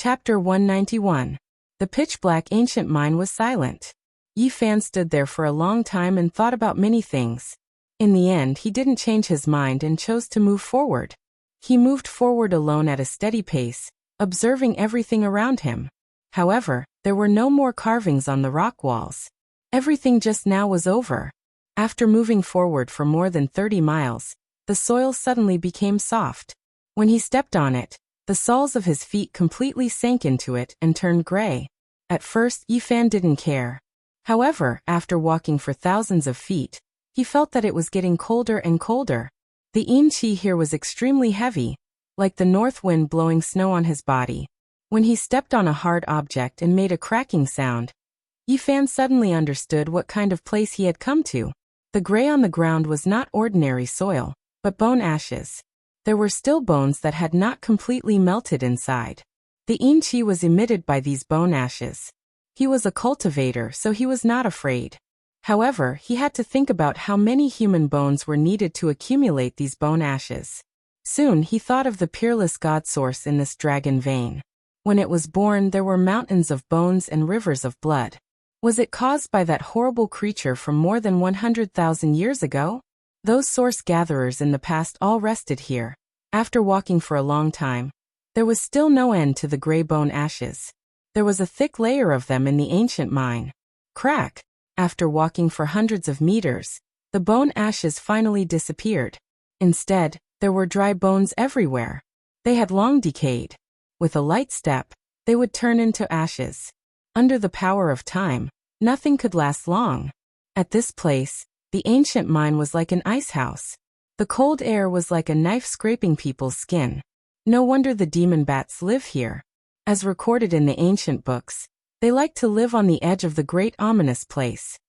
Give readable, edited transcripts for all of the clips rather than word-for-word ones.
Chapter 191. The pitch-black ancient mine was silent. Yi Fan stood there for a long time and thought about many things. In the end, he didn't change his mind and chose to move forward. He moved forward alone at a steady pace, observing everything around him. However, there were no more carvings on the rock walls. Everything just now was over. After moving forward for more than 30 miles, the soil suddenly became soft. When he stepped on it, the soles of his feet completely sank into it and turned gray. At first, Yi Fan didn't care. However, after walking for thousands of feet, he felt that it was getting colder and colder. The qi here was extremely heavy, like the north wind blowing snow on his body. When he stepped on a hard object and made a cracking sound, Yi Fan suddenly understood what kind of place he had come to. The gray on the ground was not ordinary soil, but bone ashes. There were still bones that had not completely melted inside. The qi was emitted by these bone ashes. He was a cultivator, so he was not afraid. However, he had to think about how many human bones were needed to accumulate these bone ashes. Soon he thought of the peerless god source in this dragon vein. When it was born, there were mountains of bones and rivers of blood. Was it caused by that horrible creature from more than 100,000 years ago? Those source gatherers in the past all rested here. After walking for a long time, there was still no end to the gray bone ashes. There was a thick layer of them in the ancient mine. Crack! After walking for hundreds of meters, the bone ashes finally disappeared. Instead, there were dry bones everywhere. They had long decayed. With a light step, they would turn into ashes. Under the power of time, nothing could last long. At this place, the ancient mine was like an ice house. The cold air was like a knife scraping people's skin. No wonder the demon bats live here. As recorded in the ancient books, they like to live on the edge of the great ominous place.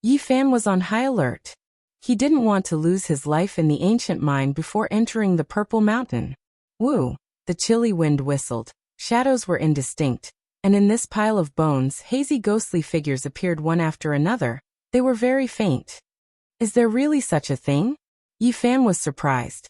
Yi Fan was on high alert. He didn't want to lose his life in the ancient mine before entering the Purple Mountain. Woo! The chilly wind whistled. Shadows were indistinct, and in this pile of bones, hazy ghostly figures appeared one after another. They were very faint. Is there really such a thing? Yi Fan was surprised.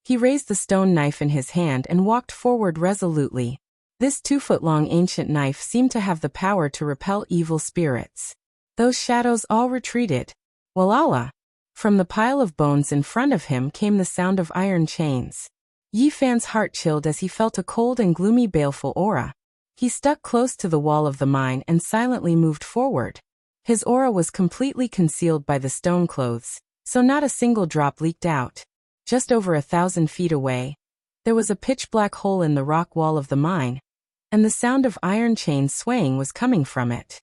He raised the stone knife in his hand and walked forward resolutely. This 2-foot-long ancient knife seemed to have the power to repel evil spirits. Those shadows all retreated. Walala! From the pile of bones in front of him came the sound of iron chains. Yi Fan's heart chilled as he felt a cold and gloomy baleful aura. He stuck close to the wall of the mine and silently moved forward. His aura was completely concealed by the stone clothes, so not a single drop leaked out. Just over 1,000 feet away, there was a pitch-black hole in the rock wall of the mine, and the sound of iron chains swaying was coming from it.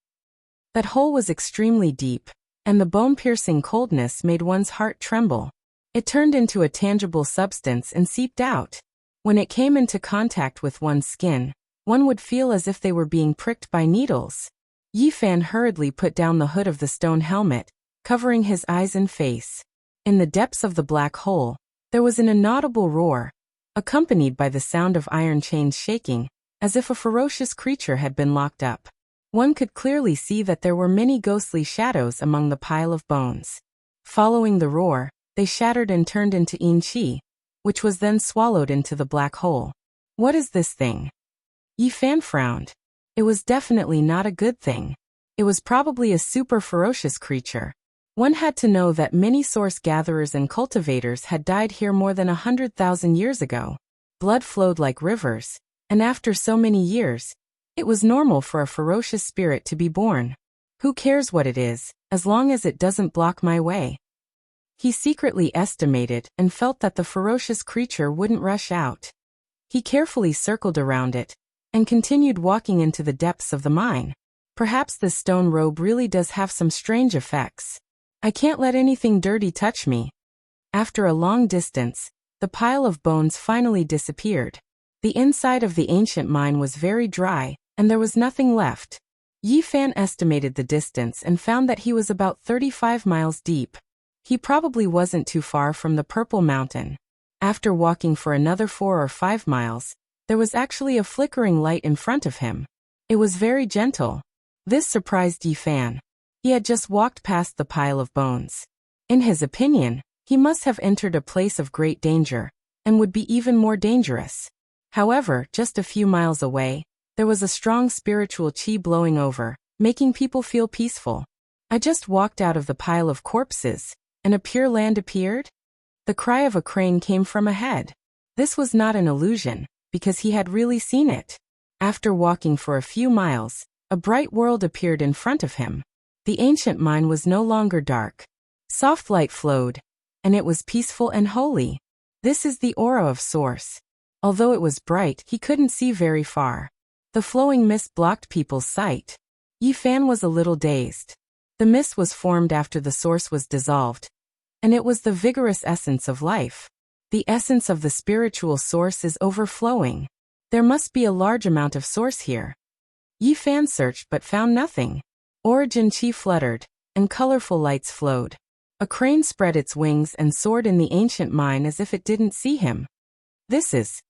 That hole was extremely deep, and the bone-piercing coldness made one's heart tremble. It turned into a tangible substance and seeped out. When it came into contact with one's skin, one would feel as if they were being pricked by needles. Yi Fan hurriedly put down the hood of the stone helmet, covering his eyes and face. In the depths of the black hole, there was an inaudible roar, accompanied by the sound of iron chains shaking, as if a ferocious creature had been locked up. One could clearly see that there were many ghostly shadows among the pile of bones. Following the roar, they shattered and turned into qi, which was then swallowed into the black hole. What is this thing? Yi Fan frowned. It was definitely not a good thing. It was probably a super ferocious creature. One had to know that many source gatherers and cultivators had died here more than 100,000 years ago. Blood flowed like rivers, and after so many years, it was normal for a ferocious spirit to be born. Who cares what it is, as long as it doesn't block my way? He secretly estimated and felt that the ferocious creature wouldn't rush out. He carefully circled around it, and continued walking into the depths of the mine. Perhaps this stone robe really does have some strange effects. I can't let anything dirty touch me. After a long distance, the pile of bones finally disappeared. The inside of the ancient mine was very dry, and there was nothing left. Yi Fan estimated the distance and found that he was about 35 miles deep. He probably wasn't too far from the Purple Mountain. After walking for another 4 or 5 miles, there was actually a flickering light in front of him. It was very gentle. This surprised Yi Fan. He had just walked past the pile of bones. In his opinion, he must have entered a place of great danger, and would be even more dangerous. However, just a few miles away, There was a strong spiritual chi blowing over, making people feel peaceful. I just walked out of the pile of corpses, and a pure land appeared? The cry of a crane came from ahead. This was not an illusion, because he had really seen it. After walking for a few miles, a bright world appeared in front of him. The ancient mine was no longer dark. Soft light flowed, and it was peaceful and holy. This is the aura of Source. Although it was bright, he couldn't see very far. The flowing mist blocked people's sight. Yi Fan was a little dazed. The mist was formed after the source was dissolved, and it was the vigorous essence of life. The essence of the spiritual source is overflowing. There must be a large amount of source here. Yi Fan searched but found nothing. Origin chi fluttered, and colorful lights flowed. A crane spread its wings and soared in the ancient mine as if it didn't see him. This is...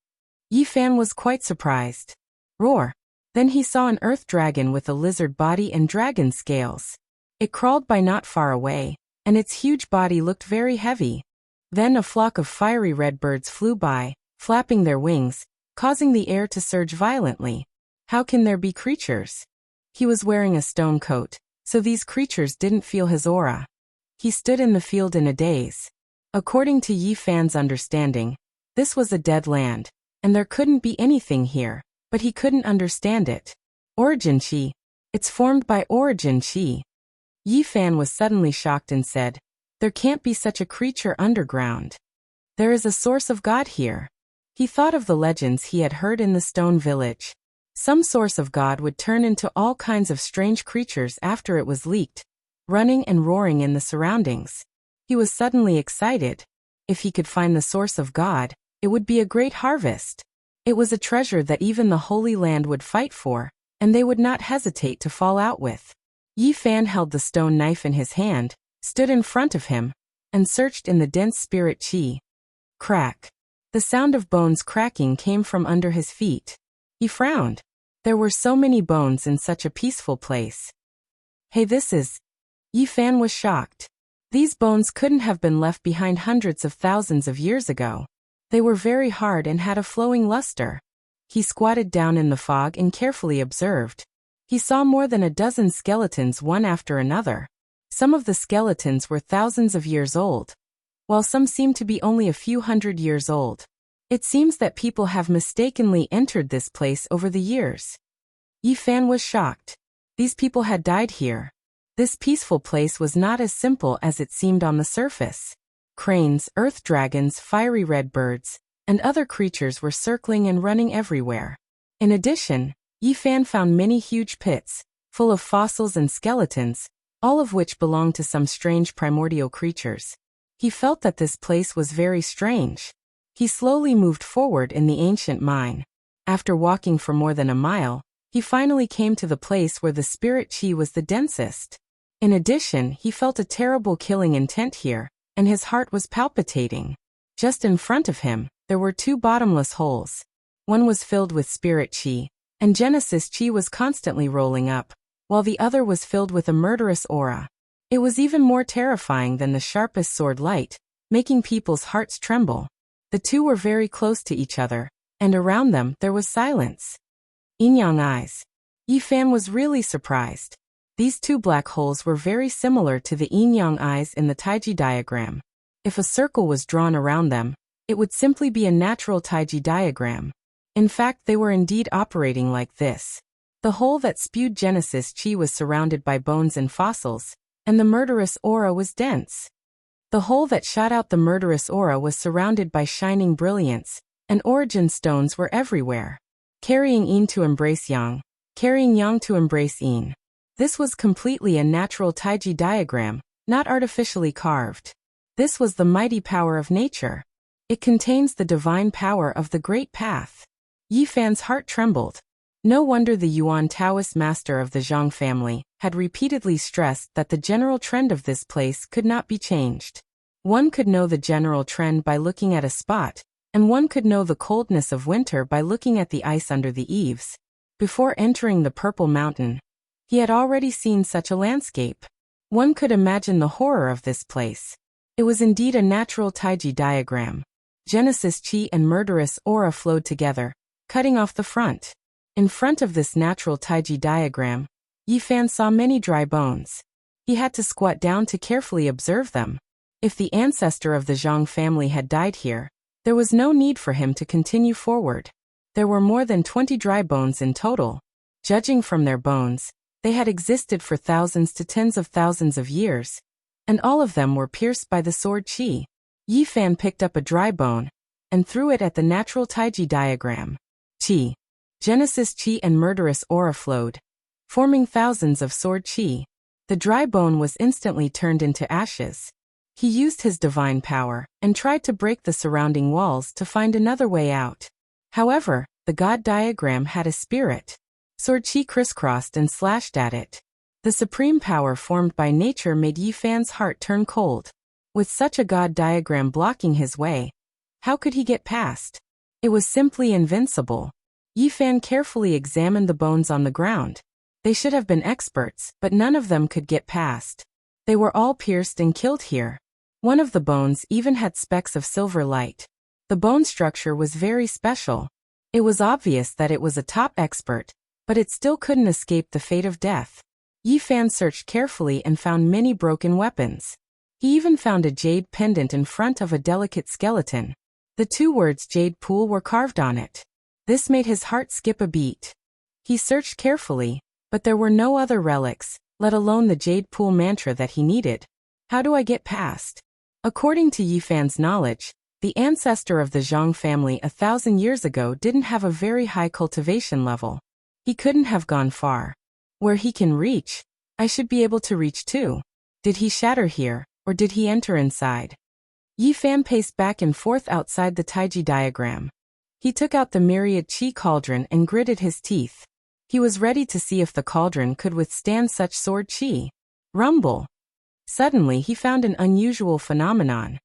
Yi Fan was quite surprised. Roar! Then he saw an earth dragon with a lizard body and dragon scales. It crawled by not far away, and its huge body looked very heavy. Then a flock of fiery red birds flew by, flapping their wings, causing the air to surge violently. How can there be creatures? He was wearing a stone coat, so these creatures didn't feel his aura. He stood in the field in a daze. According to Yi Fan's understanding, this was a dead land, and there couldn't be anything here, but he couldn't understand it. Origin chi. It's formed by origin chi. Yi Fan was suddenly shocked and said, "There can't be such a creature underground. There is a source of God here." He thought of the legends he had heard in the stone village. Some source of God would turn into all kinds of strange creatures after it was leaked, running and roaring in the surroundings. He was suddenly excited. If he could find the source of God, it would be a great harvest. It was a treasure that even the Holy Land would fight for, and they would not hesitate to fall out with. Yi Fan held the stone knife in his hand, stood in front of him, and searched in the dense spirit chi. Crack. The sound of bones cracking came from under his feet. He frowned. There were so many bones in such a peaceful place. Hey, this is... Yi Fan was shocked. These bones couldn't have been left behind hundreds of thousands of years ago. They were very hard and had a flowing luster. He squatted down in the fog and carefully observed. He saw more than a dozen skeletons one after another. Some of the skeletons were thousands of years old, while some seemed to be only a few hundred years old. It seems that people have mistakenly entered this place over the years. Yi Fan was shocked. These people had died here. This peaceful place was not as simple as it seemed on the surface. Cranes, earth dragons, fiery red birds, and other creatures were circling and running everywhere. In addition, Yi Fan found many huge pits, full of fossils and skeletons, all of which belonged to some strange primordial creatures. He felt that this place was very strange. He slowly moved forward in the ancient mine. After walking for more than a mile, he finally came to the place where the spirit chi was the densest. In addition, he felt a terrible killing intent here, and his heart was palpitating. Just in front of him, there were two bottomless holes. One was filled with spirit chi, and Genesis chi was constantly rolling up, while the other was filled with a murderous aura. It was even more terrifying than the sharpest sword light, making people's hearts tremble. The two were very close to each other, and around them there was silence. Yin-yang eyes. Yi Fan was really surprised. These two black holes were very similar to the yin-yang eyes in the Taiji diagram. If a circle was drawn around them, it would simply be a natural Taiji diagram. In fact, they were indeed operating like this. The hole that spewed Genesis chi was surrounded by bones and fossils, and the murderous aura was dense. The hole that shot out the murderous aura was surrounded by shining brilliance, and origin stones were everywhere. Carrying yin to embrace yang, carrying yang to embrace yin. This was completely a natural Taiji diagram, not artificially carved. This was the mighty power of nature. It contains the divine power of the Great Path. Yi Fan's heart trembled. No wonder the Yuan Taoist master of the Zhang family had repeatedly stressed that the general trend of this place could not be changed. One could know the general trend by looking at a spot, and one could know the coldness of winter by looking at the ice under the eaves. Before entering the Purple Mountain, he had already seen such a landscape. One could imagine the horror of this place. It was indeed a natural Taiji diagram. Genesis chi and murderous aura flowed together, cutting off the front. In front of this natural Taiji diagram, Yi Fan saw many dry bones. He had to squat down to carefully observe them. If the ancestor of the Zhang family had died here, there was no need for him to continue forward. There were more than 20 dry bones in total. Judging from their bones, they had existed for thousands to tens of thousands of years, and all of them were pierced by the sword qi. Yi Fan picked up a dry bone and threw it at the natural Taiji diagram. Qi, Genesis qi and murderous aura flowed, forming thousands of sword qi. The dry bone was instantly turned into ashes. He used his divine power and tried to break the surrounding walls to find another way out. However, the god diagram had a spirit. Sword qi crisscrossed and slashed at it. The supreme power formed by nature made Yi Fan's heart turn cold. With such a god diagram blocking his way, how could he get past? It was simply invincible. Yi Fan carefully examined the bones on the ground. They should have been experts, but none of them could get past. They were all pierced and killed here. One of the bones even had specks of silver light. The bone structure was very special. It was obvious that it was a top expert, but it still couldn't escape the fate of death. Yi Fan searched carefully and found many broken weapons. He even found a jade pendant in front of a delicate skeleton. The two words Jade Pool were carved on it. This made his heart skip a beat. He searched carefully, but there were no other relics, let alone the Jade Pool mantra that he needed. How do I get past? According to Yi Fan's knowledge, the ancestor of the Zhang family 1,000 years ago didn't have a very high cultivation level. He couldn't have gone far. Where he can reach, I should be able to reach too. Did he shatter here, or did he enter inside? Yi Fan paced back and forth outside the Taiji diagram. He took out the myriad qi cauldron and gritted his teeth. He was ready to see if the cauldron could withstand such sword qi. Rumble. Suddenly he found an unusual phenomenon.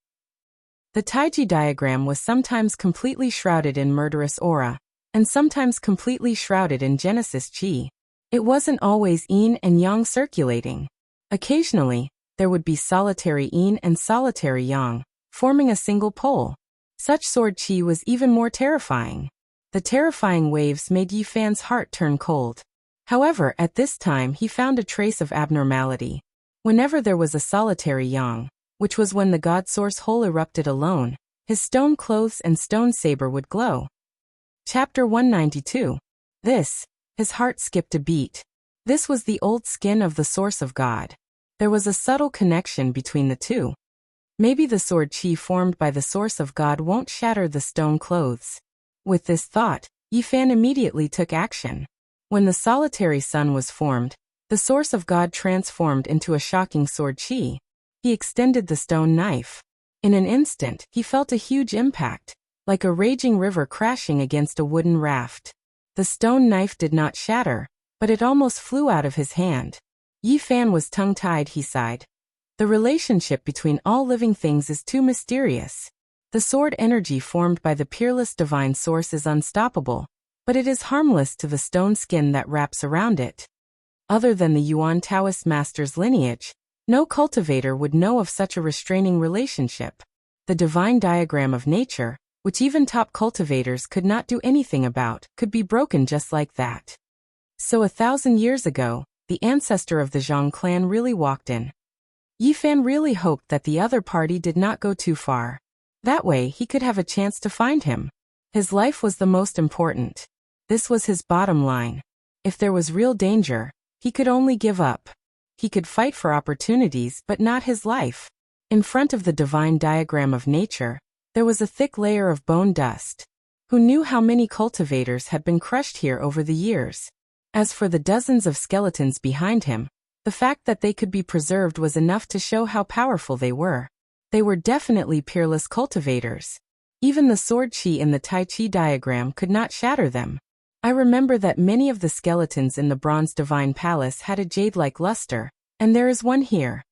The Taiji diagram was sometimes completely shrouded in murderous aura, and sometimes completely shrouded in Genesis qi. It wasn't always yin and yang circulating. Occasionally, there would be solitary yin and solitary yang, forming a single pole. Such sword qi was even more terrifying. The terrifying waves made Yi Fan's heart turn cold. However, at this time he found a trace of abnormality. Whenever there was a solitary yang, which was when the god source hole erupted alone, his stone clothes and stone saber would glow. Chapter 192. His heart skipped a beat. This was the old skin of the source of God. There was a subtle connection between the two. Maybe the sword qi formed by the source of God won't shatter the stone clothes. With this thought, Yi Fan immediately took action. When the solitary sun was formed, the source of God transformed into a shocking sword qi. He extended the stone knife. In an instant, he felt a huge impact, like a raging river crashing against a wooden raft. The stone knife did not shatter, but it almost flew out of his hand. Yi Fan was tongue-tied, he sighed. The relationship between all living things is too mysterious. The sword energy formed by the peerless divine source is unstoppable, but it is harmless to the stone skin that wraps around it. Other than the Yuan Taoist master's lineage, no cultivator would know of such a restraining relationship. The divine diagram of nature, which even top cultivators could not do anything about, could be broken just like that. So 1,000 years ago, the ancestor of the Zhang clan really walked in. Yi Fan really hoped that the other party did not go too far. That way he could have a chance to find him. His life was the most important. This was his bottom line. If there was real danger, he could only give up. He could fight for opportunities but not his life. In front of the divine diagram of nature, there was a thick layer of bone dust. Who knew how many cultivators had been crushed here over the years? As for the dozens of skeletons behind him, the fact that they could be preserved was enough to show how powerful they were. They were definitely peerless cultivators. Even the sword qi in the Tai Chi diagram could not shatter them. I remember that many of the skeletons in the Bronze Divine Palace had a jade-like luster, and there is one here.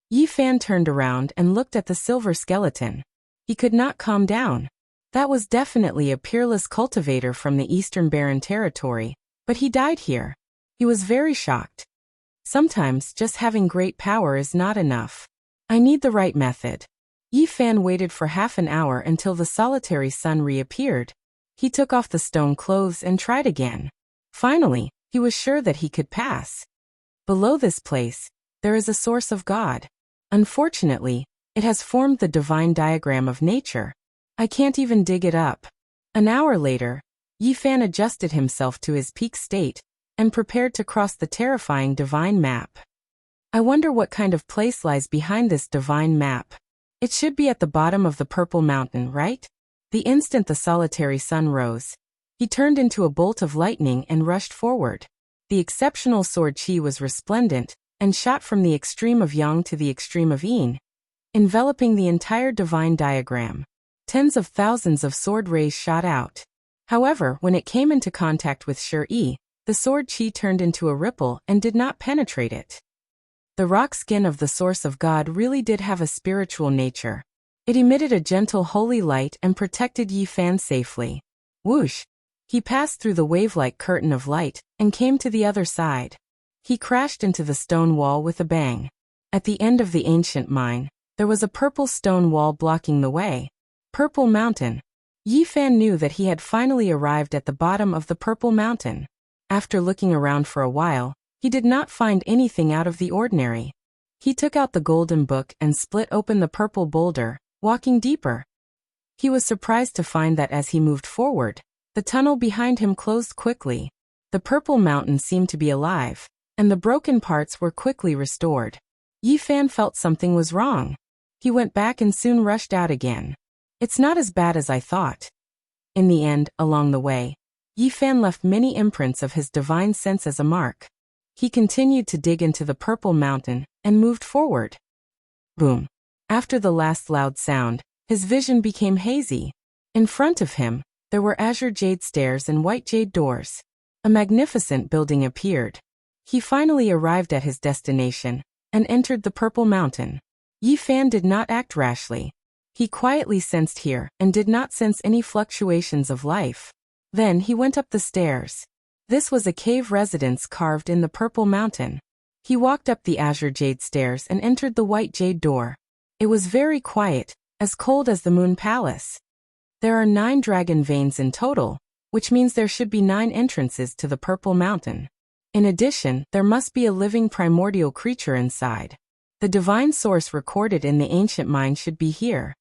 Yi Fan turned around and looked at the silver skeleton. He could not calm down. That was definitely a peerless cultivator from the Eastern Barren Territory, but he died here. He was very shocked. Sometimes just having great power is not enough. I need the right method. Yi Fan waited for half an hour until the solitary sun reappeared. He took off the stone clothes and tried again. Finally, he was sure that he could pass. Below this place, there is a source of God. Unfortunately, it has formed the divine diagram of nature. I can't even dig it up. An hour later, Yi Fan adjusted himself to his peak state and prepared to cross the terrifying divine map. I wonder what kind of place lies behind this divine map. It should be at the bottom of the purple mountain, right? The instant the solitary sun rose, he turned into a bolt of lightning and rushed forward. The exceptional sword qi was resplendent and shot from the extreme of yang to the extreme of yin, enveloping the entire divine diagram. Tens of thousands of sword rays shot out. However, when it came into contact with Shi, the sword qi turned into a ripple and did not penetrate it. The rock skin of the source of God really did have a spiritual nature. It emitted a gentle holy light and protected Yi Fan safely. Whoosh! He passed through the wave-like curtain of light and came to the other side. He crashed into the stone wall with a bang. At the end of the ancient mine, there was a purple stone wall blocking the way. Purple Mountain. Yi Fan knew that he had finally arrived at the bottom of the Purple Mountain. After looking around for a while, he did not find anything out of the ordinary. He took out the golden book and split open the purple boulder, walking deeper. He was surprised to find that as he moved forward, the tunnel behind him closed quickly. The Purple Mountain seemed to be alive, and the broken parts were quickly restored. Yi Fan felt something was wrong. He went back and soon rushed out again. It's not as bad as I thought. In the end, along the way, Yi Fan left many imprints of his divine sense as a mark. He continued to dig into the Purple Mountain and moved forward. Boom. After the last loud sound, his vision became hazy. In front of him, there were azure jade stairs and white jade doors. A magnificent building appeared. He finally arrived at his destination and entered the Purple Mountain. Yi Fan did not act rashly. He quietly sensed here and did not sense any fluctuations of life. Then he went up the stairs. This was a cave residence carved in the Purple Mountain. He walked up the azure jade stairs and entered the white jade door. It was very quiet, as cold as the Moon Palace. There are 9 dragon veins in total, which means there should be 9 entrances to the Purple Mountain. In addition, there must be a living primordial creature inside. The divine source recorded in the ancient mine should be here.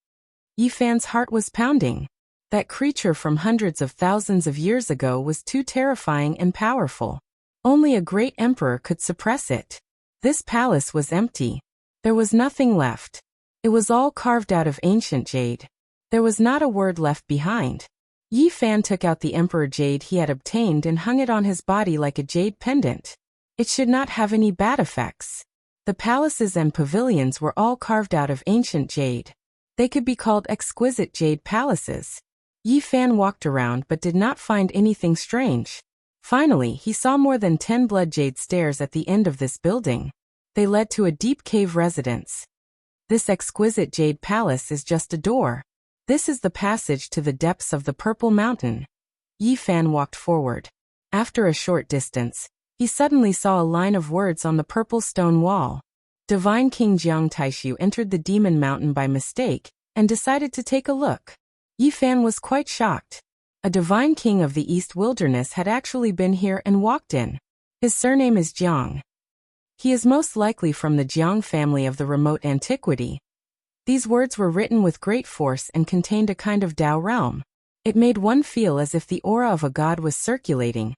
Yi Fan's heart was pounding. That creature from hundreds of thousands of years ago was too terrifying and powerful. Only a great emperor could suppress it. This palace was empty. There was nothing left. It was all carved out of ancient jade. There was not a word left behind. Yi Fan took out the emperor jade he had obtained and hung it on his body like a jade pendant. It should not have any bad effects. The palaces and pavilions were all carved out of ancient jade. They could be called exquisite jade palaces. Yi Fan walked around but did not find anything strange. Finally, he saw more than 10 blood jade stairs at the end of this building. They led to a deep cave residence. This exquisite jade palace is just a door. This is the passage to the depths of the Purple Mountain. Yi Fan walked forward. After a short distance, he suddenly saw a line of words on the purple stone wall. Divine King Jiang Taishu entered the Demon Mountain by mistake and decided to take a look. Yi Fan was quite shocked. A divine king of the East Wilderness had actually been here and walked in. His surname is Jiang. He is most likely from the Jiang family of the remote antiquity. These words were written with great force and contained a kind of Tao realm. It made one feel as if the aura of a god was circulating,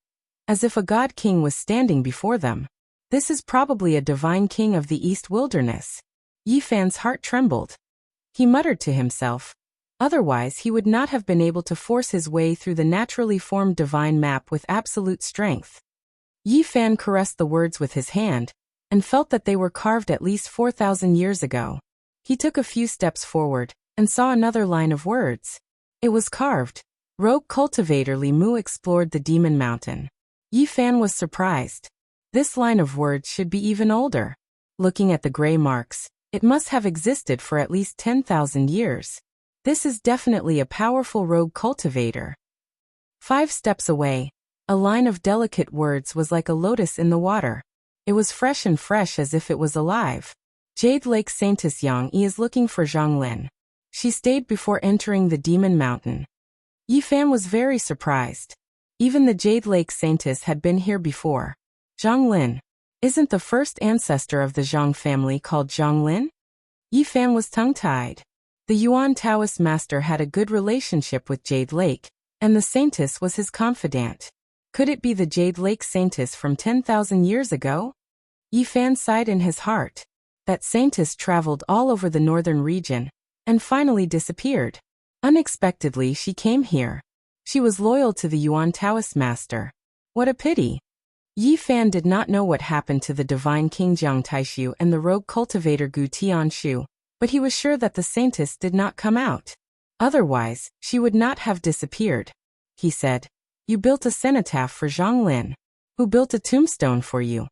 as if a god king was standing before them. This is probably a divine king of the East Wilderness. Yi Fan's heart trembled. He muttered to himself. Otherwise he would not have been able to force his way through the naturally formed divine map with absolute strength. Yi Fan caressed the words with his hand, and felt that they were carved at least 4,000 years ago. He took a few steps forward, and saw another line of words. It was carved. Rogue cultivator Li Mu explored the Demon Mountain. Yi Fan was surprised. This line of words should be even older. Looking at the gray marks, it must have existed for at least 10,000 years. This is definitely a powerful rogue cultivator. 5 steps away, a line of delicate words was like a lotus in the water. It was fresh as if it was alive. Jade Lake Saintess Yang Yi is looking for Zhang Lin. She stayed before entering the Demon Mountain. Yi Fan was very surprised. Even the Jade Lake Saintess had been here before. Zhang Lin. Isn't the first ancestor of the Zhang family called Zhang Lin? Yi Fan was tongue-tied. The Yuan Taoist master had a good relationship with Jade Lake, and the Saintess was his confidant. Could it be the Jade Lake Saintess from 10,000 years ago? Yi Fan sighed in his heart. That Saintess traveled all over the northern region, and finally disappeared. Unexpectedly she came here. She was loyal to the Yuan Taoist master. What a pity. Yi Fan did not know what happened to the divine King Jiang Taishu and the rogue cultivator Gu Tianshu, but he was sure that the Saintess did not come out. Otherwise, she would not have disappeared. He said, "You built a cenotaph for Zhang Lin. Who built a tombstone for you?"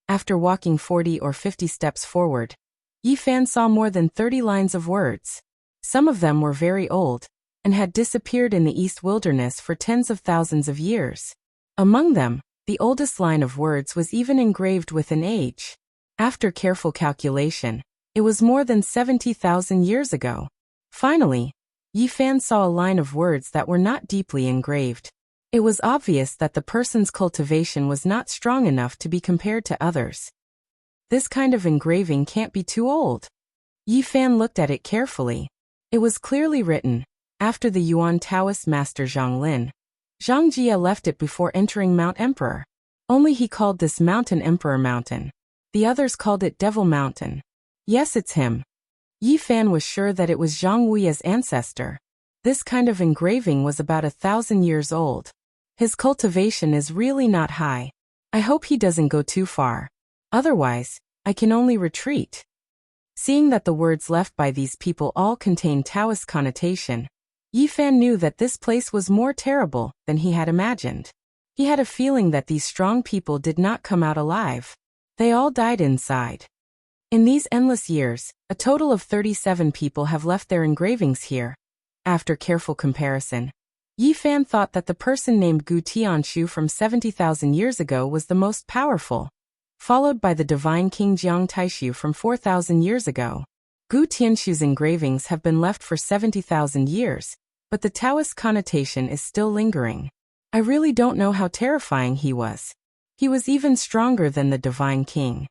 After walking 40 or 50 steps forward, Yi Fan saw more than 30 lines of words. Some of them were very old, and had disappeared in the East Wilderness for tens of thousands of years. Among them, the oldest line of words was even engraved with an age. After careful calculation, it was more than 70,000 years ago. Finally, Yi Fan saw a line of words that were not deeply engraved. It was obvious that the person's cultivation was not strong enough to be compared to others. This kind of engraving can't be too old. Yi Fan looked at it carefully. It was clearly written, after the Yuan Taoist master Zhang Lin. Zhang Jia left it before entering Mount Emperor. Only he called this mountain Emperor Mountain. The others called it Devil Mountain. Yes, it's him. Yi Fan was sure that it was Zhang Wuxia's ancestor. This kind of engraving was about 1,000 years old. His cultivation is really not high. I hope he doesn't go too far. Otherwise, I can only retreat. Seeing that the words left by these people all contained Taoist connotation, Yi Fan knew that this place was more terrible than he had imagined. He had a feeling that these strong people did not come out alive. They all died inside. In these endless years, a total of 37 people have left their engravings here. After careful comparison, Yi Fan thought that the person named Gu Tianshu from 70,000 years ago was the most powerful, followed by the divine King Jiang Taishu from 4,000 years ago. Gu Tianshu's engravings have been left for 70,000 years, but the Taoist connotation is still lingering. I really don't know how terrifying he was. He was even stronger than the divine king.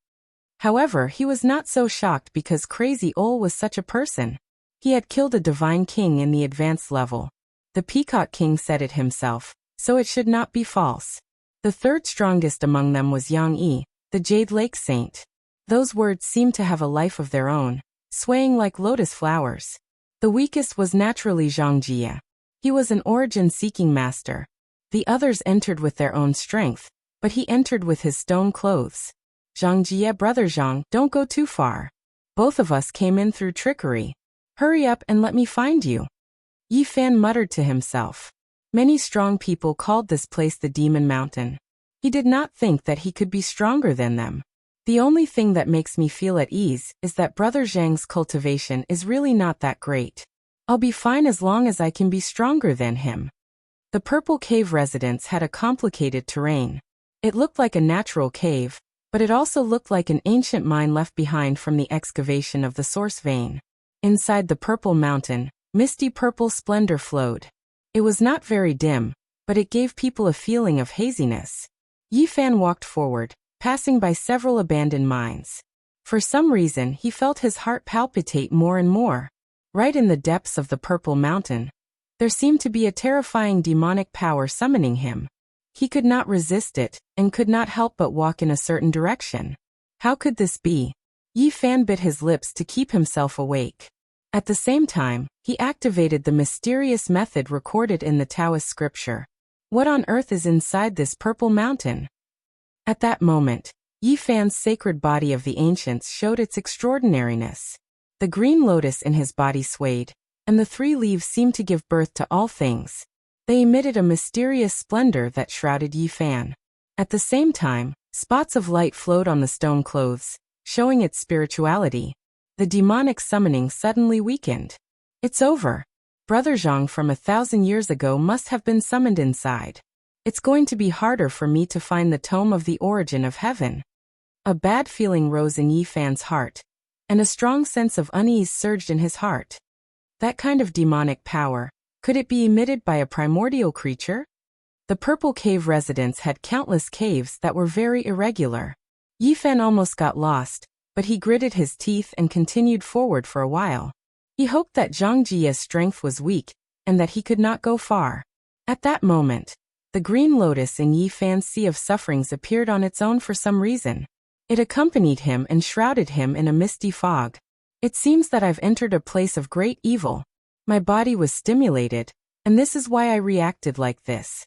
However, he was not so shocked because Crazy Ol was such a person. He had killed a divine king in the advanced level. The Peacock King said it himself, so it should not be false. The third strongest among them was Yang Yi, the Jade Lake Saint. Those words seemed to have a life of their own, swaying like lotus flowers. The weakest was naturally Zhang Jia. He was an origin-seeking master. The others entered with their own strength, but he entered with his stone clothes. Zhang Jia, brother Zhang, don't go too far. Both of us came in through trickery. Hurry up and let me find you. Yi Fan muttered to himself. Many strong people called this place the Demon Mountain. He did not think that he could be stronger than them. The only thing that makes me feel at ease is that Brother Zhang's cultivation is really not that great. I'll be fine as long as I can be stronger than him. The Purple Cave residence had a complicated terrain. It looked like a natural cave, but it also looked like an ancient mine left behind from the excavation of the source vein. Inside the Purple Mountain, misty purple splendor flowed. It was not very dim, but it gave people a feeling of haziness. Yi Fan walked forward, passing by several abandoned mines. For some reason he felt his heart palpitate more and more. Right in the depths of the Purple Mountain, there seemed to be a terrifying demonic power summoning him. He could not resist it, and could not help but walk in a certain direction. How could this be? Yi Fan bit his lips to keep himself awake. At the same time, he activated the mysterious method recorded in the Taoist scripture. What on earth is inside this Purple Mountain? At that moment, Yi Fan's sacred body of the ancients showed its extraordinariness. The green lotus in his body swayed, and the 3 leaves seemed to give birth to all things. They emitted a mysterious splendor that shrouded Yi Fan. At the same time, spots of light flowed on the stone clothes, showing its spirituality. The demonic summoning suddenly weakened. It's over. Brother Zhang from 1,000 years ago must have been summoned inside. It's going to be harder for me to find the tome of the origin of heaven. A bad feeling rose in Yi Fan's heart, and a strong sense of unease surged in his heart. That kind of demonic power, could it be emitted by a primordial creature? The Purple Cave residents had countless caves that were very irregular. Yi Fan almost got lost, but he gritted his teeth and continued forward for a while. He hoped that Zhang Jia's strength was weak and that he could not go far. At that moment, the green lotus in Yi Fan's sea of sufferings appeared on its own for some reason. It accompanied him and shrouded him in a misty fog. It seems that I've entered a place of great evil. My body was stimulated, and this is why I reacted like this.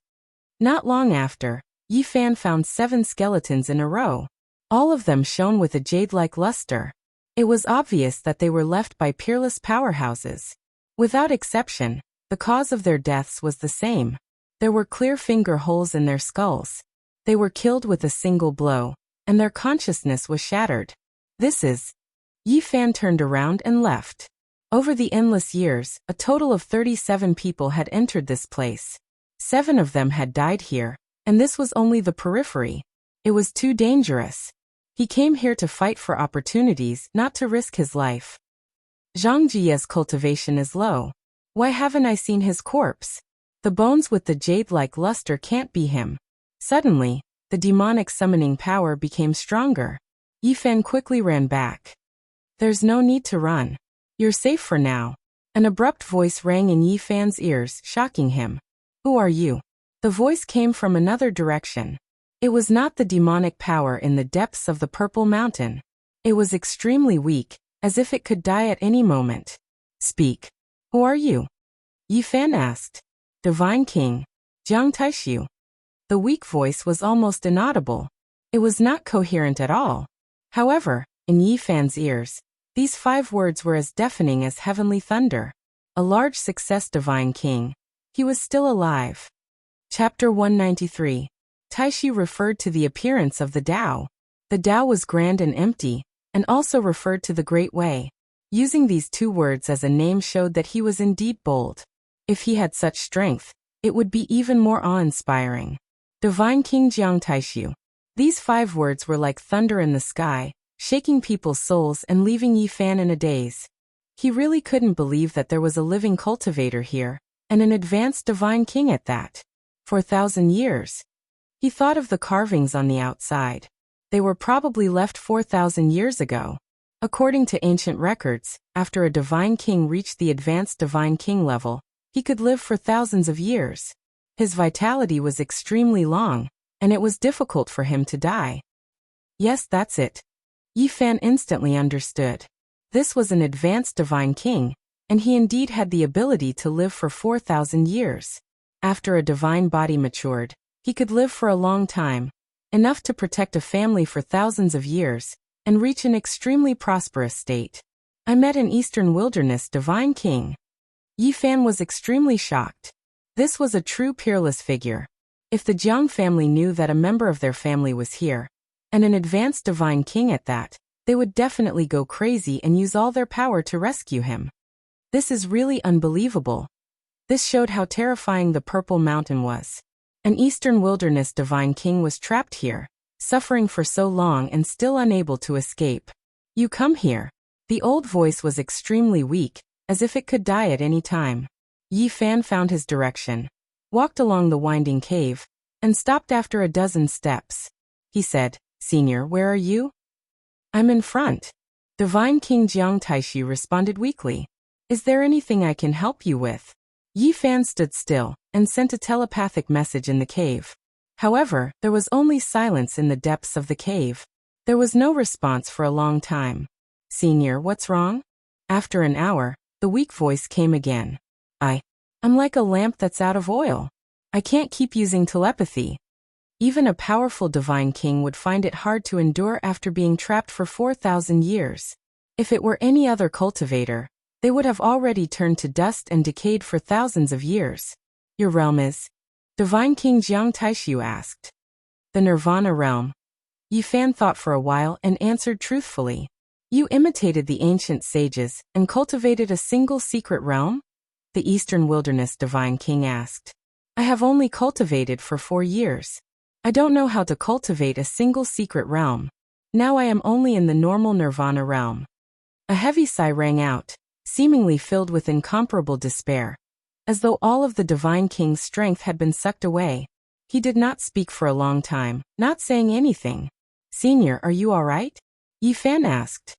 Not long after, Yi Fan found 7 skeletons in a row. All of them shone with a jade-like luster. It was obvious that they were left by peerless powerhouses. Without exception, the cause of their deaths was the same. There were clear finger holes in their skulls. They were killed with a single blow, and their consciousness was shattered. This is... Yi Fan turned around and left. Over the endless years, a total of 37 people had entered this place. 7 of them had died here, and this was only the periphery. It was too dangerous. He came here to fight for opportunities, not to risk his life. Zhang Jia's cultivation is low. Why haven't I seen his corpse? The bones with the jade-like luster can't be him. Suddenly, the demonic summoning power became stronger. Yi Fan quickly ran back. There's no need to run. You're safe for now. An abrupt voice rang in Yi Fan's ears, shocking him. Who are you? The voice came from another direction. It was not the demonic power in the depths of the Purple Mountain. It was extremely weak, as if it could die at any moment. Speak. Who are you? Yi Fan asked. Divine King, Jiang Taishu. The weak voice was almost inaudible. It was not coherent at all. However, in Yi Fan's ears, these 5 words were as deafening as heavenly thunder. A large success, Divine King. He was still alive. Chapter 193. Taishu referred to the appearance of the Tao. The Tao was grand and empty, and also referred to the Great Way. Using these 2 words as a name showed that he was indeed bold. If he had such strength, it would be even more awe-inspiring. Divine King Jiang Taishu. These 5 words were like thunder in the sky, shaking people's souls and leaving Yi Fan in a daze. He really couldn't believe that there was a living cultivator here, and an advanced divine king at that. For 1,000 years. He thought of the carvings on the outside. They were probably left 4,000 years ago. According to ancient records, after a divine king reached the advanced divine king level, he could live for thousands of years. His vitality was extremely long, and it was difficult for him to die. Yes, that's it. Yi Fan instantly understood. This was an advanced divine king, and he indeed had the ability to live for 4,000 years. After a divine body matured, he could live for a long time, enough to protect a family for thousands of years, and reach an extremely prosperous state. I met an Eastern Wilderness divine king. Yi Fan was extremely shocked. This was a true peerless figure. If the Jiang family knew that a member of their family was here, and an advanced divine king at that, they would definitely go crazy and use all their power to rescue him. This is really unbelievable. This showed how terrifying the Purple Mountain was. An Eastern Wilderness divine king was trapped here, suffering for so long and still unable to escape. You come here. The old voice was extremely weak, as if it could die at any time. Yi Fan found his direction, walked along the winding cave, and stopped after a dozen steps. He said, Senior, where are you? I'm in front. Divine King Jiang Taishu responded weakly. Is there anything I can help you with? Yi Fan stood still, and sent a telepathic message in the cave. However, there was only silence in the depths of the cave. There was no response for a long time. Senior, what's wrong? After an hour, the weak voice came again. I'm like a lamp that's out of oil. I can't keep using telepathy. Even a powerful divine king would find it hard to endure after being trapped for 4,000 years. If it were any other cultivator, they would have already turned to dust and decayed for thousands of years. Your realm is? Divine King Jiang Taishu asked. The Nirvana realm. Yi Fan thought for a while and answered truthfully. You imitated the ancient sages and cultivated a single secret realm? The Eastern Wilderness divine king asked. I have only cultivated for 4 years. I don't know how to cultivate a single secret realm. Now I am only in the normal Nirvana realm. A heavy sigh rang out, seemingly filled with incomparable despair, as though all of the divine king's strength had been sucked away. He did not speak for a long time, not saying anything. Senior, are you all right? Yi Fan asked.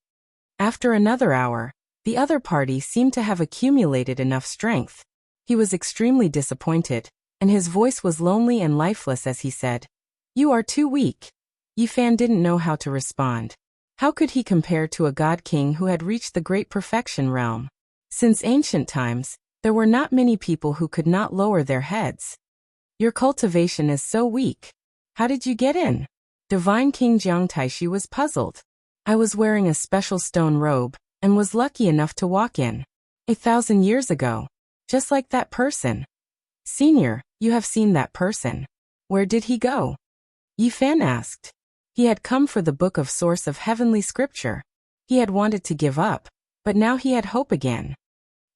After another hour, the other party seemed to have accumulated enough strength. He was extremely disappointed, and his voice was lonely and lifeless as he said, "You are too weak." Yi Fan didn't know how to respond. How could he compare to a god king who had reached the great perfection realm? Since ancient times, there were not many people who could not lower their heads. Your cultivation is so weak. How did you get in? Divine King Jiang Taishi was puzzled. I was wearing a special stone robe, and was lucky enough to walk in. 1,000 years ago. Just like that person. Senior, you have seen that person. Where did he go? Yi Fan asked. He had come for the book of source of heavenly scripture. He had wanted to give up, but now he had hope again.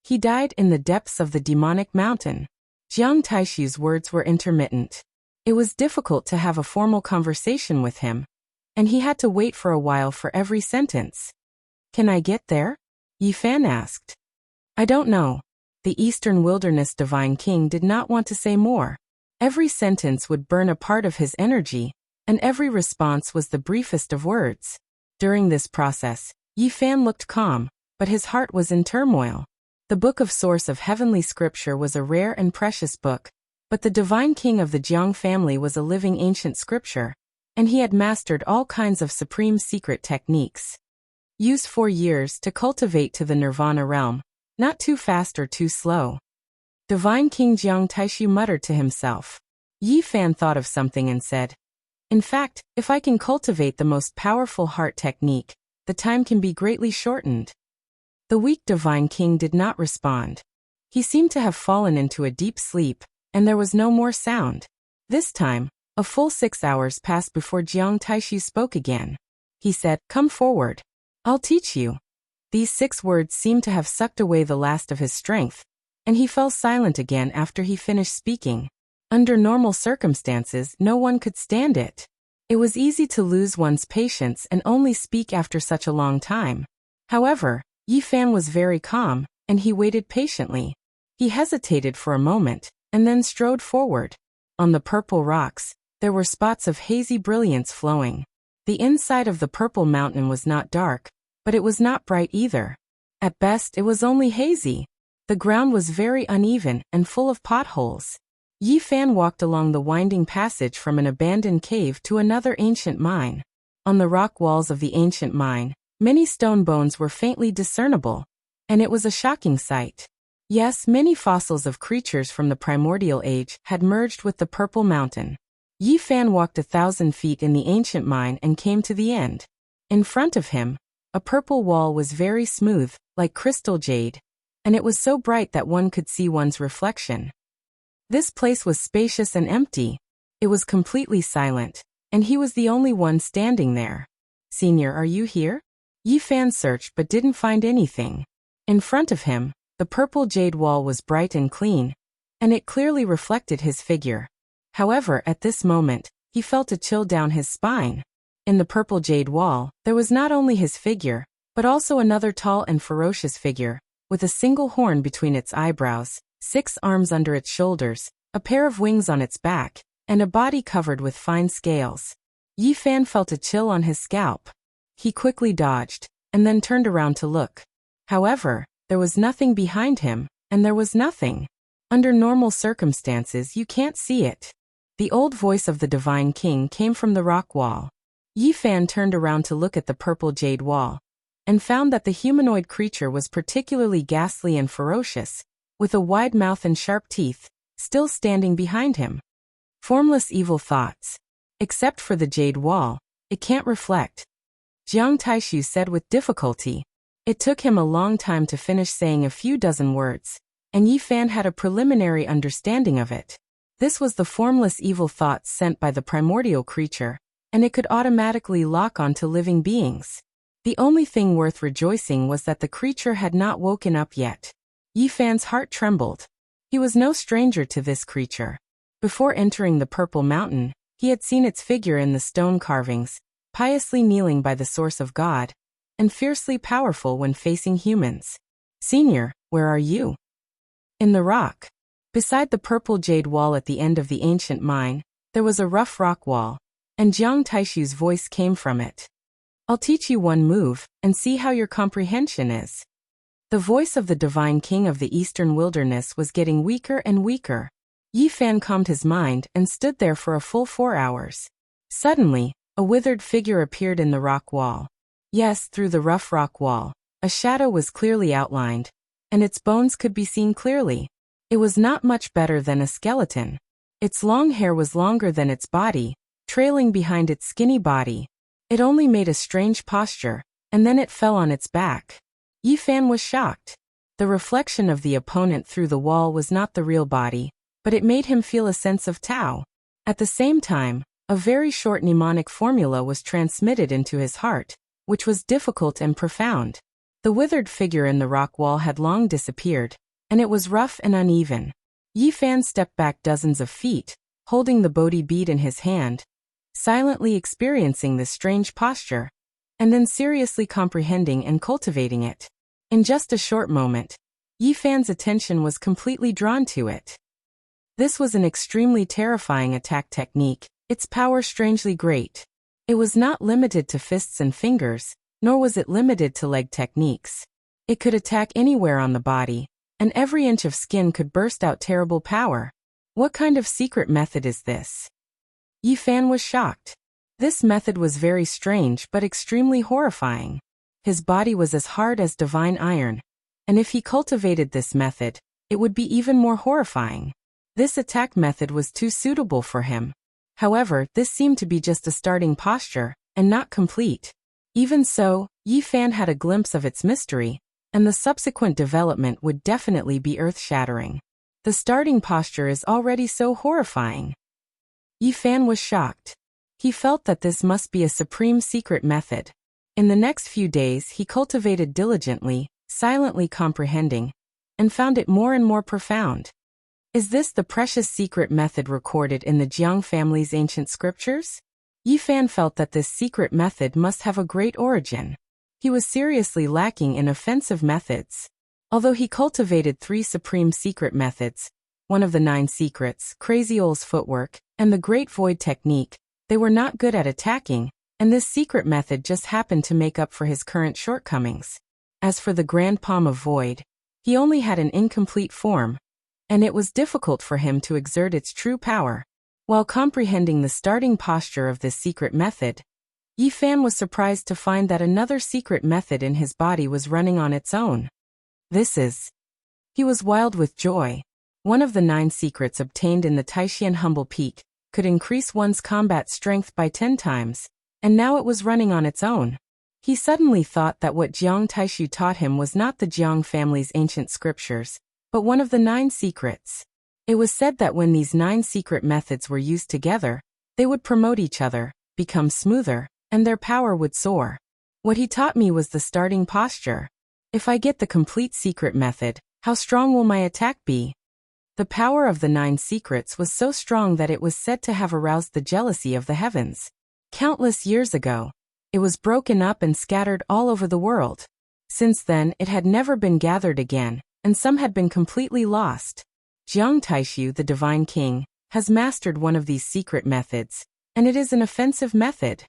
He died in the depths of the demonic mountain. Jiang Taishi's words were intermittent. It was difficult to have a formal conversation with him, and he had to wait for a while for every sentence. Can I get there? Yi Fan asked. I don't know. The Eastern Wilderness Divine King did not want to say more. Every sentence would burn a part of his energy, and every response was the briefest of words. During this process, Yi Fan looked calm, but his heart was in turmoil. The Book of Source of Heavenly Scripture was a rare and precious book, but the Divine King of the Jiang family was a living ancient scripture, and he had mastered all kinds of supreme secret techniques. Use 4 years to cultivate to the Nirvana realm, not too fast or too slow. Divine King Jiang Taishi muttered to himself. Yi Fan thought of something and said, in fact, if I can cultivate the most powerful heart technique, the time can be greatly shortened. The weak Divine King did not respond. He seemed to have fallen into a deep sleep, and there was no more sound. This time, a full 6 hours passed before Jiang Taishi spoke again. He said, come forward. I'll teach you. These 6 words seemed to have sucked away the last of his strength, and he fell silent again after he finished speaking. Under normal circumstances, no one could stand it. It was easy to lose one's patience and only speak after such a long time. However, Yi Fan was very calm, and he waited patiently. He hesitated for a moment, and then strode forward. On the purple rocks, there were spots of hazy brilliance flowing. The inside of the purple mountain was not dark, but it was not bright either. At best, it was only hazy. The ground was very uneven and full of potholes. Yi Fan walked along the winding passage from an abandoned cave to another ancient mine. On the rock walls of the ancient mine, many stone bones were faintly discernible, and it was a shocking sight. Yes, many fossils of creatures from the primordial age had merged with the purple mountain. Yi Fan walked 1,000 feet in the ancient mine and came to the end. In front of him, a purple wall was very smooth, like crystal jade, and it was so bright that one could see one's reflection. This place was spacious and empty. It was completely silent, and he was the only one standing there. Senior, are you here? Yi Fan searched but didn't find anything. In front of him, the purple jade wall was bright and clean, and it clearly reflected his figure. However, at this moment, he felt a chill down his spine. In the purple jade wall, there was not only his figure, but also another tall and ferocious figure, with a single horn between its eyebrows, 6 arms under its shoulders, a pair of wings on its back, and a body covered with fine scales. Yi Fan felt a chill on his scalp. He quickly dodged, and then turned around to look. However, there was nothing behind him, and there was nothing. Under normal circumstances, you can't see it. The old voice of the Divine King came from the rock wall. Yi Fan turned around to look at the purple jade wall, and found that the humanoid creature was particularly ghastly and ferocious, with a wide mouth and sharp teeth, still standing behind him. Formless evil thoughts. Except for the jade wall, it can't reflect. Jiang Taishi said with difficulty. It took him a long time to finish saying a few dozen words, and Yi Fan had a preliminary understanding of it. This was the formless evil thoughts sent by the primordial creature, and it could automatically lock onto living beings. The only thing worth rejoicing was that the creature had not woken up yet. Yi Fan's heart trembled. He was no stranger to this creature. Before entering the Purple Mountain, he had seen its figure in the stone carvings, piously kneeling by the source of God, and fiercely powerful when facing humans. Senior, where are you? In the rock. Beside the purple jade wall at the end of the ancient mine, There was a rough rock wall, and Jiang Taishu's voice came from it. I'll teach you one move, and see how your comprehension is. The voice of the divine king of the eastern wilderness was getting weaker and weaker. Yi Fan calmed his mind and stood there for a full 4 hours. Suddenly, a withered figure appeared in the rock wall. Yes, through the rough rock wall, a shadow was clearly outlined, and its bones could be seen clearly. It was not much better than a skeleton. Its long hair was longer than its body, trailing behind its skinny body. It only made a strange posture, and then it fell on its back. Yi Fan was shocked. The reflection of the opponent through the wall was not the real body, but it made him feel a sense of Tao. At the same time, a very short mnemonic formula was transmitted into his heart, which was difficult and profound. The withered figure in the rock wall had long disappeared, and it was rough and uneven. Yi Fan stepped back dozens of feet, holding the Bodhi bead in his hand, silently experiencing this strange posture, and then seriously comprehending and cultivating it. In just a short moment, Yi Fan's attention was completely drawn to it. This was an extremely terrifying attack technique, its power strangely great. It was not limited to fists and fingers, nor was it limited to leg techniques. It could attack anywhere on the body, and every inch of skin could burst out terrible power. What kind of secret method is this? Yi Fan was shocked. This method was very strange but extremely horrifying. His body was as hard as divine iron, and if he cultivated this method, it would be even more horrifying. This attack method was too suitable for him. However, this seemed to be just a starting posture, and not complete. Even so, Yi Fan had a glimpse of its mystery, and the subsequent development would definitely be earth-shattering. The starting posture is already so horrifying. Yi Fan was shocked. He felt that this must be a supreme secret method. In the next few days he cultivated diligently, silently comprehending, and found it more and more profound. Is this the precious secret method recorded in the Jiang family's ancient scriptures? Yi Fan felt that this secret method must have a great origin. He was seriously lacking in offensive methods. Although he cultivated 3 supreme secret methods, one of the 9 secrets, Crazy Ole's footwork, and the Great Void technique, they were not good at attacking, and this secret method just happened to make up for his current shortcomings. As for the Grand Palm of Void, he only had an incomplete form, and it was difficult for him to exert its true power. While comprehending the starting posture of this secret method, Yi Fan was surprised to find that another secret method in his body was running on its own. He was wild with joy. One of the 9 secrets obtained in the Taishan Humble Peak could increase one's combat strength by 10 times, and now it was running on its own. He suddenly thought that what Jiang Taishu taught him was not the Jiang family's ancient scriptures, but one of the 9 secrets. It was said that when these 9 secret methods were used together, they would promote each other, become smoother, and their power would soar. What he taught me was the starting posture. If I get the complete secret method, how strong will my attack be? The power of the 9 secrets was so strong that it was said to have aroused the jealousy of the heavens. Countless years ago, it was broken up and scattered all over the world. Since then, it had never been gathered again, and some had been completely lost. Jiang Taishu, the Divine King, has mastered one of these secret methods, and it is an offensive method.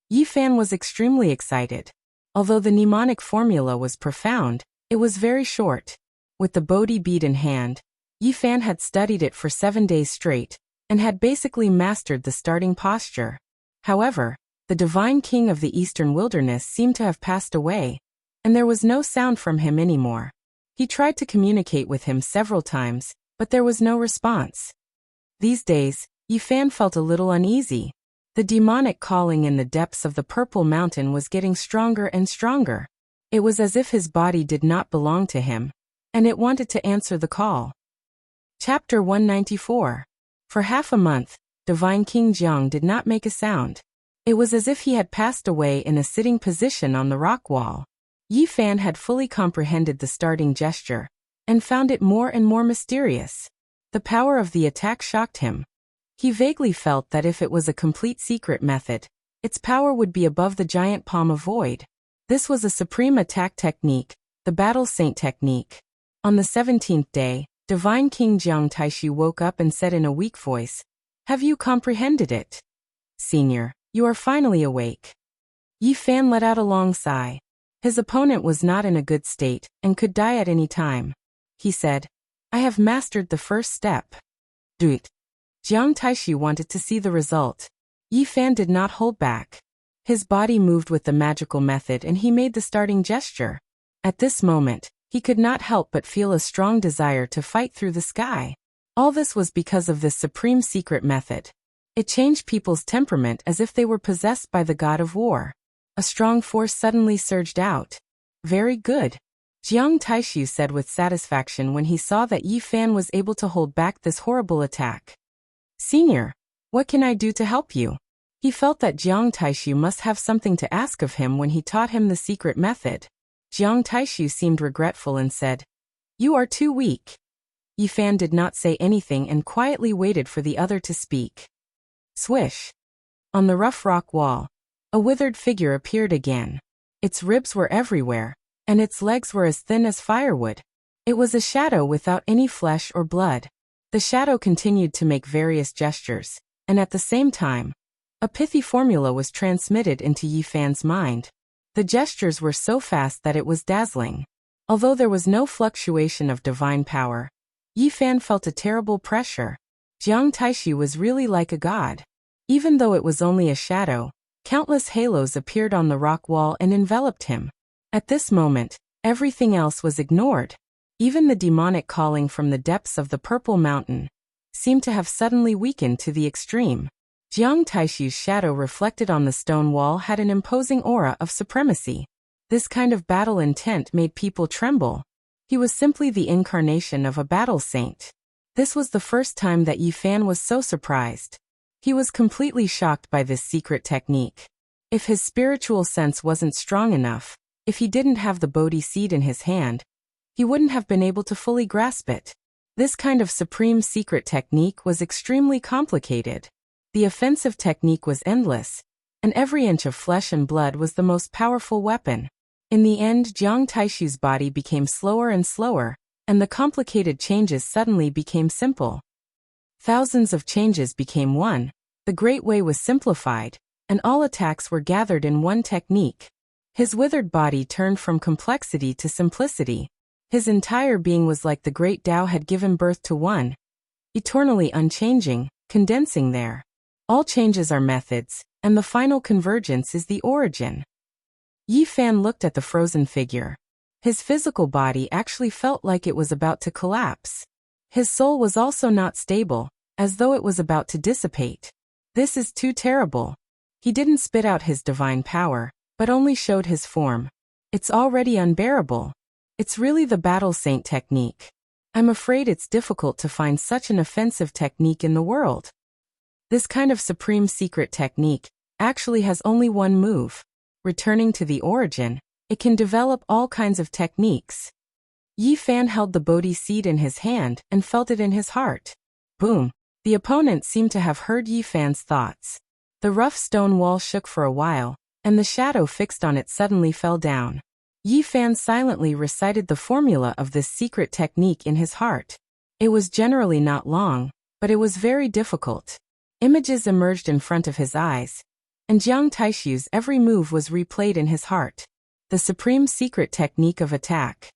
Yi Fan was extremely excited. Although the mnemonic formula was profound, it was very short. With the Bodhi bead in hand, Yi Fan had studied it for 7 days straight, and had basically mastered the starting posture. However, the Divine King of the Eastern Wilderness seemed to have passed away, and there was no sound from him anymore. He tried to communicate with him several times, but there was no response. These days, Yi Fan felt a little uneasy. The demonic calling in the depths of the Purple Mountain was getting stronger and stronger. It was as if his body did not belong to him, and it wanted to answer the call. Chapter 194. For half a month, Divine King Jiang did not make a sound. It was as if he had passed away in a sitting position on the rock wall. Yi Fan had fully comprehended the starting gesture, and found it more and more mysterious. The power of the attack shocked him. He vaguely felt that if it was a complete secret method, its power would be above the giant palm of void. This was a supreme attack technique, the Battle Saint technique. On the 17th day, Divine King Jiang Taishu woke up and said in a weak voice, Have you comprehended it? Senior, you are finally awake. Yi Fan let out a long sigh. His opponent was not in a good state, and could die at any time. He said, I have mastered the first step. Do it. Jiang Taishu wanted to see the result. Yi Fan did not hold back. His body moved with the magical method and he made the starting gesture. At this moment, he could not help but feel a strong desire to fight through the sky. All this was because of this supreme secret method. It changed people's temperament as if they were possessed by the god of war. A strong force suddenly surged out. Very good. Jiang Taishu said with satisfaction when he saw that Yi Fan was able to hold back this horrible attack. Senior, what can I do to help you? He felt that Jiang Taishu must have something to ask of him when he taught him the secret method. Jiang Taishu seemed regretful and said, You are too weak. Yi Fan did not say anything and quietly waited for the other to speak. Swish. On the rough rock wall, a withered figure appeared again. Its ribs were everywhere, and its legs were as thin as firewood. It was a shadow without any flesh or blood. The shadow continued to make various gestures, and at the same time, a pithy formula was transmitted into Yi Fan's mind. The gestures were so fast that it was dazzling. Although there was no fluctuation of divine power, Yi Fan felt a terrible pressure. Jiang Taishu was really like a god. Even though it was only a shadow, countless halos appeared on the rock wall and enveloped him. At this moment, everything else was ignored. Even the demonic calling from the depths of the purple mountain seemed to have suddenly weakened to the extreme. Jiang Taishu's shadow reflected on the stone wall had an imposing aura of supremacy. This kind of battle intent made people tremble. He was simply the incarnation of a battle saint. This was the first time that Yi Fan was so surprised. He was completely shocked by this secret technique. If his spiritual sense wasn't strong enough, if he didn't have the Bodhi seed in his hand, he wouldn't have been able to fully grasp it. This kind of supreme secret technique was extremely complicated. The offensive technique was endless, and every inch of flesh and blood was the most powerful weapon. In the end, Jiang Taishu's body became slower and slower, and the complicated changes suddenly became simple. Thousands of changes became one, the Great Way was simplified, and all attacks were gathered in one technique. His withered body turned from complexity to simplicity. His entire being was like the great Tao had given birth to one, eternally unchanging, condensing there. All changes are methods, and the final convergence is the origin. Yi Fan looked at the frozen figure. His physical body actually felt like it was about to collapse. His soul was also not stable, as though it was about to dissipate. This is too terrible. He didn't spit out his divine power, but only showed his form. It's already unbearable. It's really the battle saint technique. I'm afraid it's difficult to find such an offensive technique in the world. This kind of supreme secret technique actually has only one move. Returning to the origin, it can develop all kinds of techniques. Yi Fan held the Bodhi seed in his hand and felt it in his heart. Boom! The opponent seemed to have heard Yi Fan's thoughts. The rough stone wall shook for a while, and the shadow fixed on it suddenly fell down. Yi Fan silently recited the formula of this secret technique in his heart. It was generally not long, but it was very difficult. Images emerged in front of his eyes, and Jiang Taishu's every move was replayed in his heart. The supreme secret technique of attack.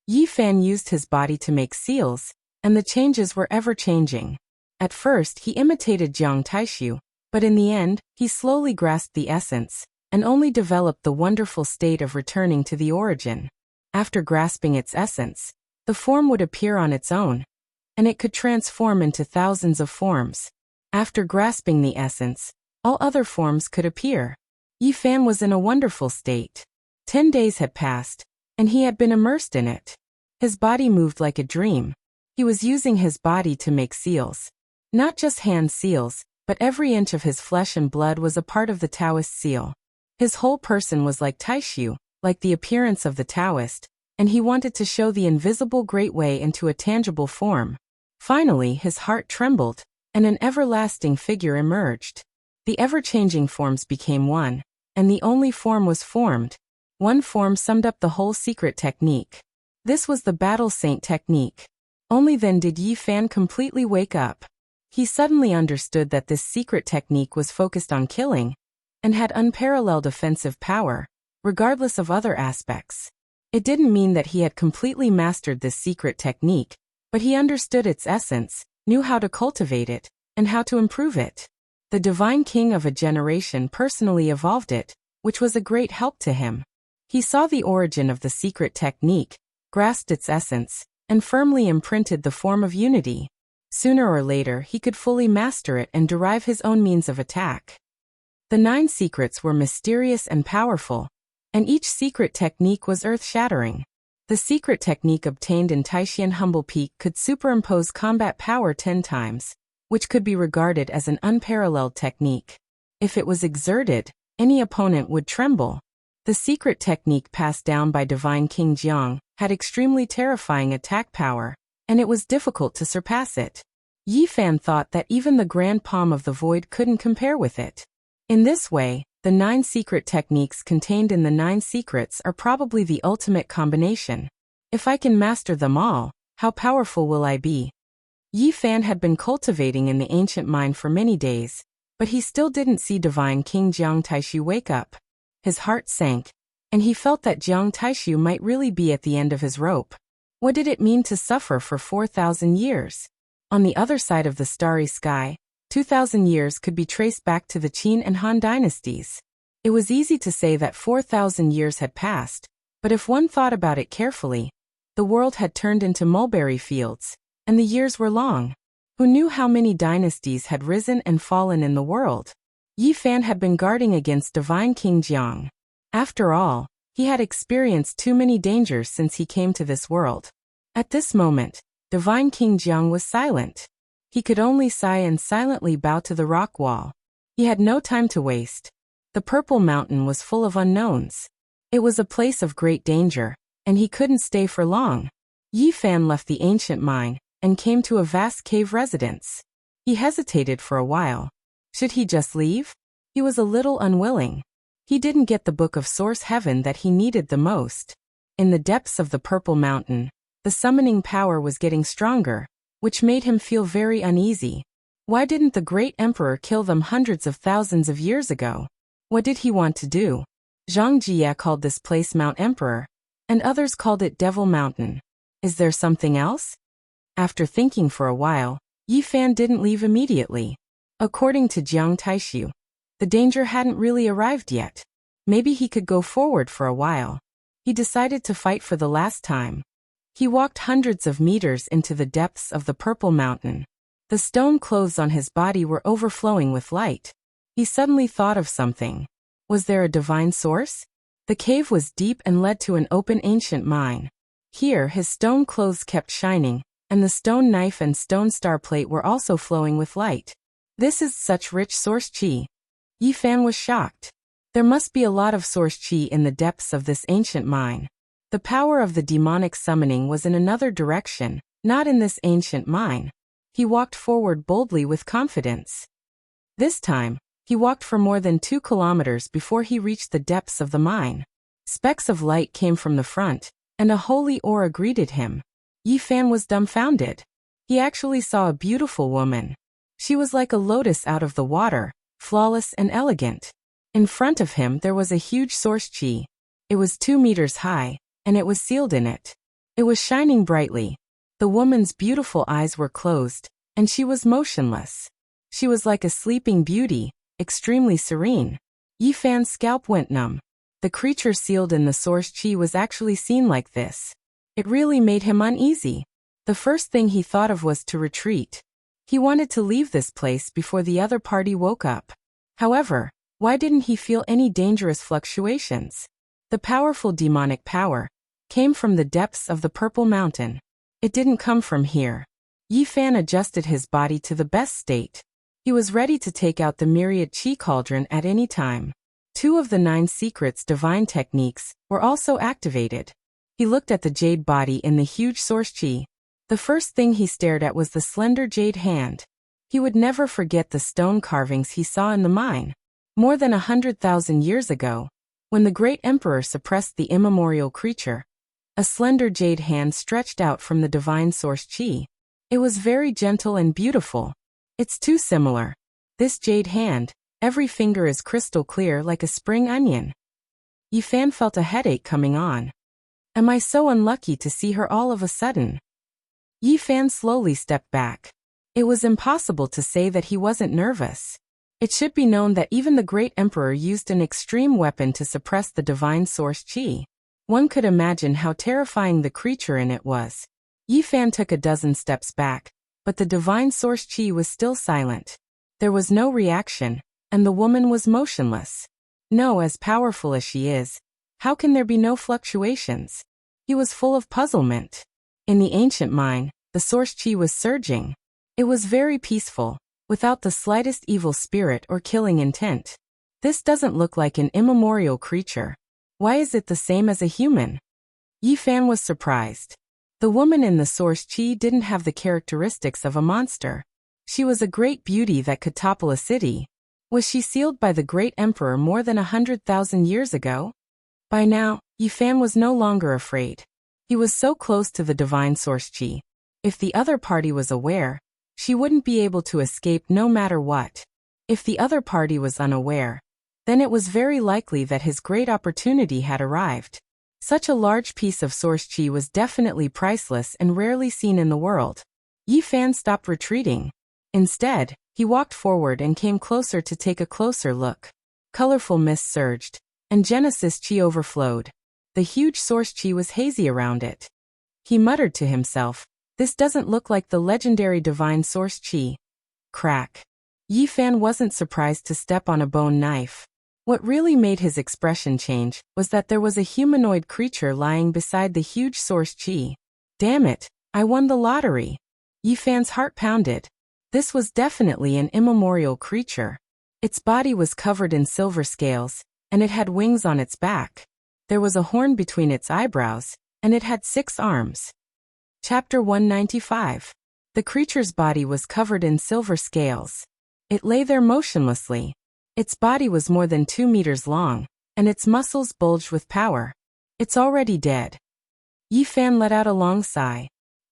Yi Fan used his body to make seals, and the changes were ever-changing. At first he imitated Jiang Taishu, but in the end, he slowly grasped the essence, and only developed the wonderful state of returning to the origin. After grasping its essence, the form would appear on its own, and it could transform into thousands of forms. After grasping the essence, all other forms could appear. Yi Fan was in a wonderful state. 10 days had passed, and he had been immersed in it. His body moved like a dream. He was using his body to make seals. Not just hand seals, but every inch of his flesh and blood was a part of the Taoist seal. His whole person was like Taishu, like the appearance of the Taoist, and he wanted to show the invisible Great Way into a tangible form. Finally, his heart trembled, and an everlasting figure emerged. The ever-changing forms became one, and the only form was formed. One form summed up the whole secret technique. This was the battle saint technique. Only then did Yi Fan completely wake up. He suddenly understood that this secret technique was focused on killing and had unparalleled offensive power, regardless of other aspects. It didn't mean that he had completely mastered this secret technique, but he understood its essence, knew how to cultivate it, and how to improve it. The Divine King of a generation personally evolved it, which was a great help to him. He saw the origin of the secret technique, grasped its essence, and firmly imprinted the form of unity. Sooner or later he could fully master it and derive his own means of attack. The 9 secrets were mysterious and powerful, and each secret technique was earth-shattering. The secret technique obtained in Taishan Humble Peak could superimpose combat power 10 times, which could be regarded as an unparalleled technique. If it was exerted, any opponent would tremble. The secret technique passed down by Divine King Jiang had extremely terrifying attack power, and it was difficult to surpass it. Yi Fan thought that even the Grand Palm of the Void couldn't compare with it. In this way, the 9 secret techniques contained in the 9 secrets are probably the ultimate combination. If I can master them all, how powerful will I be? Yi Fan had been cultivating in the ancient mine for many days, but he still didn't see Divine King Jiang Taishu wake up. His heart sank, and he felt that Jiang Taishu might really be at the end of his rope. What did it mean to suffer for 4,000 years? On the other side of the starry sky, 2,000 years could be traced back to the Qin and Han dynasties. It was easy to say that 4,000 years had passed, but if one thought about it carefully, the world had turned into mulberry fields, and the years were long. Who knew how many dynasties had risen and fallen in the world? Yi Fan had been guarding against Divine King Jiang. After all, he had experienced too many dangers since he came to this world. At this moment, Divine King Jiang was silent. He could only sigh and silently bow to the rock wall. He had no time to waste. The Purple Mountain was full of unknowns. It was a place of great danger, and he couldn't stay for long. Yi Fan left the ancient mine and came to a vast cave residence. He hesitated for a while. Should he just leave? He was a little unwilling. He didn't get the Book of Source Heaven that he needed the most. In the depths of the Purple Mountain, the summoning power was getting stronger, which made him feel very uneasy. Why didn't the great emperor kill them hundreds of thousands of years ago? What did he want to do? Zhang Jie called this place Mount Emperor, and others called it Devil Mountain. Is there something else? After thinking for a while, Yi Fan didn't leave immediately. According to Jiang Taishu, the danger hadn't really arrived yet. Maybe he could go forward for a while. He decided to fight for the last time. He walked hundreds of meters into the depths of the Purple Mountain. The stone clothes on his body were overflowing with light. He suddenly thought of something. Was there a divine source? The cave was deep and led to an open ancient mine. Here his stone clothes kept shining, and the stone knife and stone star plate were also flowing with light. This is such rich source qi. Yi Fan was shocked. There must be a lot of source qi in the depths of this ancient mine. The power of the demonic summoning was in another direction, not in this ancient mine. He walked forward boldly with confidence. This time, he walked for more than 2 kilometers before he reached the depths of the mine. Specks of light came from the front, and a holy aura greeted him. Yi Fan was dumbfounded. He actually saw a beautiful woman. She was like a lotus out of the water, flawless and elegant. In front of him there was a huge source qi. It was 2 meters high, and it was sealed in it. It was shining brightly. The woman's beautiful eyes were closed, and she was motionless. She was like a sleeping beauty, extremely serene. Yi Fan's scalp went numb. The creature sealed in the source qi was actually seen like this. It really made him uneasy. The first thing he thought of was to retreat. He wanted to leave this place before the other party woke up. However, why didn't he feel any dangerous fluctuations? The powerful demonic power came from the depths of the Purple Mountain. It didn't come from here. Yi Fan adjusted his body to the best state. He was ready to take out the myriad qi cauldron at any time. 2 of the 9 secrets divine techniques were also activated. He looked at the jade body in the huge source qi. The first thing he stared at was the slender jade hand. He would never forget the stone carvings he saw in the mine. More than 100,000 years ago, when the great emperor suppressed the immemorial creature, a slender jade hand stretched out from the divine source qi. It was very gentle and beautiful. It's too similar. This jade hand, every finger is crystal clear like a spring onion. Yi Fan felt a headache coming on. Am I so unlucky to see her all of a sudden? Yi Fan slowly stepped back. It was impossible to say that he wasn't nervous. It should be known that even the great emperor used an extreme weapon to suppress the divine source qi. One could imagine how terrifying the creature in it was. Yi Fan took a dozen steps back, but the divine source qi was still silent. There was no reaction, and the woman was motionless. No, as powerful as she is, how can there be no fluctuations? He was full of puzzlement. In the ancient mine, the source qi was surging. It was very peaceful, without the slightest evil spirit or killing intent. This doesn't look like an immemorial creature. Why is it the same as a human? Yi Fan was surprised. The woman in the source qi didn't have the characteristics of a monster. She was a great beauty that could topple a city. Was she sealed by the great emperor more than 100,000 years ago? By now, Yi Fan was no longer afraid. He was so close to the divine source qi. If the other party was aware, she wouldn't be able to escape no matter what. If the other party was unaware, then it was very likely that his great opportunity had arrived. Such a large piece of source qi was definitely priceless and rarely seen in the world. Yi Fan stopped retreating. Instead, he walked forward and came closer to take a closer look. Colorful mist surged, and Genesis qi overflowed. The huge source qi was hazy around it. He muttered to himself, "This doesn't look like the legendary divine source qi." Crack. Yi Fan wasn't surprised to step on a bone knife. What really made his expression change was that there was a humanoid creature lying beside the huge source qi. Damn it, I won the lottery. Yi Fan's heart pounded. This was definitely an immemorial creature. Its body was covered in silver scales, and it had wings on its back. There was a horn between its eyebrows, and it had 6 arms. Chapter 195. The creature's body was covered in silver scales. It lay there motionlessly. Its body was more than 2 meters long, and its muscles bulged with power. It's already dead. Yi Fan let out a long sigh.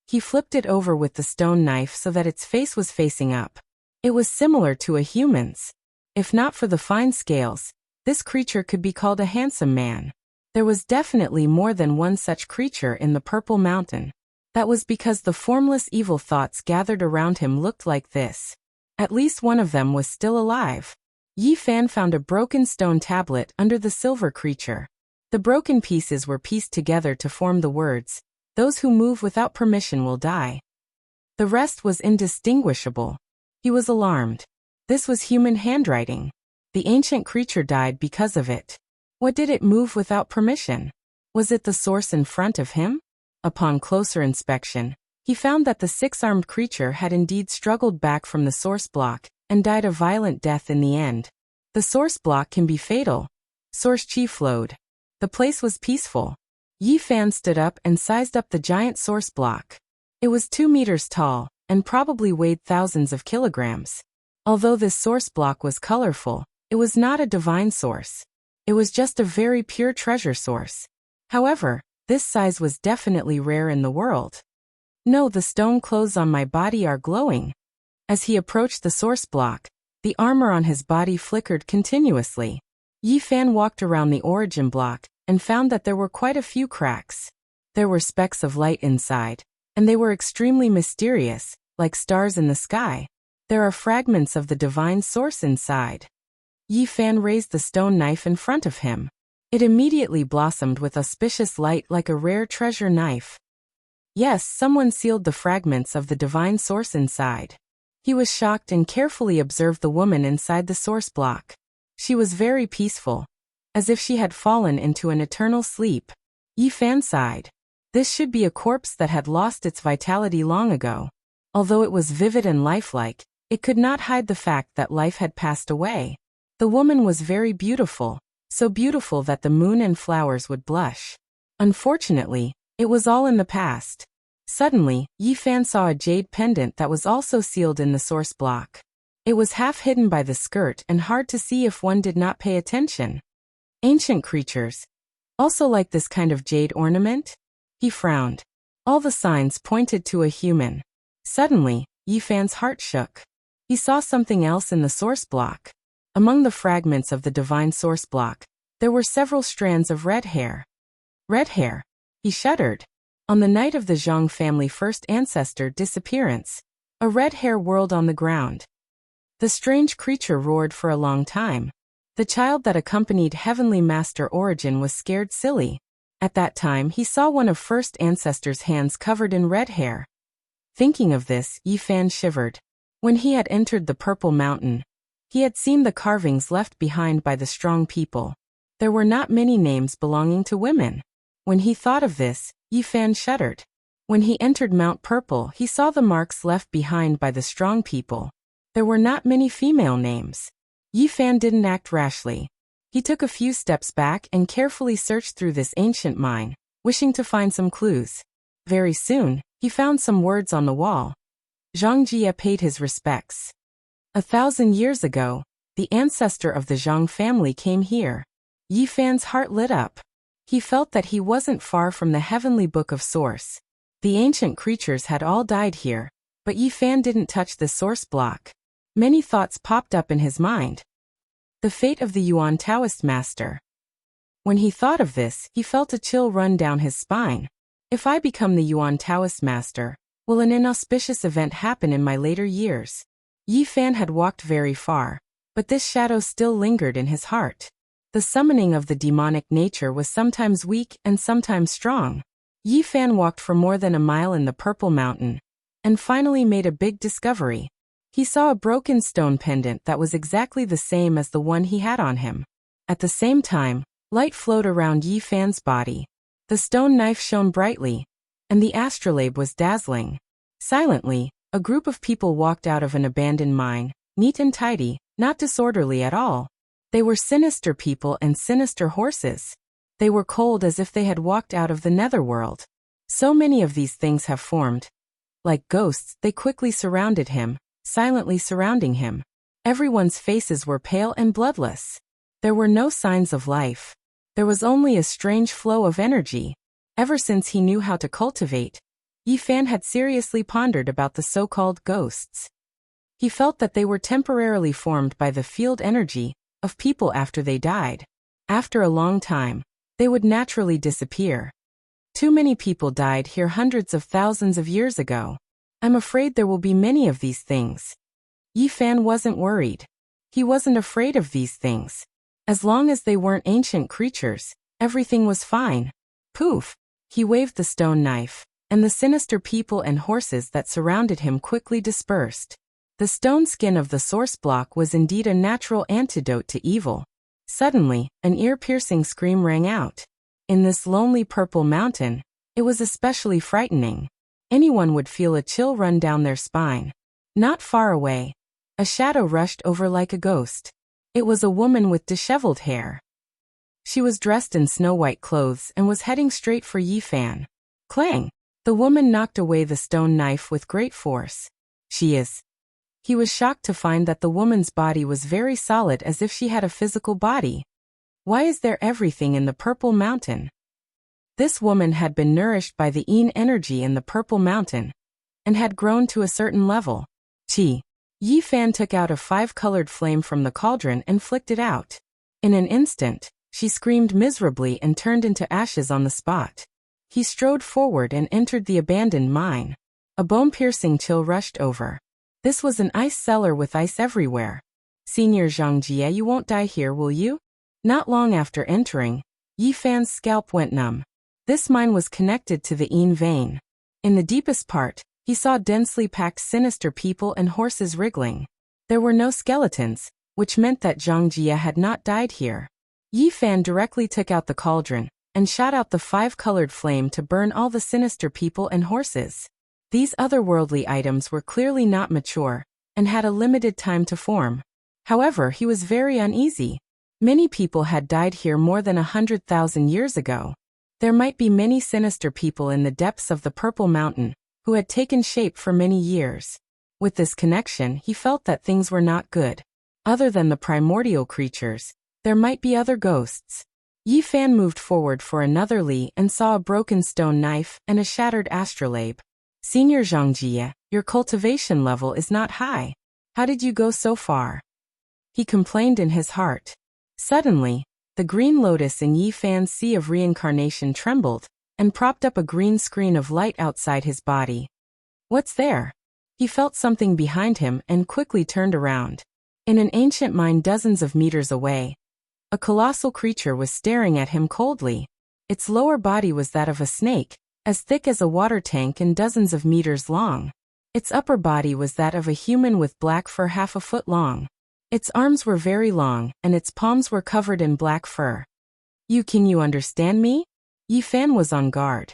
He flipped it over with the stone knife so that its face was facing up. It was similar to a human's. If not for the fine scales, this creature could be called a handsome man. There was definitely more than one such creature in the Purple Mountain. That was because the formless evil thoughts gathered around him looked like this. At least one of them was still alive. Yi Fan found a broken stone tablet under the silver creature. The broken pieces were pieced together to form the words, "Those who move without permission will die." The rest was indistinguishable. He was alarmed. This was human handwriting. The ancient creature died because of it. What did it move without permission? Was it the source in front of him? Upon closer inspection, he found that the 6-armed creature had indeed struggled back from the source block and died a violent death in the end. The source block can be fatal. Source qi flowed. The place was peaceful. Yi Fan stood up and sized up the giant source block. It was 2 meters tall, and probably weighed thousands of kilograms. Although this source block was colorful, it was not a divine source. It was just a very pure treasure source. However, this size was definitely rare in the world. No, the stone clothes on my body are glowing. As he approached the source block, the armor on his body flickered continuously. Yi Fan walked around the origin block and found that there were quite a few cracks. There were specks of light inside, and they were extremely mysterious, like stars in the sky. There are fragments of the divine source inside. Yi Fan raised the stone knife in front of him. It immediately blossomed with auspicious light like a rare treasure knife. Yes, someone sealed the fragments of the divine source inside. He was shocked and carefully observed the woman inside the source block. She was very peaceful, as if she had fallen into an eternal sleep. Yi Fan sighed. This should be a corpse that had lost its vitality long ago. Although it was vivid and lifelike, it could not hide the fact that life had passed away. The woman was very beautiful, so beautiful that the moon and flowers would blush. Unfortunately, it was all in the past. Suddenly, Yi Fan saw a jade pendant that was also sealed in the source block. It was half hidden by the skirt and hard to see if one did not pay attention. Ancient creatures also like this kind of jade ornament? He frowned. All the signs pointed to a human. Suddenly, Yi Fan's heart shook. He saw something else in the source block. Among the fragments of the divine source block, there were several strands of red hair. Red hair. He shuddered. On the night of the Zhang family first ancestor disappearance, a red hair whirled on the ground. The strange creature roared for a long time. The child that accompanied Heavenly Master Origin was scared silly. At that time he saw one of first ancestor's hands covered in red hair. Thinking of this, Yi Fan shivered. When he had entered the Purple Mountain, he had seen the carvings left behind by the strong people. There were not many names belonging to women. When he thought of this, Yi Fan shuddered. When he entered Mount Purple, he saw the marks left behind by the strong people. There were not many female names. Yi Fan didn't act rashly. He took a few steps back and carefully searched through this ancient mine, wishing to find some clues. Very soon, he found some words on the wall. Zhang Jie paid his respects. 1,000 years ago, the ancestor of the Zhang family came here. Yi Fan's heart lit up. He felt that he wasn't far from the heavenly book of source. The ancient creatures had all died here, but Yi Fan didn't touch the source block. Many thoughts popped up in his mind. The fate of the Yuan Taoist master. When he thought of this, he felt a chill run down his spine. If I become the Yuan Taoist master, will an inauspicious event happen in my later years? Yi Fan had walked very far, but this shadow still lingered in his heart. The summoning of the demonic nature was sometimes weak and sometimes strong. Yi Fan walked for more than a mile in the Purple Mountain, and finally made a big discovery. He saw a broken stone pendant that was exactly the same as the one he had on him. At the same time, light flowed around Yi Fan's body. The stone knife shone brightly, and the astrolabe was dazzling. Silently, a group of people walked out of an abandoned mine, neat and tidy, not disorderly at all. They were sinister people and sinister horses. They were cold as if they had walked out of the netherworld. So many of these things have formed. Like ghosts, they quickly surrounded him, silently surrounding him. Everyone's faces were pale and bloodless. There were no signs of life. There was only a strange flow of energy. Ever since he knew how to cultivate, Yi Fan had seriously pondered about the so-called ghosts. He felt that they were temporarily formed by the field energy of people after they died. After a long time, they would naturally disappear. Too many people died here hundreds of thousands of years ago. I'm afraid there will be many of these things. Yi Fan wasn't worried. He wasn't afraid of these things. As long as they weren't ancient creatures, everything was fine. Poof! He waved the stone knife, and the sinister people and horses that surrounded him quickly dispersed. The stone skin of the source block was indeed a natural antidote to evil. Suddenly, an ear-piercing scream rang out. In this lonely purple mountain, it was especially frightening. Anyone would feel a chill run down their spine. Not far away, a shadow rushed over like a ghost. It was a woman with disheveled hair. She was dressed in snow-white clothes and was heading straight for Yi Fan. Clang! The woman knocked away the stone knife with great force. She is. He was shocked to find that the woman's body was very solid, as if she had a physical body. Why is there everything in the Purple Mountain? This woman had been nourished by the Yin energy in the Purple Mountain, and had grown to a certain level. Chi. Yi Fan took out a 5-colored flame from the cauldron and flicked it out. In an instant, she screamed miserably and turned into ashes on the spot. He strode forward and entered the abandoned mine. A bone-piercing chill rushed over. This was an ice cellar with ice everywhere. Senior Zhang Jie, you won't die here, will you? Not long after entering, Yi Fan's scalp went numb. This mine was connected to the Yin vein. In the deepest part, he saw densely packed sinister people and horses wriggling. There were no skeletons, which meant that Zhang Jie had not died here. Yi Fan directly took out the cauldron, and shot out the 5-colored flame to burn all the sinister people and horses. These otherworldly items were clearly not mature, and had a limited time to form. However, he was very uneasy. Many people had died here more than 100,000 years ago. There might be many sinister people in the depths of the Purple Mountain, who had taken shape for many years. With this connection, he felt that things were not good. Other than the primordial creatures, there might be other ghosts. Yi Fan moved forward for another li and saw a broken stone knife and a shattered astrolabe. Senior Zhang Jie, your cultivation level is not high. How did you go so far? He complained in his heart. Suddenly, the green lotus in Yi Fan's sea of reincarnation trembled and propped up a green screen of light outside his body. What's there? He felt something behind him and quickly turned around. In an ancient mine dozens of meters away, a colossal creature was staring at him coldly. Its lower body was that of a snake, as thick as a water tank and dozens of meters long. Its upper body was that of a human with black fur half a foot long. Its arms were very long, and its palms were covered in black fur. Can you understand me? Yi Fan was on guard.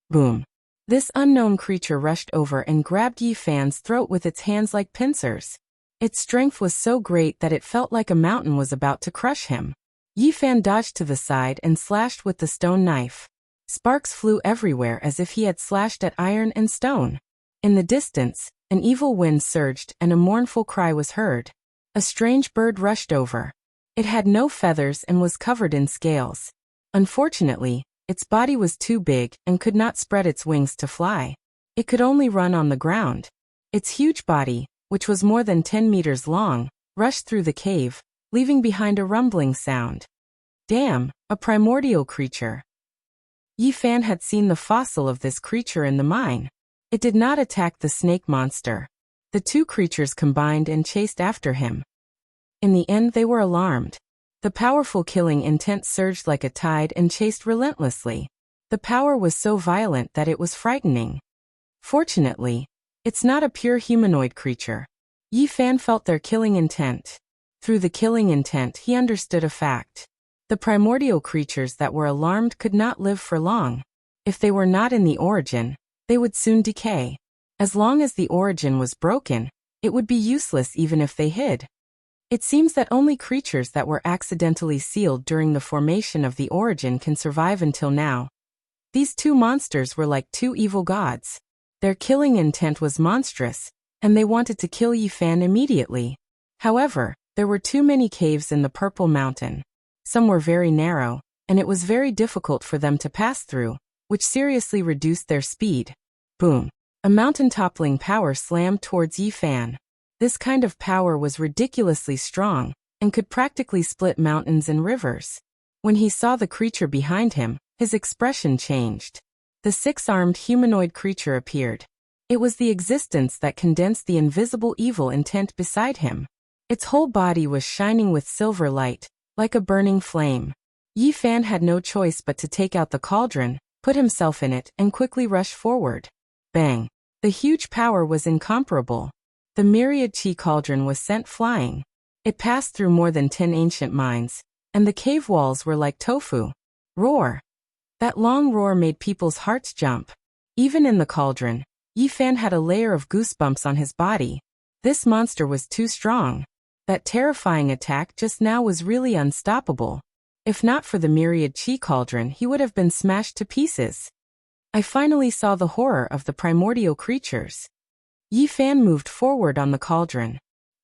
Boom. This unknown creature rushed over and grabbed Yi Fan's throat with its hands like pincers. Its strength was so great that it felt like a mountain was about to crush him. Yi Fan dodged to the side and slashed with the stone knife. Sparks flew everywhere as if he had slashed at iron and stone. In the distance, an evil wind surged and a mournful cry was heard. A strange bird rushed over. It had no feathers and was covered in scales. Unfortunately, its body was too big and could not spread its wings to fly. It could only run on the ground. Its huge body, which was more than 10 meters long, rushed through the cave, leaving behind a rumbling sound. Damn, a primordial creature. Yi Fan had seen the fossil of this creature in the mine. It did not attack the snake monster. The two creatures combined and chased after him. In the end, they were alarmed. The powerful killing intent surged like a tide and chased relentlessly. The power was so violent that it was frightening. Fortunately, it's not a pure humanoid creature. Yi Fan felt their killing intent. Through the killing intent, he understood a fact. The primordial creatures that were alarmed could not live for long. If they were not in the origin, they would soon decay. As long as the origin was broken, it would be useless even if they hid. It seems that only creatures that were accidentally sealed during the formation of the origin can survive until now. These two monsters were like two evil gods. Their killing intent was monstrous, and they wanted to kill Yi Fan immediately. However, there were too many caves in the Purple Mountain. Some were very narrow, and it was very difficult for them to pass through, which seriously reduced their speed. Boom. A mountain-toppling power slammed towards Yi Fan. This kind of power was ridiculously strong, and could practically split mountains and rivers. When he saw the creature behind him, his expression changed. The six-armed humanoid creature appeared. It was the existence that condensed the invisible evil intent beside him. Its whole body was shining with silver light, like a burning flame. Yi Fan had no choice but to take out the cauldron, put himself in it, and quickly rush forward. Bang! The huge power was incomparable. The myriad chi cauldron was sent flying. It passed through more than 10 ancient mines, and the cave walls were like tofu. Roar! That long roar made people's hearts jump. Even in the cauldron, Yi Fan had a layer of goosebumps on his body. This monster was too strong. That terrifying attack just now was really unstoppable. If not for the myriad chi cauldron, he would have been smashed to pieces. I finally saw the horror of the primordial creatures. Yi Fan moved forward on the cauldron.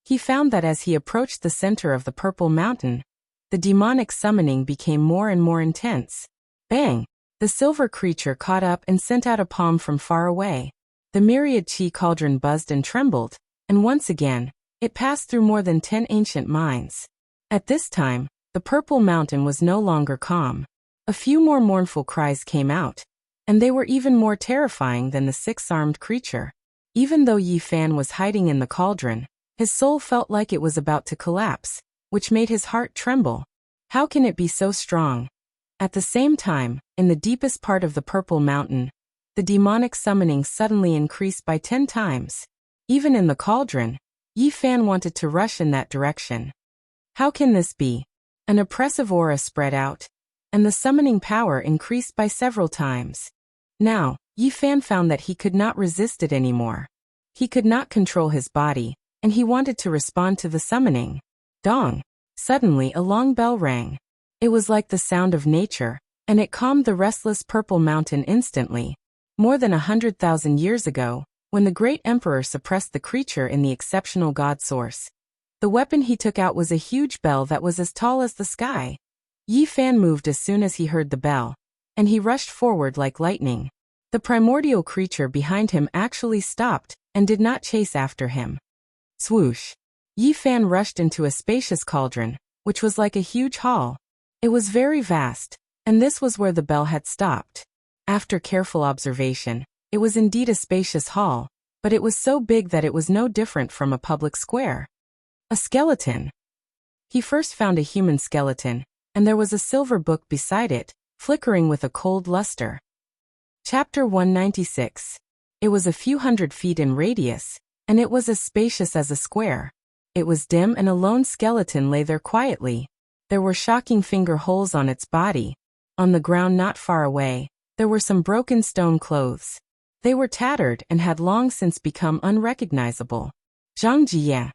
He found that as he approached the center of the Purple Mountain, the demonic summoning became more and more intense. Bang! The silver creature caught up and sent out a palm from far away. The myriad chi cauldron buzzed and trembled, and once again, it passed through more than 10 ancient mines. At this time, the Purple Mountain was no longer calm. A few more mournful cries came out, and they were even more terrifying than the six-armed creature. Even though Yi Fan was hiding in the cauldron, his soul felt like it was about to collapse, which made his heart tremble. How can it be so strong? At the same time, in the deepest part of the Purple Mountain, the demonic summoning suddenly increased by 10 times. Even in the cauldron, Yi Fan wanted to rush in that direction. How can this be? An oppressive aura spread out, and the summoning power increased by several times. Now, Yi Fan found that he could not resist it anymore. He could not control his body, and he wanted to respond to the summoning. Dong! Suddenly a long bell rang. It was like the sound of nature, and it calmed the restless Purple Mountain instantly. More than 100,000 years ago, when the great emperor suppressed the creature in the exceptional god source, the weapon he took out was a huge bell that was as tall as the sky. Yi Fan moved as soon as he heard the bell, and he rushed forward like lightning. The primordial creature behind him actually stopped and did not chase after him. Swoosh! Yi Fan rushed into a spacious cauldron, which was like a huge hall. It was very vast, and this was where the bell had stopped. After careful observation, it was indeed a spacious hall, but it was so big that it was no different from a public square. A skeleton. He first found a human skeleton, and there was a silver book beside it, flickering with a cold luster. Chapter 196. It was a few hundred feet in radius, and it was as spacious as a square. It was dim and a lone skeleton lay there quietly. There were shocking finger holes on its body. On the ground not far away, there were some broken stone clothes. They were tattered and had long since become unrecognizable. Zhang Jie.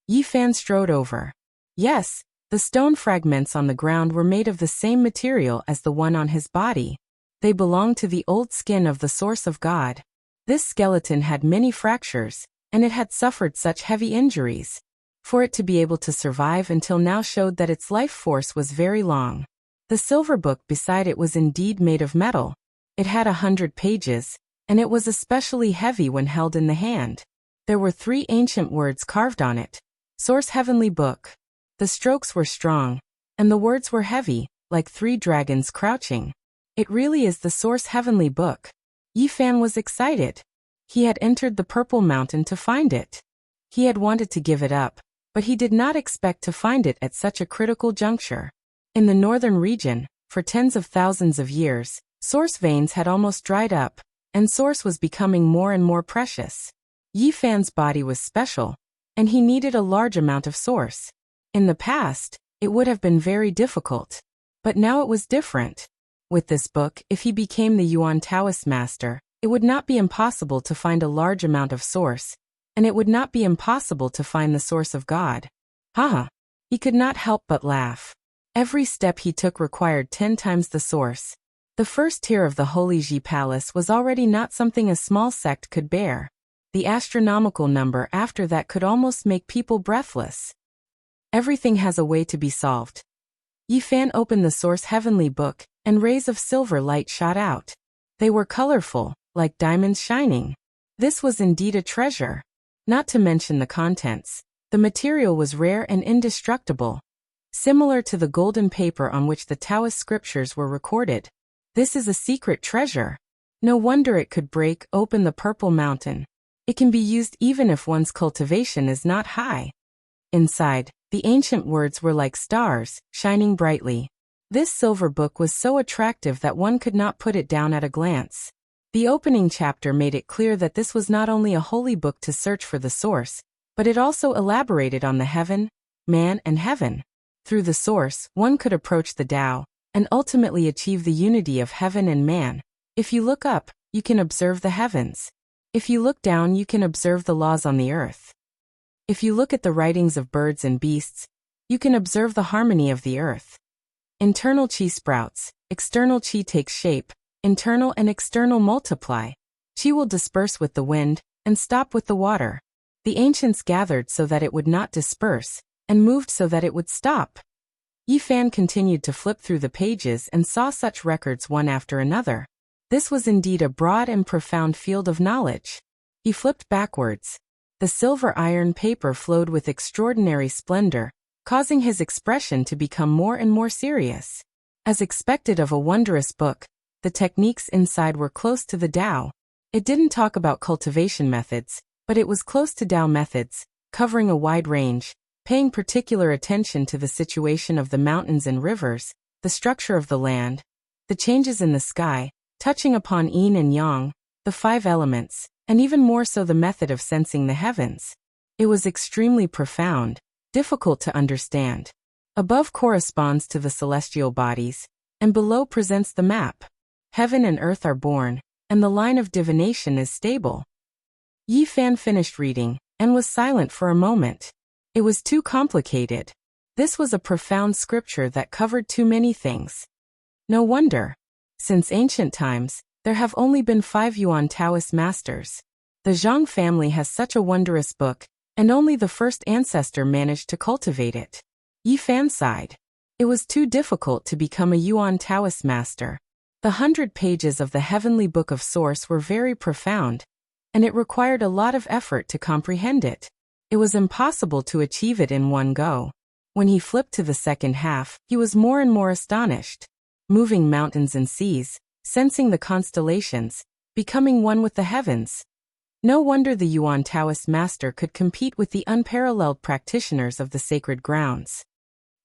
Yi Fan strode over. Yes, the stone fragments on the ground were made of the same material as the one on his body. They belonged to the old skin of the source of God. This skeleton had many fractures, and it had suffered such heavy injuries. For it to be able to survive until now showed that its life force was very long. The silver book beside it was indeed made of metal. It had 100 pages, and it was especially heavy when held in the hand. There were 3 ancient words carved on it. Source Heavenly Book. The strokes were strong, and the words were heavy, like 3 dragons crouching. It really is the Source Heavenly Book. Yi Fan was excited. He had entered the Purple Mountain to find it. He had wanted to give it up, but he did not expect to find it at such a critical juncture. In the northern region, for tens of thousands of years, source veins had almost dried up, and source was becoming more and more precious. Yi Fan's body was special, and he needed a large amount of source. In the past, it would have been very difficult. But now it was different. With this book, if he became the Yuan Taoist master, it would not be impossible to find a large amount of source, and it would not be impossible to find the source of God. Haha! He could not help but laugh. Every step he took required 10 times the source. The first tier of the Holy Ji Palace was already not something a small sect could bear. The astronomical number after that could almost make people breathless. Everything has a way to be solved. Yi Fan opened the Source Heavenly Book, and rays of silver light shot out. They were colorful, like diamonds shining. This was indeed a treasure. Not to mention the contents. The material was rare and indestructible. Similar to the golden paper on which the Taoist scriptures were recorded. This is a secret treasure. No wonder it could break open the Purple Mountain. It can be used even if one's cultivation is not high. Inside, the ancient words were like stars, shining brightly. This silver book was so attractive that one could not put it down at a glance. The opening chapter made it clear that this was not only a holy book to search for the source, but it also elaborated on the heaven, man and heaven. Through the source, one could approach the Tao, and ultimately achieve the unity of heaven and man. If you look up, you can observe the heavens. If you look down, you can observe the laws on the earth. If you look at the writings of birds and beasts, you can observe the harmony of the earth. Internal chi sprouts, external chi takes shape, internal and external multiply. Chi will disperse with the wind, and stop with the water. The ancients gathered so that it would not disperse, and moved so that it would stop. Yi Fan continued to flip through the pages and saw such records one after another. This was indeed a broad and profound field of knowledge. He flipped backwards. The silver iron paper flowed with extraordinary splendor, causing his expression to become more and more serious. As expected of a wondrous book, the techniques inside were close to the Tao. It didn't talk about cultivation methods, but it was close to Tao methods, covering a wide range, paying particular attention to the situation of the mountains and rivers, the structure of the land, the changes in the sky, touching upon yin and yang, the 5 elements, and even more so the method of sensing the heavens. It was extremely profound, difficult to understand. Above corresponds to the celestial bodies, and below presents the map. Heaven and earth are born, and the line of divination is stable. Yi Fan finished reading, and was silent for a moment. It was too complicated. This was a profound scripture that covered too many things. No wonder. Since ancient times, there have only been 5 Yuan Taoist masters. The Zhang family has such a wondrous book, and only the first ancestor managed to cultivate it. Yi Fan sighed. It was too difficult to become a Yuan Taoist master. The 100 pages of the Heavenly Book of Source were very profound, and it required a lot of effort to comprehend it. It was impossible to achieve it in one go. When he flipped to the second half, he was more and more astonished. Moving mountains and seas, sensing the constellations, becoming one with the heavens. No wonder the Yuan Taoist master could compete with the unparalleled practitioners of the sacred grounds.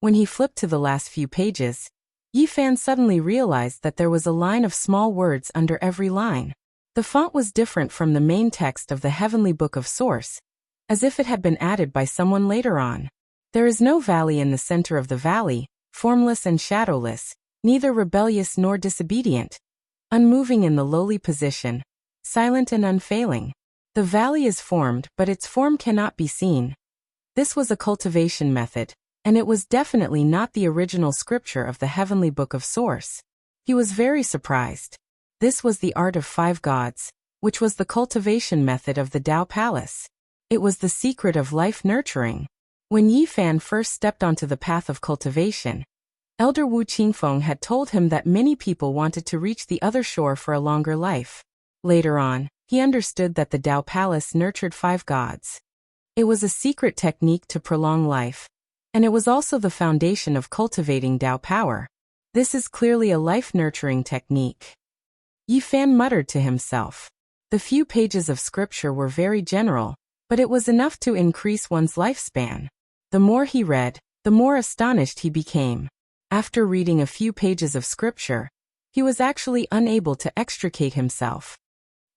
When he flipped to the last few pages, Yi Fan suddenly realized that there was a line of small words under every line. The font was different from the main text of the Heavenly Book of Source, as if it had been added by someone later on. There is no valley in the center of the valley, formless and shadowless, neither rebellious nor disobedient, unmoving in the lowly position, silent and unfailing. The valley is formed, but its form cannot be seen. This was a cultivation method, and it was definitely not the original scripture of the Heavenly Book of Source. He was very surprised. This was the art of 5 gods, which was the cultivation method of the Tao Palace. It was the secret of life nurturing. When Yi Fan first stepped onto the path of cultivation, Elder Wu Qingfeng had told him that many people wanted to reach the other shore for a longer life. Later on, he understood that the Tao Palace nurtured 5 gods. It was a secret technique to prolong life, and it was also the foundation of cultivating Tao power. This is clearly a life-nurturing technique. Yi Fan muttered to himself. The few pages of scripture were very general, but it was enough to increase one's lifespan. The more he read, the more astonished he became. After reading a few pages of scripture, he was actually unable to extricate himself.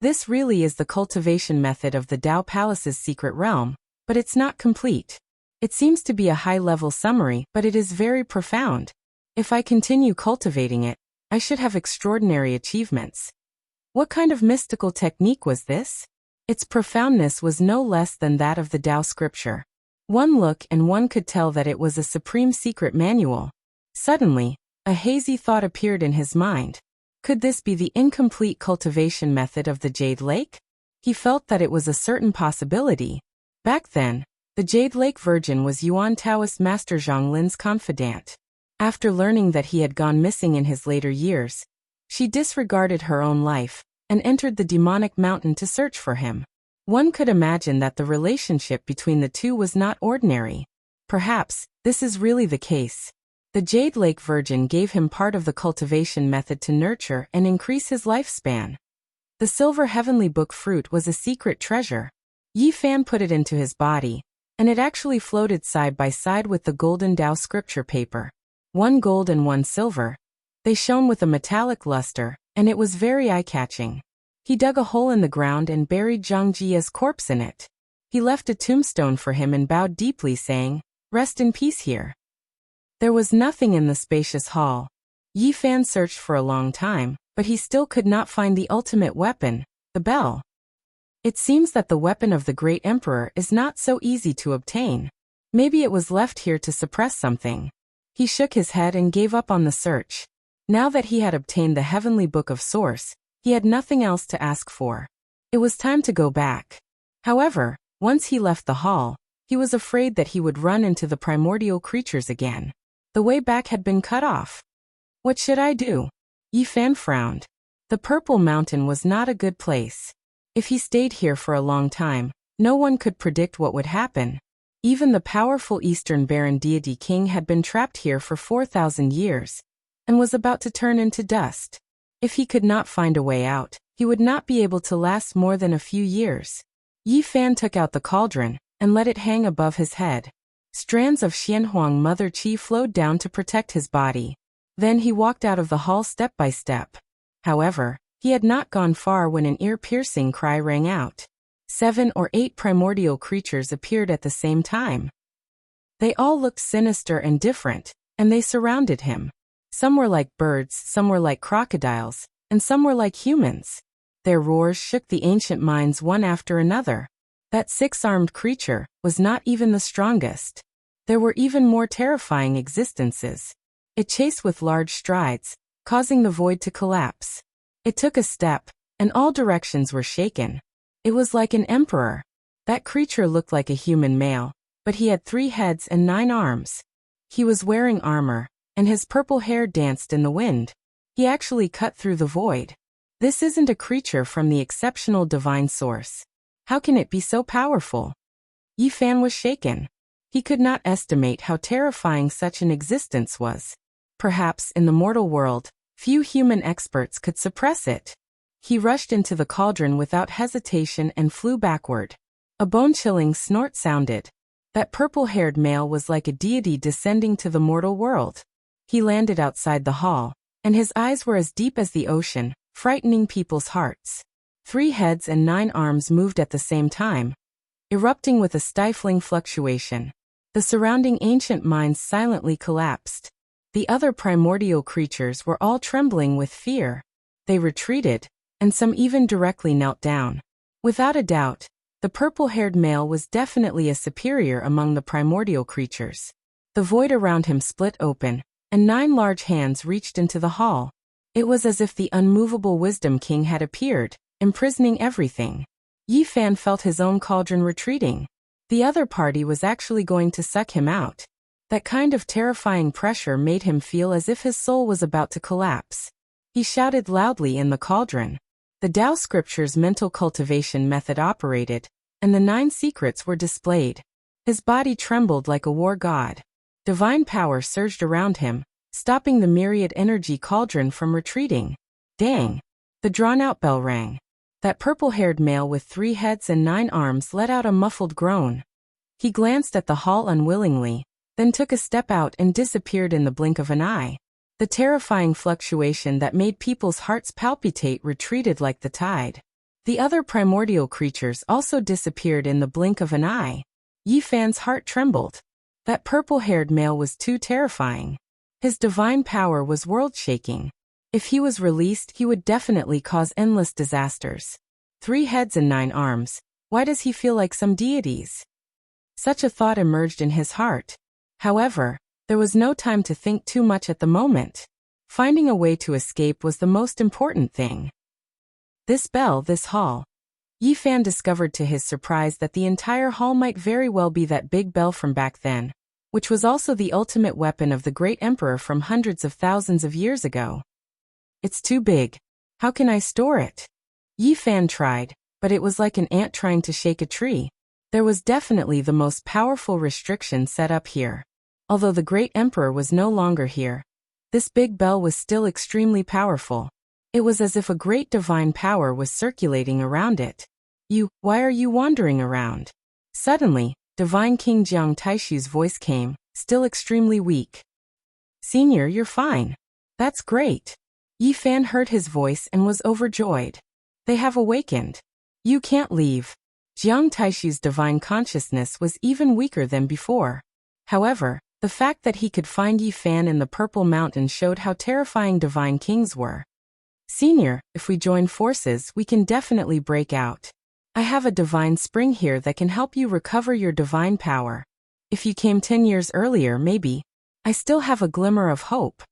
This really is the cultivation method of the Tao Palace's secret realm, but it's not complete. It seems to be a high-level summary, but it is very profound. If I continue cultivating it, I should have extraordinary achievements. What kind of mystical technique was this? Its profoundness was no less than that of the Tao scripture. One look and one could tell that it was a supreme secret manual. Suddenly, a hazy thought appeared in his mind. Could this be the incomplete cultivation method of the Jade Lake? He felt that it was a certain possibility. Back then, the Jade Lake Virgin was Yuan Taoist Master Zhang Lin's confidant. After learning that he had gone missing in his later years, she disregarded her own life and entered the demonic mountain to search for him. One could imagine that the relationship between the two was not ordinary. Perhaps, this is really the case. The Jade Lake Virgin gave him part of the cultivation method to nurture and increase his lifespan. The silver Heavenly Book fruit was a secret treasure. Yi Fan put it into his body, and it actually floated side by side with the golden Tao scripture paper. 1 gold and 1 silver. They shone with a metallic luster, and it was very eye-catching. He dug a hole in the ground and buried Zhang Jia's corpse in it. He left a tombstone for him and bowed deeply, saying, "Rest in peace here." There was nothing in the spacious hall. Yi Fan searched for a long time, but he still could not find the ultimate weapon, the bell. It seems that the weapon of the great emperor is not so easy to obtain. Maybe it was left here to suppress something. He shook his head and gave up on the search. Now that he had obtained the Heavenly Book of Source, he had nothing else to ask for. It was time to go back. However, once he left the hall, he was afraid that he would run into the primordial creatures again. The way back had been cut off. What should I do? Yi Fan frowned. The Purple Mountain was not a good place. If he stayed here for a long time, no one could predict what would happen. Even the powerful Eastern Baron Deity King had been trapped here for 4,000 years, and was about to turn into dust. If he could not find a way out, he would not be able to last more than a few years. Yi Fan took out the cauldron, and let it hang above his head. Strands of Xianhuang Mother Qi flowed down to protect his body. Then he walked out of the hall step by step. However, he had not gone far when an ear-piercing cry rang out. 7 or 8 primordial creatures appeared at the same time. They all looked sinister and different, and they surrounded him. Some were like birds, some were like crocodiles, and some were like humans. Their roars shook the ancient mines one after another. That 6-armed creature was not even the strongest. There were even more terrifying existences. It chased with large strides, causing the void to collapse. It took a step, and all directions were shaken. It was like an emperor. That creature looked like a human male, but he had 3 heads and 9 arms. He was wearing armor, and his purple hair danced in the wind. He actually cut through the void. This isn't a creature from the exceptional divine source. How can it be so powerful? Yi Fan was shaken. He could not estimate how terrifying such an existence was. Perhaps in the mortal world, few human experts could suppress it. He rushed into the cauldron without hesitation and flew backward. A bone-chilling snort sounded. That purple-haired male was like a deity descending to the mortal world. He landed outside the hall, and his eyes were as deep as the ocean, frightening people's hearts. 3 heads and 9 arms moved at the same time, erupting with a stifling fluctuation. The surrounding ancient mines silently collapsed. The other primordial creatures were all trembling with fear. They retreated, and some even directly knelt down. Without a doubt, the purple-haired male was definitely a superior among the primordial creatures. The void around him split open, and 9 large hands reached into the hall. It was as if the unmovable Wisdom King had appeared, imprisoning everything. Yi Fan felt his own cauldron retreating. The other party was actually going to suck him out. That kind of terrifying pressure made him feel as if his soul was about to collapse. He shouted loudly in the cauldron. The Tao Scripture's mental cultivation method operated, and the 9 secrets were displayed. His body trembled like a war god. Divine power surged around him, stopping the myriad energy cauldron from retreating. Dang! The drawn-out bell rang. That purple-haired male with 3 heads and 9 arms let out a muffled groan. He glanced at the hall unwillingly, then took a step out and disappeared in the blink of an eye. The terrifying fluctuation that made people's hearts palpitate retreated like the tide. The other primordial creatures also disappeared in the blink of an eye. Yi Fan's heart trembled. That purple-haired male was too terrifying. His divine power was world-shaking. If he was released, he would definitely cause endless disasters. 3 heads and 9 arms. Why does he feel like some deities? Such a thought emerged in his heart. However, there was no time to think too much at the moment. Finding a way to escape was the most important thing. This bell, this hall. Yi Fan discovered to his surprise that the entire hall might very well be that big bell from back then, which was also the ultimate weapon of the great emperor from hundreds of thousands of years ago. It's too big. How can I store it? Yi Fan tried, but it was like an ant trying to shake a tree. There was definitely the most powerful restriction set up here. Although the great emperor was no longer here, this big bell was still extremely powerful. It was as if a great divine power was circulating around it. Why are you wandering around? Suddenly, Divine King Jiang Taishu's voice came, still extremely weak. Senior, you're fine. That's great. Yi Fan heard his voice and was overjoyed. They have awakened. You can't leave. Jiang Taishu's divine consciousness was even weaker than before. However, the fact that he could find Yi Fan in the Purple Mountain showed how terrifying divine kings were. Senior, if we join forces, we can definitely break out. I have a divine spring here that can help you recover your divine power. If you came 10 years earlier, maybe. I still have a glimmer of hope.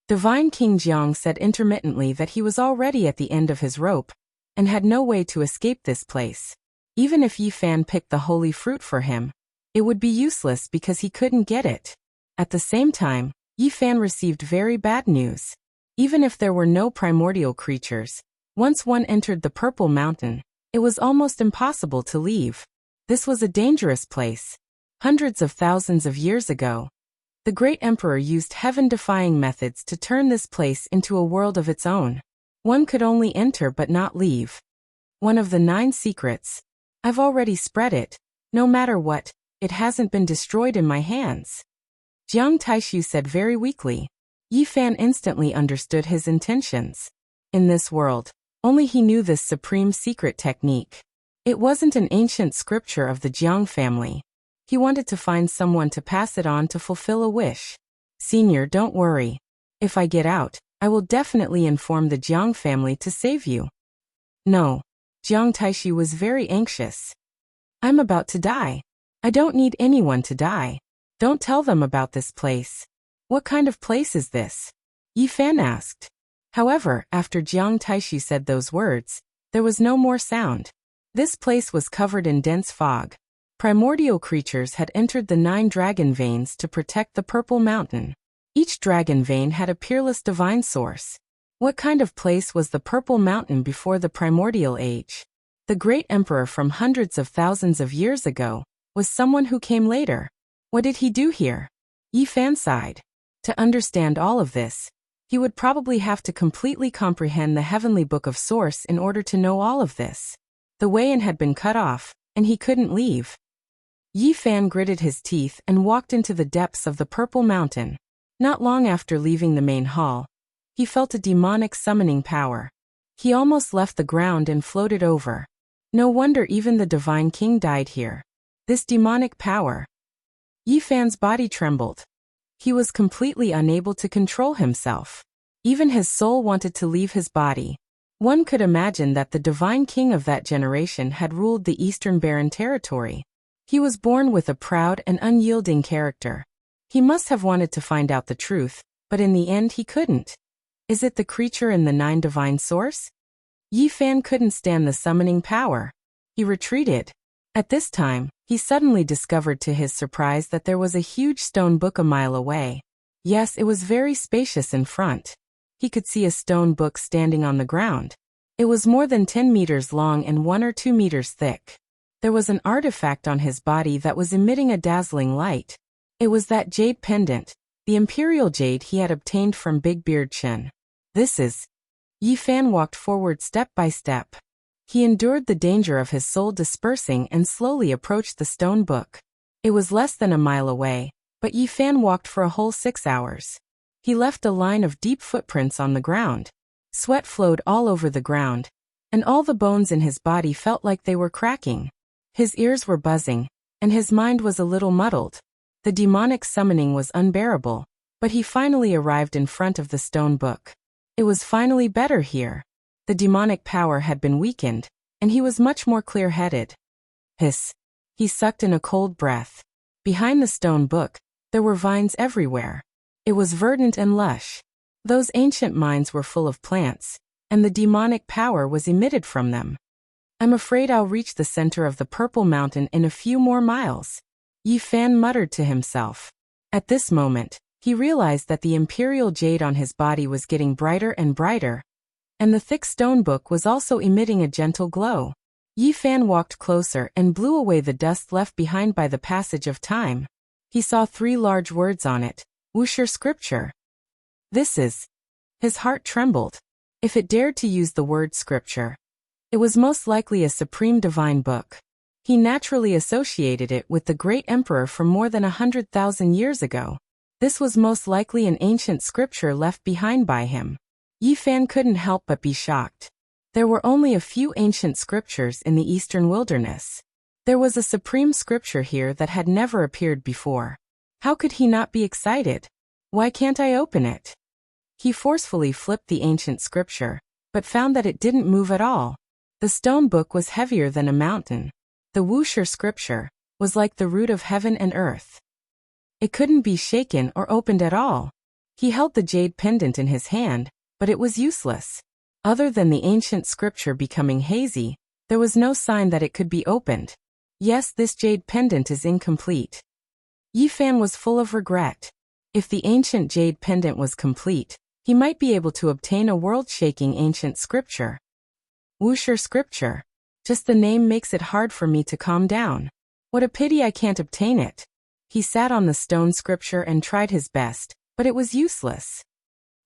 Divine King Jiang said intermittently that he was already at the end of his rope, and had no way to escape this place. Even if Yi Fan picked the holy fruit for him, it would be useless because he couldn't get it. At the same time, Yi Fan received very bad news. Even if there were no primordial creatures, once one entered the Purple Mountain, it was almost impossible to leave. This was a dangerous place. Hundreds of thousands of years ago, the great emperor used heaven-defying methods to turn this place into a world of its own. One could only enter but not leave. One of the 9 secrets. I've already spread it. No matter what, it hasn't been destroyed in my hands. Jiang Taishu said very weakly. Yi Fan instantly understood his intentions. In this world, only he knew this supreme secret technique. It wasn't an ancient scripture of the Jiang family. He wanted to find someone to pass it on to fulfill a wish. Senior, don't worry. If I get out, I will definitely inform the Jiang family to save you. No. Jiang Taishu was very anxious. I'm about to die. I don't need anyone to die. Don't tell them about this place. What kind of place is this? Yi Fan asked. However, after Jiang Taishu said those words, there was no more sound. This place was covered in dense fog. Primordial creatures had entered the 9 dragon veins to protect the Purple Mountain. Each dragon vein had a peerless divine source. What kind of place was the Purple Mountain before the primordial age? The great emperor from hundreds of thousands of years ago, was someone who came later. What did he do here? Yi Fan sighed. To understand all of this, he would probably have to completely comprehend the heavenly book of Source in order to know all of this. The way-in had been cut off, and he couldn't leave. Yi Fan gritted his teeth and walked into the depths of the Purple Mountain. Not long after leaving the main hall, he felt a demonic summoning power. He almost left the ground and floated over. No wonder even the Divine King died here. This demonic power. Yi Fan's body trembled. He was completely unable to control himself. Even his soul wanted to leave his body. One could imagine that the Divine King of that generation had ruled the Eastern Barren territory. He was born with a proud and unyielding character. He must have wanted to find out the truth, but in the end he couldn't. Is it the creature in the 9 divine source? Yi Fan couldn't stand the summoning power. He retreated. At this time, he suddenly discovered to his surprise that there was a huge stone book a mile away. Yes, it was very spacious in front. He could see a stone book standing on the ground. It was more than 10 meters long and 1 or 2 meters thick. There was an artifact on his body that was emitting a dazzling light. It was that jade pendant, the imperial jade he had obtained from Big Beard Chen. This is... Yi Fan walked forward step by step. He endured the danger of his soul dispersing and slowly approached the stone book. It was less than a mile away, but Yi Fan walked for a whole 6 hours. He left a line of deep footprints on the ground. Sweat flowed all over the ground, and all the bones in his body felt like they were cracking. His ears were buzzing, and his mind was a little muddled. The demonic summoning was unbearable, but he finally arrived in front of the stone book. It was finally better here. The demonic power had been weakened, and he was much more clear-headed. Hiss. He sucked in a cold breath. Behind the stone book, there were vines everywhere. It was verdant and lush. Those ancient mines were full of plants, and the demonic power was emitted from them. I'm afraid I'll reach the center of the Purple Mountain in a few more miles. Yi Fan muttered to himself. At this moment, he realized that the imperial jade on his body was getting brighter and brighter, and the thick stone book was also emitting a gentle glow. Yi Fan walked closer and blew away the dust left behind by the passage of time. He saw 3 large words on it. Wuxia scripture. This is... His heart trembled. If it dared to use the word scripture, it was most likely a supreme divine book. He naturally associated it with the great emperor from more than 100,000 years ago. This was most likely an ancient scripture left behind by him. Yi Fan couldn't help but be shocked. There were only a few ancient scriptures in the eastern wilderness. There was a supreme scripture here that had never appeared before. How could he not be excited? Why can't I open it? He forcefully flipped the ancient scripture, but found that it didn't move at all. The stone book was heavier than a mountain. The Wuxia scripture was like the root of heaven and earth. It couldn't be shaken or opened at all. He held the jade pendant in his hand, but it was useless. Other than the ancient scripture becoming hazy, there was no sign that it could be opened. Yes, this jade pendant is incomplete. Yi Fan was full of regret. If the ancient jade pendant was complete, he might be able to obtain a world-shaking ancient scripture. Wuxia scripture. Just the name makes it hard for me to calm down. What a pity I can't obtain it. He sat on the stone scripture and tried his best, but it was useless.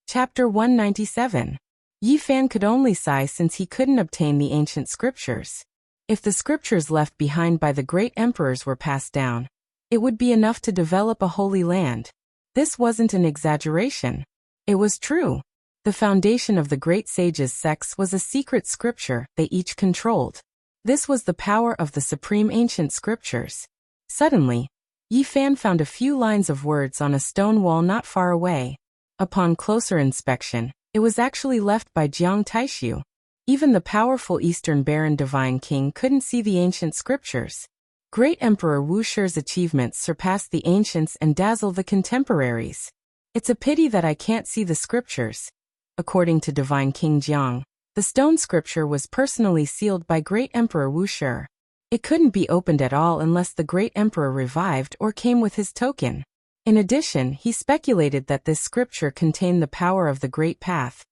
Chapter 197. Yi Fan could only sigh since he couldn't obtain the ancient scriptures. If the scriptures left behind by the great emperors were passed down, it would be enough to develop a holy land. This wasn't an exaggeration. It was true. The foundation of the great sages' sects was a secret scripture they each controlled. This was the power of the supreme ancient scriptures. Suddenly, Yi Fan found a few lines of words on a stone wall not far away. Upon closer inspection, it was actually left by Jiang Taishu. Even the powerful Eastern Baron Divine King couldn't see the ancient scriptures. Great Emperor Wuxia's achievements surpass the ancients and dazzle the contemporaries. It's a pity that I can't see the scriptures. According to Divine King Jiang, the stone scripture was personally sealed by Great Emperor Wuxia. It couldn't be opened at all unless the Great Emperor revived or came with his token. In addition, he speculated that this scripture contained the power of the Great Path,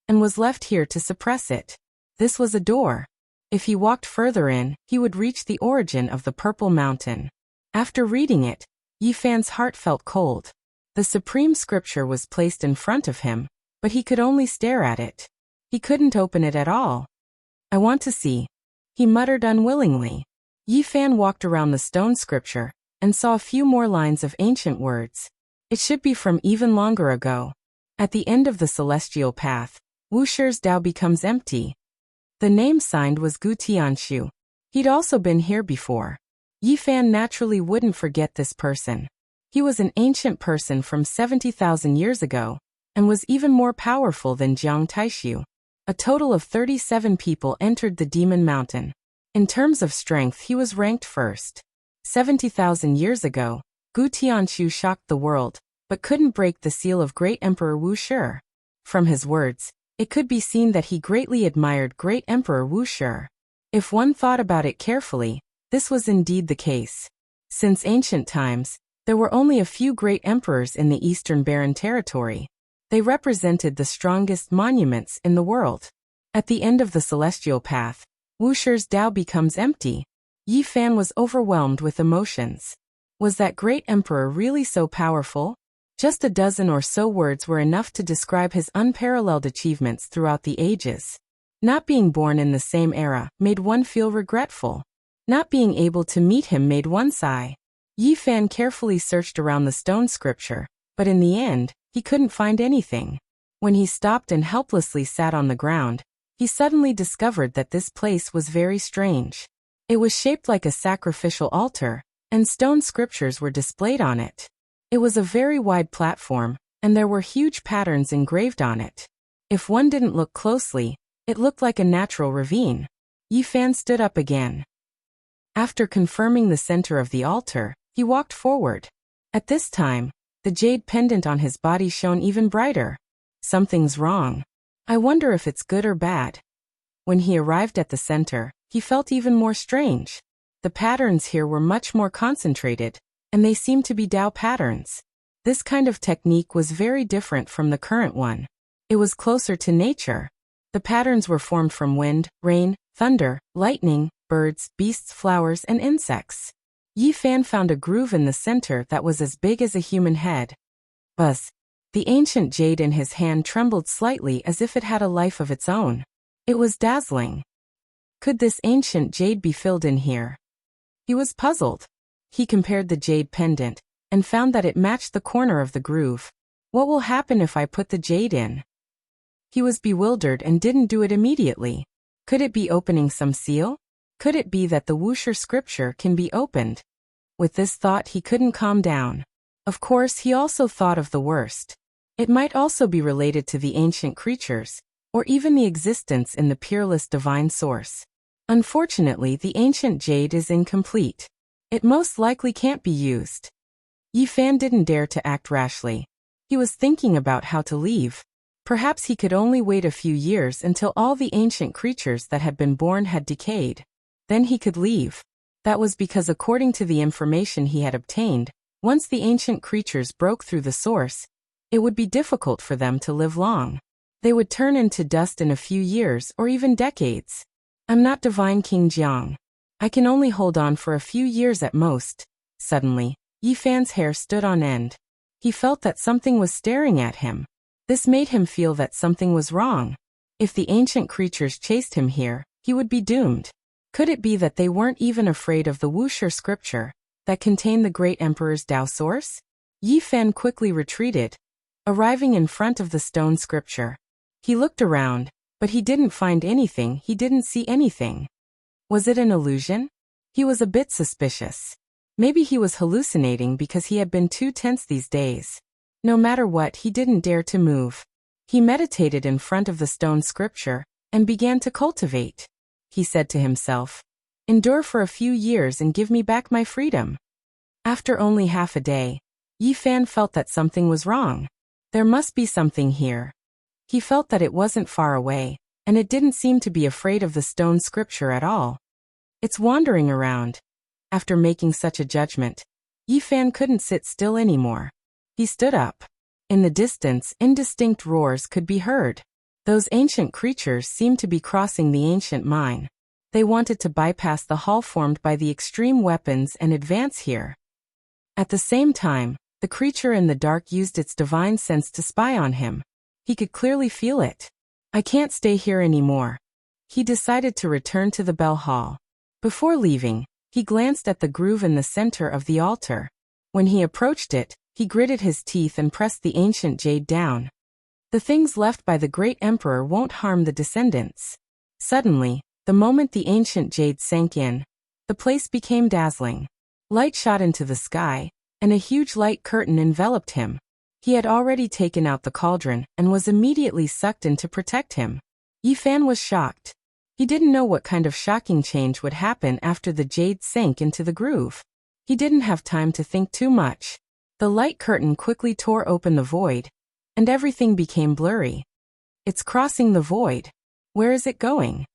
and was left here to suppress it. This was a door. If he walked further in, he would reach the origin of the Purple Mountain. After reading it, Yi Fan's heart felt cold. The supreme scripture was placed in front of him, but he could only stare at it. He couldn't open it at all. I want to see, he muttered unwillingly. Yi Fan walked around the stone scripture and saw a few more lines of ancient words. It should be from even longer ago. At the end of the celestial path, Wuxia's Dao becomes empty. The name signed was Gu Tianshu. He'd also been here before. Yi Fan naturally wouldn't forget this person. He was an ancient person from 70,000 years ago, and was even more powerful than Jiang Taishu. A total of 37 people entered the Demon Mountain. In terms of strength, he was ranked first. 70,000 years ago, Gu Tianshu shocked the world, but couldn't break the seal of Great Emperor Wuxia. From his words, it could be seen that he greatly admired Great Emperor Wuxia. If one thought about it carefully, this was indeed the case. Since ancient times, there were only a few great emperors in the Eastern Barren Territory. They represented the strongest monuments in the world. At the end of the celestial path, Wuxia's Dao becomes empty. Yi Fan was overwhelmed with emotions. Was that great emperor really so powerful? Just a dozen or so words were enough to describe his unparalleled achievements throughout the ages. Not being born in the same era made one feel regretful. Not being able to meet him made one sigh. Yi Fan carefully searched around the stone scripture, but in the end, he couldn't find anything. When he stopped and helplessly sat on the ground, he suddenly discovered that this place was very strange. It was shaped like a sacrificial altar, and stone scriptures were displayed on it. It was a very wide platform, and there were huge patterns engraved on it. If one didn't look closely, it looked like a natural ravine. Yi Fan stood up again. After confirming the center of the altar, he walked forward. At this time, the jade pendant on his body shone even brighter. Something's wrong. I wonder if it's good or bad. When he arrived at the center, he felt even more strange. The patterns here were much more concentrated, and they seemed to be Dao patterns. This kind of technique was very different from the current one. It was closer to nature. The patterns were formed from wind, rain, thunder, lightning, birds, beasts, flowers, and insects. Yi Fan found a groove in the center that was as big as a human head. Buzz. The ancient jade in his hand trembled slightly as if it had a life of its own. It was dazzling. Could this ancient jade be filled in here? He was puzzled. He compared the jade pendant, and found that it matched the corner of the groove. What will happen if I put the jade in? He was bewildered and didn't do it immediately. Could it be opening some seal? Could it be that the Wuxia scripture can be opened? With this thought, he couldn't calm down. Of course, he also thought of the worst. It might also be related to the ancient creatures, or even the existence in the peerless divine source. Unfortunately, the ancient jade is incomplete. It most likely can't be used. Yi Fan didn't dare to act rashly. He was thinking about how to leave. Perhaps he could only wait a few years until all the ancient creatures that had been born had decayed. Then he could leave. That was because according to the information he had obtained, once the ancient creatures broke through the source, it would be difficult for them to live long. They would turn into dust in a few years or even decades. I'm not Divine King Jiang. I can only hold on for a few years at most. Suddenly, Yi Fan's hair stood on end. He felt that something was staring at him. This made him feel that something was wrong. If the ancient creatures chased him here, he would be doomed. Could it be that they weren't even afraid of the Wuxia scripture that contained the great emperor's Dao source? Yi Fan quickly retreated, arriving in front of the stone scripture. He looked around, but he didn't find anything. He didn't see anything. Was it an illusion? He was a bit suspicious. Maybe he was hallucinating because he had been too tense these days. No matter what, he didn't dare to move. He meditated in front of the stone scripture and began to cultivate. He said to himself, "Endure for a few years and give me back my freedom." After only half a day, Yi Fan felt that something was wrong. There must be something here. He felt that it wasn't far away, and it didn't seem to be afraid of the stone scripture at all. It's wandering around. After making such a judgment, Yi Fan couldn't sit still anymore. He stood up. In the distance, indistinct roars could be heard. Those ancient creatures seemed to be crossing the ancient mine. They wanted to bypass the hall formed by the extreme weapons and advance here. At the same time, the creature in the dark used its divine sense to spy on him. He could clearly feel it. I can't stay here anymore. He decided to return to the bell hall. Before leaving, he glanced at the groove in the center of the altar. When he approached it, he gritted his teeth and pressed the ancient jade down. The things left by the great emperor won't harm the descendants. Suddenly, the moment the ancient jade sank in, the place became dazzling. Light shot into the sky, and a huge light curtain enveloped him. He had already taken out the cauldron and was immediately sucked in to protect him. Yi Fan was shocked. He didn't know what kind of shocking change would happen after the jade sank into the groove. He didn't have time to think too much. The light curtain quickly tore open the void, and everything became blurry. It's crossing the void. Where is it going?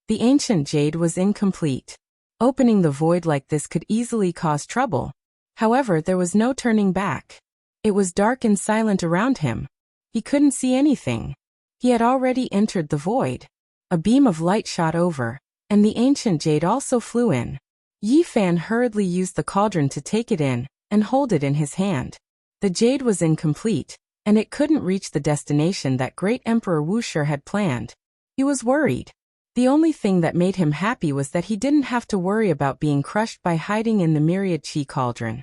The ancient jade was incomplete. Opening the void like this could easily cause trouble. However, there was no turning back. It was dark and silent around him. He couldn't see anything. He had already entered the void. A beam of light shot over, and the ancient jade also flew in. Yi Fan hurriedly used the cauldron to take it in and hold it in his hand. The jade was incomplete, and it couldn't reach the destination that great Emperor Wuxia had planned. He was worried. The only thing that made him happy was that he didn't have to worry about being crushed by hiding in the myriad chi cauldron.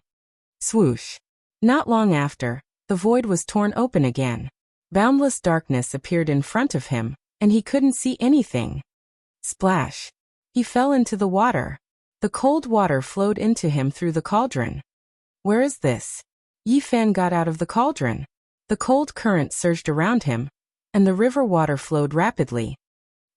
Swoosh. Not long after, the void was torn open again. Boundless darkness appeared in front of him, and he couldn't see anything. Splash. He fell into the water. The cold water flowed into him through the cauldron. Where is this? Yi Fan got out of the cauldron. The cold current surged around him, and the river water flowed rapidly.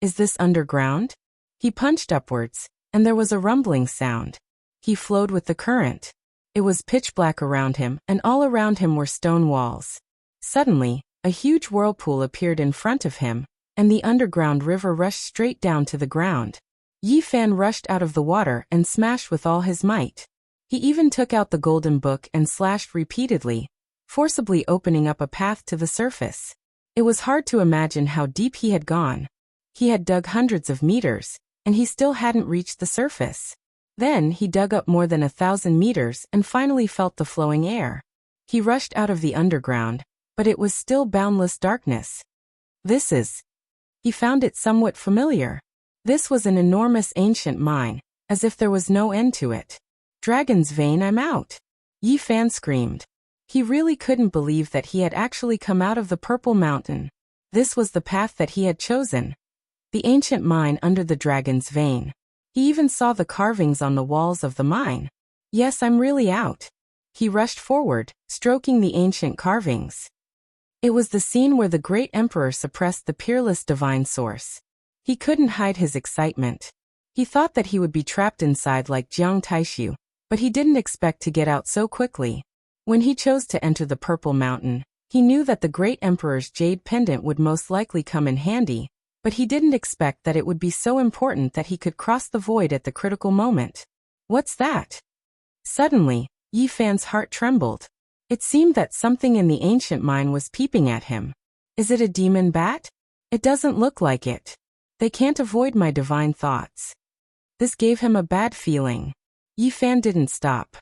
Is this underground? He punched upwards, and there was a rumbling sound. He flowed with the current. It was pitch black around him, and all around him were stone walls. Suddenly, a huge whirlpool appeared in front of him, and the underground river rushed straight down to the ground. Yi Fan rushed out of the water and smashed with all his might. He even took out the golden book and slashed repeatedly, forcibly opening up a path to the surface. It was hard to imagine how deep he had gone. He had dug hundreds of meters, and he still hadn't reached the surface. Then he dug up more than 1,000 meters and finally felt the flowing air. He rushed out of the underground, but it was still boundless darkness. He found it somewhat familiar. This was an enormous ancient mine, as if there was no end to it. Dragon's vein, I'm out! Yi Fan screamed. He really couldn't believe that he had actually come out of the Purple Mountain. This was the path that he had chosen. The ancient mine under the dragon's vein. He even saw the carvings on the walls of the mine. Yes, I'm really out. He rushed forward, stroking the ancient carvings. It was the scene where the great emperor suppressed the peerless divine source. He couldn't hide his excitement. He thought that he would be trapped inside like Jiang Taishu, but he didn't expect to get out so quickly. When he chose to enter the Purple Mountain, he knew that the great emperor's jade pendant would most likely come in handy, but he didn't expect that it would be so important that he could cross the void at the critical moment. What's that? Suddenly, Yi Fan's heart trembled. It seemed that something in the ancient mine was peeping at him. Is it a demon bat? It doesn't look like it. They can't avoid my divine thoughts. This gave him a bad feeling. Yi Fan didn't stop.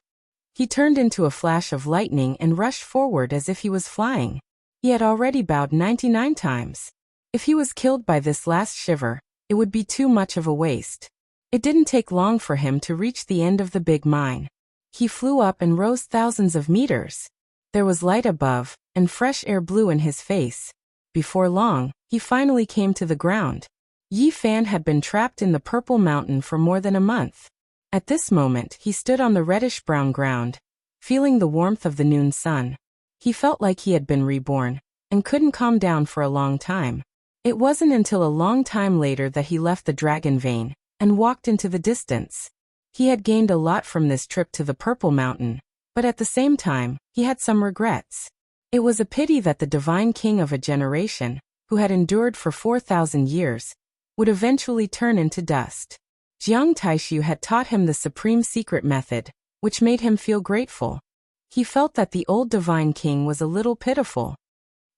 He turned into a flash of lightning and rushed forward as if he was flying. He had already bowed 99 times. If he was killed by this last shiver, it would be too much of a waste. It didn't take long for him to reach the end of the big mine. He flew up and rose thousands of meters. There was light above, and fresh air blew in his face. Before long, he finally came to the ground. Yi Fan had been trapped in the Purple Mountain for more than a month. At this moment, he stood on the reddish-brown ground, feeling the warmth of the noon sun. He felt like he had been reborn, and couldn't calm down for a long time. It wasn't until a long time later that he left the dragon vein and walked into the distance. He had gained a lot from this trip to the Purple Mountain, but at the same time, he had some regrets. It was a pity that the divine king of a generation, who had endured for 4,000 years, would eventually turn into dust. Jiang Taishu had taught him the supreme secret method, which made him feel grateful. He felt that the old divine king was a little pitiful.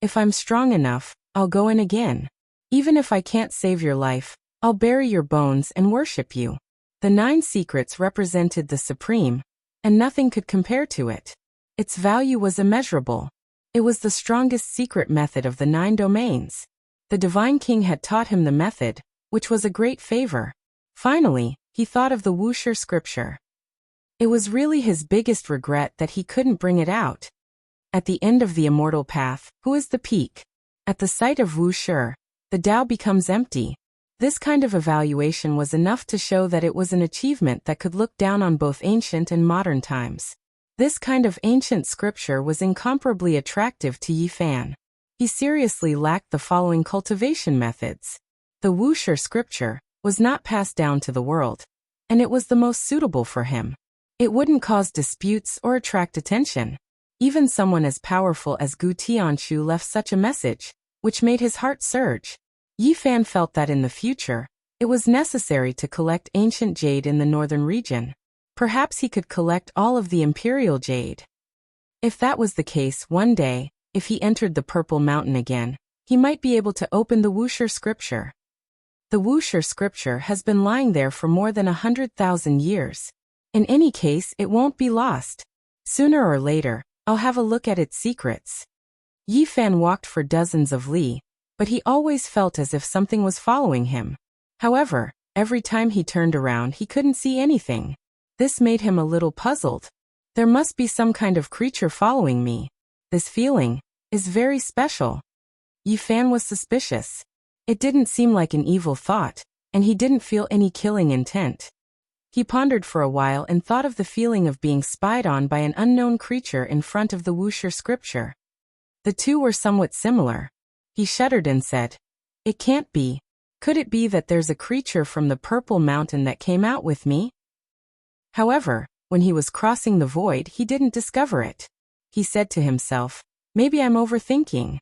If I'm strong enough, I'll go in again. Even if I can't save your life, I'll bury your bones and worship you. The 9 secrets represented the supreme, and nothing could compare to it. Its value was immeasurable. It was the strongest secret method of the 9 domains. The Divine King had taught him the method, which was a great favor. Finally, he thought of the Wuxia scripture. It was really his biggest regret that he couldn't bring it out. At the end of the immortal path, who is the peak? At the sight of Wuxia, the Tao becomes empty. This kind of evaluation was enough to show that it was an achievement that could look down on both ancient and modern times. This kind of ancient scripture was incomparably attractive to Yi Fan. He seriously lacked the following cultivation methods. The Wuxia scripture was not passed down to the world, and it was the most suitable for him. It wouldn't cause disputes or attract attention. Even someone as powerful as Gu Tianshu left such a message, which made his heart surge. Yi Fan felt that in the future, it was necessary to collect ancient jade in the northern region. Perhaps he could collect all of the imperial jade. If that was the case one day, if he entered the Purple Mountain again, he might be able to open the Wuxia scripture. The Wuxia scripture has been lying there for more than 100,000 years. In any case, it won't be lost. Sooner or later, I'll have a look at its secrets. Yi Fan walked for dozens of li, but he always felt as if something was following him. However, every time he turned around he couldn't see anything. This made him a little puzzled. There must be some kind of creature following me. This feeling is very special. Yi Fan was suspicious. It didn't seem like an evil thought, and he didn't feel any killing intent. He pondered for a while and thought of the feeling of being spied on by an unknown creature in front of the Wuxia scripture. The two were somewhat similar. He shuddered and said, "It can't be. Could it be that there's a creature from the Purple Mountain that came out with me?" However, when he was crossing the void he didn't discover it. He said to himself, "Maybe I'm overthinking."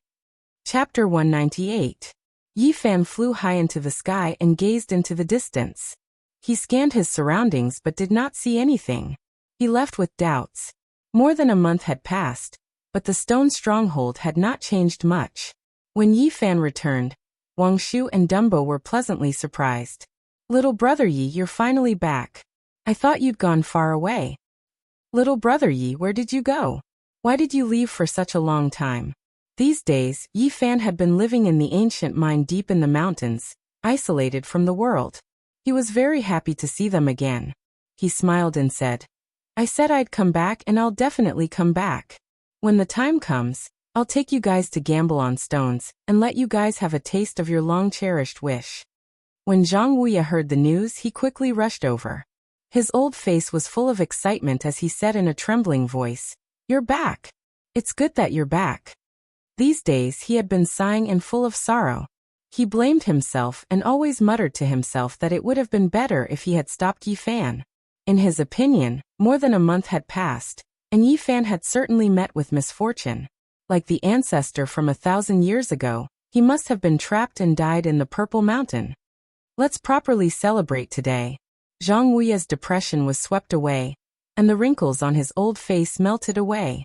Chapter 198. Yi Fan flew high into the sky and gazed into the distance. He scanned his surroundings but did not see anything. He left with doubts. More than a month had passed, but the stone stronghold had not changed much. When Yi Fan returned, Wang Shu and Dumbo were pleasantly surprised. "Little brother Yi, you're finally back. I thought you'd gone far away." "Little brother Yi, where did you go? Why did you leave for such a long time?" These days, Yi Fan had been living in the ancient mine deep in the mountains, isolated from the world. He was very happy to see them again. He smiled and said, "I said I'd come back and I'll definitely come back. When the time comes, I'll take you guys to gamble on stones and let you guys have a taste of your long-cherished wish." When Zhang Wuya heard the news, he quickly rushed over. His old face was full of excitement as he said in a trembling voice, "You're back. It's good that you're back." These days he had been sighing and full of sorrow. He blamed himself and always muttered to himself that it would have been better if he had stopped Yi Fan. In his opinion, more than a month had passed, and Yi Fan had certainly met with misfortune. Like the ancestor from 1,000 years ago, he must have been trapped and died in the Purple Mountain. Let's properly celebrate today. Zhang Wuya's depression was swept away, and the wrinkles on his old face melted away.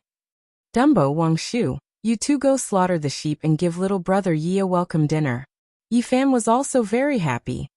Dumbo, Wang Shu, you two go slaughter the sheep and give little brother Yi a welcome dinner. Yi Fan was also very happy.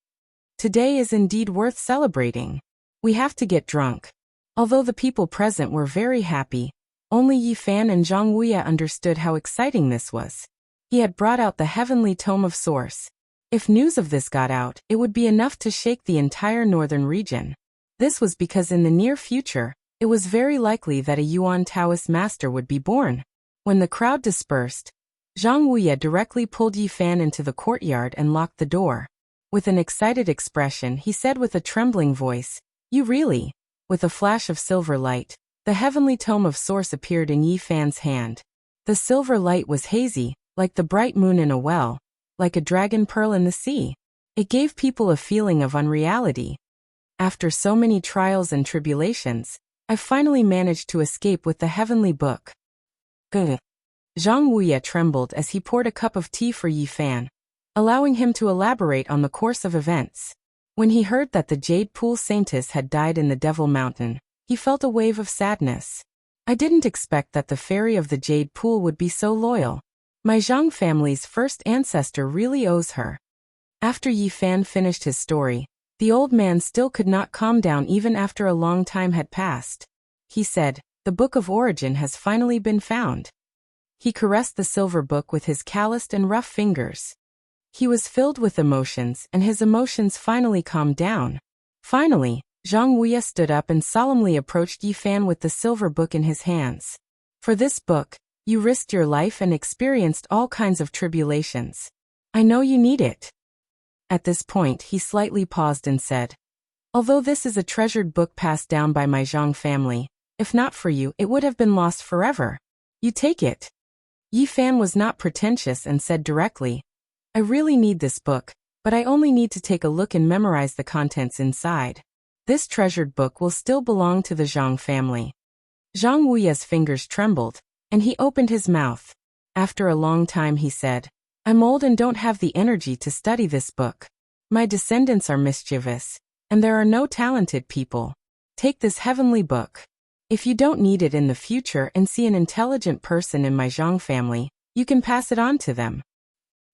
Today is indeed worth celebrating. We have to get drunk. Although the people present were very happy, only Yi Fan and Zhang Wuya understood how exciting this was. He had brought out the heavenly tome of source. If news of this got out, it would be enough to shake the entire northern region. This was because in the near future, it was very likely that a Yuan Taoist master would be born. When the crowd dispersed, Zhang Wuya directly pulled Yi Fan into the courtyard and locked the door. With an excited expression, he said with a trembling voice, "You really?" With a flash of silver light, the heavenly tome of source appeared in Yi Fan's hand. The silver light was hazy, like the bright moon in a well, like a dragon pearl in the sea. It gave people a feeling of unreality. After so many trials and tribulations, I finally managed to escape with the heavenly book. Good. Zhang Wuya trembled as he poured a cup of tea for Yi Fan, allowing him to elaborate on the course of events. When he heard that the Jade Pool Saintess had died in the Devil Mountain, he felt a wave of sadness. "I didn't expect that the fairy of the Jade Pool would be so loyal. My Zhang family's first ancestor really owes her." After Yi Fan finished his story, the old man still could not calm down even after a long time had passed. He said, "The Book of Origin has finally been found." He caressed the silver book with his calloused and rough fingers. He was filled with emotions, and his emotions finally calmed down. Finally, Zhang Wuya stood up and solemnly approached Yi Fan with the silver book in his hands. "For this book, you risked your life and experienced all kinds of tribulations. I know you need it." At this point, he slightly paused and said, "Although this is a treasured book passed down by my Zhang family, if not for you, it would have been lost forever. You take it." Yi Fan was not pretentious and said directly, "I really need this book, but I only need to take a look and memorize the contents inside. This treasured book will still belong to the Zhang family." Zhang Wuya's fingers trembled, and he opened his mouth. After a long time he said, "I'm old and don't have the energy to study this book. My descendants are mischievous, and there are no talented people. Take this heavenly book. If you don't need it in the future and see an intelligent person in my Zhang family, you can pass it on to them.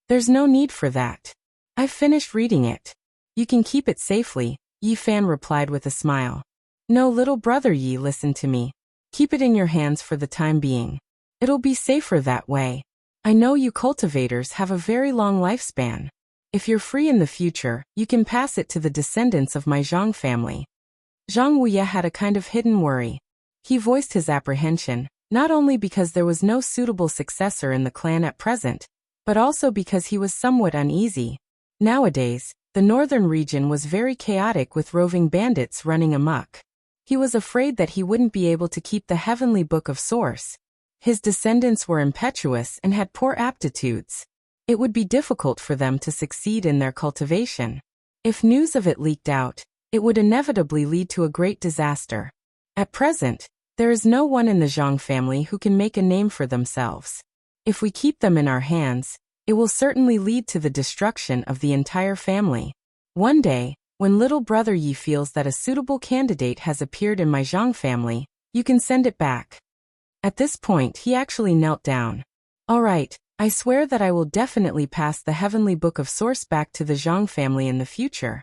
There's no need for that. I've finished reading it. You can keep it safely," Yi Fan replied with a smile. "No, little brother Yi, listen to me. Keep it in your hands for the time being. It'll be safer that way. I know you cultivators have a very long lifespan. If you're free in the future, you can pass it to the descendants of my Zhang family." Zhang Wuya had a kind of hidden worry. He voiced his apprehension, not only because there was no suitable successor in the clan at present, but also because he was somewhat uneasy. Nowadays, the northern region was very chaotic with roving bandits running amok. He was afraid that he wouldn't be able to keep the heavenly book of source. His descendants were impetuous and had poor aptitudes. It would be difficult for them to succeed in their cultivation. If news of it leaked out, it would inevitably lead to a great disaster. At present, there is no one in the Zhang family who can make a name for themselves. If we keep them in our hands, it will certainly lead to the destruction of the entire family. One day, when little brother Yi feels that a suitable candidate has appeared in my Zhang family, you can send it back." At this point, he actually knelt down. "All right, I swear that I will definitely pass the heavenly book of source back to the Zhang family in the future."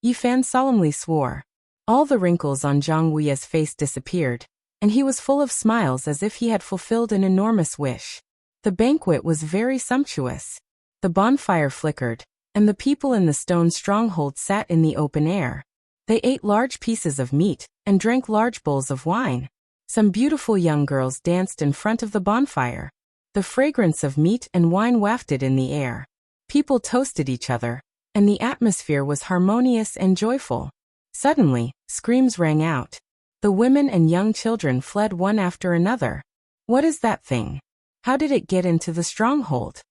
Yi Fan solemnly swore. All the wrinkles on Zhang Wuya's face disappeared, and he was full of smiles as if he had fulfilled an enormous wish. The banquet was very sumptuous. The bonfire flickered, and the people in the stone stronghold sat in the open air. They ate large pieces of meat and drank large bowls of wine. Some beautiful young girls danced in front of the bonfire. The fragrance of meat and wine wafted in the air. People toasted each other, and the atmosphere was harmonious and joyful. Suddenly, screams rang out. The women and young children fled one after another. "What is that thing? How did it get into the stronghold?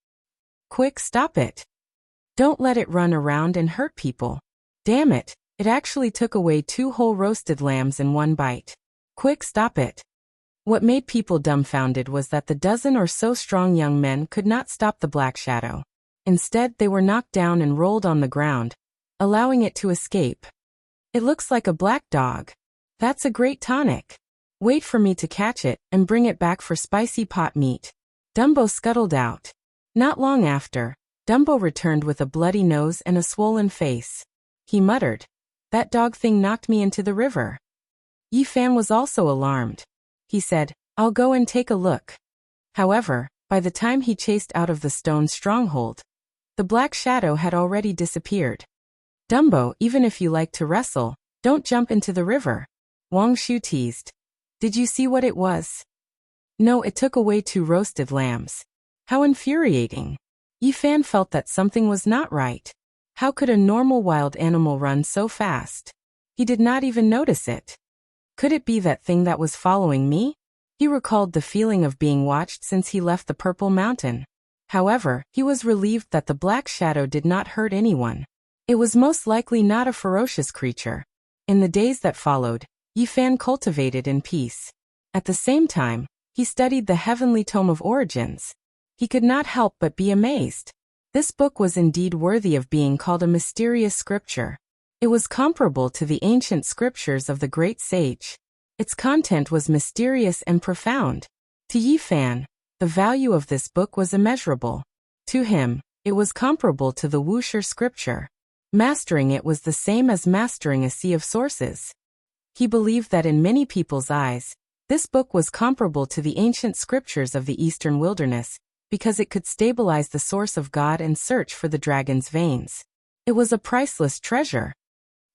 Quick, stop it. Don't let it run around and hurt people. Damn it, it actually took away 2 whole roasted lambs in one bite. Quick, stop it." What made people dumbfounded was that the dozen or so strong young men could not stop the black shadow. Instead, they were knocked down and rolled on the ground, allowing it to escape. "It looks like a black dog. That's a great tonic. Wait for me to catch it and bring it back for spicy pot meat." Dumbo scuttled out. Not long after, Dumbo returned with a bloody nose and a swollen face. He muttered, "That dog thing knocked me into the river." Yi Fan was also alarmed. He said, "I'll go and take a look." However, by the time he chased out of the stone stronghold, the black shadow had already disappeared. "Dumbo, even if you like to wrestle, don't jump into the river," Wang Shu teased. "Did you see what it was?" "No, it took away 2 roasted lambs." How infuriating. Yi Fan felt that something was not right. How could a normal wild animal run so fast? He did not even notice it. Could it be that thing that was following me? He recalled the feeling of being watched since he left the Purple Mountain. However, he was relieved that the black shadow did not hurt anyone. It was most likely not a ferocious creature. In the days that followed, Yi Fan cultivated in peace. At the same time, he studied the heavenly tome of origins. He could not help but be amazed. This book was indeed worthy of being called a mysterious scripture. It was comparable to the ancient scriptures of the great sage. Its content was mysterious and profound. To Yi Fan, the value of this book was immeasurable. To him, it was comparable to the Wuxia scripture. Mastering it was the same as mastering a sea of sources. He believed that in many people's eyes, this book was comparable to the ancient scriptures of the Eastern wilderness, because it could stabilize the source of God and search for the dragon's veins. It was a priceless treasure.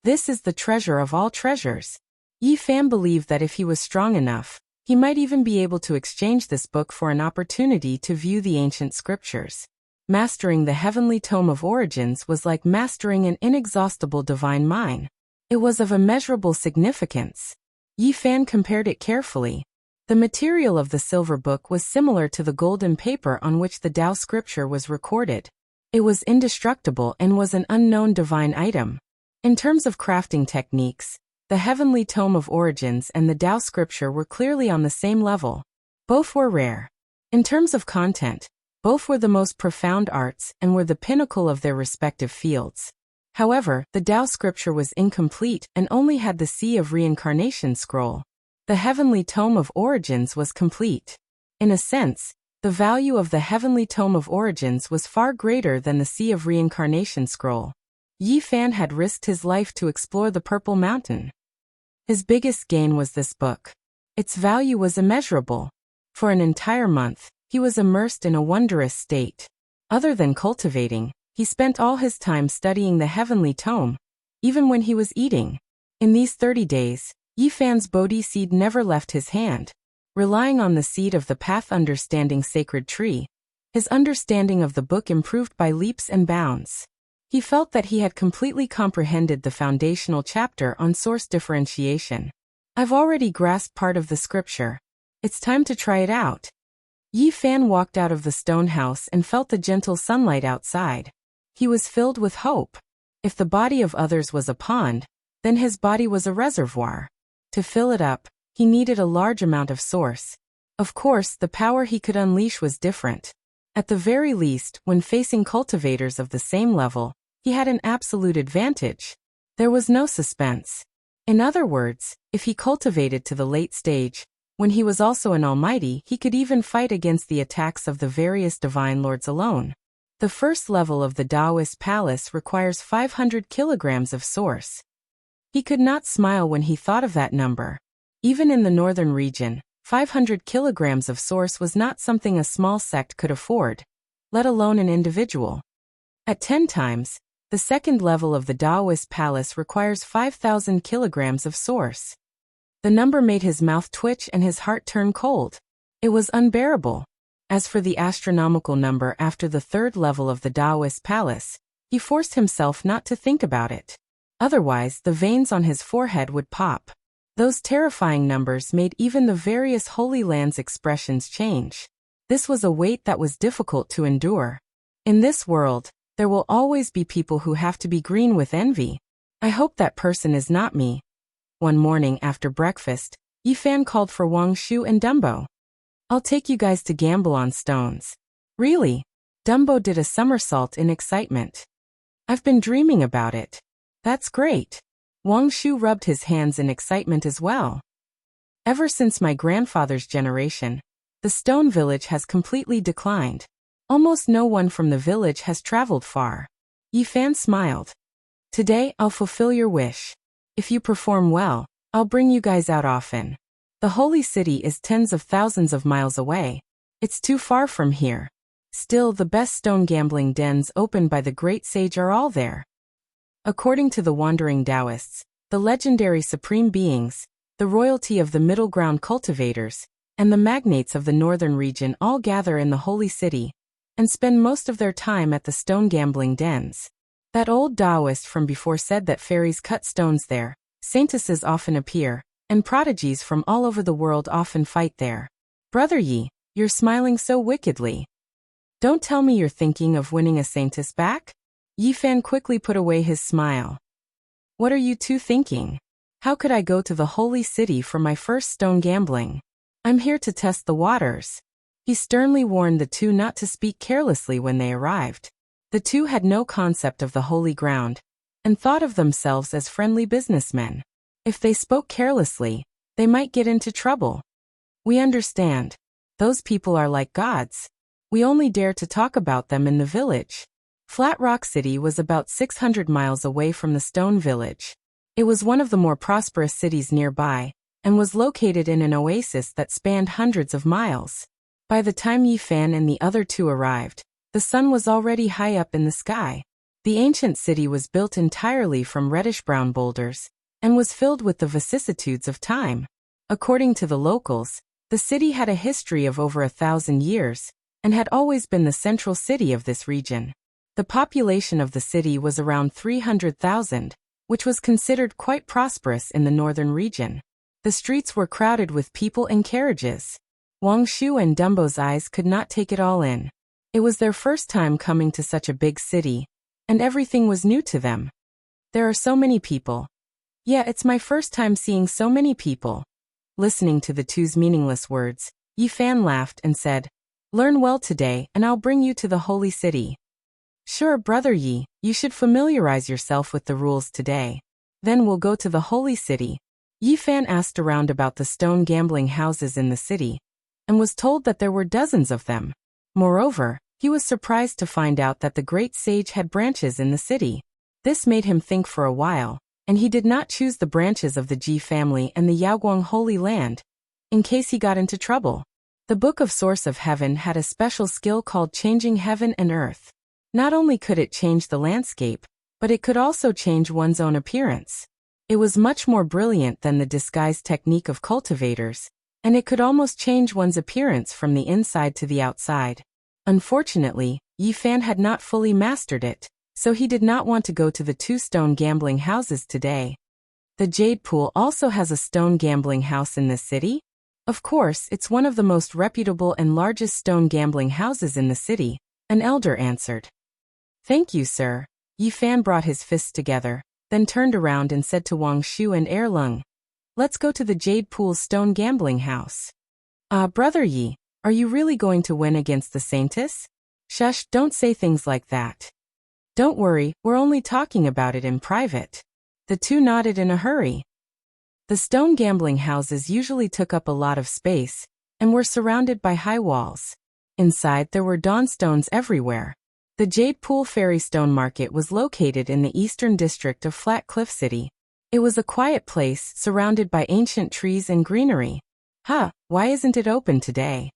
This is the treasure of all treasures. Yi Fan believed that if he was strong enough, he might even be able to exchange this book for an opportunity to view the ancient scriptures. Mastering the heavenly tome of origins was like mastering an inexhaustible divine mine. It was of immeasurable significance. Yi Fan compared it carefully. The material of the silver book was similar to the golden paper on which the Tao scripture was recorded. It was indestructible and was an unknown divine item. In terms of crafting techniques, the heavenly tome of origins and the Tao scripture were clearly on the same level. Both were rare. In terms of content, both were the most profound arts and were the pinnacle of their respective fields. However, the Tao scripture was incomplete and only had the Sea of Reincarnation scroll. The heavenly tome of origins was complete. In a sense, the value of the heavenly tome of origins was far greater than the Sea of Reincarnation scroll. Yi Fan had risked his life to explore the Purple Mountain. His biggest gain was this book. Its value was immeasurable. For an entire month, he was immersed in a wondrous state. Other than cultivating, he spent all his time studying the heavenly tome, even when he was eating. In these 30 days, Yi Fan's Bodhi seed never left his hand. Relying on the seed of the path understanding sacred tree, his understanding of the book improved by leaps and bounds. He felt that he had completely comprehended the foundational chapter on source differentiation. I've already grasped part of the scripture. It's time to try it out. Yi Fan walked out of the stone house and felt the gentle sunlight outside. He was filled with hope. If the body of others was a pond, then his body was a reservoir. To fill it up, he needed a large amount of source. Of course, the power he could unleash was different. At the very least, when facing cultivators of the same level, he had an absolute advantage. There was no suspense. In other words, if he cultivated to the late stage, when he was also an almighty, he could even fight against the attacks of the various divine lords alone. The first level of the Taoist palace requires 500 kilograms of source. He could not smile when he thought of that number. Even in the northern region, 500 kilograms of source was not something a small sect could afford, let alone an individual. At 10 times, the second level of the Taoist palace requires 5,000 kilograms of source. The number made his mouth twitch and his heart turn cold. It was unbearable. As for the astronomical number after the third level of the Taoist palace, he forced himself not to think about it. Otherwise, the veins on his forehead would pop. Those terrifying numbers made even the various Holy Land's expressions change. This was a weight that was difficult to endure. In this world, there will always be people who have to be green with envy. I hope that person is not me. One morning after breakfast, Yi Fan called for Wang Shu and Dumbo. I'll take you guys to gamble on stones. Really? Dumbo did a somersault in excitement. I've been dreaming about it. That's great. Wang Shu rubbed his hands in excitement as well. Ever since my grandfather's generation, the stone village has completely declined. Almost no one from the village has traveled far. Yi Fan smiled. Today, I'll fulfill your wish. If you perform well, I'll bring you guys out often. The holy city is tens of thousands of miles away. It's too far from here. Still, the best stone gambling dens opened by the great sage are all there. According to the wandering Taoists, the legendary supreme beings, the royalty of the middle ground cultivators, and the magnates of the northern region all gather in the holy city and spend most of their time at the stone gambling dens. That old Taoist from before said that fairies cut stones there, saintesses often appear, and prodigies from all over the world often fight there. Brother Yi, you're smiling so wickedly. Don't tell me you're thinking of winning a saintess back? Yi Fan quickly put away his smile. What are you two thinking? How could I go to the holy city for my first stone gambling? I'm here to test the waters. He sternly warned the two not to speak carelessly when they arrived. The two had no concept of the holy ground, and thought of themselves as friendly businessmen. If they spoke carelessly, they might get into trouble. We understand. Those people are like gods. We only dare to talk about them in the village. Flat Rock City was about 600 miles away from the stone village. It was one of the more prosperous cities nearby, and was located in an oasis that spanned hundreds of miles. By the time Yi Fan and the other two arrived, the sun was already high up in the sky. The ancient city was built entirely from reddish-brown boulders, and was filled with the vicissitudes of time. According to the locals, the city had a history of over 1,000 years, and had always been the central city of this region. The population of the city was around 300,000, which was considered quite prosperous in the northern region. The streets were crowded with people and carriages. Wang Shu and Dumbo's eyes could not take it all in. It was their first time coming to such a big city, and everything was new to them. There are so many people. Yeah, it's my first time seeing so many people. Listening to the two's meaningless words, Yi Fan laughed and said, "Learn well today, and I'll bring you to the holy city." "Sure, Brother Yi, you should familiarize yourself with the rules today. Then we'll go to the holy city." Yi Fan asked around about the stone gambling houses in the city, and was told that there were dozens of them. Moreover, he was surprised to find out that the great sage had branches in the city. This made him think for a while, and he did not choose the branches of the Ji family and the Yaoguang Holy Land, in case he got into trouble. The Book of Source of Heaven had a special skill called changing heaven and earth. Not only could it change the landscape, but it could also change one's own appearance. It was much more brilliant than the disguise technique of cultivators, and it could almost change one's appearance from the inside to the outside. Unfortunately, Yi Fan had not fully mastered it, so he did not want to go to the two stone gambling houses today. The Jade Pool also has a stone gambling house in this city? Of course, it's one of the most reputable and largest stone gambling houses in the city, an elder answered. "Thank you, sir." Yi Fan brought his fists together, then turned around and said to Wang Shu and Erlung, "Let's go to the Jade Pool's stone gambling house." Brother Yi, are you really going to win against the Saintess? Shush, don't say things like that. Don't worry, we're only talking about it in private. The two nodded in a hurry. The stone gambling houses usually took up a lot of space, and were surrounded by high walls. Inside there were dawnstones everywhere. The Jade Pool Fairy Stone Market was located in the eastern district of Flat Cliff City. It was a quiet place surrounded by ancient trees and greenery. Why isn't it open today?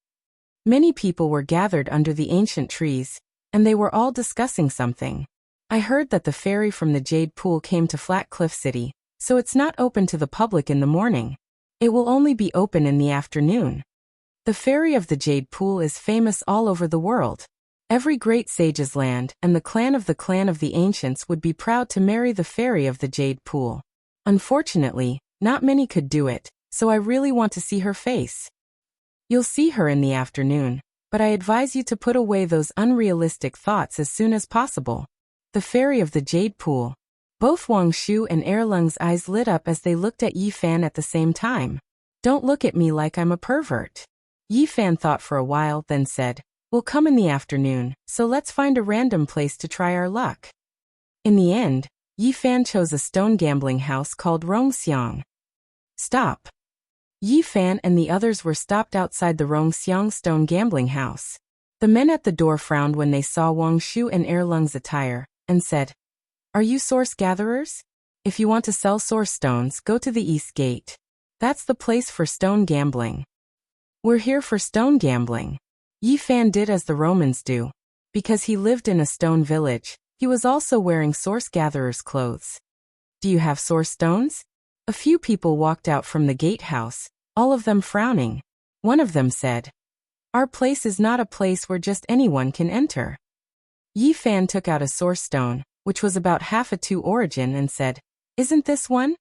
Many people were gathered under the ancient trees, and they were all discussing something. I heard that the fairy from the Jade Pool came to Flat Cliff City, so it's not open to the public in the morning. It will only be open in the afternoon. The fairy of the Jade Pool is famous all over the world. Every great sage's land and the clan of the ancients would be proud to marry the fairy of the Jade Pool. Unfortunately, not many could do it, so I really want to see her face. You'll see her in the afternoon, but I advise you to put away those unrealistic thoughts as soon as possible. The fairy of the Jade Pool. Both Wang Shu and Erlung's eyes lit up as they looked at Yi Fan at the same time. Don't look at me like I'm a pervert. Yi Fan thought for a while, then said, "We'll come in the afternoon, so let's find a random place to try our luck." In the end, Yi Fan chose a stone gambling house called Rongxiang. Stop. Yi Fan and the others were stopped outside the Rongxiang stone gambling house. The men at the door frowned when they saw Wang Shu and Erlung's attire, and said, "Are you source gatherers? If you want to sell source stones, go to the East Gate. That's the place for stone gambling." "We're here for stone gambling." Yi Fan did as the Romans do. Because he lived in a stone village, he was also wearing source gatherer's clothes. "Do you have source stones?" A few people walked out from the gatehouse, all of them frowning. One of them said, "Our place is not a place where just anyone can enter." Yi Fan took out a source stone, which was about half a 2 origin, and said, "Isn't this one?"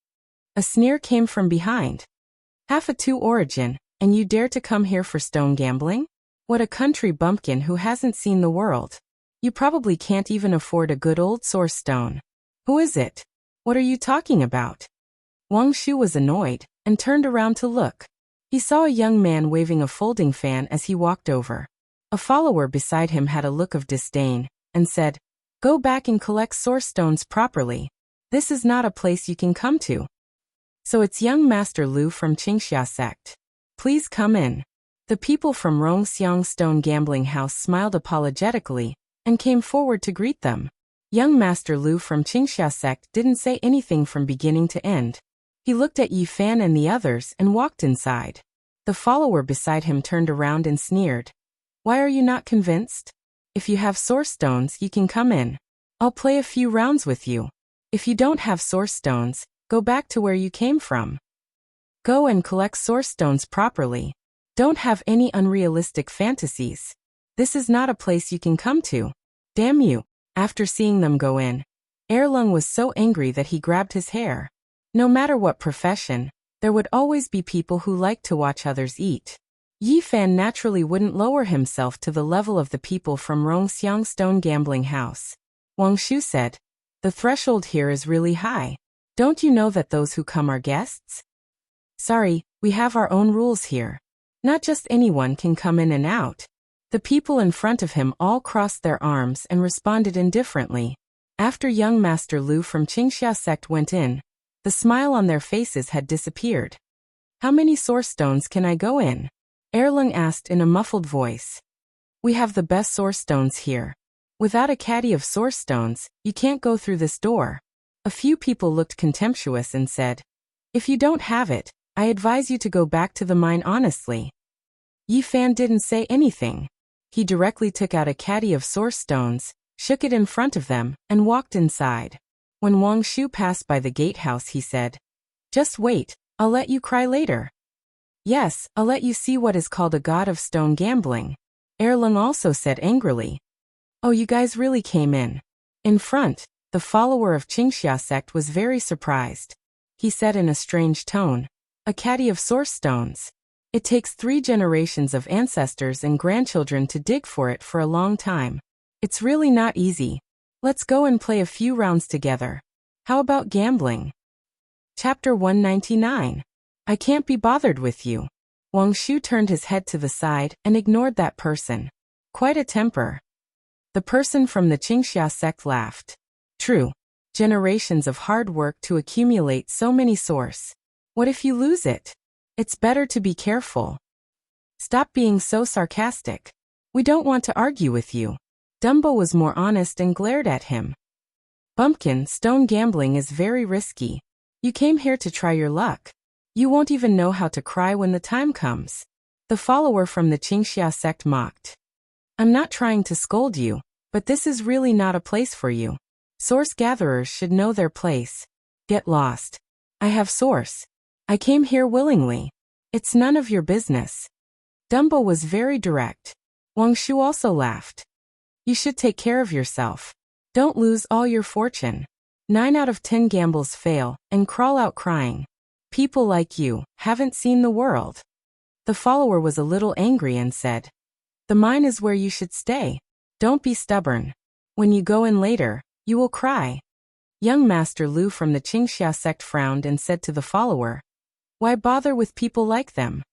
A sneer came from behind. "Half a 2 origin, and you dare to come here for stone gambling? What a country bumpkin who hasn't seen the world. You probably can't even afford a good old source stone. Who is it? What are you talking about?" Wang Shu was annoyed, and turned around to look. He saw a young man waving a folding fan as he walked over. A follower beside him had a look of disdain, and said, "Go back and collect source stones properly. This is not a place you can come to." "So it's young Master Lu from Qingxia sect. Please come in." The people from Rongxiang Stone Gambling House smiled apologetically, and came forward to greet them. Young Master Lu from Qingxia sect didn't say anything from beginning to end. He looked at Yi Fan and the others and walked inside. The follower beside him turned around and sneered. Why are you not convinced? If you have source stones, you can come in. I'll play a few rounds with you. If you don't have source stones, go back to where you came from. Go and collect source stones properly. Don't have any unrealistic fantasies. This is not a place you can come to. Damn you. After seeing them go in, Erlung was so angry that he grabbed his hair. No matter what profession, there would always be people who liked to watch others eat. Yi Fan naturally wouldn't lower himself to the level of the people from Rongxiang Stone Gambling House. Wang Shu said, the threshold here is really high. Don't you know that those who come are guests? Sorry, we have our own rules here. Not just anyone can come in and out. The people in front of him all crossed their arms and responded indifferently. After young Master Lu from Qingxia sect went in, the smile on their faces had disappeared. How many source stones can I go in? Erlung asked in a muffled voice. We have the best source stones here. Without a caddy of source stones, you can't go through this door. A few people looked contemptuous and said, if you don't have it, I advise you to go back to the mine honestly. Yi Fan didn't say anything. He directly took out a caddy of source stones, shook it in front of them, and walked inside. When Wang Shu passed by the gatehouse, he said, just wait, I'll let you cry later. Yes, I'll let you see what is called a god of stone gambling. Erlung also said angrily. Oh, you guys really came in. In front, the follower of Qingxia sect was very surprised. He said in a strange tone, a caddy of source stones. It takes 3 generations of ancestors and grandchildren to dig for it for a long time. It's really not easy. Let's go and play a few rounds together. How about gambling? Chapter 199. I can't be bothered with you. Wang Shu turned his head to the side and ignored that person. Quite a temper. The person from the Qingxia sect laughed. True. Generations of hard work to accumulate so many source. What if you lose it? It's better to be careful. Stop being so sarcastic. We don't want to argue with you. Dumbo was more honest and glared at him. Bumpkin, stone gambling is very risky. You came here to try your luck. You won't even know how to cry when the time comes. The follower from the Qingxia sect mocked. I'm not trying to scold you, but this is really not a place for you. Source gatherers should know their place. Get lost. I have source. I came here willingly. It's none of your business. Dumbo was very direct. Wang Shu also laughed. You should take care of yourself. Don't lose all your fortune. 9 out of 10 gambles fail and crawl out crying. People like you haven't seen the world. The follower was a little angry and said, the mine is where you should stay. Don't be stubborn. When you go in later, you will cry. Young Master Lu from the Qingxia sect frowned and said to the follower, why bother with people like them?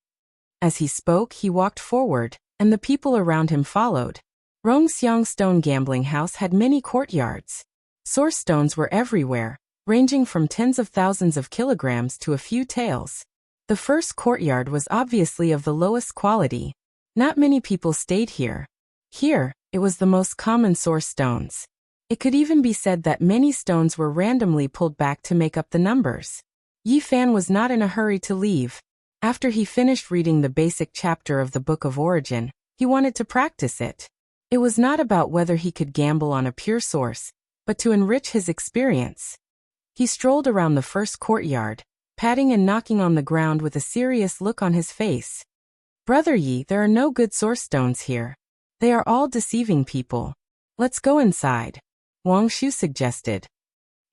As he spoke, he walked forward, and the people around him followed. Rongxiang Stone Gambling House had many courtyards. Source stones were everywhere, ranging from tens of thousands of kilograms to a few taels. The first courtyard was obviously of the lowest quality. Not many people stayed here. Here, it was the most common source stones. It could even be said that many stones were randomly pulled back to make up the numbers. Yi Fan was not in a hurry to leave. After he finished reading the basic chapter of the Book of Origin, he wanted to practice it. It was not about whether he could gamble on a pure source, but to enrich his experience. He strolled around the first courtyard, patting and knocking on the ground with a serious look on his face. Brother Yi, there are no good source stones here. They are all deceiving people. Let's go inside. Wang Shu suggested.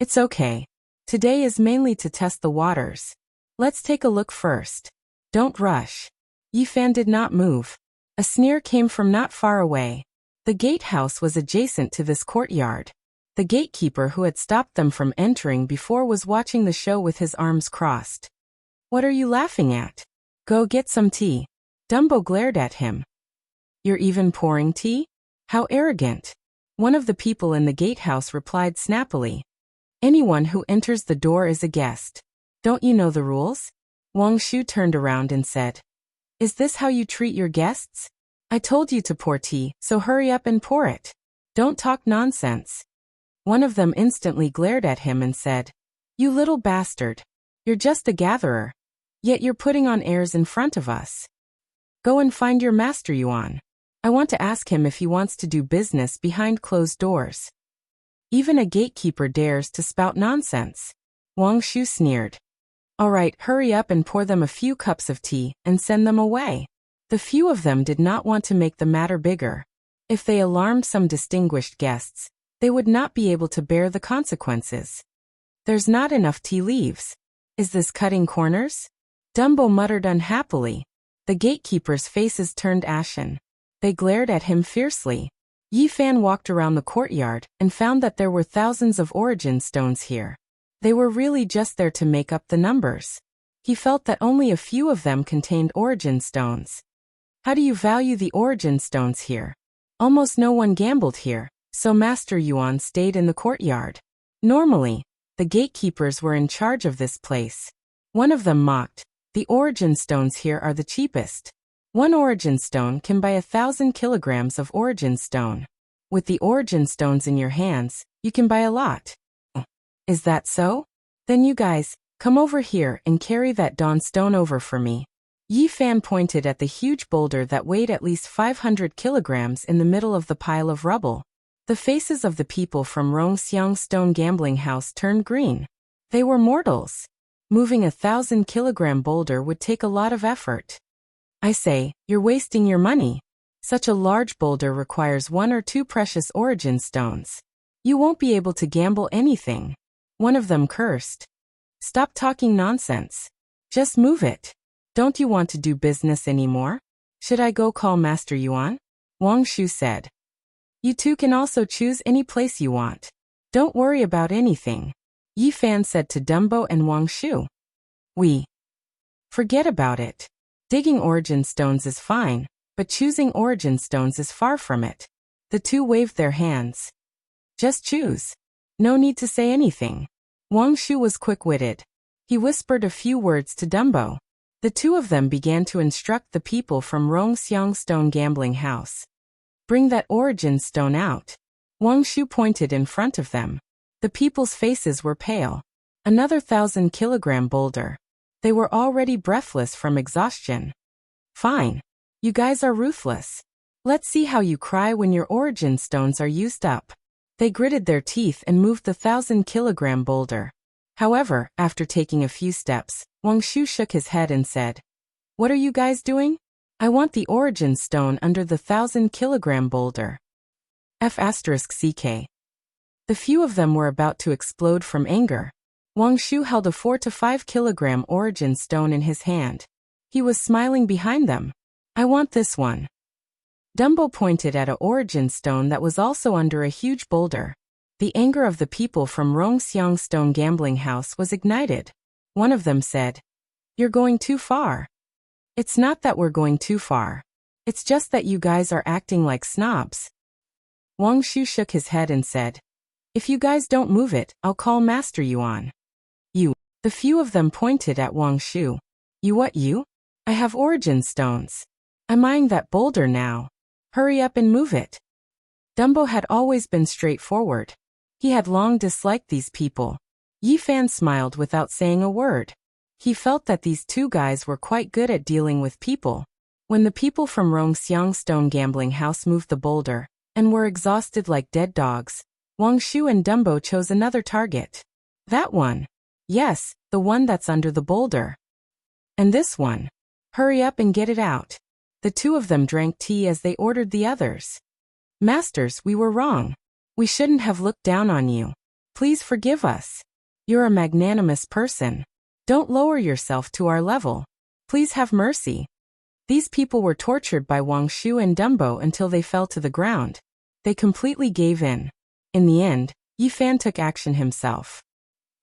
It's okay. Today is mainly to test the waters. Let's take a look first. Don't rush. Yi Fan did not move. A sneer came from not far away. The gatehouse was adjacent to this courtyard. The gatekeeper who had stopped them from entering before was watching the show with his arms crossed. What are you laughing at? Go get some tea. Dumbo glared at him. You're even pouring tea? How arrogant. One of the people in the gatehouse replied snappily. Anyone who enters the door is a guest. Don't you know the rules? Wang Shu turned around and said, is this how you treat your guests? I told you to pour tea, so hurry up and pour it. Don't talk nonsense. One of them instantly glared at him and said, "You little bastard. You're just a gatherer. Yet you're putting on airs in front of us. Go and find your master Yuan. I want to ask him if he wants to do business behind closed doors." Even a gatekeeper dares to spout nonsense. Wang Shu sneered. "All right, hurry up and pour them a few cups of tea and send them away." The few of them did not want to make the matter bigger. If they alarmed some distinguished guests, they would not be able to bear the consequences. "There's not enough tea leaves. Is this cutting corners?" Dumbo muttered unhappily. The gatekeepers' faces turned ashen. They glared at him fiercely. Yi Fan walked around the courtyard and found that there were thousands of origin stones here. They were really just there to make up the numbers. He felt that only a few of them contained origin stones. "How do you value the origin stones here?" Almost no one gambled here, so Master Yuan stayed in the courtyard. Normally, the gatekeepers were in charge of this place. One of them mocked, "The origin stones here are the cheapest. One origin stone can buy 1,000 kilograms of origin stone. With the origin stones in your hands, you can buy a lot." "Is that so? Then you guys, come over here and carry that dawn stone over for me." Yi Fan pointed at the huge boulder that weighed at least 500 kilograms in the middle of the pile of rubble. The faces of the people from Rongxiang Stone Gambling House turned green. They were mortals. Moving a 1,000-kilogram boulder would take a lot of effort. "I say, you're wasting your money. Such a large boulder requires 1 or 2 precious origin stones. You won't be able to gamble anything." One of them cursed. "Stop talking nonsense. Just move it. Don't you want to do business anymore? Should I go call Master Yuan?" Wang Shu said. "You two can also choose any place you want. Don't worry about anything," Yi Fan said to Dumbo and Wang Shu. Forget about it. Digging origin stones is fine, but choosing origin stones is far from it." The two waved their hands. "Just choose. No need to say anything." Wang Shu was quick-witted. He whispered a few words to Dumbo. The two of them began to instruct the people from Rongxiang Stone Gambling House. "Bring that origin stone out." Wang Shu pointed in front of them. The people's faces were pale. Another 1,000-kilogram boulder. They were already breathless from exhaustion. "Fine. You guys are ruthless. Let's see how you cry when your origin stones are used up." They gritted their teeth and moved the 1,000-kilogram boulder. However, after taking a few steps, Wang Shu shook his head and said, "What are you guys doing? I want the origin stone under the 1,000-kilogram boulder." F***CK. The few of them were about to explode from anger. Wang Shu held a 4 to 5-kilogram origin stone in his hand. He was smiling behind them. "I want this one." Dumbo pointed at a origin stone that was also under a huge boulder. The anger of the people from Rongxiang Stone Gambling House was ignited. One of them said, "You're going too far." "It's not that we're going too far. It's just that you guys are acting like snobs." Wang Shu shook his head and said, "If you guys don't move it, I'll call Master Yuan." "You." The few of them pointed at Wang Shu. "You what you? I have origin stones. I'm eyeing that boulder now. Hurry up and move it." Dumbo had always been straightforward. He had long disliked these people. Yi Fan smiled without saying a word. He felt that these two guys were quite good at dealing with people. When the people from Rongxiang Stone Gambling House moved the boulder, and were exhausted like dead dogs, Wang Shu and Dumbo chose another target. "That one. Yes, the one that's under the boulder. And this one. Hurry up and get it out." The two of them drank tea as they ordered the others. "Masters, we were wrong. We shouldn't have looked down on you. Please forgive us. You're a magnanimous person. Don't lower yourself to our level. Please have mercy." These people were tortured by Wang Shu and Dumbo until they fell to the ground. They completely gave in. In the end, Yi Fan took action himself.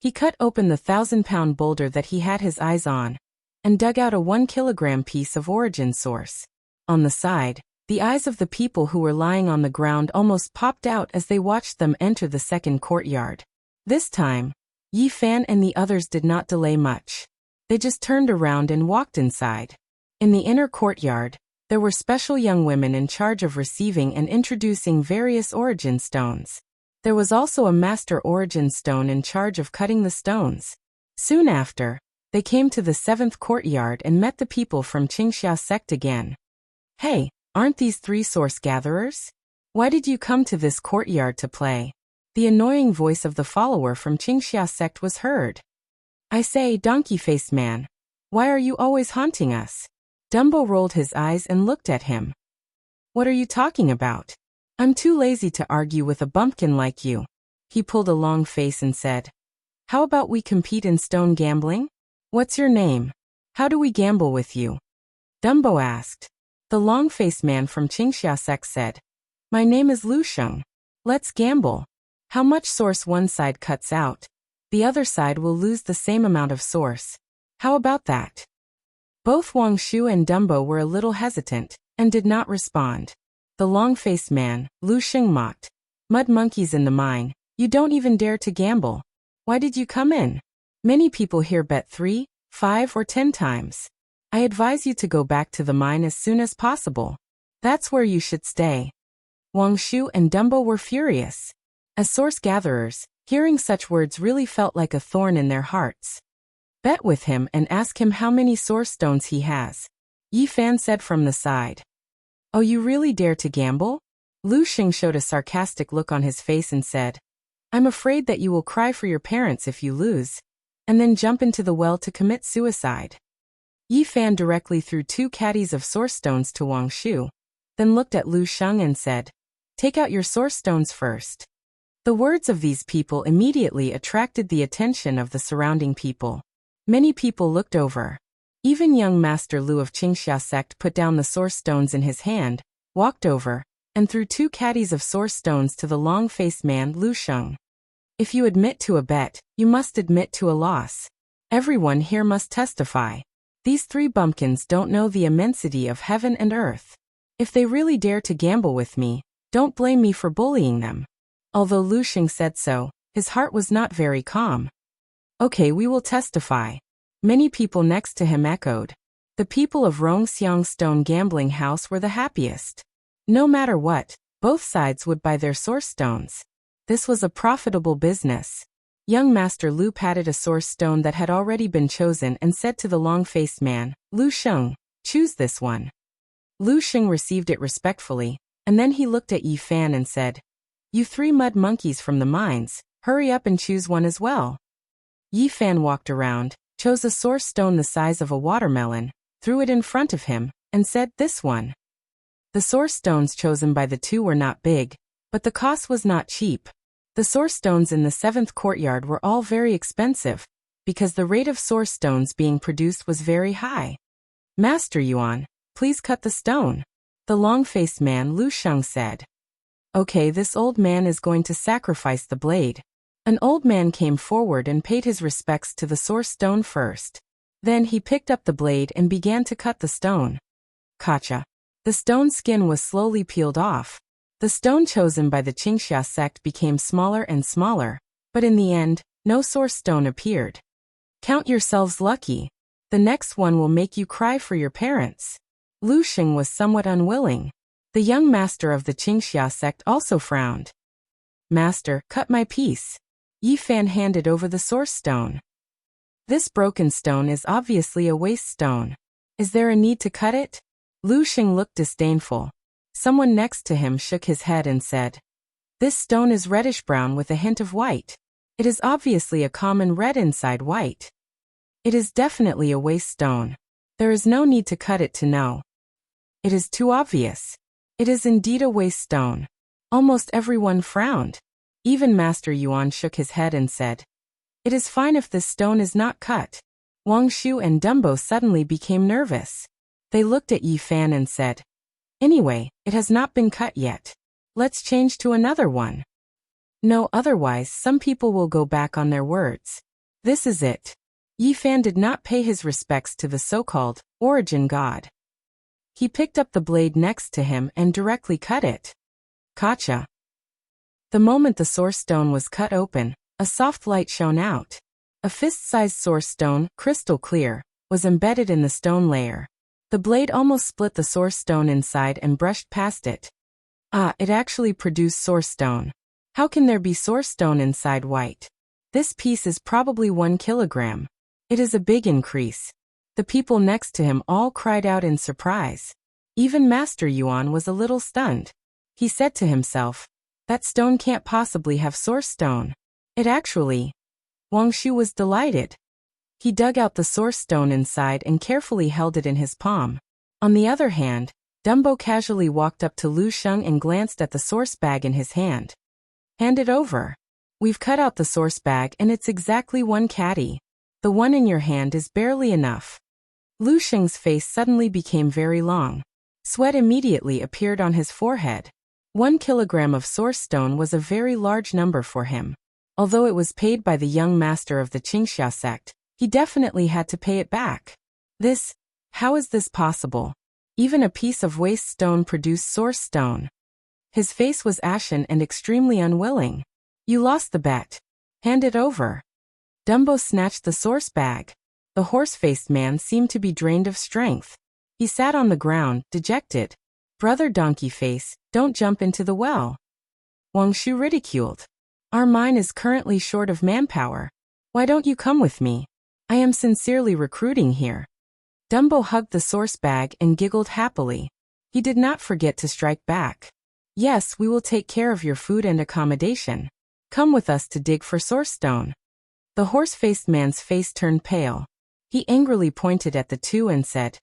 He cut open the 1,000-pound boulder that he had his eyes on, and dug out a 1-kilogram piece of origin source. On the side, the eyes of the people who were lying on the ground almost popped out as they watched them enter the second courtyard. This time, Yi Fan and the others did not delay much. They just turned around and walked inside. In the inner courtyard, there were special young women in charge of receiving and introducing various origin stones. There was also a master origin stone in charge of cutting the stones. Soon after, they came to the 7th courtyard and met the people from Qingxia sect again. Hey, aren't these 3 source gatherers? Why did you come to this courtyard to play? The annoying voice of the follower from Qingxia sect was heard. I say, donkey-faced man, why are you always haunting us? Dumbo rolled his eyes and looked at him. What are you talking about? I'm too lazy to argue with a bumpkin like you. He pulled a long face and said, how about we compete in stone gambling? What's your name? How do we gamble with you? Dumbo asked. The long-faced man from Qingxia sect said, my name is Lu Sheng. Let's gamble. How much source one side cuts out, the other side will lose the same amount of source. How about that? Both Wang Shu and Dumbo were a little hesitant, and did not respond. The long-faced man, Lu Sheng, mocked. Mud monkeys in the mine, you don't even dare to gamble. Why did you come in? Many people here bet 3, 5 or 10 times. I advise you to go back to the mine as soon as possible. That's where you should stay. Wang Shu and Dumbo were furious. As source gatherers, hearing such words really felt like a thorn in their hearts. Bet with him and ask him how many source stones he has. Yi Fan said from the side. Oh, you really dare to gamble? Lu Sheng showed a sarcastic look on his face and said, I'm afraid that you will cry for your parents if you lose, and then jump into the well to commit suicide. Yi Fan directly threw 2 caddies of source stones to Wang Shu, then looked at Lu Sheng and said, take out your source stones first. The words of these people immediately attracted the attention of the surrounding people. Many people looked over. Even young Master Lu of Qingxia sect put down the source stones in his hand, walked over, and threw 2 caddies of source stones to the long-faced man Lu Sheng. If you admit to a bet, you must admit to a loss. Everyone here must testify. These 3 bumpkins don't know the immensity of heaven and earth. If they really dare to gamble with me, don't blame me for bullying them. Although Lu Sheng said so, his heart was not very calm. Okay, we will testify. Many people next to him echoed. The people of Rongxiang Stone Gambling House were the happiest. No matter what, both sides would buy their source stones. This was a profitable business. Young Master Lu patted a source stone that had already been chosen and said to the long-faced man, Lu Sheng, choose this one. Lu Sheng received it respectfully, and then he looked at Yi Fan and said, you 3 mud monkeys from the mines, hurry up and choose one as well. Yi Fan walked around, chose a source stone the size of a watermelon, threw it in front of him, and said, this one. The source stones chosen by the 2 were not big, but the cost was not cheap. The source stones in the 7th courtyard were all very expensive, because the rate of source stones being produced was very high. Master Yuan, please cut the stone. The long-faced man Lu Sheng said. Okay, this old man is going to sacrifice the blade. An old man came forward and paid his respects to the source stone first. Then he picked up the blade and began to cut the stone. Kacha. The stone skin was slowly peeled off. The stone chosen by the Qingxia sect became smaller and smaller, but in the end, no source stone appeared. Count yourselves lucky. The next one will make you cry for your parents. Lu Sheng was somewhat unwilling. The young master of the Qingxia sect also frowned. Master, cut my piece. Yi Fan handed over the source stone. This broken stone is obviously a waste stone. Is there a need to cut it? Lu Sheng looked disdainful. Someone next to him shook his head and said, this stone is reddish-brown with a hint of white. It is obviously a common red inside white. It is definitely a waste stone. There is no need to cut it to know. It is too obvious. It is indeed a waste stone. Almost everyone frowned. Even Master Yuan shook his head and said, it is fine if this stone is not cut. Wang Shu and Dumbo suddenly became nervous. They looked at Yi Fan and said, anyway, it has not been cut yet. Let's change to another one. No, otherwise some people will go back on their words. This is it. Yi Fan did not pay his respects to the so-called origin god. He picked up the blade next to him and directly cut it. Kacha. The moment the source stone was cut open, a soft light shone out. A fist-sized source stone, crystal clear, was embedded in the stone layer. The blade almost split the source stone inside and brushed past it. Ah, it actually produced source stone. How can there be source stone inside white? This piece is probably 1 kilogram. It is a big increase. The people next to him all cried out in surprise. Even Master Yuan was a little stunned. He said to himself, that stone can't possibly have source stone. It actually. Wang Shu was delighted. He dug out the source stone inside and carefully held it in his palm. On the other hand, Dumbo casually walked up to Lu Sheng and glanced at the source bag in his hand. Hand it over. We've cut out the source bag and it's exactly 1 caddy. The one in your hand is barely enough. Lu Sheng's face suddenly became very long. Sweat immediately appeared on his forehead. 1 kilogram of source stone was a very large number for him. Although it was paid by the young master of the Qingxia sect, he definitely had to pay it back. How is this possible? Even a piece of waste stone produced source stone. His face was ashen and extremely unwilling. You lost the bet. Hand it over. Dumbo snatched the source bag. The horse-faced man seemed to be drained of strength. He sat on the ground, dejected. Brother Donkey Face, don't jump into the well. Wang Shu ridiculed. Our mine is currently short of manpower. Why don't you come with me? I am sincerely recruiting here. Dumbo hugged the source bag and giggled happily. He did not forget to strike back. Yes, we will take care of your food and accommodation. Come with us to dig for source stone. The horse-faced man's face turned pale. He angrily pointed at the two and said,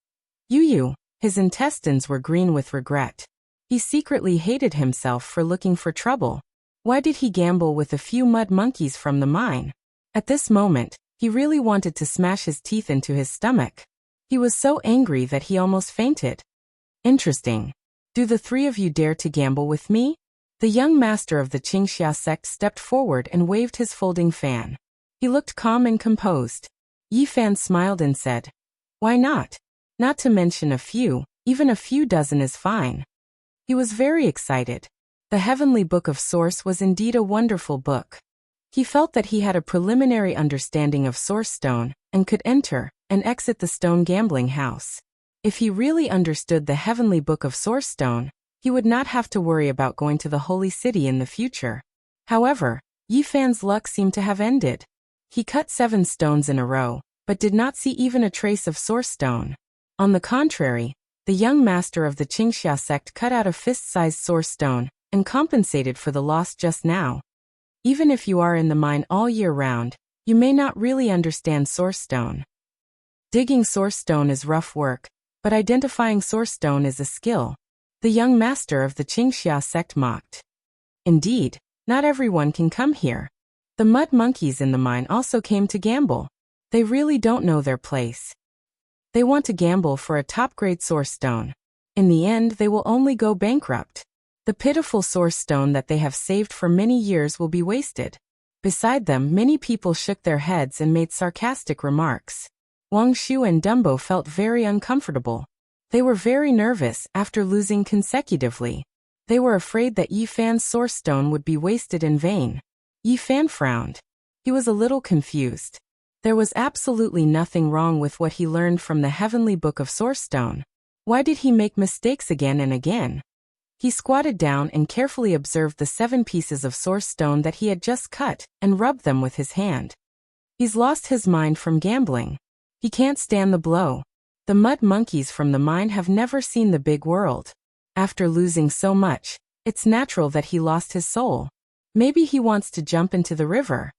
You. His intestines were green with regret. He secretly hated himself for looking for trouble. Why did he gamble with a few mud monkeys from the mine? At this moment, he really wanted to smash his teeth into his stomach. He was so angry that he almost fainted. Interesting. Do the 3 of you dare to gamble with me? The young master of the Qingxia sect stepped forward and waved his folding fan. He looked calm and composed. Yi Fan smiled and said, Why not? Not to mention a few, even a few dozen is fine. He was very excited. The Heavenly Book of Source was indeed a wonderful book. He felt that he had a preliminary understanding of source stone and could enter and exit the stone gambling house. If he really understood the Heavenly Book of Source Stone, he would not have to worry about going to the Holy City in the future. However, Yi Fan's luck seemed to have ended. He cut 7 stones in a row, but did not see even a trace of source stone. On the contrary, the young master of the Qingxia sect cut out a fist-sized source stone and compensated for the loss just now. Even if you are in the mine all year round, you may not really understand source stone. Digging source stone is rough work, but identifying source stone is a skill. The young master of the Qingxia sect mocked. Indeed, not everyone can come here. The mud monkeys in the mine also came to gamble. They really don't know their place. They want to gamble for a top-grade source stone. In the end, they will only go bankrupt. The pitiful source stone that they have saved for many years will be wasted. Beside them, many people shook their heads and made sarcastic remarks. Wang Shu and Dumbo felt very uncomfortable. They were very nervous after losing consecutively. They were afraid that Yi Fan's source stone would be wasted in vain. Yi Fan frowned. He was a little confused. There was absolutely nothing wrong with what he learned from the Heavenly Book of Source Stone. Why did he make mistakes again and again? He squatted down and carefully observed the 7 pieces of source stone that he had just cut and rubbed them with his hand. He's lost his mind from gambling. He can't stand the blow. The mud monkeys from the mine have never seen the big world. After losing so much, it's natural that he lost his soul. Maybe he wants to jump into the river.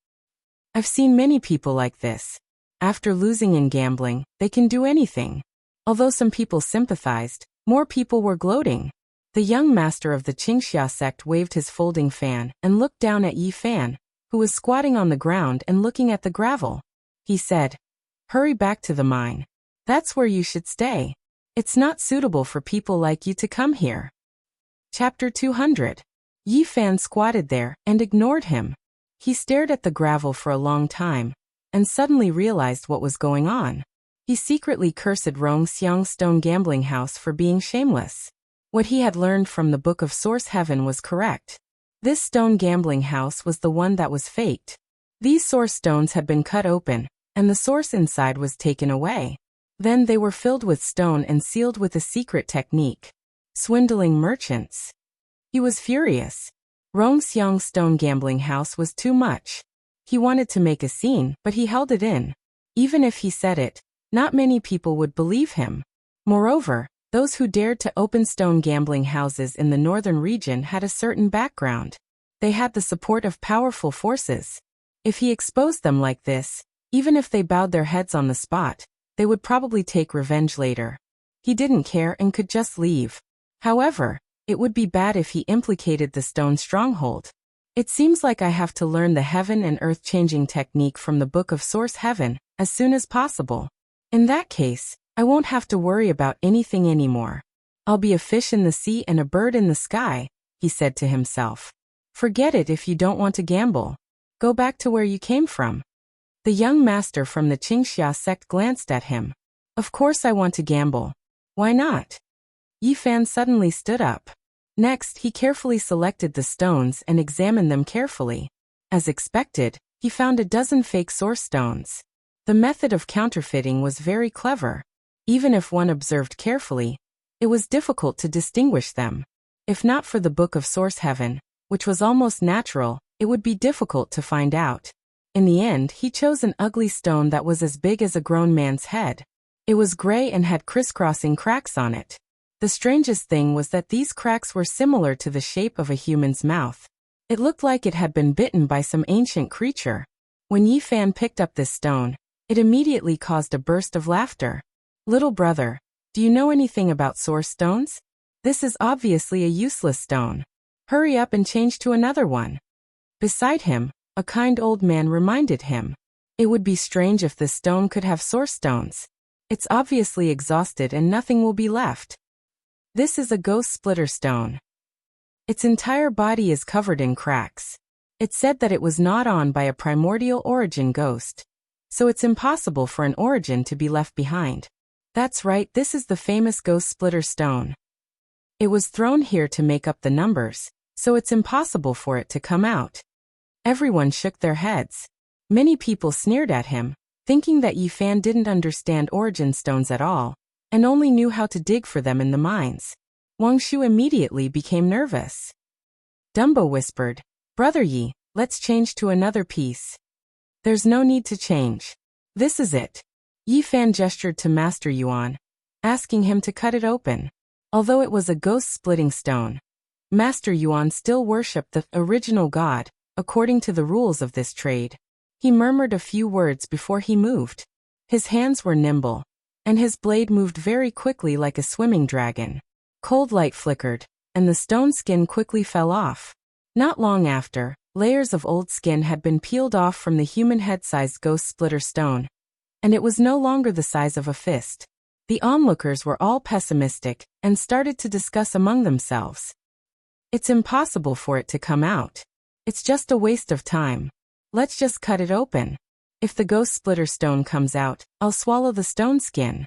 I've seen many people like this. After losing in gambling, they can do anything. Although some people sympathized, more people were gloating. The young master of the Qingxia sect waved his folding fan and looked down at Yi Fan, who was squatting on the ground and looking at the gravel. He said, Hurry back to the mine. That's where you should stay. It's not suitable for people like you to come here. Chapter 200. Yi Fan squatted there and ignored him. He stared at the gravel for a long time, and suddenly realized what was going on. He secretly cursed Rongxiang's stone gambling house for being shameless. What he had learned from the Book of Source Heaven was correct. This stone gambling house was the one that was faked. These source stones had been cut open, and the source inside was taken away. Then they were filled with stone and sealed with a secret technique. Swindling merchants. He was furious. Rongxiang's stone gambling house was too much. He wanted to make a scene, but he held it in. Even if he said it, not many people would believe him. Moreover, those who dared to open stone gambling houses in the northern region had a certain background. They had the support of powerful forces. If he exposed them like this, even if they bowed their heads on the spot, they would probably take revenge later. He didn't care and could just leave. However, it would be bad if he implicated the stone stronghold. It seems like I have to learn the heaven and earth changing technique from the Book of Source Heaven as soon as possible. In that case, I won't have to worry about anything anymore. I'll be a fish in the sea and a bird in the sky, he said to himself. Forget it if you don't want to gamble. Go back to where you came from. The young master from the Qingxia sect glanced at him. Of course I want to gamble. Why not? Yi Fan suddenly stood up. Next, he carefully selected the stones and examined them carefully. As expected, he found a dozen fake source stones. The method of counterfeiting was very clever. Even if one observed carefully, it was difficult to distinguish them. If not for the Book of Source Heaven, which was almost natural, it would be difficult to find out. In the end, he chose an ugly stone that was as big as a grown man's head. It was gray and had crisscrossing cracks on it. The strangest thing was that these cracks were similar to the shape of a human's mouth. It looked like it had been bitten by some ancient creature. When Yi Fan picked up this stone, it immediately caused a burst of laughter. Little brother, do you know anything about source stones? This is obviously a useless stone. Hurry up and change to another one. Beside him, a kind old man reminded him. It would be strange if this stone could have source stones. It's obviously exhausted and nothing will be left. This is a ghost splitter stone. Its entire body is covered in cracks. It's said that it was gnawed on by a primordial origin ghost. So it's impossible for an origin to be left behind. That's right, this is the famous ghost splitter stone. It was thrown here to make up the numbers, so it's impossible for it to come out. Everyone shook their heads. Many people sneered at him, thinking that Yi Fan didn't understand origin stones at all, and only knew how to dig for them in the mines. Wang Shu immediately became nervous. Dumbo whispered, Brother Yi, let's change to another piece. There's no need to change. This is it. Yi Fan gestured to Master Yuan, asking him to cut it open. Although it was a ghost-splitting stone, Master Yuan still worshipped the original god, according to the rules of this trade. He murmured a few words before he moved. His hands were nimble, and his blade moved very quickly like a swimming dragon. Cold light flickered, and the stone skin quickly fell off. Not long after, layers of old skin had been peeled off from the human head-sized ghost splitter stone, and it was no longer the size of a fist. The onlookers were all pessimistic and started to discuss among themselves. It's impossible for it to come out. It's just a waste of time. Let's just cut it open. If the ghost splitter stone comes out, I'll swallow the stone skin.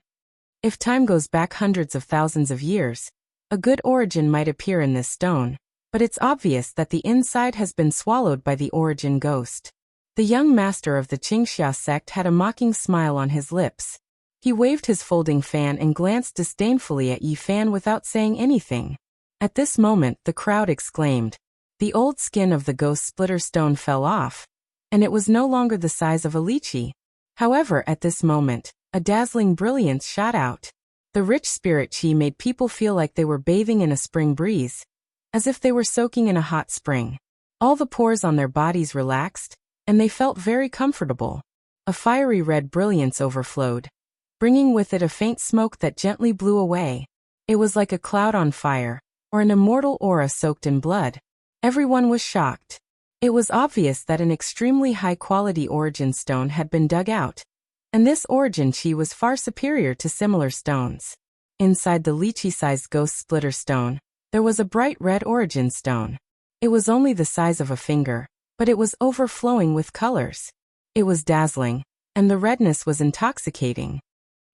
If time goes back hundreds of thousands of years, a good origin might appear in this stone, but it's obvious that the inside has been swallowed by the origin ghost. The young master of the Qingxia sect had a mocking smile on his lips. He waved his folding fan and glanced disdainfully at Yi Fan without saying anything. At this moment, the crowd exclaimed. The old skin of the ghost splitter stone fell off, and it was no longer the size of a lychee. However, at this moment, a dazzling brilliance shot out. The rich spirit qi made people feel like they were bathing in a spring breeze, as if they were soaking in a hot spring. All the pores on their bodies relaxed, and they felt very comfortable. A fiery red brilliance overflowed, bringing with it a faint smoke that gently blew away. It was like a cloud on fire, or an immortal aura soaked in blood. Everyone was shocked. It was obvious that an extremely high-quality origin stone had been dug out, and this origin qi was far superior to similar stones. Inside the lychee-sized ghost splitter stone, there was a bright red origin stone. It was only the size of a finger, but it was overflowing with colors. It was dazzling, and the redness was intoxicating.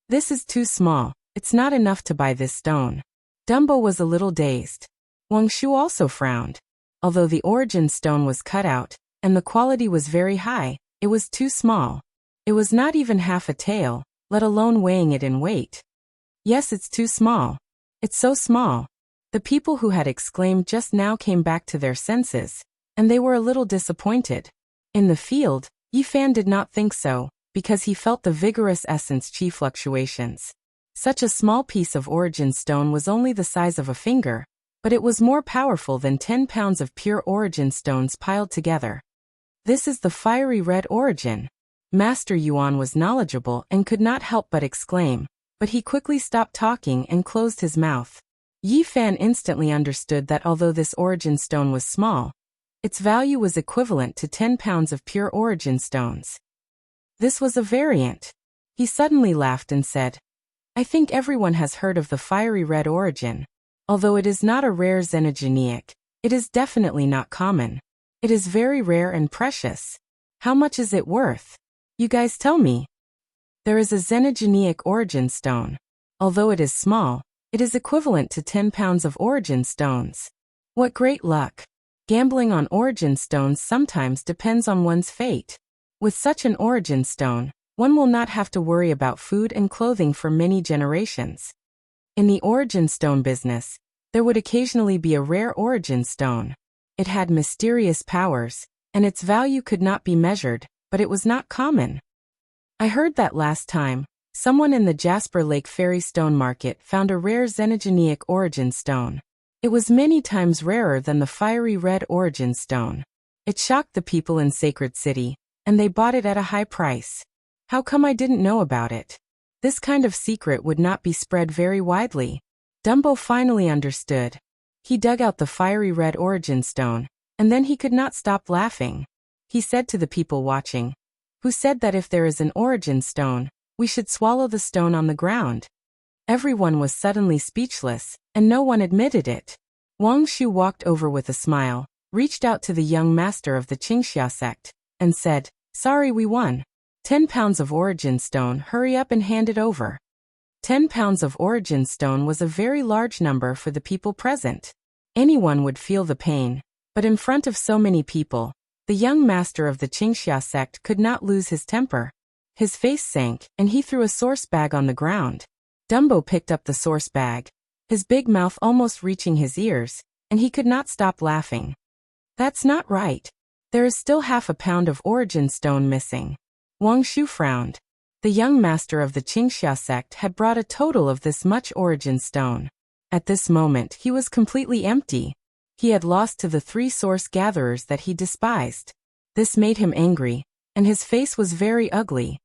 This is too small. It's not enough to buy this stone. Dumbo was a little dazed. Wang Shu also frowned. Although the origin stone was cut out, and the quality was very high, it was too small. It was not even half a tael, let alone weighing it in weight. Yes, it's too small. It's so small. The people who had exclaimed just now came back to their senses, and they were a little disappointed. In the field, Yi Fan did not think so, because he felt the vigorous essence chi fluctuations. Such a small piece of origin stone was only the size of a finger, but it was more powerful than 10 pounds of pure origin stones piled together. This is the fiery red origin. Master Yuan was knowledgeable and could not help but exclaim, but he quickly stopped talking and closed his mouth. Yi Fan instantly understood that although this origin stone was small, its value was equivalent to 10 pounds of pure origin stones. This was a variant. He suddenly laughed and said, I think everyone has heard of the fiery red origin. Although it is not a rare xenogeneic, it is definitely not common. It is very rare and precious. How much is it worth? You guys tell me. There is a xenogeneic origin stone. Although it is small, it is equivalent to 10 pounds of origin stones. What great luck! Gambling on origin stones sometimes depends on one's fate. With such an origin stone, one will not have to worry about food and clothing for many generations. In the origin stone business, there would occasionally be a rare origin stone. It had mysterious powers, and its value could not be measured, but it was not common. I heard that last time, someone in the Jasper Lake Fairy Stone Market found a rare xenogeneic origin stone. It was many times rarer than the fiery red origin stone. It shocked the people in Sacred City, and they bought it at a high price. How come I didn't know about it? This kind of secret would not be spread very widely. Dumbo finally understood. He dug out the fiery red origin stone, and then he could not stop laughing. He said to the people watching, who said that if there is an origin stone, we should swallow the stone on the ground. Everyone was suddenly speechless, and no one admitted it. Wang Shu walked over with a smile, reached out to the young master of the Qingxia sect, and said, Sorry we won. 10 pounds of origin stone, hurry up and hand it over. 10 pounds of origin stone was a very large number for the people present. Anyone would feel the pain, but in front of so many people, the young master of the Qingxia sect could not lose his temper. His face sank, and he threw a source bag on the ground. Dumbo picked up the source bag, his big mouth almost reaching his ears, and he could not stop laughing. That's not right. There is still half a pound of origin stone missing. Wang Shu frowned. The young master of the Qingxia sect had brought a total of this much origin stone. At this moment he was completely empty. He had lost to the 3 source gatherers that he despised. This made him angry, and his face was very ugly.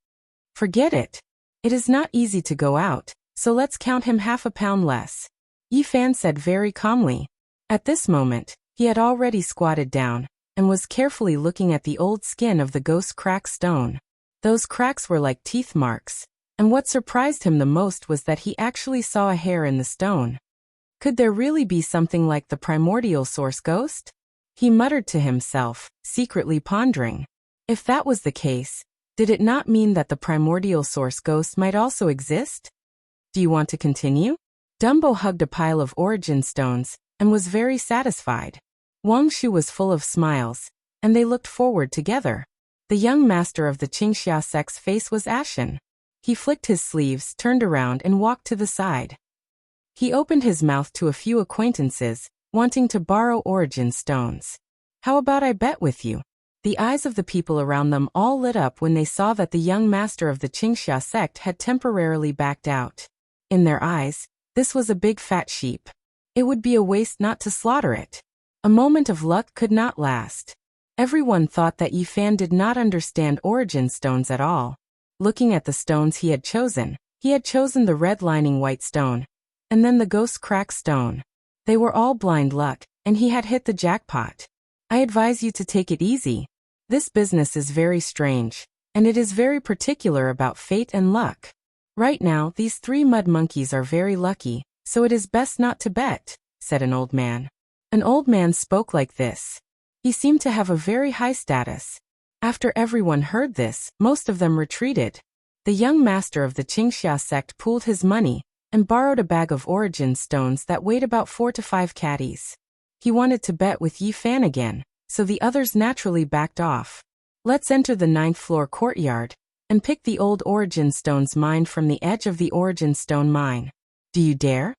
Forget it. It is not easy to go out, so let's count him half a pound less. Yi Fan said very calmly. At this moment, he had already squatted down, and was carefully looking at the old skin of the ghost crack stone. Those cracks were like teeth marks, and what surprised him the most was that he actually saw a hair in the stone. Could there really be something like the primordial source ghost? He muttered to himself, secretly pondering. If that was the case, did it not mean that the primordial source ghost might also exist? Do you want to continue? Dumbo hugged a pile of origin stones, and was very satisfied. Wang Shu was full of smiles, and they looked forward together. The young master of the Qingxia sect's face was ashen. He flicked his sleeves, turned around and walked to the side. He opened his mouth to a few acquaintances, wanting to borrow origin stones. How about I bet with you? The eyes of the people around them all lit up when they saw that the young master of the Qingxia sect had temporarily backed out. In their eyes, this was a big fat sheep. It would be a waste not to slaughter it. A moment of luck could not last. Everyone thought that Yi Fan did not understand origin stones at all. Looking at the stones he had chosen the red lining white stone, and then the ghost crack stone. They were all blind luck, and he had hit the jackpot. I advise you to take it easy. This business is very strange, and it is very particular about fate and luck. Right now, these 3 mud monkeys are very lucky, so it is best not to bet, said an old man. An old man spoke like this. He seemed to have a very high status. After everyone heard this, most of them retreated. The young master of the Qingxia sect pooled his money, and borrowed a bag of origin stones that weighed about 4 to 5 caddies. He wanted to bet with Yi Fan again, so the others naturally backed off. Let's enter the 9th floor courtyard, and pick the old origin stones mined from the edge of the origin stone mine. Do you dare?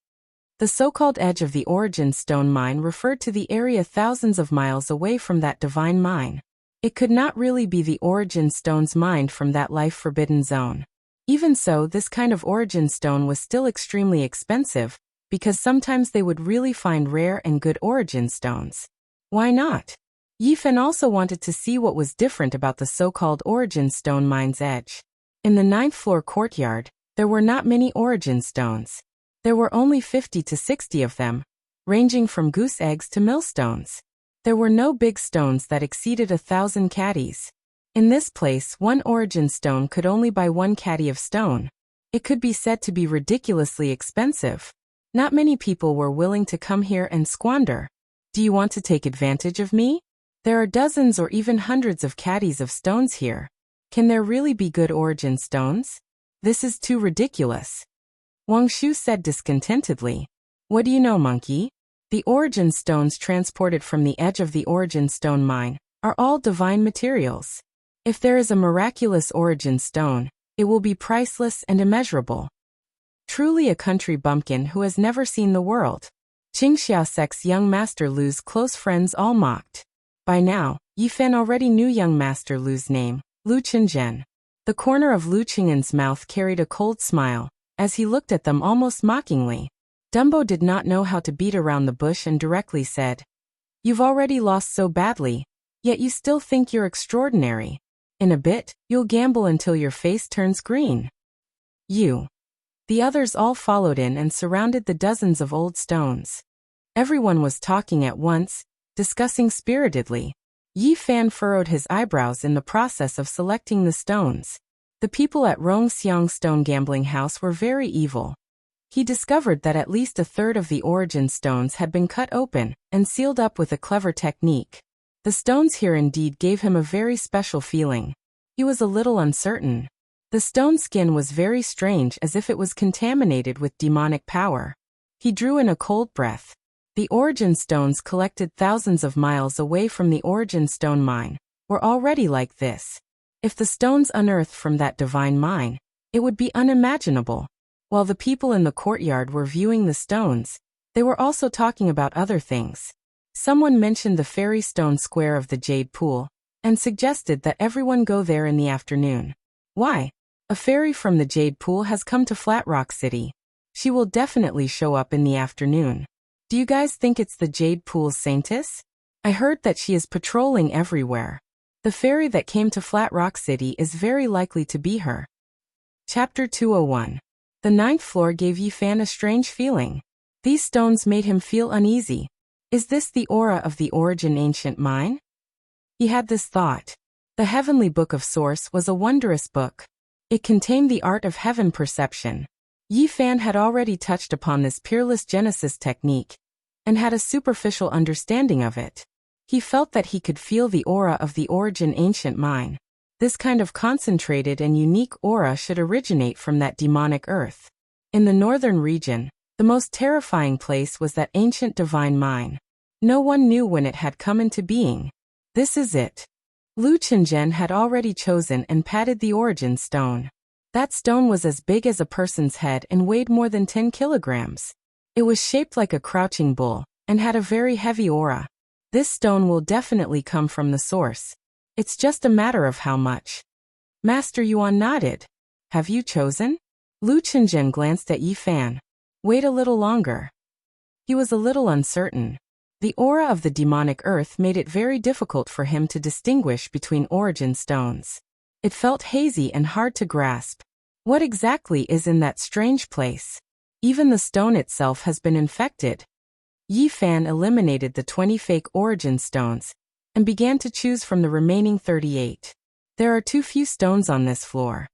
The so-called edge of the origin stone mine referred to the area thousands of miles away from that divine mine. It could not really be the origin stones mined from that life-forbidden zone. Even so, this kind of origin stone was still extremely expensive, because sometimes they would really find rare and good origin stones. Why not? Yifan also wanted to see what was different about the so-called origin stone mine's edge. In the 9th floor courtyard, there were not many origin stones. There were only 50 to 60 of them, ranging from goose eggs to millstones. There were no big stones that exceeded 1,000 caddies. In this place, one origin stone could only buy 1 caddy of stone. It could be said to be ridiculously expensive. Not many people were willing to come here and squander. Do you want to take advantage of me? There are dozens or even hundreds of caddies of stones here. Can there really be good origin stones? This is too ridiculous. Wang Shu said discontentedly. What do you know, monkey? The origin stones transported from the edge of the origin stone mine are all divine materials. If there is a miraculous origin stone, it will be priceless and immeasurable. Truly a country bumpkin who has never seen the world. Qingxiaosek's young Master Lu's close friends all mocked. By now, Yifan already knew young Master Lu's name, Lu Qingzhen. The corner of Lu Qingzhen's mouth carried a cold smile, as he looked at them almost mockingly. Dumbo did not know how to beat around the bush and directly said, "You've already lost so badly, yet you still think you're extraordinary. In a bit, you'll gamble until your face turns green." You. The others all followed in and surrounded the dozens of old stones. Everyone was talking at once, discussing spiritedly. Yi Fan furrowed his eyebrows in the process of selecting the stones. The people at Rongxiang Stone Gambling House were very evil. He discovered that at least a third of the origin stones had been cut open and sealed up with a clever technique. The stones here indeed gave him a very special feeling. He was a little uncertain. The stone skin was very strange, as if it was contaminated with demonic power. He drew in a cold breath. The origin stones collected thousands of miles away from the origin stone mine were already like this. If the stones unearthed from that divine mine, it would be unimaginable. While the people in the courtyard were viewing the stones, they were also talking about other things. Someone mentioned the fairy stone square of the Jade Pool, and suggested that everyone go there in the afternoon. Why? A fairy from the Jade Pool has come to Flat Rock City. She will definitely show up in the afternoon. Do you guys think it's the Jade Pool's saintess? I heard that she is patrolling everywhere. The fairy that came to Flat Rock City is very likely to be her. Chapter 201. The 9th floor gave Yifan a strange feeling. These stones made him feel uneasy. Is this the aura of the origin ancient mine? He had this thought. The Heavenly Book of Source was a wondrous book. It contained the art of heaven perception. Yifan had already touched upon this peerless Genesis technique, and had a superficial understanding of it. He felt that he could feel the aura of the origin ancient mine. This kind of concentrated and unique aura should originate from that demonic earth. In the northern region, the most terrifying place was that ancient divine mine. No one knew when it had come into being. This is it. Lu Qingzhen had already chosen and patted the origin stone. That stone was as big as a person's head and weighed more than 10 kilograms. It was shaped like a crouching bull, and had a very heavy aura. This stone will definitely come from the source. It's just a matter of how much. Master Yuan nodded. Have you chosen? Lu Qingzhen glanced at Yifan. Wait a little longer. He was a little uncertain. The aura of the demonic earth made it very difficult for him to distinguish between origin stones. It felt hazy and hard to grasp. What exactly is in that strange place? Even the stone itself has been infected. Yifan eliminated the 20 fake origin stones and began to choose from the remaining 38. There are too few stones on this floor.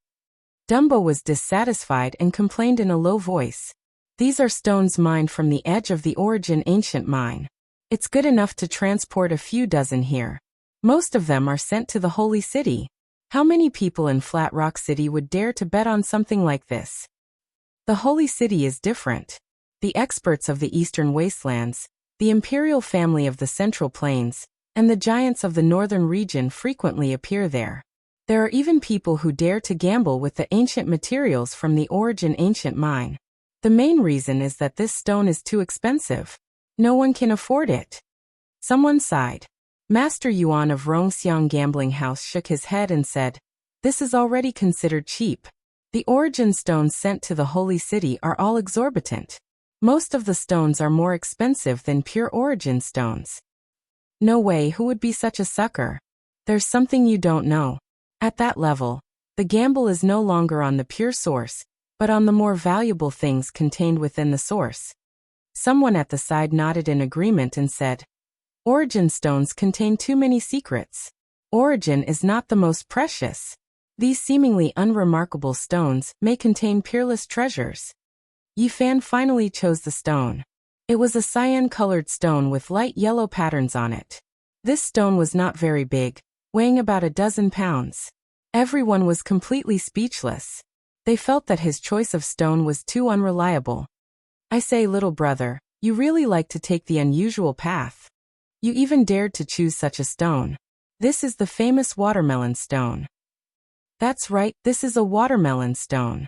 Dumbo was dissatisfied and complained in a low voice. These are stones mined from the edge of the origin ancient mine. It's good enough to transport a few dozen here. Most of them are sent to the Holy City. How many people in Flat Rock City would dare to bet on something like this? The Holy City is different. The experts of the Eastern Wastelands, the imperial family of the Central Plains, and the giants of the northern region frequently appear there. There are even people who dare to gamble with the ancient materials from the origin ancient mine. The main reason is that this stone is too expensive. No one can afford it. Someone sighed. Master Yuan of Rongxiang Gambling House shook his head and said, "This is already considered cheap. The origin stones sent to the holy city are all exorbitant. Most of the stones are more expensive than pure origin stones." "No way, who would be such a sucker? There's something you don't know. At that level, the gamble is no longer on the pure source, but on the more valuable things contained within the source." Someone at the side nodded in agreement and said, "Origin stones contain too many secrets. Origin is not the most precious. These seemingly unremarkable stones may contain peerless treasures." Yi Fan finally chose the stone. It was a cyan-colored stone with light yellow patterns on it. This stone was not very big, weighing about a dozen pounds. Everyone was completely speechless. They felt that his choice of stone was too unreliable. "I say, little brother, you really like to take the unusual path. You even dared to choose such a stone. This is the famous watermelon stone." "That's right, this is a watermelon stone.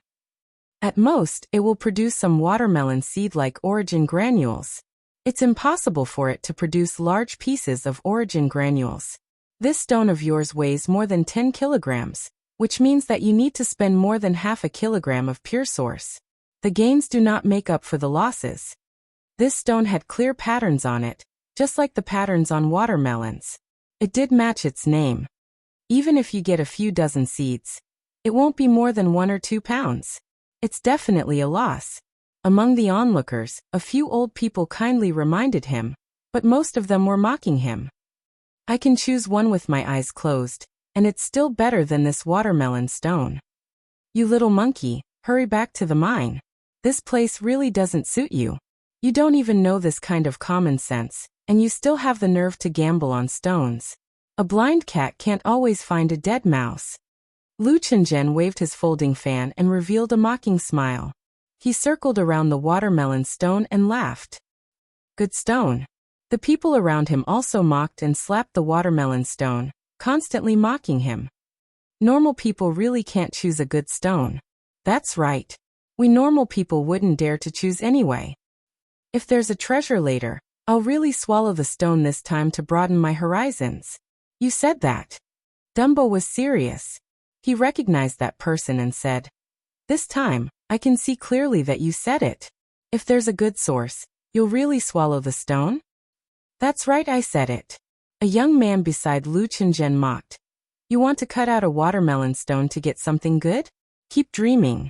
At most, it will produce some watermelon seed-like origin granules. It's impossible for it to produce large pieces of origin granules. This stone of yours weighs more than 10 kilograms, which means that you need to spend more than half a kilogram of pure source. The gains do not make up for the losses." This stone had clear patterns on it, just like the patterns on watermelons. It did match its name. Even if you get a few dozen seeds, it won't be more than 1 or 2 pounds. It's definitely a loss. Among the onlookers, a few old people kindly reminded him, but most of them were mocking him. "I can choose one with my eyes closed, and it's still better than this watermelon stone. You little monkey, hurry back to the mine. This place really doesn't suit you. You don't even know this kind of common sense, and you still have the nerve to gamble on stones. A blind cat can't always find a dead mouse." Lu Chenzhen waved his folding fan and revealed a mocking smile. He circled around the watermelon stone and laughed. "Good stone." The people around him also mocked and slapped the watermelon stone, constantly mocking him. "Normal people really can't choose a good stone." "That's right. We normal people wouldn't dare to choose anyway. If there's a treasure later, I'll really swallow the stone this time to broaden my horizons." "You said that." Dumbo was serious. He recognized that person and said, "This time, I can see clearly that you said it. If there's a good source, you'll really swallow the stone?" "That's right, I said it." A young man beside Lu Chenzhen mocked. "You want to cut out a watermelon stone to get something good? Keep dreaming.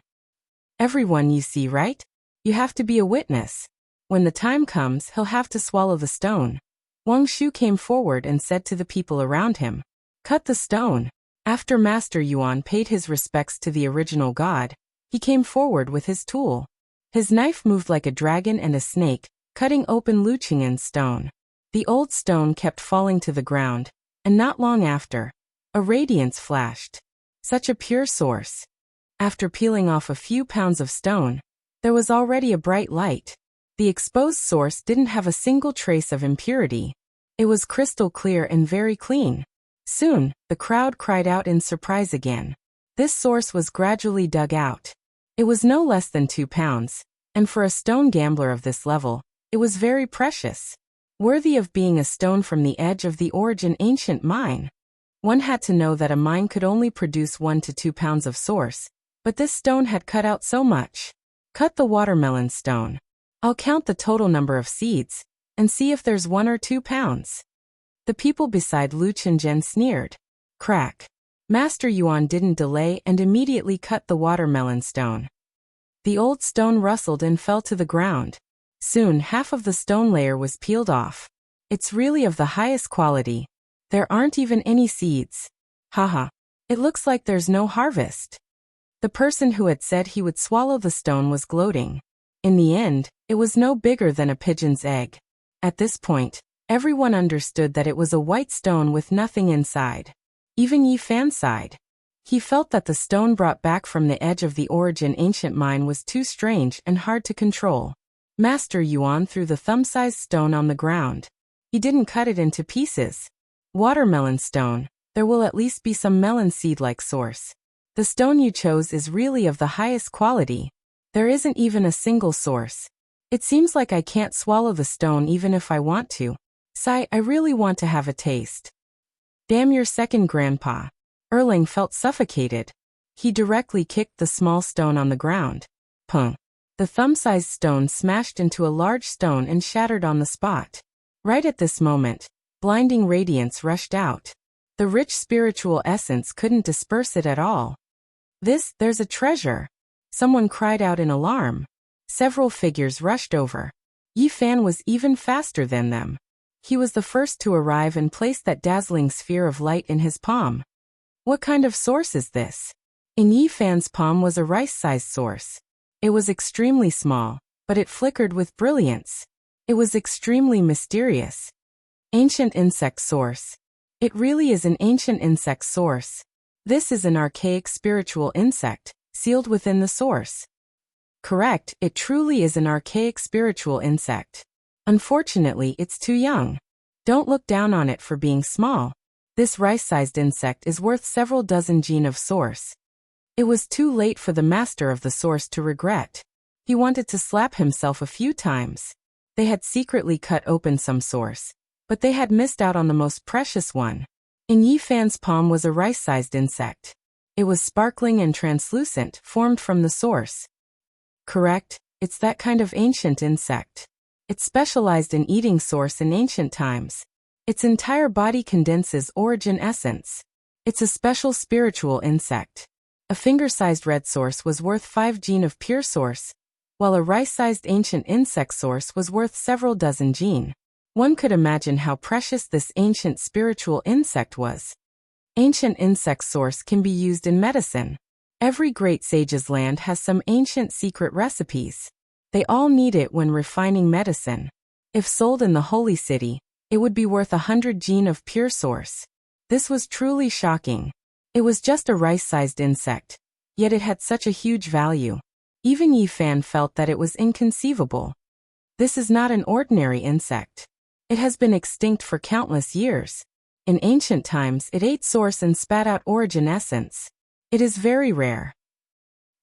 Everyone you see, right? You have to be a witness. When the time comes, he'll have to swallow the stone." Wang Shu came forward and said to the people around him, "Cut the stone." After Master Yuan paid his respects to the original god, he came forward with his tool. His knife moved like a dragon and a snake, cutting open Lu Chengen's stone. The old stone kept falling to the ground, and not long after, a radiance flashed. Such a pure source. After peeling off a few pounds of stone, there was already a bright light. The exposed source didn't have a single trace of impurity. It was crystal clear and very clean. Soon, the crowd cried out in surprise again. This source was gradually dug out. It was no less than 2 pounds, and for a stone gambler of this level, it was very precious. Worthy of being a stone from the edge of the origin ancient mine. One had to know that a mine could only produce 1 to 2 pounds of source, but this stone had cut out so much. Cut the watermelon stone. I'll count the total number of seeds, and see if there's 1 or 2 pounds. The people beside Lu Chenzhen sneered. Crack. Master Yuan didn't delay and immediately cut the watermelon stone. The old stone rustled and fell to the ground. Soon half of the stone layer was peeled off. It's really of the highest quality. There aren't even any seeds. Haha. It looks like there's no harvest. The person who had said he would swallow the stone was gloating. In the end, it was no bigger than a pigeon's egg. At this point, everyone understood that it was a white stone with nothing inside. Even Yi Fan sighed. He felt that the stone brought back from the edge of the origin ancient mine was too strange and hard to control. Master Yuan threw the thumb-sized stone on the ground. He didn't cut it into pieces. Watermelon stone, there will at least be some melon seed-like source. The stone you chose is really of the highest quality. There isn't even a single source. It seems like I can't swallow the stone even if I want to. Sigh, I really want to have a taste. Damn your second grandpa. Erling felt suffocated. He directly kicked the small stone on the ground. Pung. The thumb-sized stone smashed into a large stone and shattered on the spot. Right at this moment, blinding radiance rushed out. The rich spiritual essence couldn't disperse it at all. There's a treasure. Someone cried out in alarm. Several figures rushed over. Yi Fan was even faster than them. He was the first to arrive and place that dazzling sphere of light in his palm. What kind of source is this? In Yi Fan's palm was a rice-sized source. It was extremely small, but it flickered with brilliance. It was extremely mysterious. Ancient insect source. It really is an ancient insect source. This is an archaic spiritual insect, sealed within the source. Correct, it truly is an archaic spiritual insect. Unfortunately, it's too young. Don't look down on it for being small. This rice-sized insect is worth several dozen gene of source. It was too late for the master of the source to regret. He wanted to slap himself a few times. They had secretly cut open some source, but they had missed out on the most precious one. In Yi Fan's palm was a rice-sized insect. It was sparkling and translucent, formed from the source. Correct, it's that kind of ancient insect. It specialized in eating source in ancient times. Its entire body condenses origin essence. It's a special spiritual insect. A finger-sized red source was worth 5 gene of pure source, while a rice-sized ancient insect source was worth several dozen gene. One could imagine how precious this ancient spiritual insect was. Ancient insect source can be used in medicine. Every great sage's land has some ancient secret recipes. They all need it when refining medicine. If sold in the holy city, it would be worth 100 gene of pure source. This was truly shocking. It was just a rice-sized insect, yet it had such a huge value. Even Yi Fan felt that it was inconceivable. This is not an ordinary insect. It has been extinct for countless years. In ancient times, it ate source and spat out origin essence. It is very rare.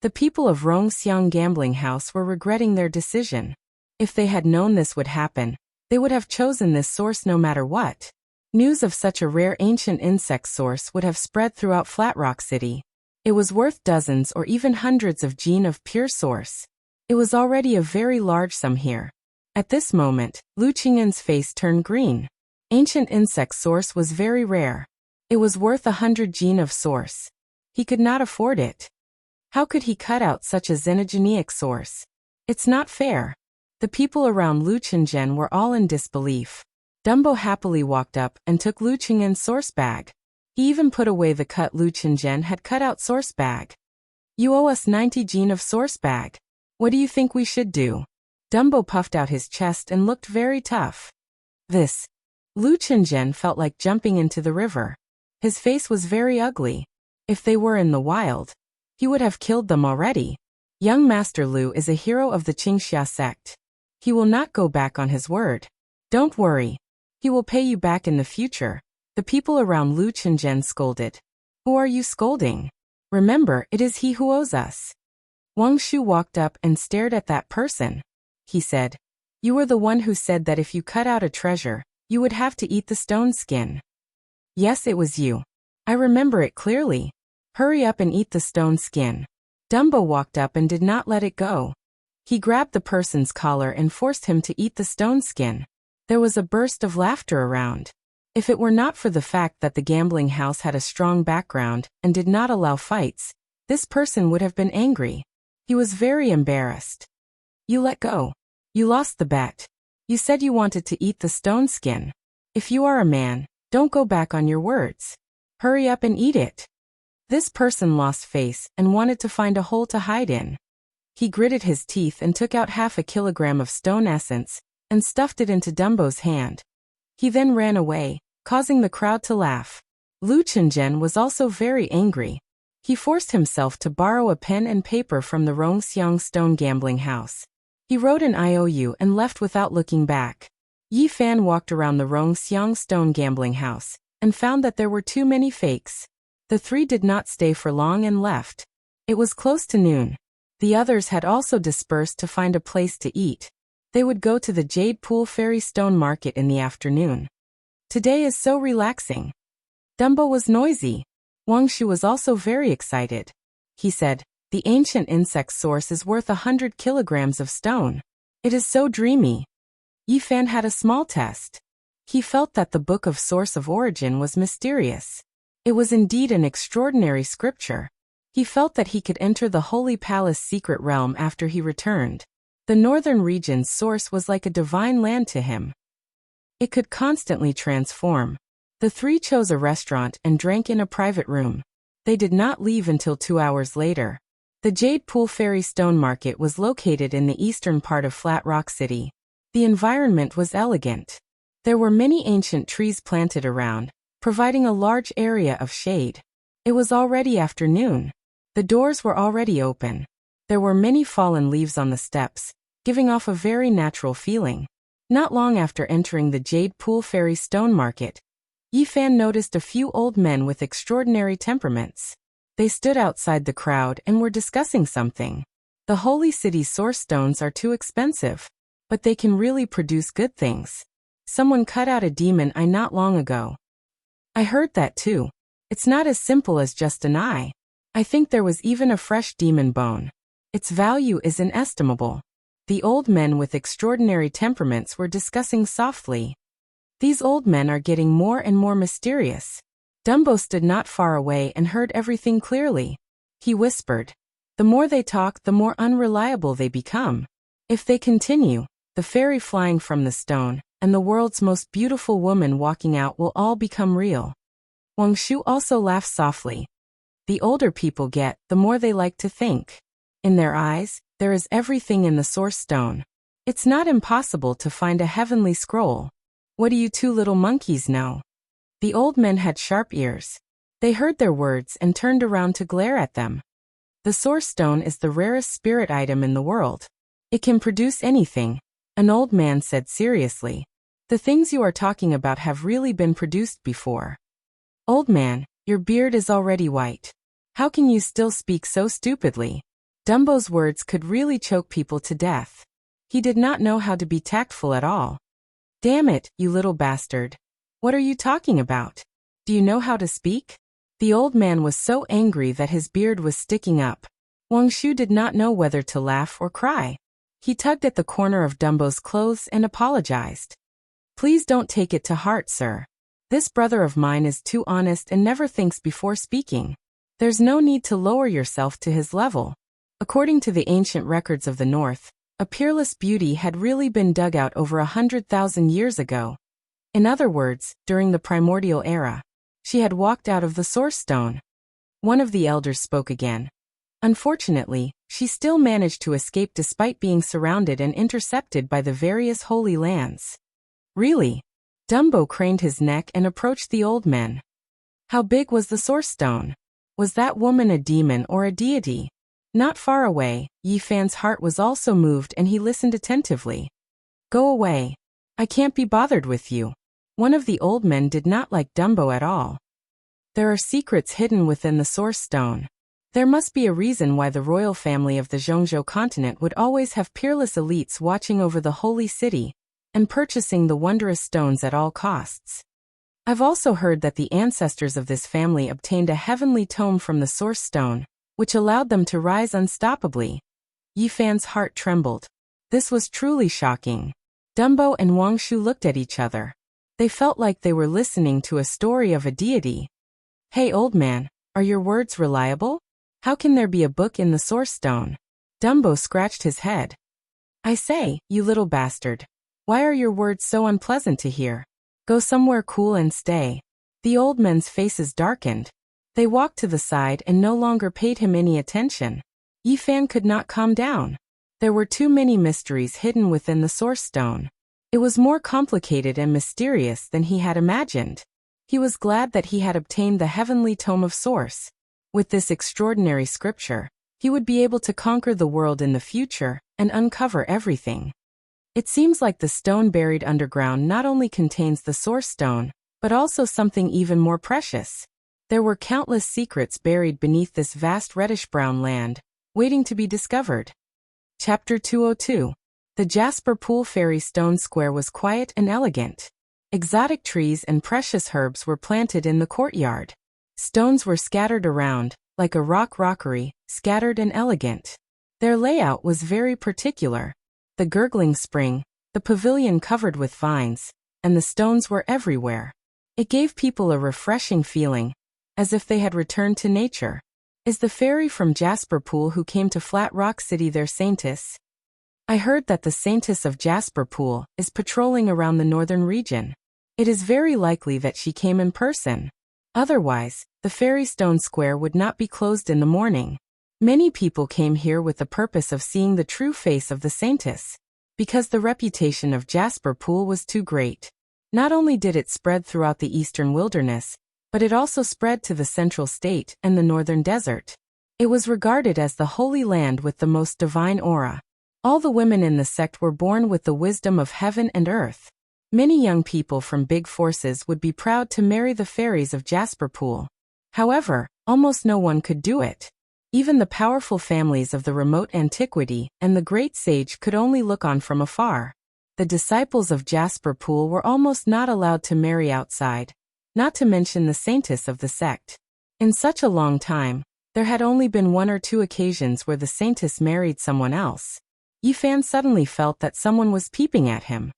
The people of Rongxiang gambling house were regretting their decision. If they had known this would happen, they would have chosen this source no matter what. News of such a rare ancient insect source would have spread throughout Flatrock City. It was worth dozens or even hundreds of gene of pure source. It was already a very large sum here. At this moment, Lu Qing'an's face turned green. Ancient insect source was very rare. It was worth 100 gene of source. He could not afford it. How could he cut out such a xenogenic source? It's not fair. The people around Lu Qing'an were all in disbelief. Dumbo happily walked up and took Lu Qing'an's source bag. He even put away the cut Lu Qing'an had cut out source bag. You owe us 90 gene of source bag. What do you think we should do? Dumbo puffed out his chest and looked very tough. Lu Qing'an felt like jumping into the river. His face was very ugly. If they were in the wild, he would have killed them already. Young Master Lu is a hero of the Qingxia sect. He will not go back on his word. Don't worry. He will pay you back in the future. The people around Lu Qing'an scolded. Who are you scolding? Remember, it is he who owes us. Wang Shu walked up and stared at that person. He said, you were the one who said that if you cut out a treasure, you would have to eat the stone skin. Yes, it was you. I remember it clearly. Hurry up and eat the stone skin. Dumbo walked up and did not let it go. He grabbed the person's collar and forced him to eat the stone skin. There was a burst of laughter around. If it were not for the fact that the gambling house had a strong background and did not allow fights, this person would have been angry. He was very embarrassed. You let go. You lost the bet. You said you wanted to eat the stone skin. If you are a man, don't go back on your words. Hurry up and eat it. This person lost face and wanted to find a hole to hide in. He gritted his teeth and took out 1/2 kilogram of stone essence and stuffed it into Dumbo's hand. He then ran away, causing the crowd to laugh. Lu Qing'an was also very angry. He forced himself to borrow a pen and paper from the Rongxiang stone gambling house. He wrote an IOU and left without looking back. Yi Fan walked around the Rongxiang stone gambling house and found that there were too many fakes. The three did not stay for long and left. It was close to noon. The others had also dispersed to find a place to eat. They would go to the Jade Pool Fairy Stone Market in the afternoon. Today is so relaxing. Dumbo was noisy. Wangshu was also very excited. He said, the ancient insect source is worth 100 kilograms of stone. It is so dreamy. Yifan had a small test. He felt that the book of source of origin was mysterious. It was indeed an extraordinary scripture. He felt that he could enter the Holy Palace secret realm after he returned. The northern region's source was like a divine land to him. It could constantly transform. The three chose a restaurant and drank in a private room. They did not leave until 2 hours later. The Jade Pool Fairy Stone Market was located in the eastern part of Flat Rock City. The environment was elegant. There were many ancient trees planted around, providing a large area of shade. It was already afternoon. The doors were already open. There were many fallen leaves on the steps, giving off a very natural feeling. Not long after entering the Jade Pool Fairy Stone Market, Yifan noticed a few old men with extraordinary temperaments. They stood outside the crowd and were discussing something. The holy city's source stones are too expensive, but they can really produce good things. Someone cut out a demon eye not long ago. I heard that too. It's not as simple as just an eye. I think there was even a fresh demon bone. Its value is inestimable. The old men with extraordinary temperaments were discussing softly. These old men are getting more and more mysterious. Dumbo stood not far away and heard everything clearly. He whispered, the more they talk, the more unreliable they become. If they continue, the fairy flying from the stone, and the world's most beautiful woman walking out will all become real. Wangshu also laughed softly. The older people get, the more they like to think. In their eyes, there is everything in the source stone. It's not impossible to find a heavenly scroll. What do you two little monkeys know? The old men had sharp ears. They heard their words and turned around to glare at them. The source stone is the rarest spirit item in the world. It can produce anything, an old man said seriously. The things you are talking about have really been produced before. Old man, your beard is already white. How can you still speak so stupidly? Dumbo's words could really choke people to death. He did not know how to be tactful at all. Damn it, you little bastard. What are you talking about? Do you know how to speak? The old man was so angry that his beard was sticking up. Wangshu did not know whether to laugh or cry. He tugged at the corner of Dumbo's clothes and apologized. Please don't take it to heart, sir. This brother of mine is too honest and never thinks before speaking. There's no need to lower yourself to his level. According to the ancient records of the North, a peerless beauty had really been dug out over 100,000 years ago. In other words, during the primordial era. She had walked out of the source stone. One of the elders spoke again. Unfortunately, she still managed to escape despite being surrounded and intercepted by the various holy lands. Really? Dumbo craned his neck and approached the old men. How big was the source stone? Was that woman a demon or a deity? Not far away, Yifan's heart was also moved and he listened attentively. Go away. I can't be bothered with you. One of the old men did not like Dumbo at all. There are secrets hidden within the source stone. There must be a reason why the royal family of the Zhongzhou continent would always have peerless elites watching over the holy city and purchasing the wondrous stones at all costs. I've also heard that the ancestors of this family obtained a heavenly tome from the source stone, which allowed them to rise unstoppably. Yifan's heart trembled. This was truly shocking. Dumbo and Wangshu looked at each other. They felt like they were listening to a story of a deity. Hey old man, are your words reliable? How can there be a book in the source stone? Dumbo scratched his head. I say, you little bastard. Why are your words so unpleasant to hear? Go somewhere cool and stay. The old men's faces darkened. They walked to the side and no longer paid him any attention. Yifan could not calm down. There were too many mysteries hidden within the source stone. It was more complicated and mysterious than he had imagined. He was glad that he had obtained the heavenly tome of source. With this extraordinary scripture, he would be able to conquer the world in the future and uncover everything. It seems like the stone buried underground not only contains the source stone, but also something even more precious. There were countless secrets buried beneath this vast reddish-brown land, waiting to be discovered. Chapter 202. The Jasper Pool Fairy Stone Square was quiet and elegant. Exotic trees and precious herbs were planted in the courtyard. Stones were scattered around, like a rockery, scattered and elegant. Their layout was very particular. The gurgling spring, the pavilion covered with vines, and the stones were everywhere. It gave people a refreshing feeling, as if they had returned to nature. Is the fairy from Jasper Pool who came to Flat Rock City their saintess? I heard that the saintess of Jasper Pool is patrolling around the northern region. It is very likely that she came in person. Otherwise, the Fairy Stone Square would not be closed in the morning. Many people came here with the purpose of seeing the true face of the saintess. Because the reputation of Jasper Pool was too great. Not only did it spread throughout the eastern wilderness, but it also spread to the central state and the northern desert. It was regarded as the holy land with the most divine aura. All the women in the sect were born with the wisdom of heaven and earth. Many young people from big forces would be proud to marry the fairies of Jasper Pool. However, almost no one could do it. Even the powerful families of the remote antiquity and the great sage could only look on from afar. The disciples of Jasper Pool were almost not allowed to marry outside, not to mention the saintess of the sect. In such a long time, there had only been 1 or 2 occasions where the saintess married someone else. Yifan suddenly felt that someone was peeping at him.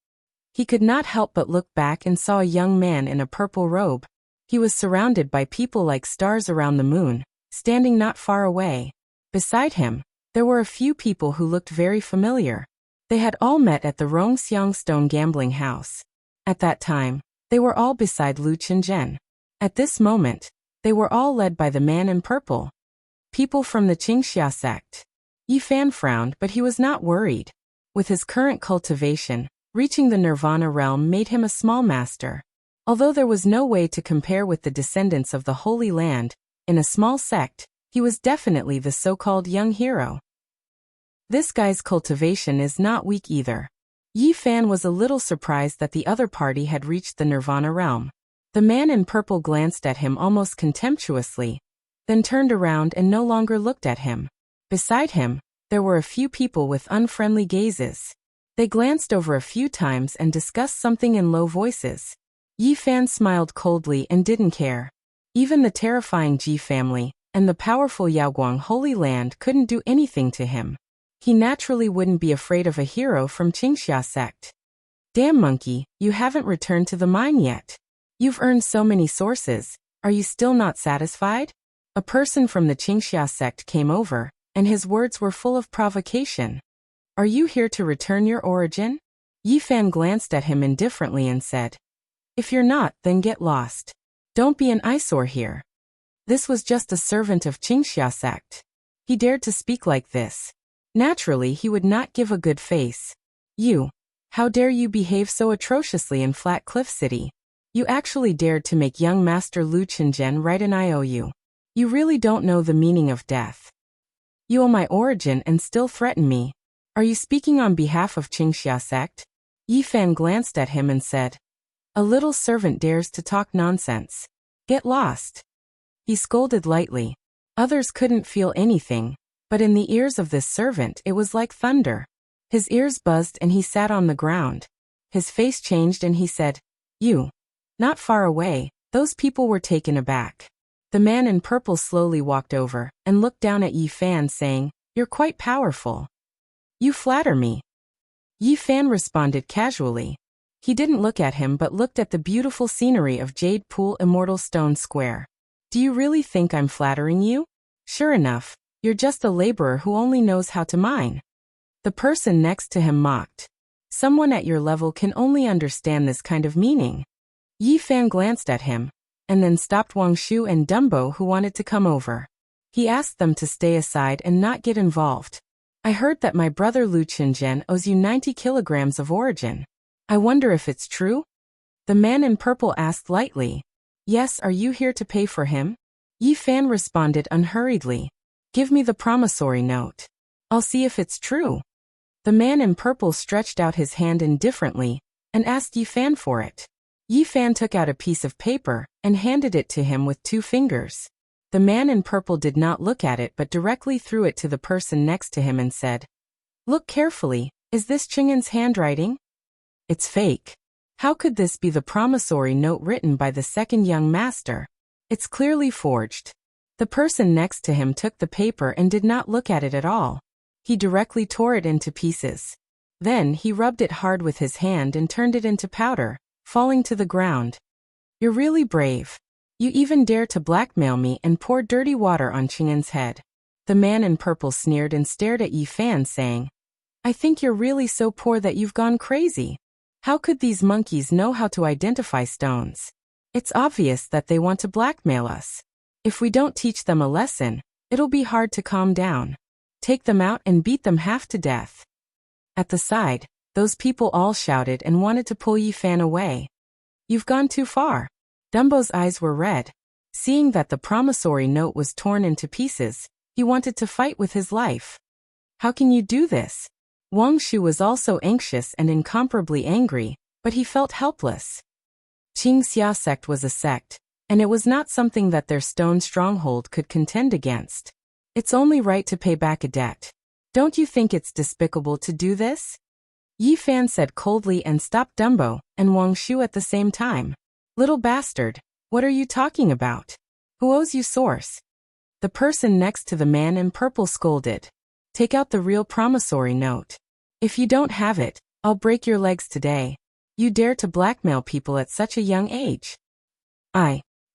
He could not help but look back and saw a young man in a purple robe. He was surrounded by people like stars around the moon, standing not far away. Beside him, there were a few people who looked very familiar. They had all met at the Rongxiang Stone gambling house. At that time, they were all beside Lu Qinzhen. At this moment, they were all led by the man in purple. People from the Qingxia sect. Yifan frowned, but he was not worried. With his current cultivation, reaching the Nirvana realm made him a small master. Although there was no way to compare with the descendants of the Holy Land, in a small sect, he was definitely the so-called young hero. This guy's cultivation is not weak either. Yifan was a little surprised that the other party had reached the Nirvana realm. The man in purple glanced at him almost contemptuously, then turned around and no longer looked at him. Beside him, there were a few people with unfriendly gazes. They glanced over a few times and discussed something in low voices. Yifan smiled coldly and didn't care. Even the terrifying Ji family and the powerful Yaoguang Holy Land couldn't do anything to him. He naturally wouldn't be afraid of a hero from Qingxia sect. Damn monkey, you haven't returned to the mine yet. You've earned so many sources, are you still not satisfied? A person from the Qingxia sect came over, and his words were full of provocation. Are you here to return your origin? Yifan glanced at him indifferently and said, if you're not, then get lost. Don't be an eyesore here. This was just a servant of Qingxia sect. He dared to speak like this. Naturally, he would not give a good face. You. How dare you behave so atrociously in Flat Cliff City? You actually dared to make young Master Lu Qinzhen write an IOU. You really don't know the meaning of death. You owe my origin and still threaten me. Are you speaking on behalf of Qingxia sect? Yifan glanced at him and said, a little servant dares to talk nonsense. Get lost. He scolded lightly. Others couldn't feel anything, but in the ears of this servant it was like thunder. His ears buzzed and he sat on the ground. His face changed and he said, you. Not far away, those people were taken aback. The man in purple slowly walked over and looked down at Yifan saying, you're quite powerful. You flatter me. Yifan responded casually. He didn't look at him but looked at the beautiful scenery of Jade Pool Immortal Stone Square. Do you really think I'm flattering you? Sure enough, you're just a laborer who only knows how to mine. The person next to him mocked. Someone at your level can only understand this kind of meaning. Yifan glanced at him, and then stopped Wang Shu and Dumbo who wanted to come over. He asked them to stay aside and not get involved. I heard that my brother Lu Qinzhen owes you 90 kilograms of origin. I wonder if it's true? The man in purple asked lightly. Yes, are you here to pay for him? Yifan responded unhurriedly. Give me the promissory note. I'll see if it's true. The man in purple stretched out his hand indifferently and asked Yifan for it. Yifan took out a piece of paper and handed it to him with 2 fingers. The man in purple did not look at it but directly threw it to the person next to him and said, "Look carefully, is this Chingan's handwriting? It's fake. How could this be the promissory note written by the second young master? It's clearly forged." The person next to him took the paper and did not look at it at all. He directly tore it into pieces. Then he rubbed it hard with his hand and turned it into powder, falling to the ground. "You're really brave. You even dare to blackmail me and pour dirty water on Chingan's head." The man in purple sneered and stared at Yi Fan, saying, "I think you're really so poor that you've gone crazy. How could these monkeys know how to identify stones? It's obvious that they want to blackmail us. If we don't teach them a lesson, it'll be hard to calm down. Take them out and beat them half to death." At the side, those people all shouted and wanted to pull Yi Fan away. "You've gone too far." Dumbo's eyes were red. Seeing that the promissory note was torn into pieces, he wanted to fight with his life. "How can you do this?" Wang Shu was also anxious and incomparably angry, but he felt helpless. Qingxia sect was a sect, and it was not something that their stone stronghold could contend against. It's only right to pay back a debt. Don't you think it's despicable to do this? Yi Fan said coldly and stopped Dumbo and Wang Shu at the same time. "Little bastard, what are you talking about? Who owes you source?" The person next to the man in purple scolded. "Take out the real promissory note. If you don't have it, I'll break your legs today. You dare to blackmail people at such a young age."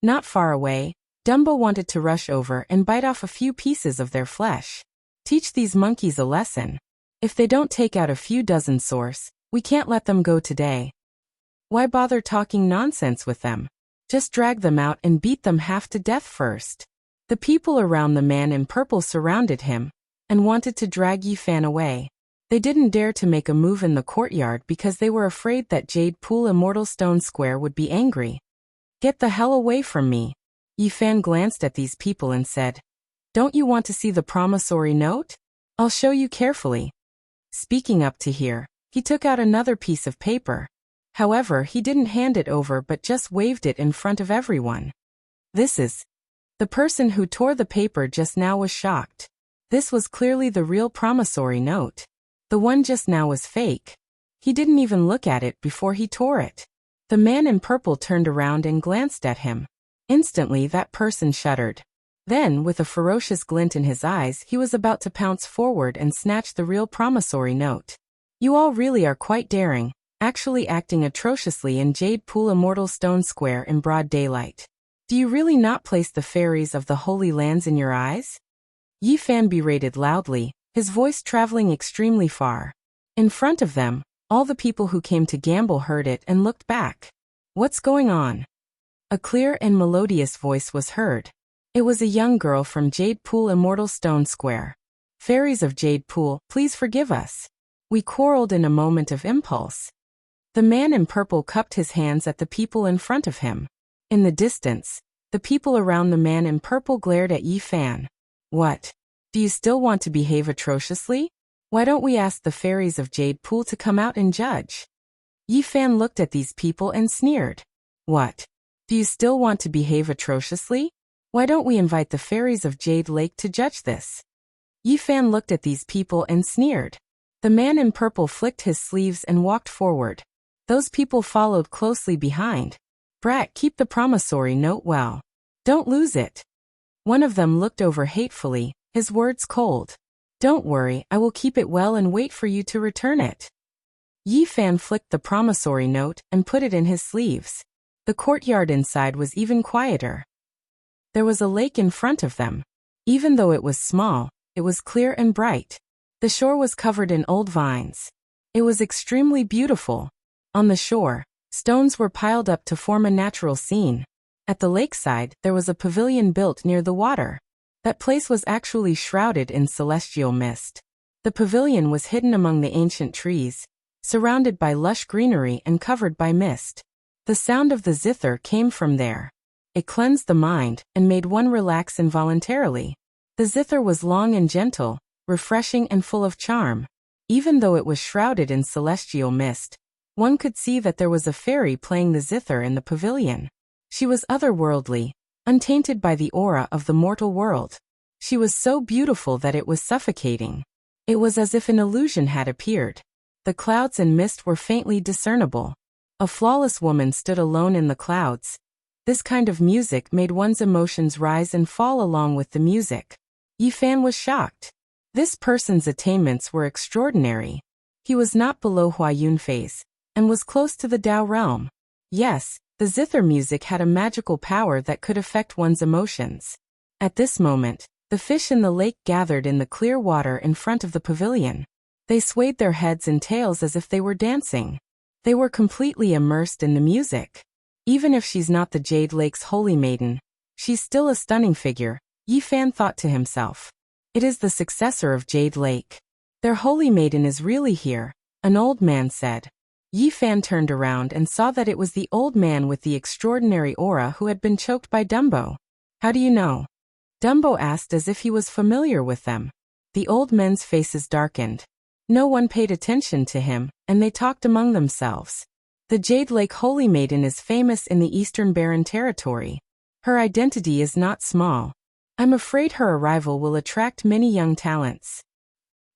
Not far away, Dumbo wanted to rush over and bite off a few pieces of their flesh. Teach these monkeys a lesson. If they don't take out a few dozen source, we can't let them go today. Why bother talking nonsense with them? Just drag them out and beat them half to death first. The people around the man in purple surrounded him and wanted to drag Yi Fan away. They didn't dare to make a move in the courtyard because they were afraid that Jade Pool Immortal Stone Square would be angry. "Get the hell away from me." Yi Fan glanced at these people and said, "Don't you want to see the promissory note? I'll show you carefully." Speaking up to here, he took out another piece of paper. However, he didn't hand it over but just waved it in front of everyone. "This is..." The person who tore the paper just now was shocked. This was clearly the real promissory note. The one just now was fake. He didn't even look at it before he tore it. The man in purple turned around and glanced at him. Instantly that person shuddered. Then, with a ferocious glint in his eyes, he was about to pounce forward and snatch the real promissory note. "You all really are quite daring, actually acting atrociously in Jade Pool Immortal Stone Square in broad daylight. Do you really not place the fairies of the Holy Lands in your eyes?" Yi Fan berated loudly, his voice traveling extremely far. In front of them, all the people who came to gamble heard it and looked back. "What's going on?" A clear and melodious voice was heard. It was a young girl from Jade Pool Immortal Stone Square. "Fairies of Jade Pool, please forgive us. We quarreled in a moment of impulse." The man in purple cupped his hands at the people in front of him. In the distance, the people around the man in purple glared at Yi Fan. "What? Do you still want to behave atrociously? Why don't we ask the fairies of Jade Pool to come out and judge?" Yi Fan looked at these people and sneered. "What? Do you still want to behave atrociously? Why don't we invite the fairies of Jade Lake to judge this?" Yi Fan looked at these people and sneered. The man in purple flicked his sleeves and walked forward. Those people followed closely behind. "Brat, keep the promissory note well. Don't lose it." One of them looked over hatefully, his words cold. "Don't worry, I will keep it well and wait for you to return it." Yi Fan flicked the promissory note and put it in his sleeves. The courtyard inside was even quieter. There was a lake in front of them. Even though it was small, it was clear and bright. The shore was covered in old vines. It was extremely beautiful. On the shore, stones were piled up to form a natural scene. At the lakeside, there was a pavilion built near the water. That place was actually shrouded in celestial mist. The pavilion was hidden among the ancient trees, surrounded by lush greenery and covered by mist. The sound of the zither came from there. It cleansed the mind and made one relax involuntarily. The zither was long and gentle, refreshing and full of charm. Even though it was shrouded in celestial mist, one could see that there was a fairy playing the zither in the pavilion. She was otherworldly, untainted by the aura of the mortal world. She was so beautiful that it was suffocating. It was as if an illusion had appeared. The clouds and mist were faintly discernible. A flawless woman stood alone in the clouds. This kind of music made one's emotions rise and fall along with the music. Yi Fan was shocked. This person's attainments were extraordinary. He was not below Hua Yunfei's, and was close to the Dao realm. Yes, the zither music had a magical power that could affect one's emotions. At this moment, the fish in the lake gathered in the clear water in front of the pavilion. They swayed their heads and tails as if they were dancing. They were completely immersed in the music. Even if she's not the Jade Lake's holy maiden, she's still a stunning figure, Yi Fan thought to himself. It is the successor of Jade Lake. Their holy maiden is really here, an old man said. Yi Fan turned around and saw that it was the old man with the extraordinary aura who had been choked by Dumbo. How do you know? Dumbo asked as if he was familiar with them. The old men's faces darkened. No one paid attention to him, and they talked among themselves. The Jade Lake Holy Maiden is famous in the Eastern Barren Territory. Her identity is not small. I'm afraid her arrival will attract many young talents.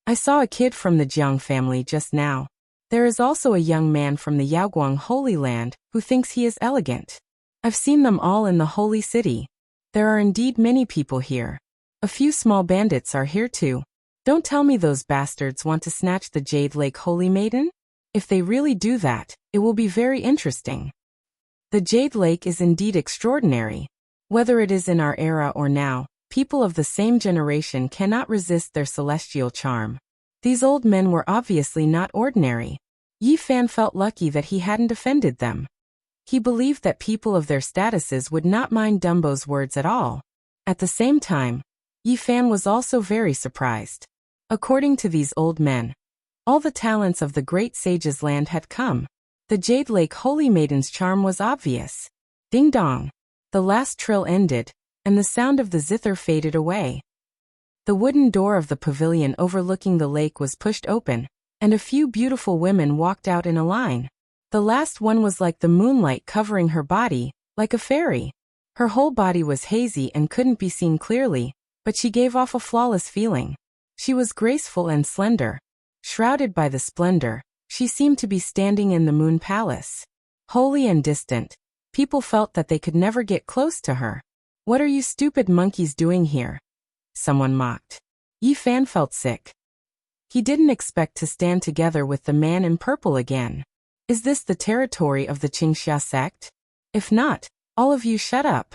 I saw a kid from the Jiang family just now. There is also a young man from the Yaoguang Holy Land who thinks he is elegant. I've seen them all in the Holy City. There are indeed many people here. A few small bandits are here too. Don't tell me those bastards want to snatch the Jade Lake Holy Maiden? If they really do that, it will be very interesting. The Jade Lake is indeed extraordinary. Whether it is in our era or now, people of the same generation cannot resist their celestial charm. These old men were obviously not ordinary. Yi Fan felt lucky that he hadn't offended them. He believed that people of their statuses would not mind Dumbo's words at all. At the same time, Yi Fan was also very surprised. According to these old men, all the talents of the great sage's land had come. The Jade Lake Holy Maiden's charm was obvious. Ding dong. The last trill ended, and the sound of the zither faded away. The wooden door of the pavilion overlooking the lake was pushed open, and a few beautiful women walked out in a line. The last one was like the moonlight covering her body, like a fairy. Her whole body was hazy and couldn't be seen clearly, but she gave off a flawless feeling. She was graceful and slender. Shrouded by the splendor, she seemed to be standing in the moon palace. Holy and distant, people felt that they could never get close to her. What are you stupid monkeys doing here? Someone mocked. Yi Fan felt sick. He didn't expect to stand together with the man in purple again. Is this the territory of the Qingxia sect? If not, all of you shut up.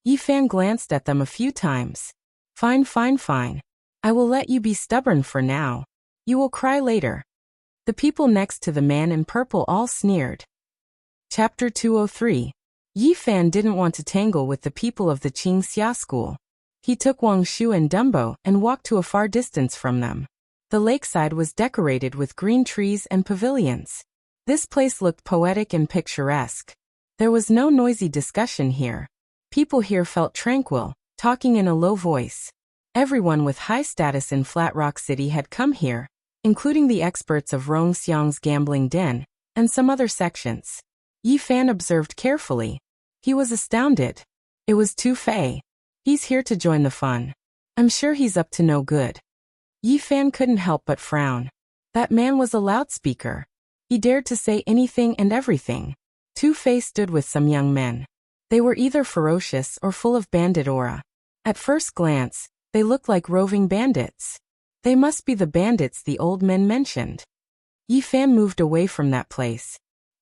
Yi Fan glanced at them a few times. Fine, fine, fine. I will let you be stubborn for now. You will cry later. The people next to the man in purple all sneered. Chapter 203. Yi Fan didn't want to tangle with the people of the Qingxia school. He took Wang Shu and Dumbo and walked to a far distance from them. The lakeside was decorated with green trees and pavilions. This place looked poetic and picturesque. There was no noisy discussion here. People here felt tranquil, talking in a low voice. Everyone with high status in Flat Rock City had come here, including the experts of Rongxiang's gambling den, and some other sections. Yi Fan observed carefully. He was astounded. It was Tu Fei. He's here to join the fun. I'm sure he's up to no good. Yi Fan couldn't help but frown. That man was a loudspeaker. He dared to say anything and everything. Tu Fei stood with some young men. They were either ferocious or full of bandit aura. At first glance, they looked like roving bandits. They must be the bandits the old men mentioned. Yi Fan moved away from that place.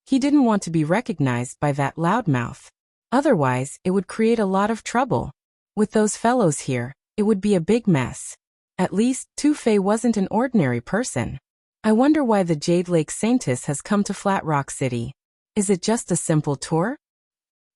He didn't want to be recognized by that loudmouth. Otherwise, it would create a lot of trouble. With those fellows here, it would be a big mess. At least, Tu Fei wasn't an ordinary person. I wonder why the Jade Lake Saintess has come to Flat Rock City. Is it just a simple tour?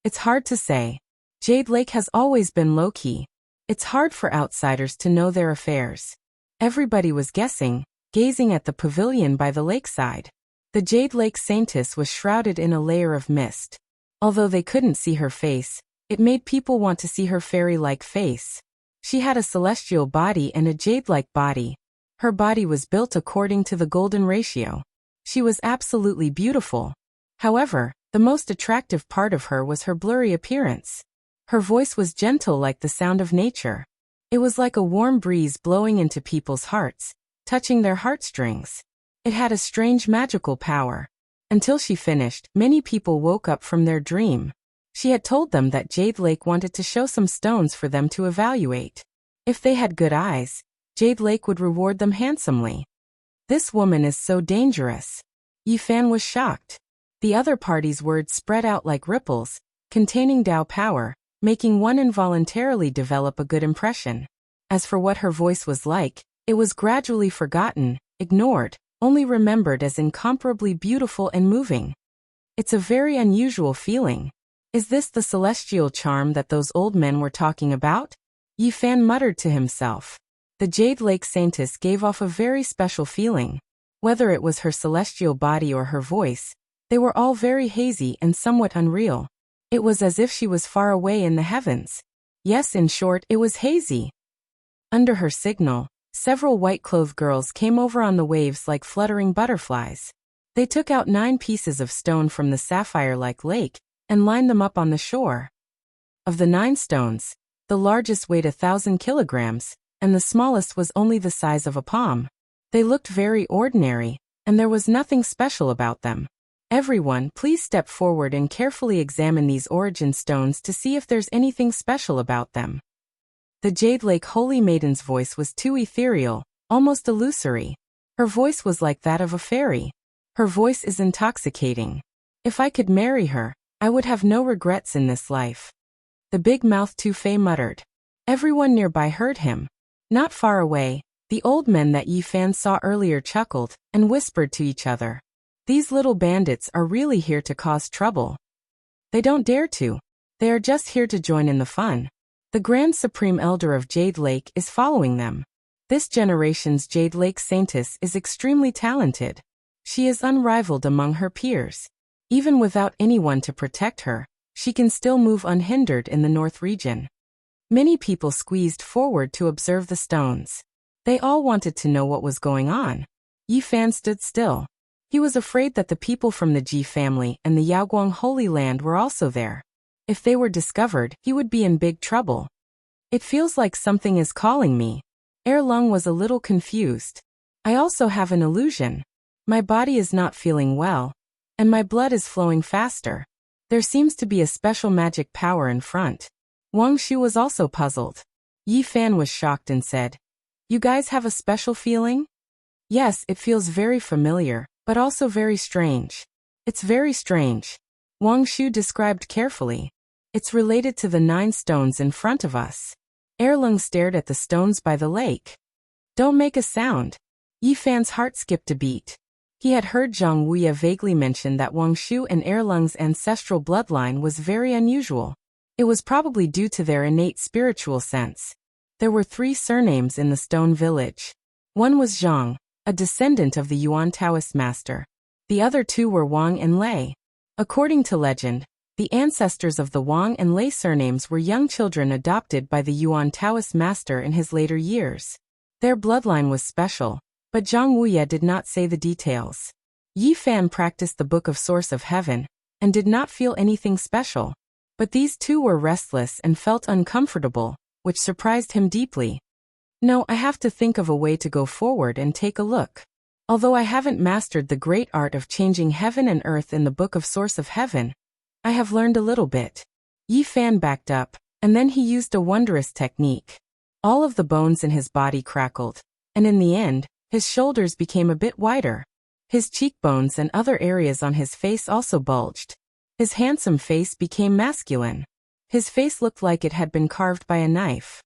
It's hard to say. Jade Lake has always been low-key. It's hard for outsiders to know their affairs. Everybody was guessing, gazing at the pavilion by the lakeside. The Jade Lake Saintess was shrouded in a layer of mist. Although they couldn't see her face, it made people want to see her fairy-like face. She had a celestial body and a jade-like body. Her body was built according to the golden ratio. She was absolutely beautiful. However, the most attractive part of her was her blurry appearance. Her voice was gentle like the sound of nature. It was like a warm breeze blowing into people's hearts, touching their heartstrings. It had a strange magical power. Until she finished, many people woke up from their dream. She had told them that Jade Lake wanted to show some stones for them to evaluate. If they had good eyes, Jade Lake would reward them handsomely. This woman is so dangerous. Yi Fan was shocked. The other party's words spread out like ripples, containing Tao power, making one involuntarily develop a good impression. As for what her voice was like, it was gradually forgotten, ignored, only remembered as incomparably beautiful and moving. It's a very unusual feeling. Is this the celestial charm that those old men were talking about? Yi Fan muttered to himself. The Jade Lake Saintess gave off a very special feeling. Whether it was her celestial body or her voice, they were all very hazy and somewhat unreal. It was as if she was far away in the heavens. Yes, in short, it was hazy. Under her signal, several white-clothed girls came over on the waves like fluttering butterflies. They took out 9 pieces of stone from the sapphire-like lake and lined them up on the shore. Of the 9 stones, the largest weighed 1,000 kilograms, and the smallest was only the size of a palm. They looked very ordinary, and there was nothing special about them. Everyone, please step forward and carefully examine these origin stones to see if there's anything special about them. The Jade Lake Holy Maiden's voice was too ethereal, almost illusory. Her voice was like that of a fairy. Her voice is intoxicating. If I could marry her, I would have no regrets in this life. The big-mouthed Tufei muttered. Everyone nearby heard him. Not far away, the old men that Yi Fan saw earlier chuckled and whispered to each other. These little bandits are really here to cause trouble. They don't dare to. They are just here to join in the fun. The Grand Supreme Elder of Jade Lake is following them. This generation's Jade Lake Saintess is extremely talented. She is unrivaled among her peers. Even without anyone to protect her, she can still move unhindered in the North region. Many people squeezed forward to observe the stones. They all wanted to know what was going on. Yi Fan stood still. He was afraid that the people from the Ji family and the Yaoguang Holy Land were also there. If they were discovered, he would be in big trouble. It feels like something is calling me. Erlung was a little confused. I also have an illusion. My body is not feeling well, and my blood is flowing faster. There seems to be a special magic power in front. Wang Shu was also puzzled. Yi Fan was shocked and said, "You guys have a special feeling?" "Yes, it feels very familiar, but also very strange." "It's very strange," Wang Shu described carefully. "It's related to the 9 stones in front of us." Erlung stared at the stones by the lake. "Don't make a sound." Yi Fan's heart skipped a beat. He had heard Zhang Wuya vaguely mention that Wang Shu and Erlung's ancestral bloodline was very unusual. It was probably due to their innate spiritual sense. There were 3 surnames in the stone village. One was Zhang, a descendant of the Yuan Taoist master. The other 2 were Wang and Lei. According to legend, the ancestors of the Wang and Lei surnames were young children adopted by the Yuan Taoist master in his later years. Their bloodline was special, but Zhang Wuya did not say the details. Yi Fan practiced the Book of Source of Heaven, and did not feel anything special. But these 2 were restless and felt uncomfortable, which surprised him deeply. No, I have to think of a way to go forward and take a look. Although I haven't mastered the great art of changing heaven and earth in the Book of Source of Heaven, I have learned a little bit. Yi Fan backed up, and then he used a wondrous technique. All of the bones in his body crackled, and in the end, his shoulders became a bit wider. His cheekbones and other areas on his face also bulged. His handsome face became masculine. His face looked like it had been carved by a knife.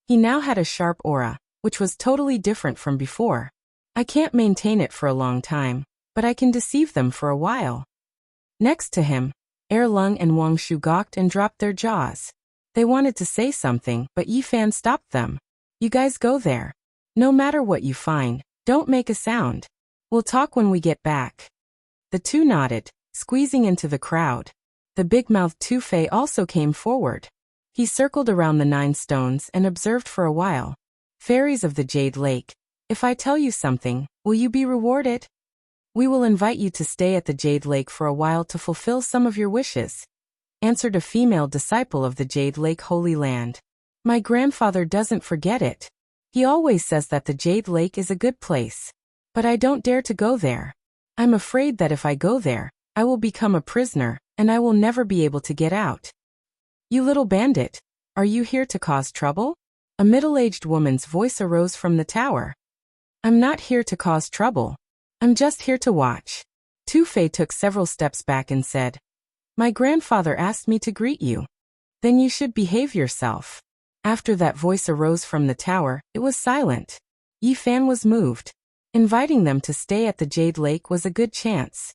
He now had a sharp aura, which was totally different from before. I can't maintain it for a long time, but I can deceive them for a while. Next to him, Erlung and Wang Shu gawked and dropped their jaws. They wanted to say something, but Yi Fan stopped them. "You guys go there. No matter what you find, don't make a sound. We'll talk when we get back." The 2 nodded, squeezing into the crowd. The big-mouthed Tufei also came forward. He circled around the 9 stones and observed for a while. "Fairies of the Jade Lake, if I tell you something, will you be rewarded? We will invite you to stay at the Jade Lake for a while to fulfill some of your wishes. answered a female disciple of the Jade Lake Holy Land. My grandfather doesn't forget it. He always says that the Jade Lake is a good place. But I don't dare to go there. I'm afraid that if I go there, I will become a prisoner, and I will never be able to get out. You little bandit, are you here to cause trouble? A middle-aged woman's voice arose from the tower. I'm not here to cause trouble. I'm just here to watch. Tu-Fei took several steps back and said, My grandfather asked me to greet you. Then you should behave yourself. After that voice arose from the tower, it was silent. Yi Fan was moved. Inviting them to stay at the Jade Lake was a good chance.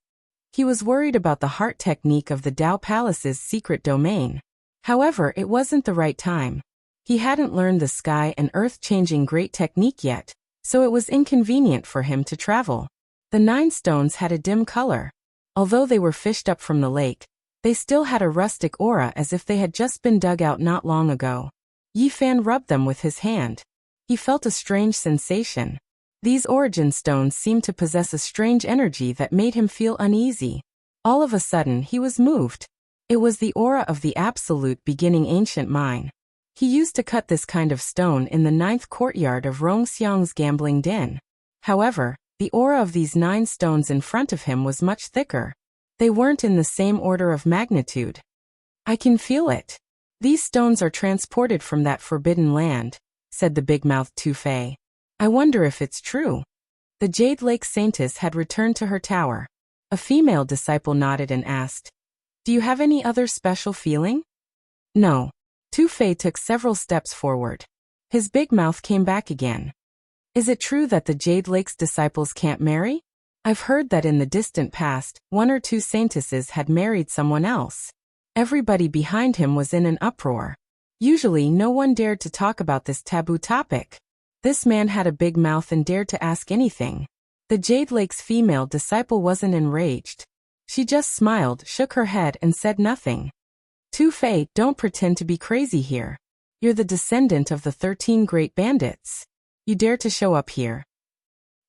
He was worried about the heart technique of the Dao Palace's secret domain. However, it wasn't the right time. He hadn't learned the sky and earth-changing great technique yet, so it was inconvenient for him to travel. The 9 stones had a dim color. Although they were fished up from the lake, they still had a rustic aura as if they had just been dug out not long ago. Yi Fan rubbed them with his hand. He felt a strange sensation. These origin stones seemed to possess a strange energy that made him feel uneasy. All of a sudden, he was moved. It was the aura of the absolute beginning ancient mine. He used to cut this kind of stone in the 9th courtyard of Rongxiang's gambling den. However, the aura of these 9 stones in front of him was much thicker. They weren't in the same order of magnitude. I can feel it. These stones are transported from that forbidden land, said the big-mouthed Tu-Fei. I wonder if it's true. The Jade Lake Saintess had returned to her tower. A female disciple nodded and asked, Do you have any other special feeling? No. Tu-Fei took several steps forward. His big mouth came back again. Is it true that the Jade Lake's disciples can't marry? I've heard that in the distant past, 1 or 2 saintesses had married someone else. Everybody behind him was in an uproar. Usually no one dared to talk about this taboo topic. This man had a big mouth and dared to ask anything. The Jade Lake's female disciple wasn't enraged. She just smiled, shook her head and said nothing. Tu-Fei, don't pretend to be crazy here. You're the descendant of the 13 great bandits. You dare to show up here.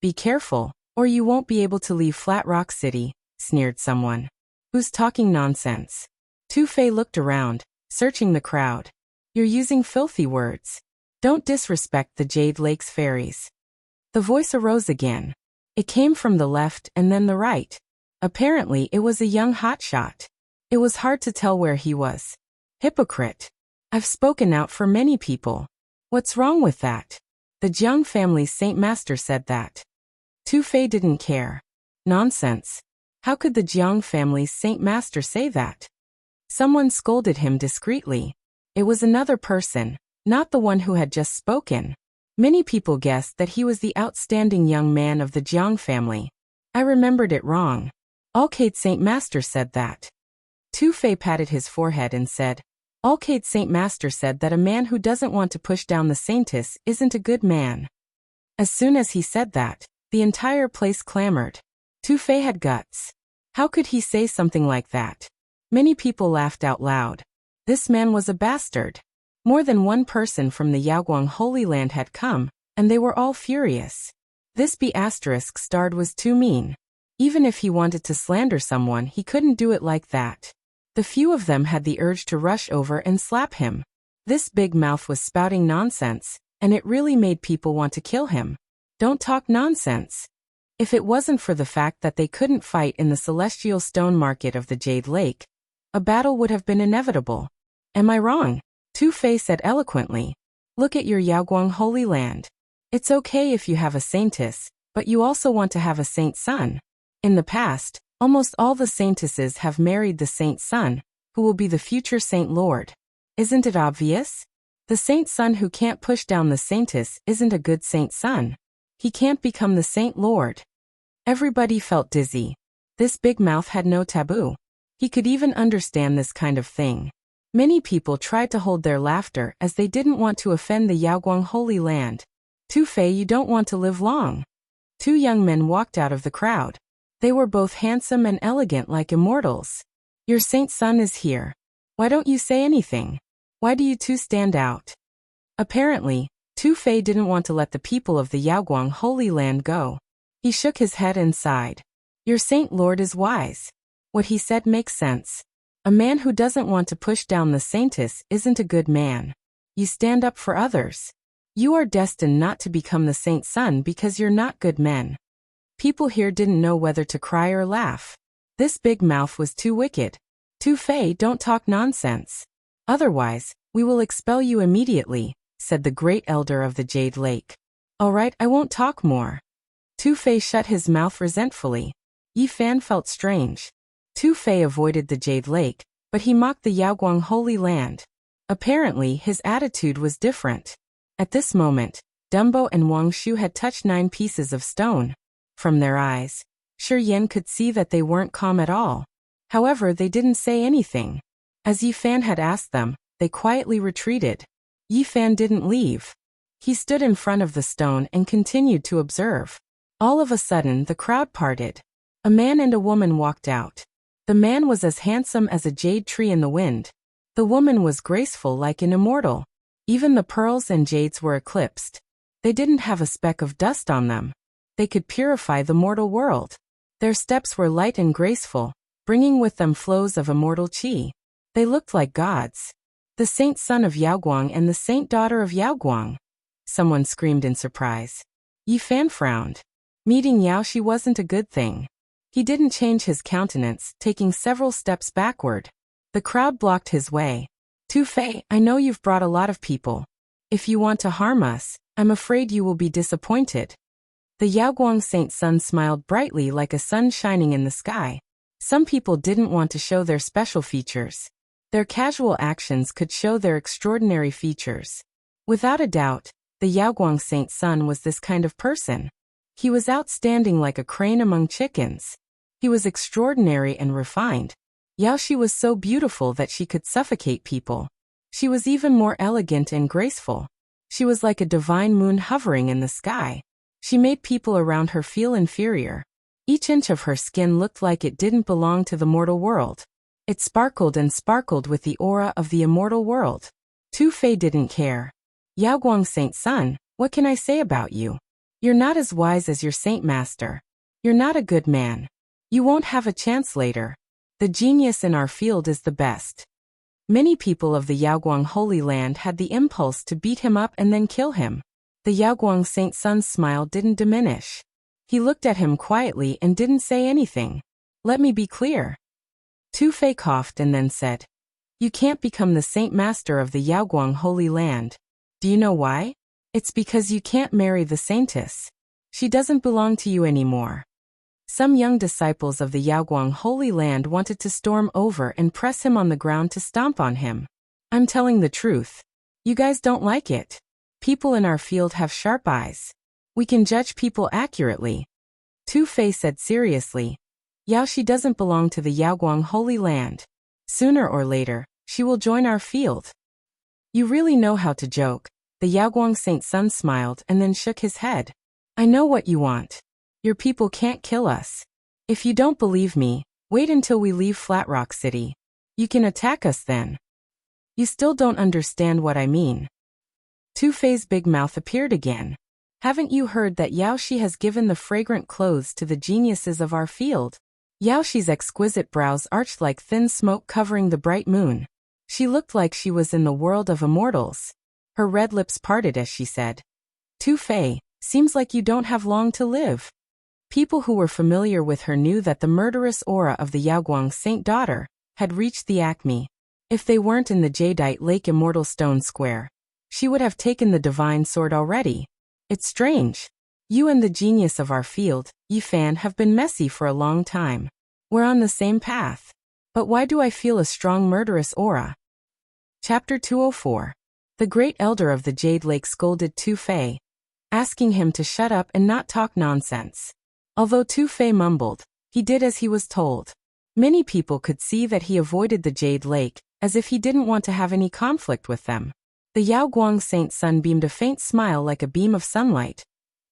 Be careful, or you won't be able to leave Flat Rock City, sneered someone. Who's talking nonsense? Tu-Fei looked around, searching the crowd. You're using filthy words. Don't disrespect the Jade Lake's fairies. The voice arose again. It came from the left and then the right. Apparently it was a young hotshot. It was hard to tell where he was. Hypocrite. I've spoken out for many people. What's wrong with that? The Jiang family's Saint Master said that. Tu-Fei didn't care. Nonsense. How could the Jiang family's Saint Master say that? Someone scolded him discreetly. It was another person, not the one who had just spoken. Many people guessed that he was the outstanding young man of the Jiang family. I remembered it wrong. Alcade Saint Master said that. Tu-Fei patted his forehead and said, Alcade Saint Master said that a man who doesn't want to push down the saintess isn't a good man. As soon as he said that, the entire place clamored. Tu-Fei had guts. How could he say something like that? Many people laughed out loud. This man was a bastard. More than one person from the Yaoguang Holy Land had come, and they were all furious. This B***starred was too mean. Even if he wanted to slander someone, he couldn't do it like that. The few of them had the urge to rush over and slap him. This big mouth was spouting nonsense, and it really made people want to kill him. Don't talk nonsense. If it wasn't for the fact that they couldn't fight in the celestial stone market of the Jade Lake, a battle would have been inevitable. Am I wrong? Tu-Fei said eloquently. Look at your Yaoguang Holy Land. It's okay if you have a saintess, but you also want to have a saint son. In the past, almost all the saintesses have married the saint son, who will be the future saint lord. Isn't it obvious? The saint son who can't push down the saintess isn't a good saint son. He can't become the saint lord. Everybody felt dizzy. This big mouth had no taboo. He could even understand this kind of thing. Many people tried to hold their laughter as they didn't want to offend the Yaoguang Holy Land. Tu-Fei, you don't want to live long. 2 young men walked out of the crowd. They were both handsome and elegant like immortals. Your saint son is here. Why don't you say anything? Why do you 2 stand out? Apparently, Tu-Fei didn't want to let the people of the Yaoguang Holy Land go. He shook his head and sighed. Your saint lord is wise. What he said makes sense. A man who doesn't want to push down the saintess isn't a good man. You stand up for others. You are destined not to become the saint's son because you're not good men. People here didn't know whether to cry or laugh. This big mouth was too wicked. Tu Fei, don't talk nonsense. Otherwise, we will expel you immediately, said the great elder of the Jade Lake. All right, I won't talk more. Tu Fei shut his mouth resentfully. Yi Fan felt strange. Tu Fei avoided the Jade Lake, but he mocked the Yaoguang Holy Land. Apparently, his attitude was different. At this moment, Dumbo and Wang Shu had touched 9 pieces of stone. From their eyes, Shi Yan could see that they weren't calm at all. However, they didn't say anything. As Yi Fan had asked them, they quietly retreated. Yi Fan didn't leave. He stood in front of the stone and continued to observe. All of a sudden, the crowd parted. A man and a woman walked out. The man was as handsome as a jade tree in the wind. The woman was graceful like an immortal. Even the pearls and jades were eclipsed. They didn't have a speck of dust on them. They could purify the mortal world. Their steps were light and graceful, bringing with them flows of immortal qi. They looked like gods. The saint son of Yaoguang and the saint daughter of Yaoguang. Someone screamed in surprise. Yi Fan frowned. Meeting Yaoshi wasn't a good thing. He didn't change his countenance, taking several steps backward. The crowd blocked his way. Tu Fei, I know you've brought a lot of people. If you want to harm us, I'm afraid you will be disappointed. The Yaoguang saint son smiled brightly like a sun shining in the sky. Some people didn't want to show their special features. Their casual actions could show their extraordinary features. Without a doubt, the Yaoguang saint son was this kind of person. He was outstanding like a crane among chickens. He was extraordinary and refined. Yaoshi was so beautiful that she could suffocate people. She was even more elegant and graceful. She was like a divine moon hovering in the sky. She made people around her feel inferior. Each inch of her skin looked like it didn't belong to the mortal world. It sparkled and sparkled with the aura of the immortal world. Tu Fei didn't care. Yaoguang saint son, what can I say about you? You're not as wise as your saint master. You're not a good man. You won't have a chance later. The genius in our field is the best. Many people of the Yaoguang Holy Land had the impulse to beat him up and then kill him. The Yaoguang saint son's smile didn't diminish. He looked at him quietly and didn't say anything. Let me be clear. Tu Fei coughed and then said, You can't become the saint master of the Yaoguang Holy Land. Do you know why? It's because you can't marry the saintess. She doesn't belong to you anymore. Some young disciples of the Yaoguang Holy Land wanted to storm over and press him on the ground to stomp on him. I'm telling the truth. You guys don't like it. People in our field have sharp eyes. We can judge people accurately. Tu Fei said seriously, Yaoshi doesn't belong to the Yaoguang Holy Land. Sooner or later, she will join our field. You really know how to joke. The Yaoguang saint son smiled and then shook his head. I know what you want. Your people can't kill us. If you don't believe me, wait until we leave Flat Rock City. You can attack us then. You still don't understand what I mean. Tu Fei's big mouth appeared again. Haven't you heard that Yaoshi has given the fragrant clothes to the geniuses of our field? Yaoshi's exquisite brows arched like thin smoke covering the bright moon. She looked like she was in the world of immortals. Her red lips parted as she said, Tu Fei, seems like you don't have long to live. People who were familiar with her knew that the murderous aura of the Yaoguang saint daughter had reached the acme. If they weren't in the Jadeite Lake Immortal Stone Square, she would have taken the divine sword already. It's strange. You and the genius of our field, Yi Fan, have been messy for a long time. We're on the same path. But why do I feel a strong murderous aura? Chapter 204. The great elder of the Jade Lake scolded Tu Fei, asking him to shut up and not talk nonsense. Although Tu Fei mumbled, he did as he was told. Many people could see that he avoided the Jade Lake, as if he didn't want to have any conflict with them. The Yaoguang saint sun beamed a faint smile like a beam of sunlight,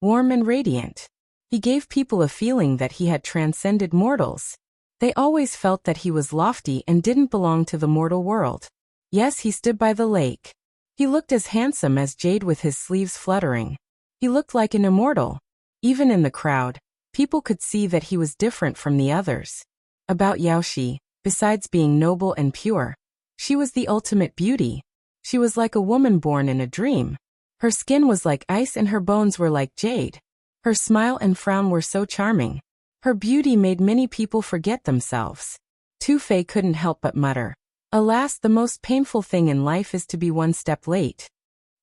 warm and radiant. He gave people a feeling that he had transcended mortals. They always felt that he was lofty and didn't belong to the mortal world. Yes, he stood by the lake. He looked as handsome as jade with his sleeves fluttering. He looked like an immortal. Even in the crowd, people could see that he was different from the others. About Yaoshi, Besides being noble and pure, she was the ultimate beauty. She was like a woman born in a dream. Her skin was like ice and her bones were like jade. Her smile and frown were so charming. Her beauty made many people forget themselves. Tu Fei couldn't help but mutter, "Alas, the most painful thing in life is to be one step late."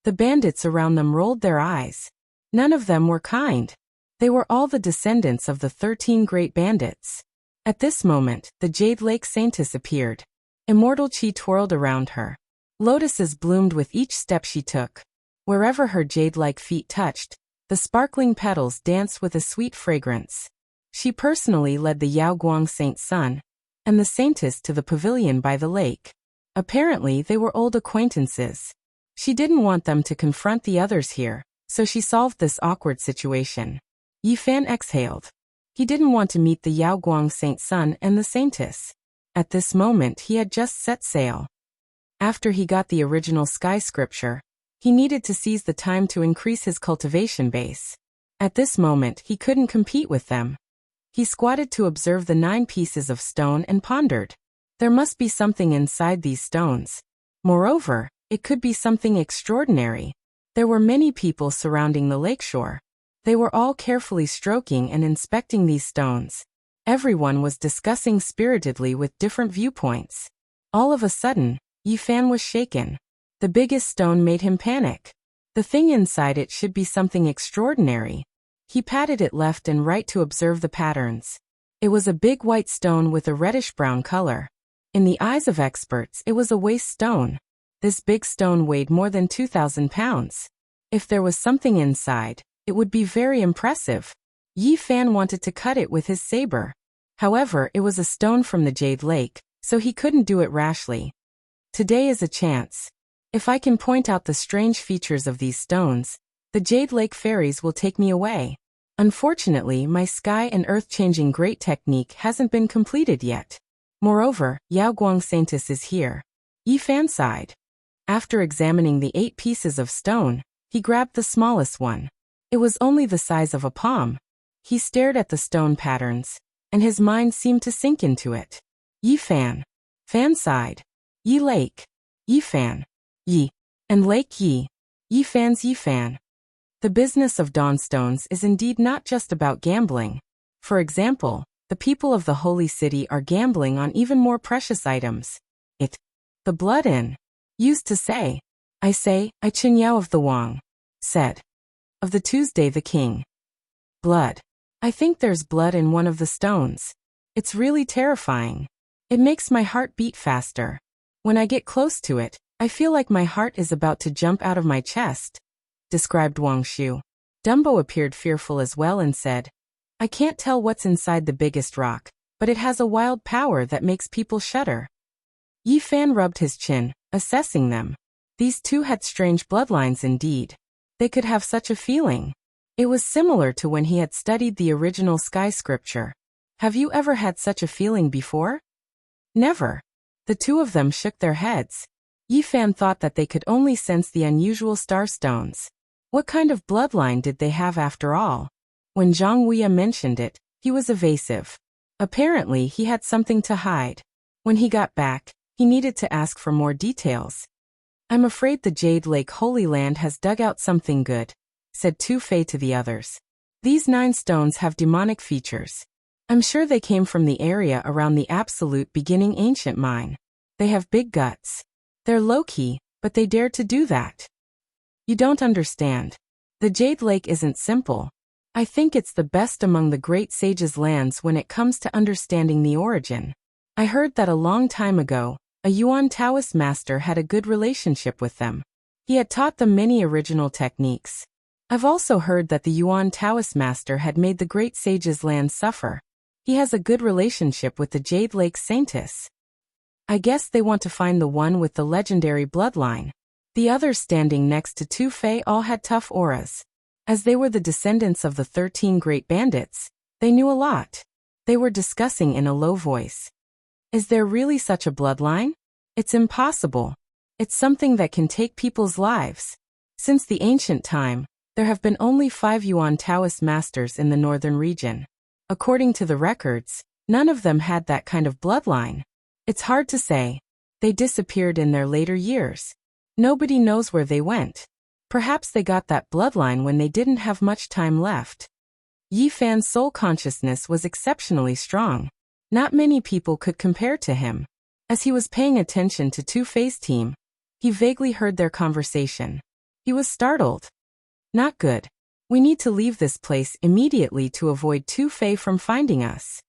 The bandits around them rolled their eyes. None of them were kind. They were all the descendants of the 13 great bandits. At this moment, the Jade Lake Saintess appeared. Immortal chi twirled around her. Lotuses bloomed with each step she took. Wherever her jade-like feet touched, the sparkling petals danced with a sweet fragrance. She personally led the Yaoguang Saint Sun and the Saintess to the pavilion by the lake. Apparently, they were old acquaintances. She didn't want them to confront the others here, so she solved this awkward situation. Yi Fan exhaled. He didn't want to meet the Yaoguang Saint Sun and the Saintess. At this moment, he had just set sail. After he got the original sky scripture, he needed to seize the time to increase his cultivation base. At this moment, he couldn't compete with them. He squatted to observe the 9 pieces of stone and pondered. There must be something inside these stones. Moreover, it could be something extraordinary. There were many people surrounding the lakeshore. They were all carefully stroking and inspecting these stones. Everyone was discussing spiritedly with different viewpoints. All of a sudden, Yi Fan was shaken. The biggest stone made him panic. The thing inside it should be something extraordinary. He patted it left and right to observe the patterns. It was a big white stone with a reddish-brown color. In the eyes of experts, it was a waste stone. This big stone weighed more than 2,000 pounds. If there was something inside, it would be very impressive. Yi Fan wanted to cut it with his saber. However, it was a stone from the Jade Lake, so he couldn't do it rashly. Today is a chance. If I can point out the strange features of these stones, the Jade Lake fairies will take me away. Unfortunately, my sky and earth-changing great technique hasn't been completed yet. Moreover, Yaoguang Saintess is here. Yi Fan sighed. After examining the 8 pieces of stone, he grabbed the smallest one. It was only the size of a palm. He stared at the stone patterns, and his mind seemed to sink into it. Yi Fan. Fan sighed. Yi Lake. Yi Fan. Yi. And Lake Yi. Yi Fan's Yi Fan. The business of Dawnstones is indeed not just about gambling. For example, the people of the Holy City are gambling on even more precious items. The blood in. Used to say. I Chen Yao of the Wang. Said. Of the Tuesday the King. Blood. I think there's blood in one of the stones. It's really terrifying. It makes my heart beat faster. When I get close to it, I feel like my heart is about to jump out of my chest, described Wang Shu. Dumbo appeared fearful as well and said, I can't tell what's inside the biggest rock, but it has a wild power that makes people shudder. Yi Fan rubbed his chin, assessing them. These two had strange bloodlines indeed. They could have such a feeling. It was similar to when he had studied the original sky scripture. Have you ever had such a feeling before? Never. The two of them shook their heads. Yi Fan thought that they could only sense the unusual starstones. What kind of bloodline did they have after all? When Zhang Wuya mentioned it, he was evasive. Apparently, he had something to hide. When he got back, he needed to ask for more details. I'm afraid the Jade Lake Holy Land has dug out something good, said Tu Fei to the others. These 9 stones have demonic features. I'm sure they came from the area around the absolute beginning ancient mine. They have big guts. They're low-key, but they dared to do that. You don't understand. The Jade Lake isn't simple. I think it's the best among the great sages' lands when it comes to understanding the origin. I heard that a long time ago, a Yuan Taoist master had a good relationship with them. He had taught them many original techniques. I've also heard that the Yuan Taoist master had made the great sages' land suffer. He has a good relationship with the Jade Lake Saintess. I guess they want to find the one with the legendary bloodline. The others standing next to Tu Fei all had tough auras. As they were the descendants of the 13 great bandits, they knew a lot. They were discussing in a low voice. Is there really such a bloodline? It's impossible. It's something that can take people's lives. Since the ancient time, there have been only 5 Yuan Taoist masters in the northern region. According to the records, none of them had that kind of bloodline. It's hard to say. They disappeared in their later years. Nobody knows where they went. Perhaps they got that bloodline when they didn't have much time left. Yi Fan's soul consciousness was exceptionally strong. Not many people could compare to him. As he was paying attention to Two-Face's team, he vaguely heard their conversation. He was startled. Not good. We need to leave this place immediately to avoid Two-Face from finding us.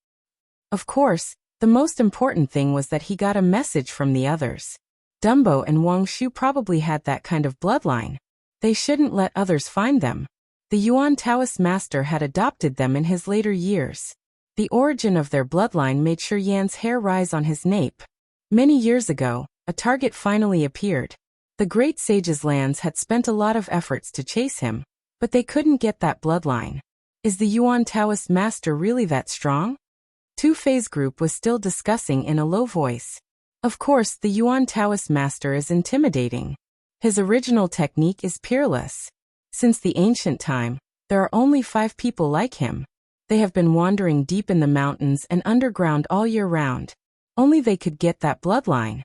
Of course, the most important thing was that he got a message from the others. Dumbo and Wang Shu probably had that kind of bloodline. They shouldn't let others find them. The Yuan Taoist master had adopted them in his later years. The origin of their bloodline made sure Yan's hair rise on his nape. Many years ago, a target finally appeared. The great sage's lands had spent a lot of efforts to chase him, but they couldn't get that bloodline. Is the Yuan Taoist master really that strong? Two-Face's group was still discussing in a low voice. Of course, the Yuan Taoist master is intimidating. His original technique is peerless. Since the ancient time, there are only 5 people like him. They have been wandering deep in the mountains and underground all year round. Only they could get that bloodline.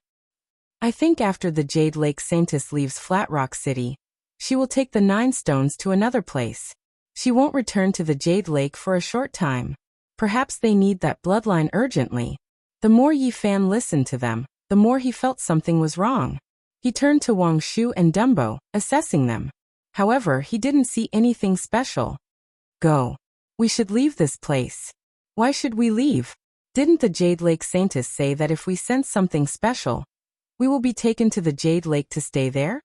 I think after the Jade Lake Saintess leaves Flat Rock City, she will take the 9 stones to another place. She won't return to the Jade Lake for a short time. Perhaps they need that bloodline urgently. The more Yi Fan listened to them, the more he felt something was wrong. He turned to Wang Shu and Dumbo, assessing them. However, he didn't see anything special. Go. We should leave this place. Why should we leave? Didn't the Jade Lake Saintess say that if we sense something special, we will be taken to the Jade Lake to stay there?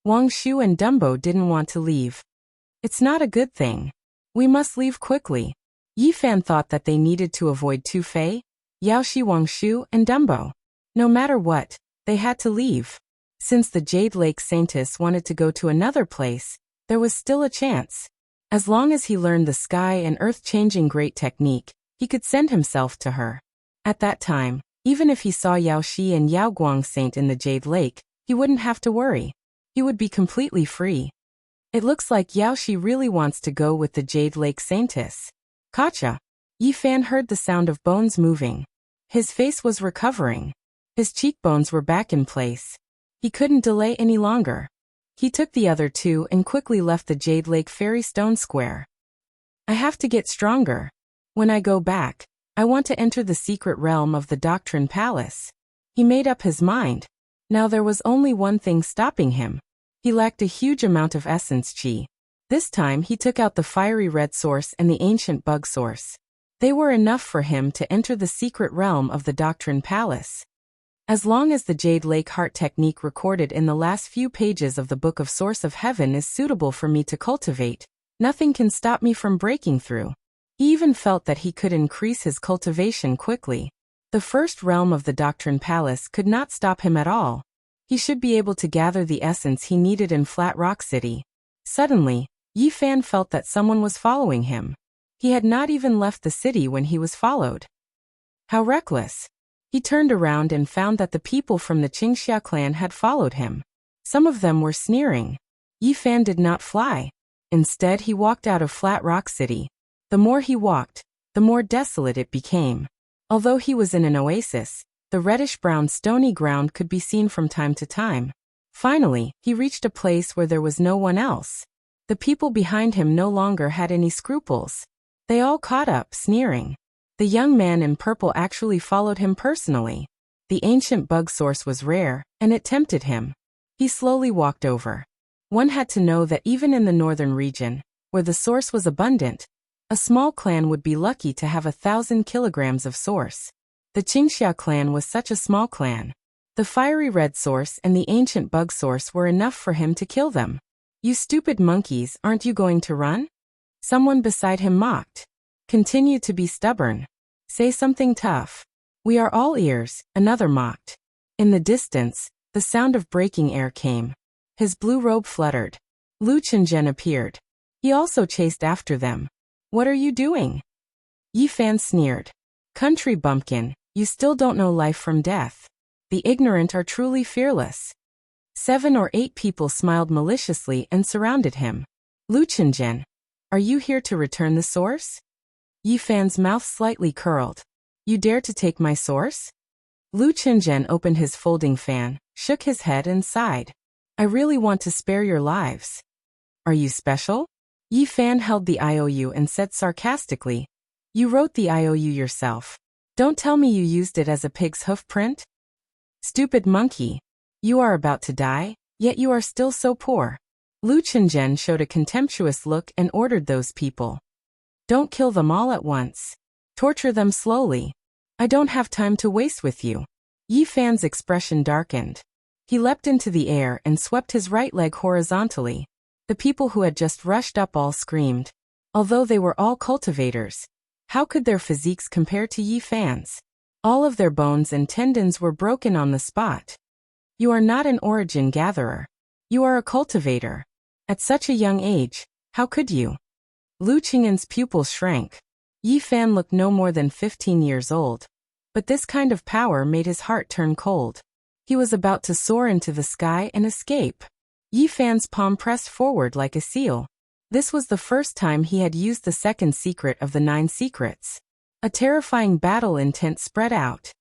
Wang Shu and Dumbo didn't want to leave. It's not a good thing. We must leave quickly. Yi Fan thought that they needed to avoid Two-Face, Yaoshi, Wang Shu, and Dumbo. No matter what, they had to leave. Since the Jade Lake Saintess wanted to go to another place, there was still a chance. As long as he learned the sky and earth-changing great technique, he could send himself to her. At that time, even if he saw Yaoshi and Yao Guang Saint in the Jade Lake, he wouldn't have to worry. He would be completely free. It looks like Yaoshi really wants to go with the Jade Lake Saintess. Gotcha. Yi Fan heard the sound of bones moving. His face was recovering. His cheekbones were back in place. He couldn't delay any longer. He took the other 2 and quickly left the Jade Lake Fairy Stone Square. I have to get stronger. When I go back, I want to enter the secret realm of the Doctrine Palace. He made up his mind. Now there was only one thing stopping him. He lacked a huge amount of essence chi. This time he took out the fiery red source and the ancient bug source. They were enough for him to enter the secret realm of the Doctrine Palace. As long as the Jade Lake Heart technique recorded in the last few pages of the Book of Source of Heaven is suitable for me to cultivate, nothing can stop me from breaking through. He even felt that he could increase his cultivation quickly. The first realm of the Doctrine Palace could not stop him at all. He should be able to gather the essence he needed in Flat Rock City. Suddenly, Yi Fan felt that someone was following him. He had not even left the city when he was followed. How reckless! He turned around and found that the people from the Qingxia clan had followed him. Some of them were sneering. Yi Fan did not fly. Instead, he walked out of Flat Rock City. The more he walked, the more desolate it became. Although he was in an oasis, the reddish-brown stony ground could be seen from time to time. Finally, he reached a place where there was no one else. The people behind him no longer had any scruples. They all caught up, sneering. The young man in purple actually followed him personally. The ancient bug source was rare, and it tempted him. He slowly walked over. One had to know that even in the northern region, where the source was abundant, a small clan would be lucky to have 1,000 kilograms of source. The Qingxia clan was such a small clan. The fiery red source and the ancient bug source were enough for him to kill them. You stupid monkeys, aren't you going to run? Someone beside him mocked. Continue to be stubborn. Say something tough. We are all ears, another mocked. In the distance, the sound of breaking air came. His blue robe fluttered. Lu Qingzhen appeared. He also chased after them. What are you doing? Yi Fan sneered. Country bumpkin, you still don't know life from death. The ignorant are truly fearless. 7 or 8 people smiled maliciously and surrounded him. Lu Qingzhen, are you here to return the source? Yi Fan's mouth slightly curled. You dare to take my source? Lu Qingzhen opened his folding fan, shook his head and sighed. I really want to spare your lives. Are you special? Yi Fan held the IOU and said sarcastically, You wrote the IOU yourself. Don't tell me you used it as a pig's hoof print? Stupid monkey. You are about to die, yet you are still so poor. Lu Qingzhen showed a contemptuous look and ordered those people. Don't kill them all at once. Torture them slowly. I don't have time to waste with you. Yi Fan's expression darkened. He leapt into the air and swept his right leg horizontally. The people who had just rushed up all screamed. Although they were all cultivators, how could their physiques compare to Yi Fan's? All of their bones and tendons were broken on the spot. You are not an origin gatherer. You are a cultivator. At such a young age, how could you? Lu Qing'an's pupils shrank. Yi Fan looked no more than 15 years old. But this kind of power made his heart turn cold. He was about to soar into the sky and escape. Yi Fan's palm pressed forward like a seal. This was the first time he had used the second secret of the 9 secrets. A terrifying battle intent spread out.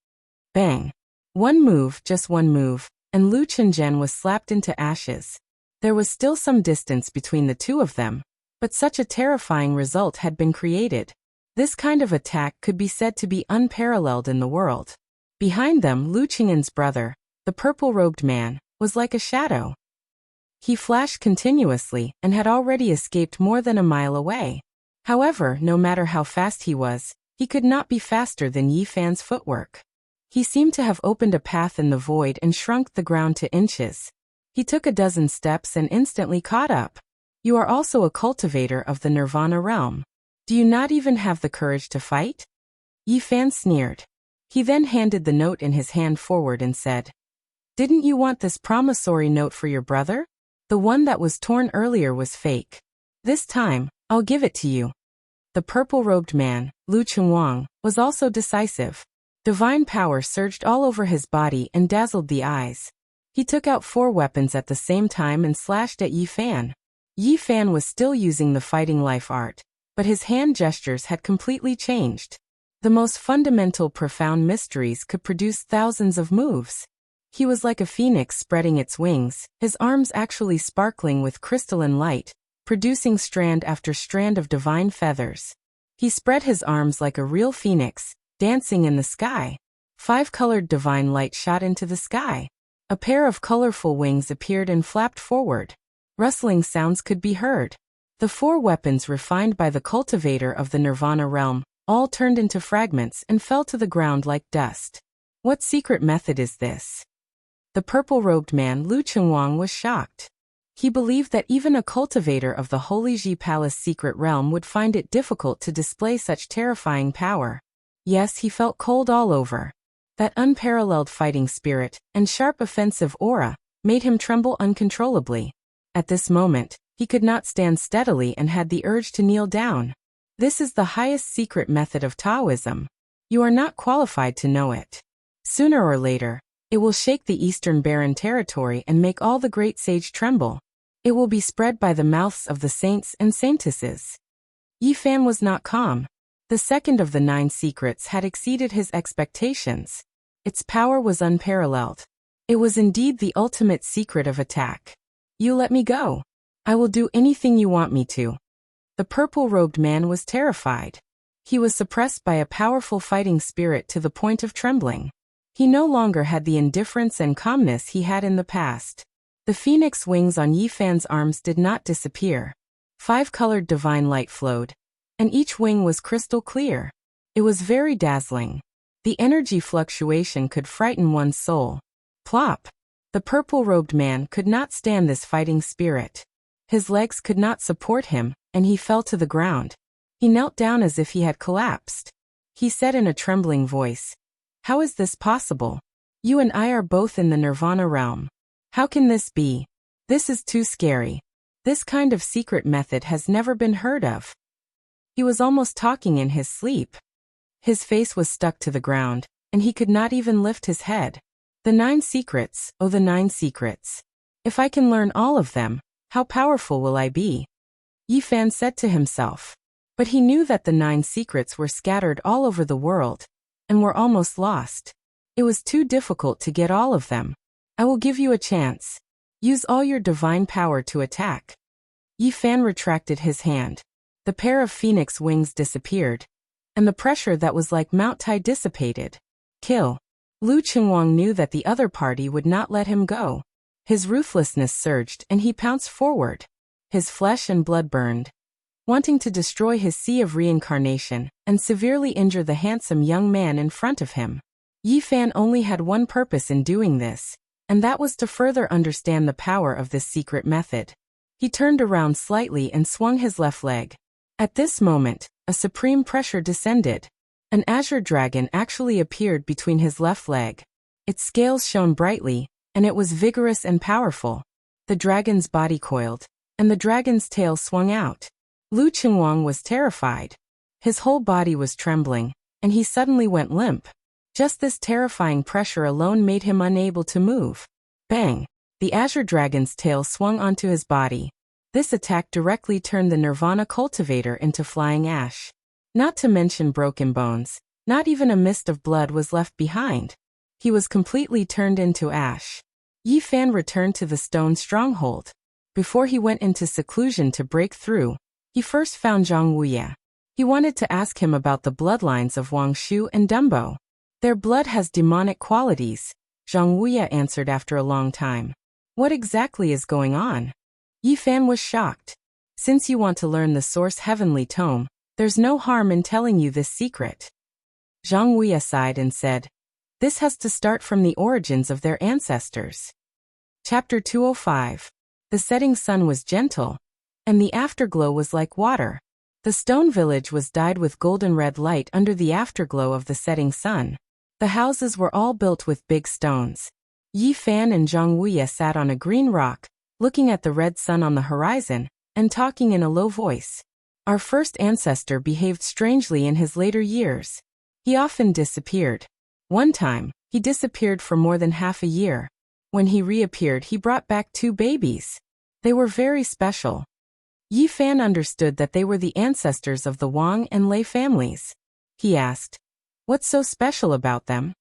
Bang! One move, just one move, and Lu Qingzhen was slapped into ashes. There was still some distance between the two of them, but such a terrifying result had been created. This kind of attack could be said to be unparalleled in the world. Behind them, Lu Qing'an's brother, the purple-robed man, was like a shadow. He flashed continuously and had already escaped more than a mile away. However, no matter how fast he could not be faster than Yi Fan's footwork. He seemed to have opened a path in the void and shrunk the ground to inches. He took a dozen steps and instantly caught up. You are also a cultivator of the Nirvana realm. Do you not even have the courage to fight? Yi Fan sneered. He then handed the note in his hand forward and said, Didn't you want this promissory note for your brother? The one that was torn earlier was fake. This time, I'll give it to you. The purple-robed man, Lu Qingwang, was also decisive. Divine power surged all over his body and dazzled the eyes. He took out 4 weapons at the same time and slashed at Yi Fan. Yi Fan was still using the fighting life art, but his hand gestures had completely changed. The most fundamental profound mysteries could produce thousands of moves. He was like a phoenix spreading its wings, his arms actually sparkling with crystalline light, producing strand after strand of divine feathers. He spread his arms like a real phoenix, dancing in the sky. 5-colored divine light shot into the sky. A pair of colorful wings appeared and flapped forward. Rustling sounds could be heard. The 4 weapons refined by the cultivator of the Nirvana realm all turned into fragments and fell to the ground like dust. What secret method is this? The purple-robed man Lu Qingwang was shocked. He believed that even a cultivator of the Holy Ji Palace secret realm would find it difficult to display such terrifying power. Yes, he felt cold all over. That unparalleled fighting spirit and sharp offensive aura made him tremble uncontrollably. At this moment, he could not stand steadily and had the urge to kneel down. This is the highest secret method of Taoism. You are not qualified to know it. Sooner or later, it will shake the Eastern Barren territory and make all the great sage tremble. It will be spread by the mouths of the saints and saintesses. Yi Fan was not calm. The second of the 9 secrets had exceeded his expectations. Its power was unparalleled. It was indeed the ultimate secret of attack. You let me go. I will do anything you want me to. The purple-robed man was terrified. He was suppressed by a powerful fighting spirit to the point of trembling. He no longer had the indifference and calmness he had in the past. The phoenix wings on Yi Fan's arms did not disappear. 5-colored divine light flowed, and each wing was crystal clear. It was very dazzling. The energy fluctuation could frighten one's soul. Plop! The purple-robed man could not stand this fighting spirit. His legs could not support him, and he fell to the ground. He knelt down as if he had collapsed. He said in a trembling voice, How is this possible? You and I are both in the Nirvana realm. How can this be? This is too scary. This kind of secret method has never been heard of. He was almost talking in his sleep. His face was stuck to the ground, and he could not even lift his head. The 9 secrets, oh the 9 secrets. If I can learn all of them, how powerful will I be? Yi Fan said to himself. But he knew that the 9 secrets were scattered all over the world, and were almost lost. It was too difficult to get all of them. I will give you a chance. Use all your divine power to attack. Yi Fan retracted his hand. The pair of phoenix wings disappeared, and the pressure that was like Mount Tai dissipated. Kill. Lu Qingwang knew that the other party would not let him go. His ruthlessness surged and he pounced forward. His flesh and blood burned, wanting to destroy his sea of reincarnation and severely injure the handsome young man in front of him. Yi Fan only had one purpose in doing this, and that was to further understand the power of this secret method. He turned around slightly and swung his left leg. At this moment, a supreme pressure descended. An azure dragon actually appeared between his left leg. Its scales shone brightly, and it was vigorous and powerful. The dragon's body coiled, and the dragon's tail swung out. Lu Qingwang was terrified. His whole body was trembling, and he suddenly went limp. Just this terrifying pressure alone made him unable to move. Bang! The azure dragon's tail swung onto his body. This attack directly turned the Nirvana cultivator into flying ash. Not to mention broken bones, not even a mist of blood was left behind. He was completely turned into ash. Yi Fan returned to the stone stronghold. Before he went into seclusion to break through, he first found Zhang Wuya. He wanted to ask him about the bloodlines of Wang Shu and Dumbo. Their blood has demonic qualities, Zhang Wuya answered after a long time. What exactly is going on? Yi Fan was shocked. Since you want to learn the source heavenly tome, there's no harm in telling you this secret. Zhang Wuya sighed and said, this has to start from the origins of their ancestors. Chapter 205. The setting sun was gentle, and the afterglow was like water. The stone village was dyed with golden red light under the afterglow of the setting sun. The houses were all built with big stones. Yi Fan and Zhang Wuya sat on a green rock, looking at the red sun on the horizon, and talking in a low voice. Our first ancestor behaved strangely in his later years. He often disappeared. One time, he disappeared for more than half a year. When he reappeared, he brought back 2 babies. They were very special. Yi Fan understood that they were the ancestors of the Wang and Lei families. He asked, what's so special about them?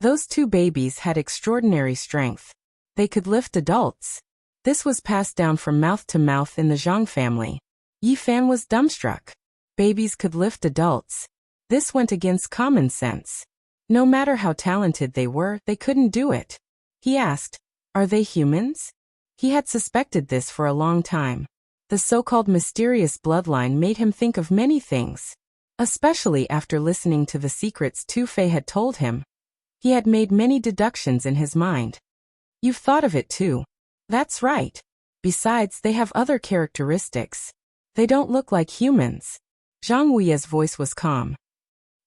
Those 2 babies had extraordinary strength. They could lift adults. This was passed down from mouth to mouth in the Zhang family. Yi Fan was dumbstruck. Babies could lift adults. This went against common sense. No matter how talented they were, they couldn't do it. He asked, are they humans? He had suspected this for a long time. The so-called mysterious bloodline made him think of many things. Especially after listening to the secrets Tu Fei had told him. He had made many deductions in his mind. You've thought of it too. That's right. Besides, they have other characteristics. They don't look like humans. Zhang Wuya's voice was calm.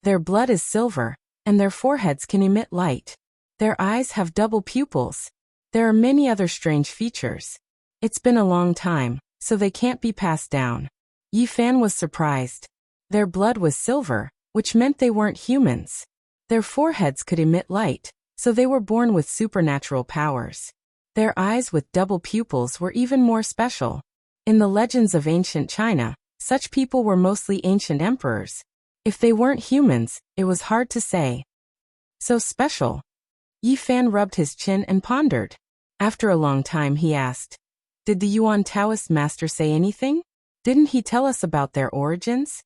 Their blood is silver, and their foreheads can emit light. Their eyes have double pupils. There are many other strange features. It's been a long time, so they can't be passed down. Yi Fan was surprised. Their blood was silver, which meant they weren't humans. Their foreheads could emit light, so they were born with supernatural powers. Their eyes with double pupils were even more special. In the legends of ancient China, such people were mostly ancient emperors. If they weren't humans, it was hard to say. So special. Yi Fan rubbed his chin and pondered. After a long time he asked, did the Yuan Taoist master say anything? Didn't he tell us about their origins?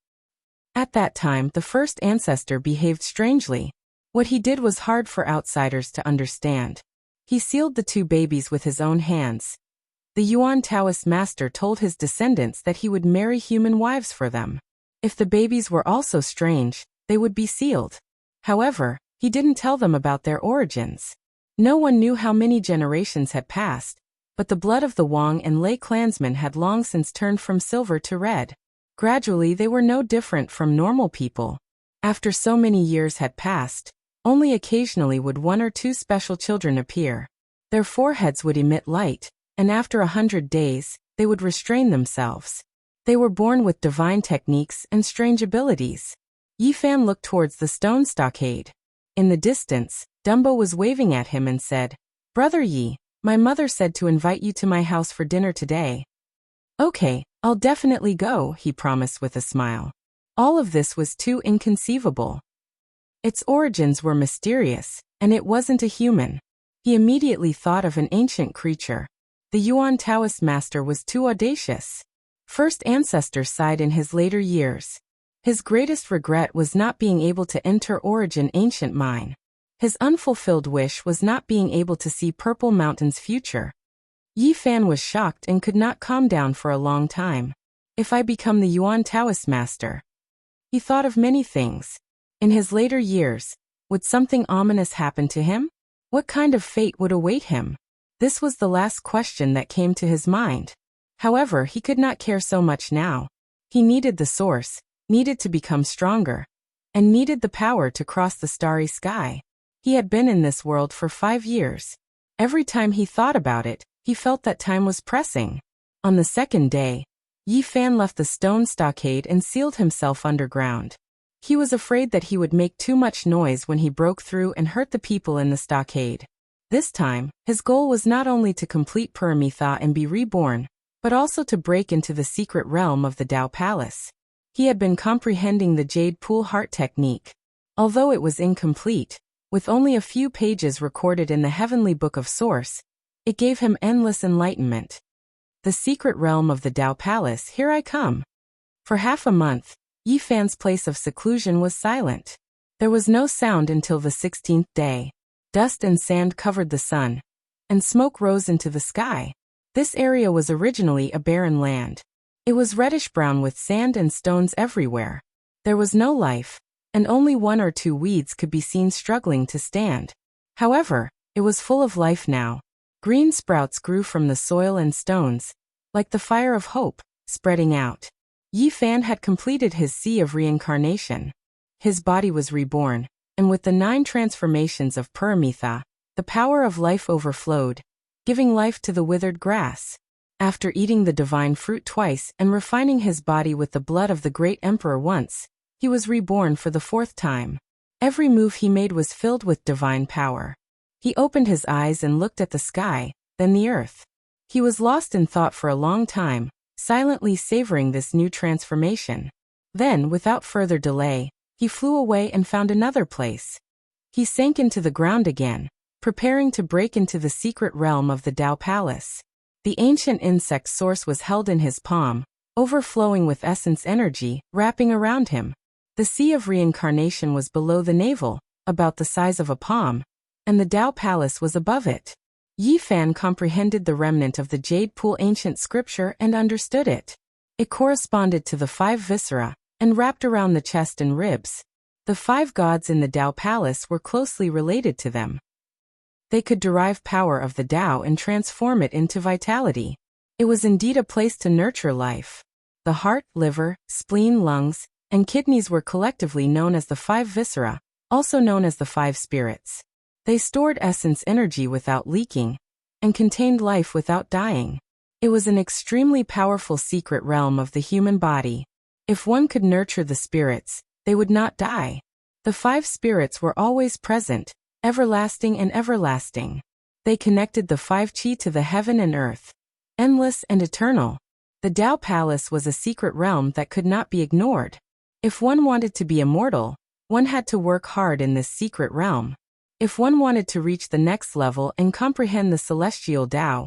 At that time, the first ancestor behaved strangely. What he did was hard for outsiders to understand. He sealed the 2 babies with his own hands. The Yuan Taoist master told his descendants that he would marry human wives for them. If the babies were also strange, they would be sealed. However, he didn't tell them about their origins. No one knew how many generations had passed, but the blood of the Wang and Lei clansmen had long since turned from silver to red. Gradually they were no different from normal people. After so many years had passed, only occasionally would 1 or 2 special children appear. Their foreheads would emit light, and after 100 days, they would restrain themselves. They were born with divine techniques and strange abilities. Yi Fan looked towards the stone stockade. In the distance, Dumbo was waving at him and said, Brother Yi, my mother said to invite you to my house for dinner today. Okay, I'll definitely go, he promised with a smile. All of this was too inconceivable. Its origins were mysterious, and it wasn't a human. He immediately thought of an ancient creature. The Yuan Taoist master was too audacious. First ancestor sighed in his later years. His greatest regret was not being able to enter Origin Ancient Mine. His unfulfilled wish was not being able to see Purple Mountain's future. Yi Fan was shocked and could not calm down for a long time. If I become the Yuan Taoist master? He thought of many things. In his later years, would something ominous happen to him? What kind of fate would await him? This was the last question that came to his mind. However, he could not care so much now. He needed the source, needed to become stronger, and needed the power to cross the starry sky. He had been in this world for 5 years. Every time he thought about it, he felt that time was pressing. On the second day, Yi Fan left the stone stockade and sealed himself underground. He was afraid that he would make too much noise when he broke through and hurt the people in the stockade. This time, his goal was not only to complete Paramitha and be reborn, but also to break into the secret realm of the Tao Palace. He had been comprehending the Jade Pool Heart technique. Although it was incomplete, with only a few pages recorded in the Heavenly Book of Source, it gave him endless enlightenment. The secret realm of the Tao Palace, here I come. For half a month, Yi Fan's place of seclusion was silent. There was no sound until the 16th day. Dust and sand covered the sun, and smoke rose into the sky. This area was originally a barren land. It was reddish-brown with sand and stones everywhere. There was no life, and only 1 or 2 weeds could be seen struggling to stand. However, it was full of life now. Green sprouts grew from the soil and stones, like the fire of hope, spreading out. Yi Fan had completed his sea of reincarnation. His body was reborn, and with the 9 transformations of Paramitha, the power of life overflowed, giving life to the withered grass. After eating the divine fruit twice and refining his body with the blood of the great emperor once, he was reborn for the 4th time. Every move he made was filled with divine power. He opened his eyes and looked at the sky, then the earth. He was lost in thought for a long time, silently savoring this new transformation. Then, without further delay, he flew away and found another place. He sank into the ground again, preparing to break into the secret realm of the Tao Palace. The ancient insect source was held in his palm, overflowing with essence energy, wrapping around him. The sea of reincarnation was below the navel, about the size of a palm, and the Tao Palace was above it. Yi Fan comprehended the remnant of the Jade Pool ancient scripture and understood it. It corresponded to the 5 viscera, and wrapped around the chest and ribs. The 5 gods in the Tao Palace were closely related to them. They could derive power of the Tao and transform it into vitality. It was indeed a place to nurture life. The heart, liver, spleen, lungs, and kidneys were collectively known as the 5 viscera, also known as the 5 spirits. They stored essence energy without leaking, and contained life without dying. It was an extremely powerful secret realm of the human body. If one could nurture the spirits, they would not die. The 5 spirits were always present, everlasting and everlasting. They connected the 5 chi to the heaven and earth, endless and eternal. The Tao Palace was a secret realm that could not be ignored. If one wanted to be immortal, one had to work hard in this secret realm. If one wanted to reach the next level and comprehend the celestial Tao,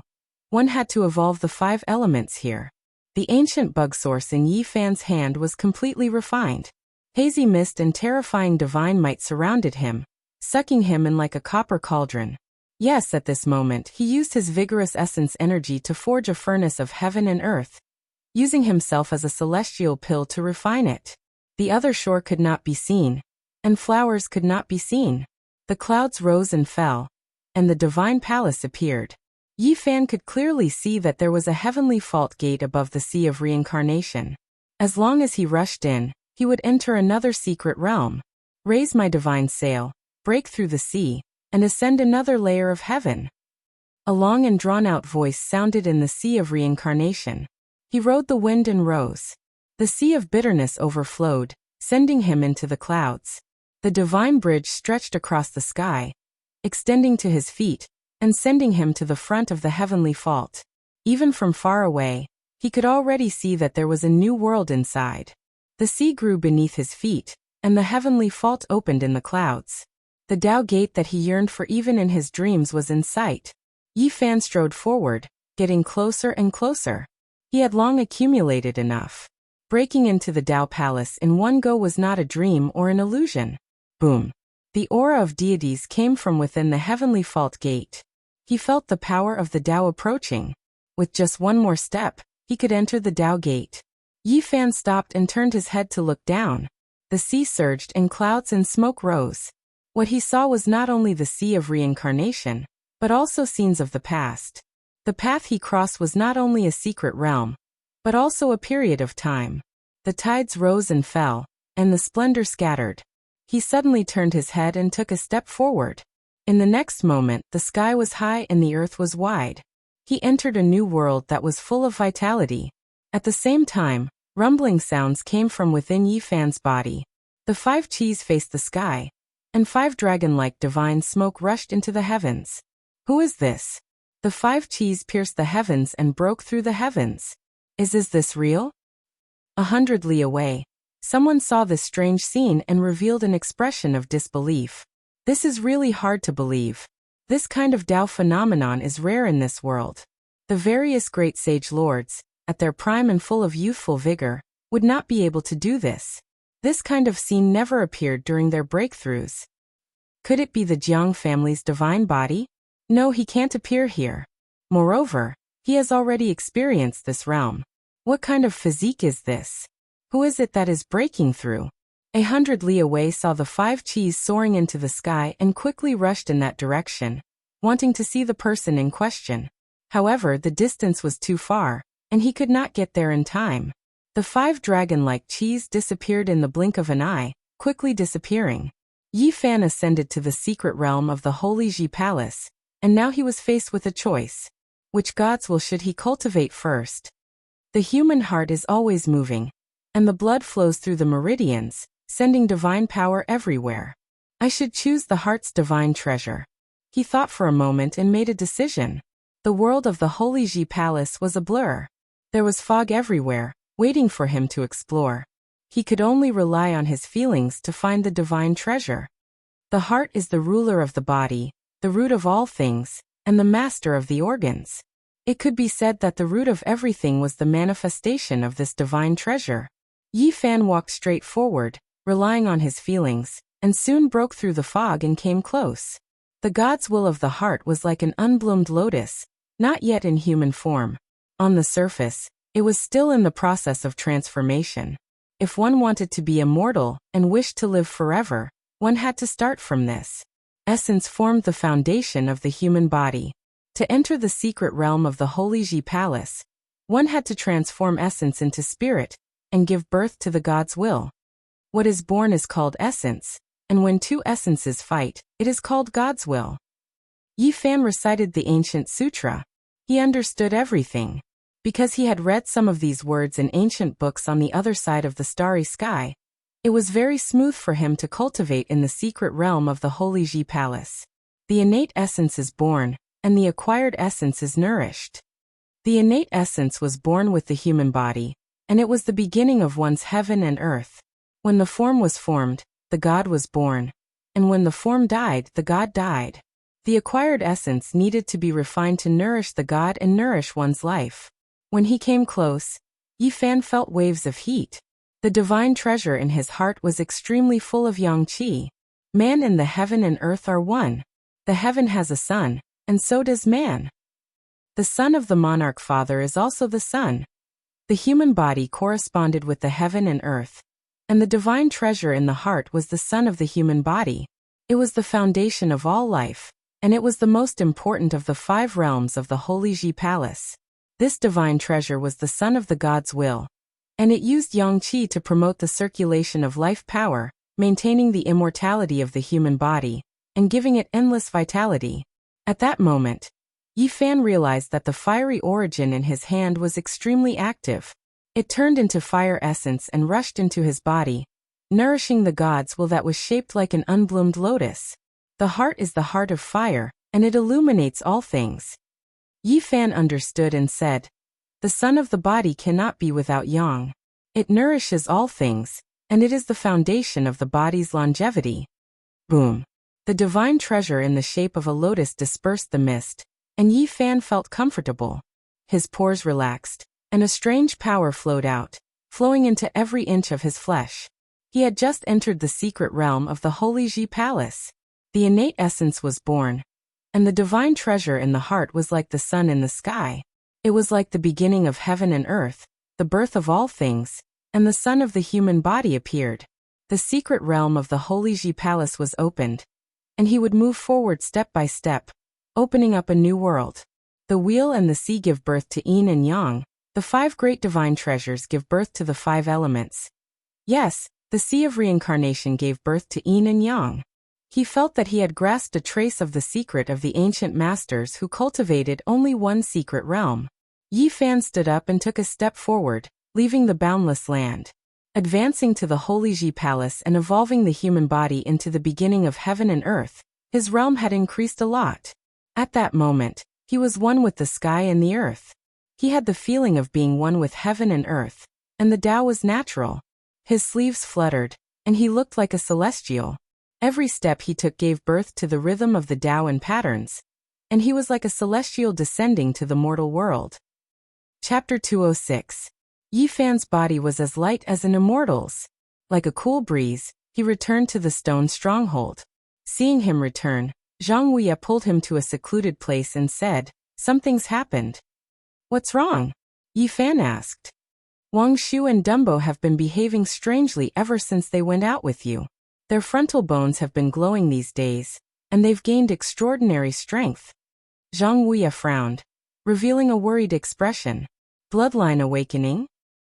one had to evolve the 5 elements here. The ancient bug source in Yi Fan's hand was completely refined. Hazy mist and terrifying divine might surrounded him, sucking him in like a copper cauldron. Yes, at this moment he used his vigorous essence energy to forge a furnace of heaven and earth, using himself as a celestial pill to refine it. The other shore could not be seen, and flowers could not be seen. The clouds rose and fell, and the divine palace appeared. Yi Fan could clearly see that there was a heavenly fault gate above the sea of reincarnation. As long as he rushed in, he would enter another secret realm, raise my divine sail, break through the sea, and ascend another layer of heaven. A long and drawn-out voice sounded in the sea of reincarnation. He rode the wind and rose. The sea of bitterness overflowed, sending him into the clouds. The divine bridge stretched across the sky, extending to his feet, and sending him to the front of the heavenly fault. Even from far away, he could already see that there was a new world inside. The sea grew beneath his feet, and the heavenly fault opened in the clouds. The Tao gate that he yearned for even in his dreams was in sight. Yi Fan strode forward, getting closer and closer. He had long accumulated enough. Breaking into the Tao palace in one go was not a dream or an illusion. Boom. The aura of deities came from within the heavenly fault gate. He felt the power of the Tao approaching. With just one more step, he could enter the Tao gate. Yi Fan stopped and turned his head to look down. The sea surged and clouds and smoke rose. What he saw was not only the sea of reincarnation, but also scenes of the past. The path he crossed was not only a secret realm, but also a period of time. The tides rose and fell, and the splendor scattered. He suddenly turned his head and took a step forward. In the next moment, the sky was high and the earth was wide. He entered a new world that was full of vitality. At the same time, rumbling sounds came from within Yi Fan's body. The 5 Qis faced the sky, and 5 dragon-like divine smoke rushed into the heavens. Who is this? The 5 Qis pierced the heavens and broke through the heavens. Is this real? 100 li away, someone saw this strange scene and revealed an expression of disbelief. This is really hard to believe. This kind of Tao phenomenon is rare in this world. The various great sage lords, at their prime and full of youthful vigor, would not be able to do this. This kind of scene never appeared during their breakthroughs. Could it be the Jiang family's divine body? No, he can't appear here. Moreover, he has already experienced this realm. What kind of physique is this? Who is it that is breaking through? 100 li away saw the 5 Qis soaring into the sky and quickly rushed in that direction, wanting to see the person in question. However, the distance was too far, and he could not get there in time. The 5 dragon-like Qis disappeared in the blink of an eye, quickly disappearing. Yi Fan ascended to the secret realm of the Holy Ji Palace, and now he was faced with a choice. Which God's will should he cultivate first? The human heart is always moving, and the blood flows through the meridians, sending divine power everywhere. I should choose the heart's divine treasure. He thought for a moment and made a decision. The world of the Holy Ji Palace was a blur. There was fog everywhere, waiting for him to explore. He could only rely on his feelings to find the divine treasure. The heart is the ruler of the body, the root of all things, and the master of the organs. It could be said that the root of everything was the manifestation of this divine treasure. Yi Fan walked straight forward, relying on his feelings, and soon broke through the fog and came close. The God's will of the heart was like an unbloomed lotus, not yet in human form. On the surface, it was still in the process of transformation. If one wanted to be immortal and wished to live forever, one had to start from this. Essence formed the foundation of the human body. To enter the secret realm of the Holy Ji Palace, one had to transform essence into spirit and give birth to the God's will. What is born is called essence, and when 2 essences fight, it is called God's will. Yi Fan recited the ancient sutra. He understood everything. Because he had read some of these words in ancient books on the other side of the starry sky, it was very smooth for him to cultivate in the secret realm of the Holy Ji Palace. The innate essence is born, and the acquired essence is nourished. The innate essence was born with the human body, and it was the beginning of one's heaven and earth. When the form was formed, the God was born, and when the form died, the God died. The acquired essence needed to be refined to nourish the God and nourish one's life. When he came close, Yi Fan felt waves of heat. The divine treasure in his heart was extremely full of yang qi. Man and the heaven and earth are one. The heaven has a sun, and so does man. The son of the monarch father is also the sun. The human body corresponded with the heaven and earth, and the divine treasure in the heart was the sun of the human body. It was the foundation of all life, and it was the most important of the 5 realms of the Holy Ji Palace. This divine treasure was the sun of the God's will, and it used yang qi to promote the circulation of life power, maintaining the immortality of the human body, and giving it endless vitality. At that moment, Yi Fan realized that the fiery origin in his hand was extremely active. It turned into fire essence and rushed into his body, nourishing the God's will that was shaped like an unbloomed lotus. The heart is the heart of fire, and it illuminates all things. Yi Fan understood and said, "The sun of the body cannot be without yang. It nourishes all things, and it is the foundation of the body's longevity." Boom. The divine treasure in the shape of a lotus dispersed the mist, and Yi Fan felt comfortable. His pores relaxed, and a strange power flowed out, flowing into every inch of his flesh. He had just entered the secret realm of the Holy Ji Palace. The innate essence was born, and the divine treasure in the heart was like the sun in the sky. It was like the beginning of heaven and earth, the birth of all things, and the sun of the human body appeared. The secret realm of the Holy Ji Palace was opened, and he would move forward step by step, opening up a new world. The wheel and the sea give birth to yin and yang. The 5 great divine treasures give birth to the 5 elements. Yes, the sea of reincarnation gave birth to yin and yang. He felt that he had grasped a trace of the secret of the ancient masters who cultivated only one secret realm. Yi Fan stood up and took a step forward, leaving the boundless land. Advancing to the Holy Ji Palace and evolving the human body into the beginning of heaven and earth, his realm had increased a lot. At that moment, he was one with the sky and the earth. He had the feeling of being one with heaven and earth, and the Tao was natural. His sleeves fluttered, and he looked like a celestial. Every step he took gave birth to the rhythm of the Tao and patterns, and he was like a celestial descending to the mortal world. Chapter 206. Yi Fan's body was as light as an immortal's. Like a cool breeze, he returned to the stone stronghold. Seeing him return, Zhang Wuya pulled him to a secluded place and said, "Something's happened." "What's wrong?" Yi Fan asked. "Wang Shu and Dumbo have been behaving strangely ever since they went out with you. Their frontal bones have been glowing these days, and they've gained extraordinary strength." Zhang Wuya frowned, revealing a worried expression. "Bloodline awakening?"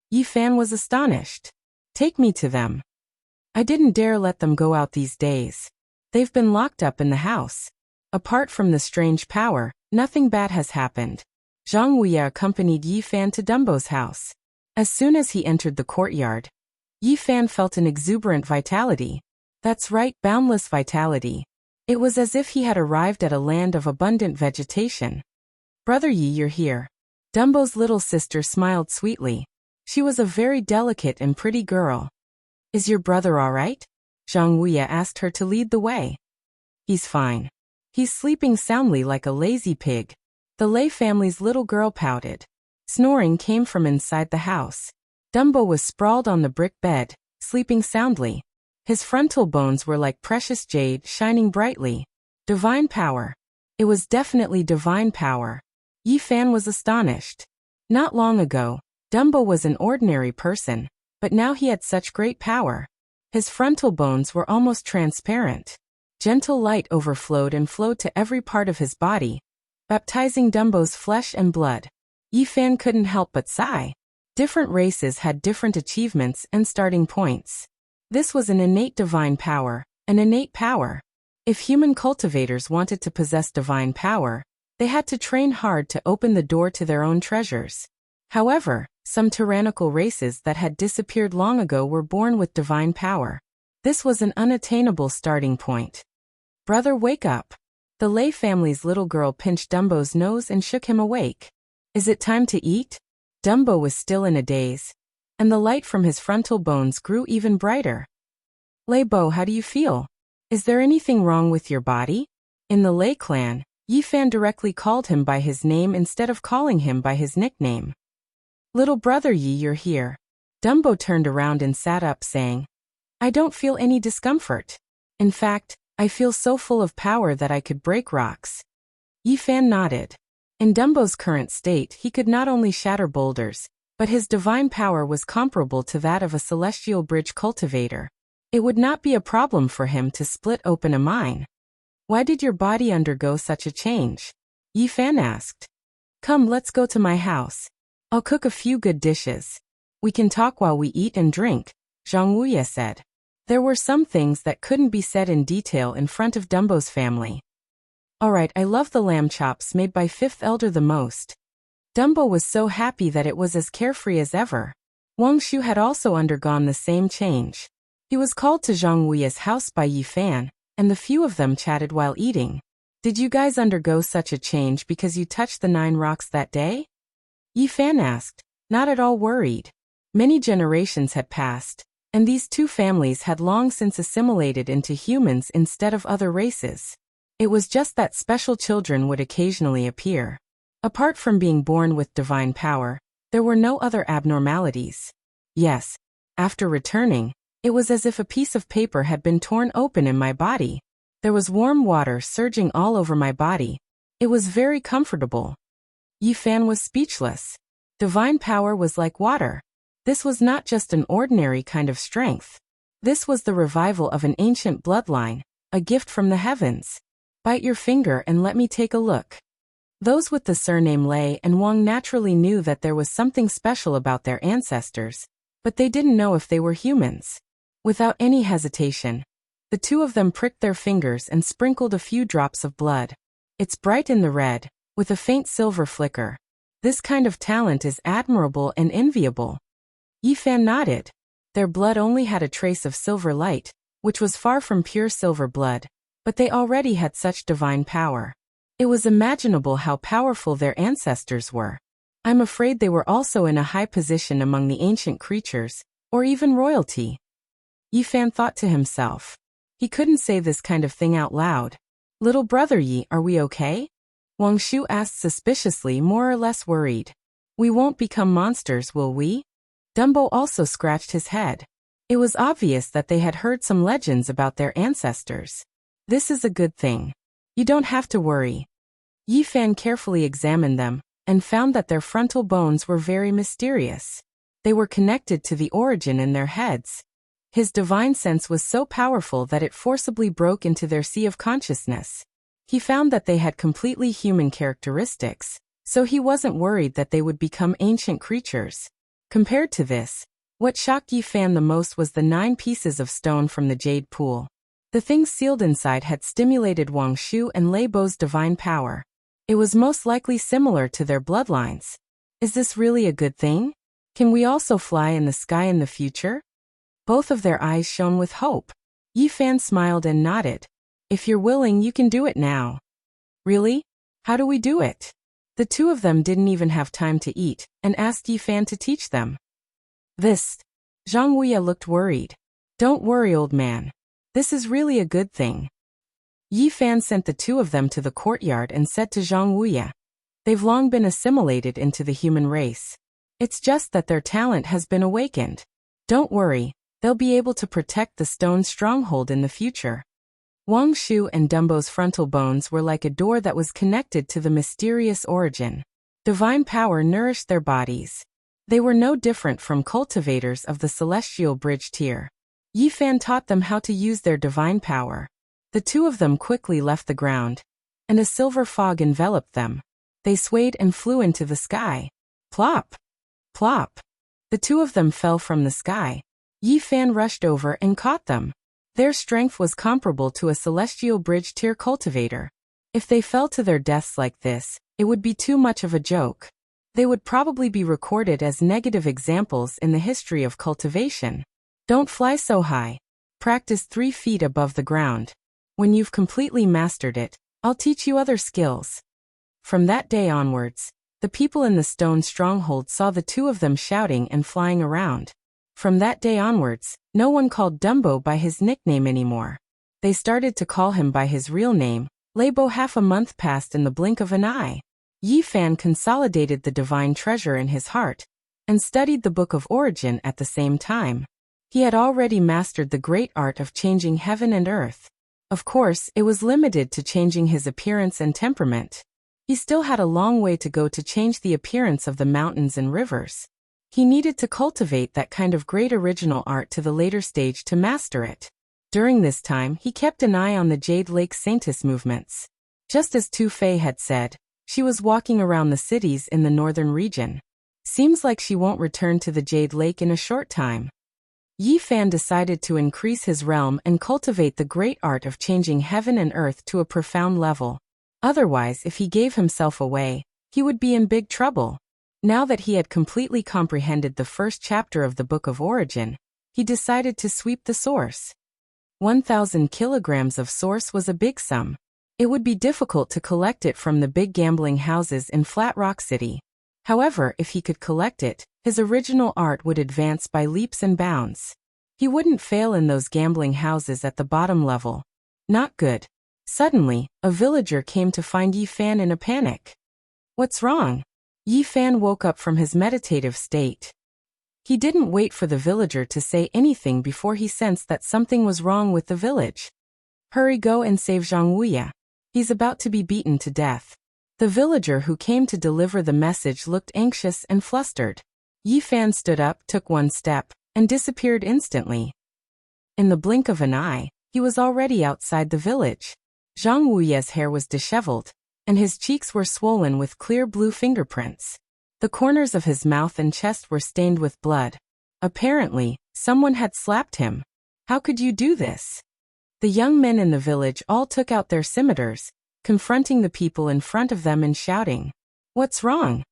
Yi Fan was astonished. "Take me to them." "I didn't dare let them go out these days. They've been locked up in the house. Apart from the strange power, nothing bad has happened." Zhang Wuya accompanied Yi Fan to Dumbo's house. As soon as he entered the courtyard, Yi Fan felt an exuberant vitality. That's right, boundless vitality. It was as if he had arrived at a land of abundant vegetation. "Brother Yi, you're here." Dumbo's little sister smiled sweetly. She was a very delicate and pretty girl. "Is your brother all right?" Zhang Wuya asked her to lead the way. "He's fine. He's sleeping soundly like a lazy pig." The Lei family's little girl pouted. Snoring came from inside the house. Dumbo was sprawled on the brick bed, sleeping soundly. His frontal bones were like precious jade shining brightly. Divine power. It was definitely divine power. Yi Fan was astonished. Not long ago, Dumbo was an ordinary person, but now he had such great power. His frontal bones were almost transparent. Gentle light overflowed and flowed to every part of his body, baptizing Dumbo's flesh and blood. Yi Fan couldn't help but sigh. Different races had different achievements and starting points. This was an innate divine power, an innate power. If human cultivators wanted to possess divine power, they had to train hard to open the door to their own treasures. However, some tyrannical races that had disappeared long ago were born with divine power. This was an unattainable starting point. "Brother, wake up." The Lei family's little girl pinched Dumbo's nose and shook him awake. "Is it time to eat?" Dumbo was still in a daze, and the light from his frontal bones grew even brighter. "Lei Bo, how do you feel? Is there anything wrong with your body?" In the Lei clan, Yi Fan directly called him by his name instead of calling him by his nickname. "Little brother Yi, you're here." Dumbo turned around and sat up, saying, "I don't feel any discomfort. In fact, I feel so full of power that I could break rocks." Yi Fan nodded. In Dumbo's current state, he could not only shatter boulders, but his divine power was comparable to that of a celestial bridge cultivator. It would not be a problem for him to split open a mine. "Why did your body undergo such a change?" Yi Fan asked. "Come, let's go to my house. I'll cook a few good dishes. We can talk while we eat and drink," Zhang Wuya said. There were some things that couldn't be said in detail in front of Dumbo's family. "Alright, I love the lamb chops made by Fifth Elder the most." Dumbo was so happy that it was as carefree as ever. Wang Shu had also undergone the same change. He was called to Zhang Wuya's house by Yi Fan, and the few of them chatted while eating. "Did you guys undergo such a change because you touched the 9 rocks that day?" Yi Fan asked, not at all worried. Many generations had passed, and these two families had long since assimilated into humans instead of other races. It was just that special children would occasionally appear. Apart from being born with divine power, there were no other abnormalities. Yes, after returning, it was as if a piece of paper had been torn open in my body. There was warm water surging all over my body. It was very comfortable. Yi Fan was speechless. Divine power was like water. This was not just an ordinary kind of strength. This was the revival of an ancient bloodline, a gift from the heavens. Bite your finger and let me take a look. Those with the surname Lei and Wang naturally knew that there was something special about their ancestors, but they didn't know if they were humans. Without any hesitation, the two of them pricked their fingers and sprinkled a few drops of blood. It's bright in the red, with a faint silver flicker. This kind of talent is admirable and enviable. Yi Fan nodded. Their blood only had a trace of silver light, which was far from pure silver blood, but they already had such divine power. It was imaginable how powerful their ancestors were. I'm afraid they were also in a high position among the ancient creatures, or even royalty. Yi Fan thought to himself. He couldn't say this kind of thing out loud. Little brother Yi, are we okay? Wang Shu asked suspiciously, more or less worried. We won't become monsters, will we? Dumbo also scratched his head. It was obvious that they had heard some legends about their ancestors. This is a good thing. You don't have to worry. Yi Fan carefully examined them, and found that their frontal bones were very mysterious. They were connected to the origin in their heads. His divine sense was so powerful that it forcibly broke into their sea of consciousness. He found that they had completely human characteristics, so he wasn't worried that they would become ancient creatures. Compared to this, what shocked Yi Fan the most was the 9 pieces of stone from the jade pool. The things sealed inside had stimulated Wang Shu and Lei Bo's divine power. It was most likely similar to their bloodlines. Is this really a good thing? Can we also fly in the sky in the future? Both of their eyes shone with hope. Yi Fan smiled and nodded. If you're willing, you can do it now. Really? How do we do it? The two of them didn't even have time to eat, and asked Yi Fan to teach them. This. Zhang Wuya looked worried. Don't worry, old man. This is really a good thing. Yi Fan sent the two of them to the courtyard and said to Zhang Wuya, they've long been assimilated into the human race. It's just that their talent has been awakened. Don't worry, they'll be able to protect the stone stronghold in the future. Wang Shu and Dumbo's frontal bones were like a door that was connected to the mysterious origin. Divine power nourished their bodies. They were no different from cultivators of the celestial bridge tier. Yi Fan taught them how to use their divine power. The two of them quickly left the ground, and a silver fog enveloped them. They swayed and flew into the sky. Plop! Plop! The two of them fell from the sky. Yi Fan rushed over and caught them. Their strength was comparable to a celestial bridge tier cultivator. If they fell to their deaths like this, it would be too much of a joke. They would probably be recorded as negative examples in the history of cultivation. Don't fly so high. Practice 3 feet above the ground. When you've completely mastered it, I'll teach you other skills. From that day onwards, the people in the stone stronghold saw the two of them shouting and flying around. From that day onwards, no one called Dumbo by his nickname anymore. They started to call him by his real name. Lei Bo. Half a month passed in the blink of an eye. Yi Fan consolidated the divine treasure in his heart, and studied the Book of Origin at the same time. He had already mastered the great art of changing heaven and earth. Of course, it was limited to changing his appearance and temperament. He still had a long way to go to change the appearance of the mountains and rivers. He needed to cultivate that kind of great original art to the later stage to master it. During this time, he kept an eye on the Jade Lake Saintess movements. Just as Tu Fei had said, she was walking around the cities in the northern region. Seems like she won't return to the Jade Lake in a short time. Yi Fan decided to increase his realm and cultivate the great art of changing heaven and earth to a profound level. Otherwise, if he gave himself away, he would be in big trouble. Now that he had completely comprehended the first chapter of the Book of Origin, he decided to sweep the source. 1,000 kilograms of source was a big sum. It would be difficult to collect it from the big gambling houses in Flat Rock City. However, if he could collect it, his original art would advance by leaps and bounds. He wouldn't fail in those gambling houses at the bottom level. Not good. Suddenly, a villager came to find Yi Fan in a panic. What's wrong? Yi Fan woke up from his meditative state. He didn't wait for the villager to say anything before he sensed that something was wrong with the village. Hurry, go and save Zhang Wuya. He's about to be beaten to death. The villager who came to deliver the message looked anxious and flustered. Yi Fan stood up, took one step, and disappeared instantly. In the blink of an eye, he was already outside the village. Zhang Wuya's hair was disheveled, and his cheeks were swollen with clear blue fingerprints. The corners of his mouth and chest were stained with blood. Apparently, someone had slapped him. How could you do this? The young men in the village all took out their scimitars, confronting the people in front of them and shouting, "What's wrong?"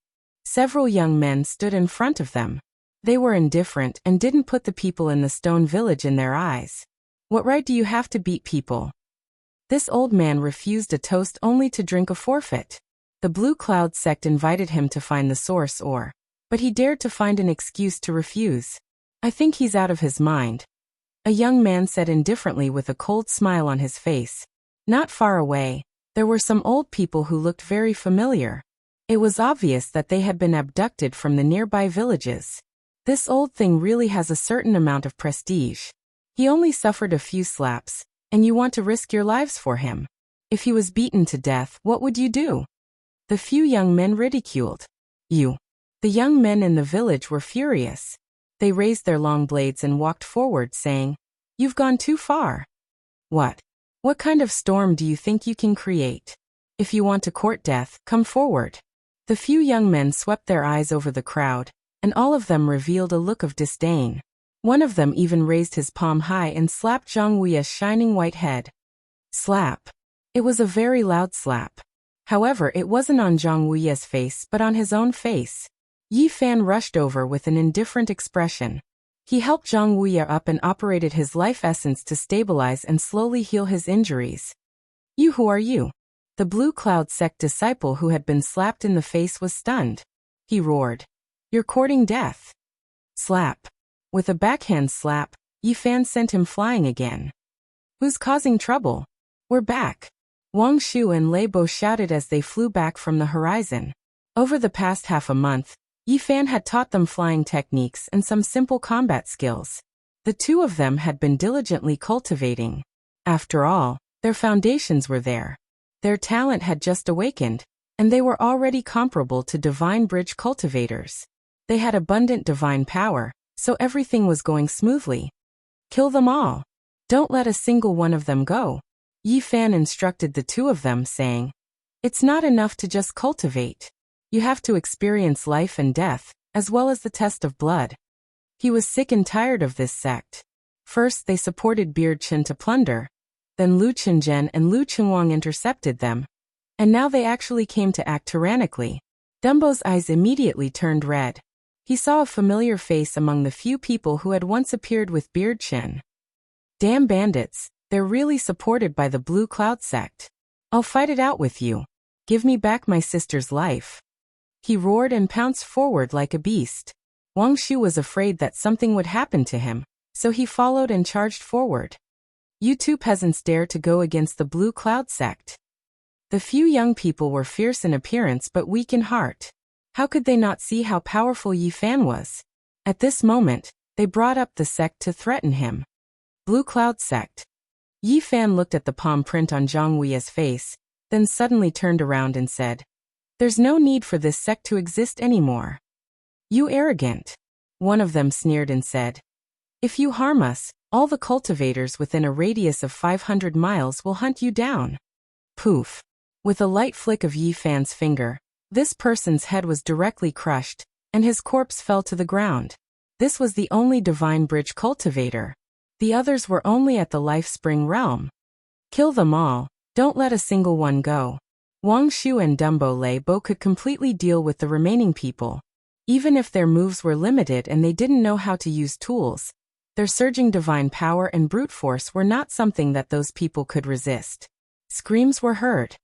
Several young men stood in front of them. They were indifferent and didn't put the people in the stone village in their eyes. What right do you have to beat people? This old man refused a toast only to drink a forfeit. The Blue Cloud sect invited him to find the source but he dared to find an excuse to refuse. I think he's out of his mind. A young man said indifferently with a cold smile on his face. Not far away, there were some old people who looked very familiar. It was obvious that they had been abducted from the nearby villages. This old thing really has a certain amount of prestige. He only suffered a few slaps, and you want to risk your lives for him. If he was beaten to death, what would you do? The few young men ridiculed. You. The young men in the village were furious. They raised their long blades and walked forward, saying, "You've gone too far." What? What kind of storm do you think you can create? If you want to court death, come forward. The few young men swept their eyes over the crowd, and all of them revealed a look of disdain. One of them even raised his palm high and slapped Zhang Wuya's shining white head. Slap. It was a very loud slap. However, it wasn't on Zhang Wuya's face but on his own face. Yi Fan rushed over with an indifferent expression. He helped Zhang Wuya up and operated his life essence to stabilize and slowly heal his injuries. "You, who are you?" The Blue Cloud sect disciple who had been slapped in the face was stunned. He roared, "You're courting death." Slap. With a backhand slap, Yi Fan sent him flying again. "Who's causing trouble? We're back." Wang Shu and Lei Bo shouted as they flew back from the horizon. Over the past half a month, Yi Fan had taught them flying techniques and some simple combat skills. The two of them had been diligently cultivating. After all, their foundations were there. Their talent had just awakened, and they were already comparable to divine bridge cultivators. They had abundant divine power, so everything was going smoothly. "Kill them all. Don't let a single one of them go." Yi Fan instructed the two of them, saying, "It's not enough to just cultivate. You have to experience life and death, as well as the test of blood." He was sick and tired of this sect. First they supported Beard Chen to plunder, then Lu Qinzhen and Lu Qinwang intercepted them, and now they actually came to act tyrannically. Dumbo's eyes immediately turned red. He saw a familiar face among the few people who had once appeared with Beard Chen. Damn bandits, they're really supported by the Blue Cloud sect. "I'll fight it out with you. Give me back my sister's life." He roared and pounced forward like a beast. Wang Shu was afraid that something would happen to him, so he followed and charged forward. "You two peasants dare to go against the Blue Cloud sect." The few young people were fierce in appearance but weak in heart. How could they not see how powerful Yi Fan was? At this moment, they brought up the sect to threaten him. Blue Cloud sect. Yi Fan looked at the palm print on Zhang Wuya's face, then suddenly turned around and said, "There's no need for this sect to exist anymore." "You arrogant." One of them sneered and said, "If you harm us, all the cultivators within a radius of 500 miles will hunt you down." Poof. With a light flick of Yi Fan's finger, this person's head was directly crushed, and his corpse fell to the ground. This was the only divine bridge cultivator. The others were only at the life spring realm. "Kill them all, don't let a single one go." Wang Shu and Dumbo Lei Bo could completely deal with the remaining people. Even if their moves were limited and they didn't know how to use tools, their surging divine power and brute force were not something that those people could resist. Screams were heard.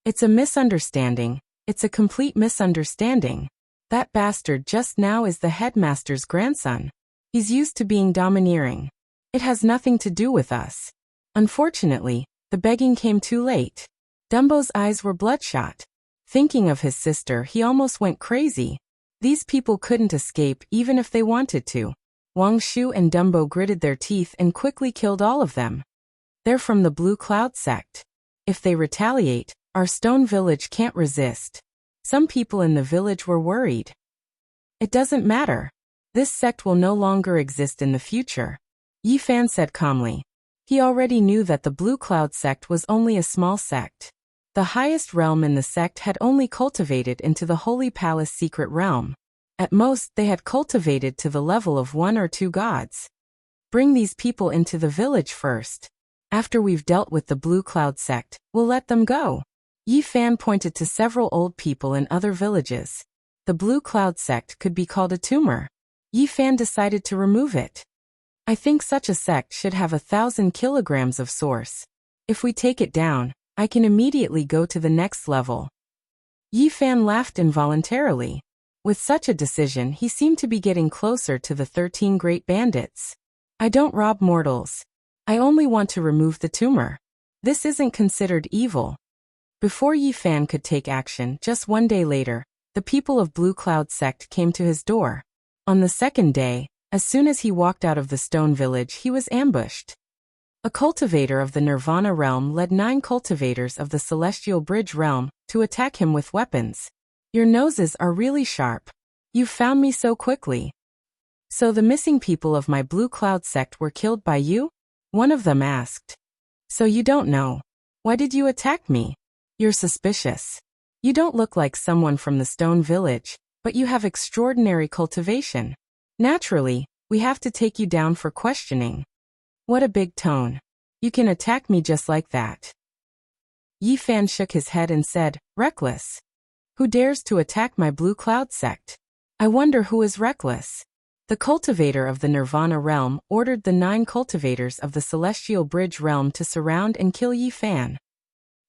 "It's a misunderstanding. It's a complete misunderstanding. That bastard just now is the headmaster's grandson. He's used to being domineering. It has nothing to do with us. Unfortunately, the begging came too late. Dumbo's eyes were bloodshot. Thinking of his sister, he almost went crazy. These people couldn't escape even if they wanted to. Wuxia and Dumbo gritted their teeth and quickly killed all of them. They're from the Blue Cloud sect. If they retaliate, our stone village can't resist. Some people in the village were worried. It doesn't matter. This sect will no longer exist in the future, Yi Fan said calmly. He already knew that the Blue Cloud sect was only a small sect. The highest realm in the sect had only cultivated into the Holy Palace secret realm. At most, they had cultivated to the level of 1 or 2 gods. Bring these people into the village first. After we've dealt with the Blue Cloud sect, we'll let them go. Yi Fan pointed to several old people in other villages. The Blue Cloud sect could be called a tumor. Yi Fan decided to remove it. I think such a sect should have 1,000 kilograms of source. If we take it down, I can immediately go to the next level. Yi Fan laughed involuntarily. With such a decision, he seemed to be getting closer to the 13 great bandits. I don't rob mortals. I only want to remove the tumor. This isn't considered evil. Before Yi Fan could take action, just one day later, the people of Blue Cloud sect came to his door. On the second day, as soon as he walked out of the stone village, he was ambushed. A cultivator of the Nirvana realm led 9 cultivators of the Celestial Bridge realm to attack him with weapons. Your noses are really sharp. You found me so quickly. So the missing people of my Blue Cloud sect were killed by you? One of them asked. So you don't know. Why did you attack me? You're suspicious. You don't look like someone from the stone village, but you have extraordinary cultivation. Naturally, we have to take you down for questioning. What a big tone. You can attack me just like that. Yi Fan shook his head and said, reckless. Who dares to attack my Blue Cloud sect? I wonder who is reckless. The cultivator of the Nirvana realm ordered the 9 cultivators of the Celestial Bridge realm to surround and kill Yi Fan.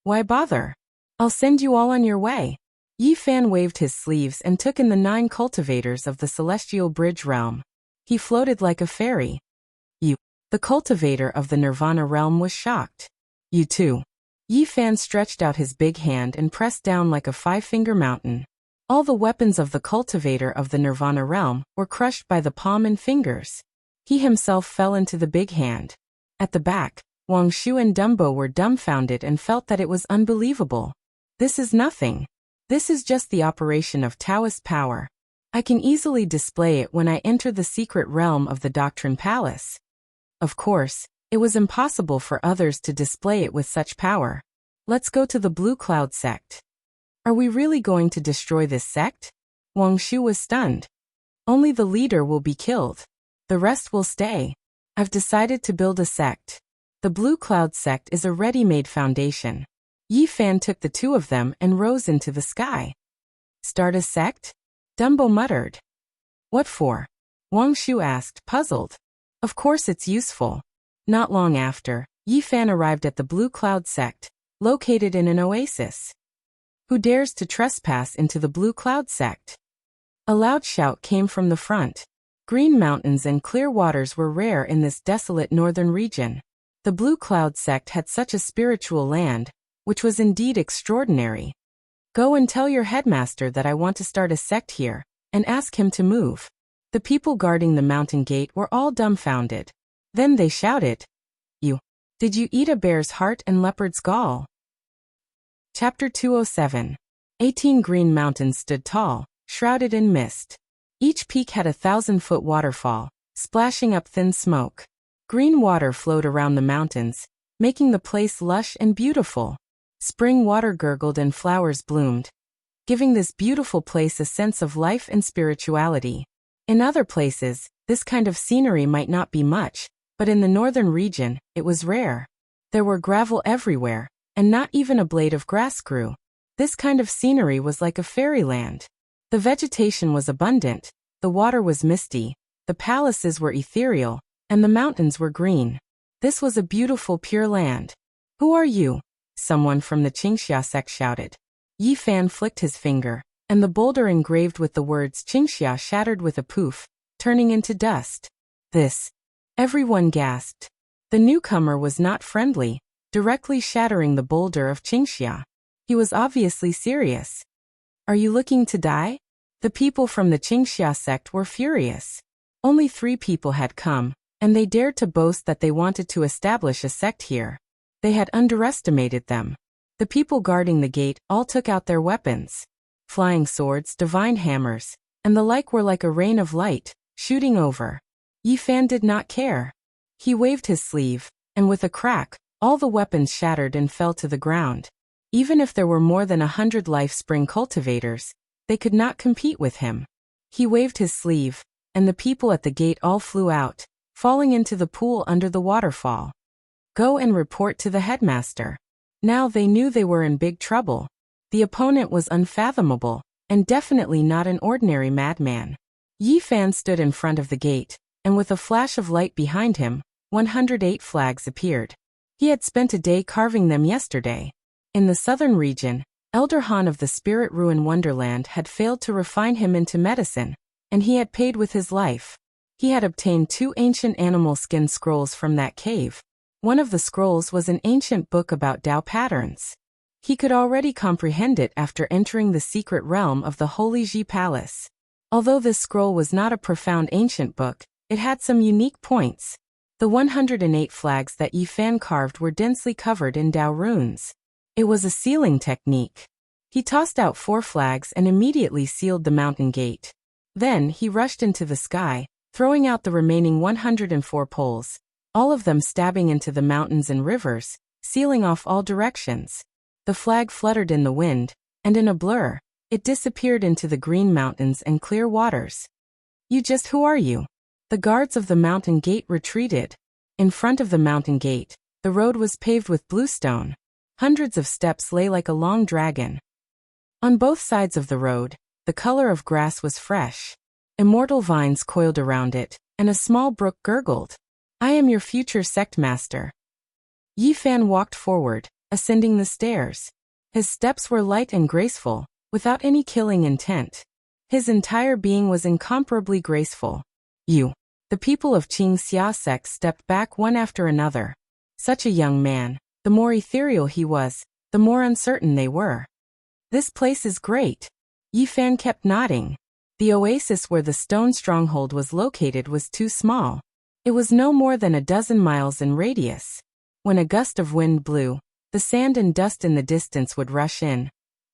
Why bother? I'll send you all on your way. Yi Fan waved his sleeves and took in the 9 cultivators of the Celestial Bridge realm. He floated like a fairy. You. The cultivator of the Nirvana realm was shocked. You too. Yi Fan stretched out his big hand and pressed down like a 5-finger mountain. All the weapons of the cultivator of the Nirvana realm were crushed by the palm and fingers. He himself fell into the big hand. At the back, Wuxia and Dumbo were dumbfounded and felt that it was unbelievable. This is nothing. This is just the operation of Taoist power. I can easily display it when I enter the secret realm of the Doctrine Palace. Of course, it was impossible for others to display it with such power. Let's go to the Blue Cloud sect. Are we really going to destroy this sect? Wuxia was stunned. Only the leader will be killed. The rest will stay. I've decided to build a sect. The Blue Cloud sect is a ready-made foundation. Yi Fan took the 2 of them and rose into the sky. Start a sect? Dumbo muttered. What for? Wuxia asked, puzzled. Of course it's useful. Not long after, Yi Fan arrived at the Blue Cloud sect, located in an oasis. Who dares to trespass into the Blue Cloud sect? A loud shout came from the front. Green mountains and clear waters were rare in this desolate northern region. The Blue Cloud sect had such a spiritual land, which was indeed extraordinary. Go and tell your headmaster that I want to start a sect here, and ask him to move. The people guarding the mountain gate were all dumbfounded. Then they shouted, Did you eat a bear's heart and leopard's gall? Chapter 207. 18 green mountains stood tall, shrouded in mist. Each peak had a 1,000-foot waterfall, splashing up thin smoke. Green water flowed around the mountains, making the place lush and beautiful. Spring water gurgled and flowers bloomed, giving this beautiful place a sense of life and spirituality. In other places, this kind of scenery might not be much, but in the northern region, it was rare. There were gravel everywhere, and not even a blade of grass grew. This kind of scenery was like a fairyland. The vegetation was abundant, the water was misty, the palaces were ethereal, and the mountains were green. This was a beautiful pure land. Who are you? Someone from the Qingxia sect shouted. Yi Fan flicked his finger, and the boulder engraved with the words Qingxia shattered with a poof, turning into dust. This Everyone gasped. The newcomer was not friendly, directly shattering the boulder of Qingxia. He was obviously serious. Are you looking to die? The people from the Qingxia sect were furious. Only 3 people had come, and they dared to boast that they wanted to establish a sect here. They had underestimated them. The people guarding the gate all took out their weapons. Flying swords, divine hammers, and the like were like a rain of light, shooting over. Yi Fan did not care. He waved his sleeve, and with a crack, all the weapons shattered and fell to the ground. Even if there were more than 100 life spring cultivators, they could not compete with him. He waved his sleeve, and the people at the gate all flew out, falling into the pool under the waterfall. Go and report to the headmaster. Now they knew they were in big trouble. The opponent was unfathomable, and definitely not an ordinary madman. Yi Fan stood in front of the gate, and with a flash of light behind him, 108 flags appeared. He had spent a day carving them yesterday. In the southern region, Elder Han of the Spirit Ruin Wonderland had failed to refine him into medicine, and he had paid with his life. He had obtained 2 ancient animal skin scrolls from that cave. One of the scrolls was an ancient book about Tao patterns. He could already comprehend it after entering the secret realm of the Holy Ji Palace. Although this scroll was not a profound ancient book, it had some unique points. The 108 flags that Yi Fan carved were densely covered in Tao runes. It was a sealing technique. He tossed out 4 flags and immediately sealed the mountain gate. Then he rushed into the sky, throwing out the remaining 104 poles, all of them stabbing into the mountains and rivers, sealing off all directions. The flag fluttered in the wind, and in a blur, it disappeared into the green mountains and clear waters. Who are you? The guards of the mountain gate retreated. In front of the mountain gate, the road was paved with bluestone. Hundreds of steps lay like a long dragon. On both sides of the road, the color of grass was fresh. Immortal vines coiled around it, and a small brook gurgled. I am your future sect master. Yi Fan walked forward, ascending the stairs. His steps were light and graceful, without any killing intent. His entire being was incomparably graceful. The people of Qingxia sect stepped back one after another. Such a young man, the more ethereal he was, the more uncertain they were. This place is great. Yi Fan kept nodding. The oasis where the stone stronghold was located was too small. It was no more than a dozen miles in radius. When a gust of wind blew, the sand and dust in the distance would rush in,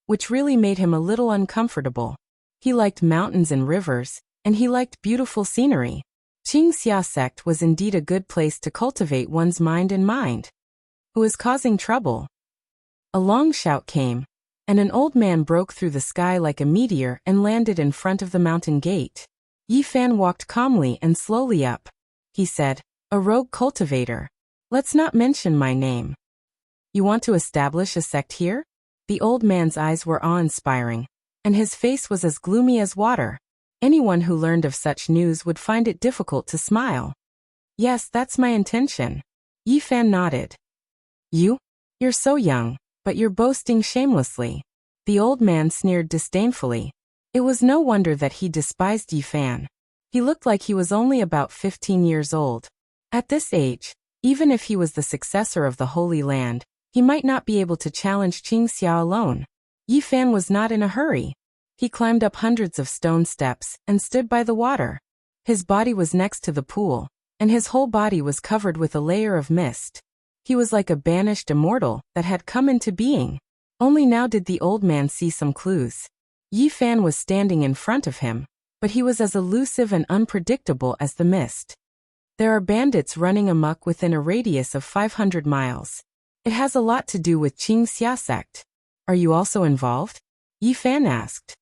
which really made him a little uncomfortable. He liked mountains and rivers, and he liked beautiful scenery. Qingxia sect was indeed a good place to cultivate one's mind and mind. Who is causing trouble? A long shout came, and an old man broke through the sky like a meteor and landed in front of the mountain gate. Yi Fan walked calmly and slowly up. He said, "A rogue cultivator. Let's not mention my name. You want to establish a sect here?" The old man's eyes were awe-inspiring, and his face was as gloomy as water. Anyone who learned of such news would find it difficult to smile. Yes, that's my intention. Yi Fan nodded. You're so young, but you're boasting shamelessly. The old man sneered disdainfully. It was no wonder that he despised Yi Fan. He looked like he was only about 15 years old. At this age, even if he was the successor of the Holy Land, he might not be able to challenge Qingxia alone. Yi Fan was not in a hurry. He climbed up hundreds of stone steps and stood by the water. His body was next to the pool, and his whole body was covered with a layer of mist. He was like a banished immortal that had come into being. Only now did the old man see some clues. Yi Fan was standing in front of him, but he was as elusive and unpredictable as the mist. There are bandits running amok within a radius of 500 miles. It has a lot to do with Qingxia sect. Are you also involved? Yi Fan asked.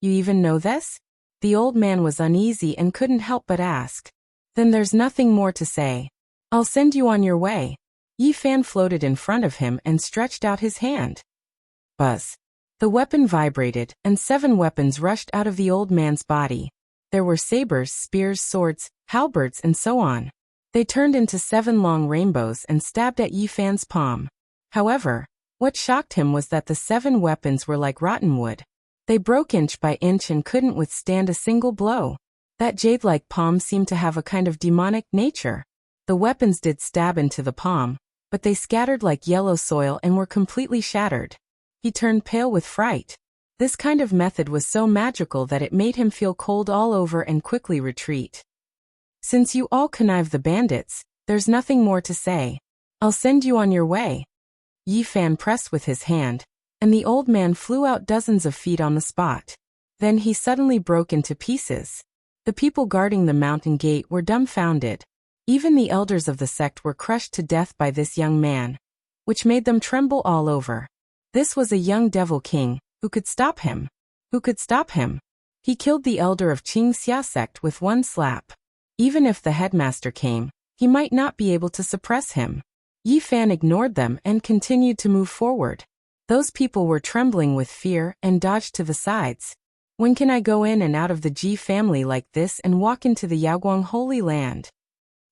You even know this? The old man was uneasy and couldn't help but ask. Then there's nothing more to say. I'll send you on your way. Yi Fan floated in front of him and stretched out his hand. Buzz. The weapon vibrated, and 7 weapons rushed out of the old man's body. There were sabers, spears, swords, halberds, and so on. They turned into 7 long rainbows and stabbed at Yi Fan's palm. However, what shocked him was that the 7 weapons were like rotten wood. They broke inch by inch and couldn't withstand a single blow. That jade-like palm seemed to have a kind of demonic nature. The weapons did stab into the palm, but they scattered like yellow soil and were completely shattered. He turned pale with fright. This kind of method was so magical that it made him feel cold all over and quickly retreat. Since you all connive the bandits, there's nothing more to say. I'll send you on your way. Yi Fan pressed with his hand, and the old man flew out dozens of feet on the spot. Then he suddenly broke into pieces. The people guarding the mountain gate were dumbfounded. Even the elders of the sect were crushed to death by this young man, which made them tremble all over. This was a young devil king. Who could stop him? Who could stop him? He killed the elder of Qingxia sect with one slap. Even if the headmaster came, he might not be able to suppress him. Yi Fan ignored them and continued to move forward. Those people were trembling with fear and dodged to the sides. When can I go in and out of the Ji family like this and walk into the Yaoguang Holy Land?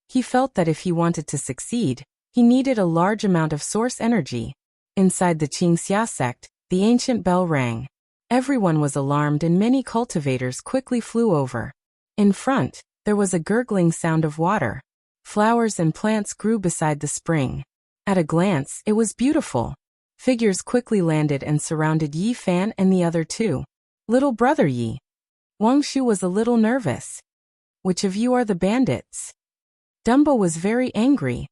He felt that if he wanted to succeed, he needed a large amount of source energy. Inside the Qingxia sect, the ancient bell rang. Everyone was alarmed and many cultivators quickly flew over. In front, there was a gurgling sound of water. Flowers and plants grew beside the spring. At a glance, it was beautiful. Figures quickly landed and surrounded Yi Fan and the other two. Little brother Yi. Wang Shu was a little nervous. Which of you are the bandits? Dumbo was very angry.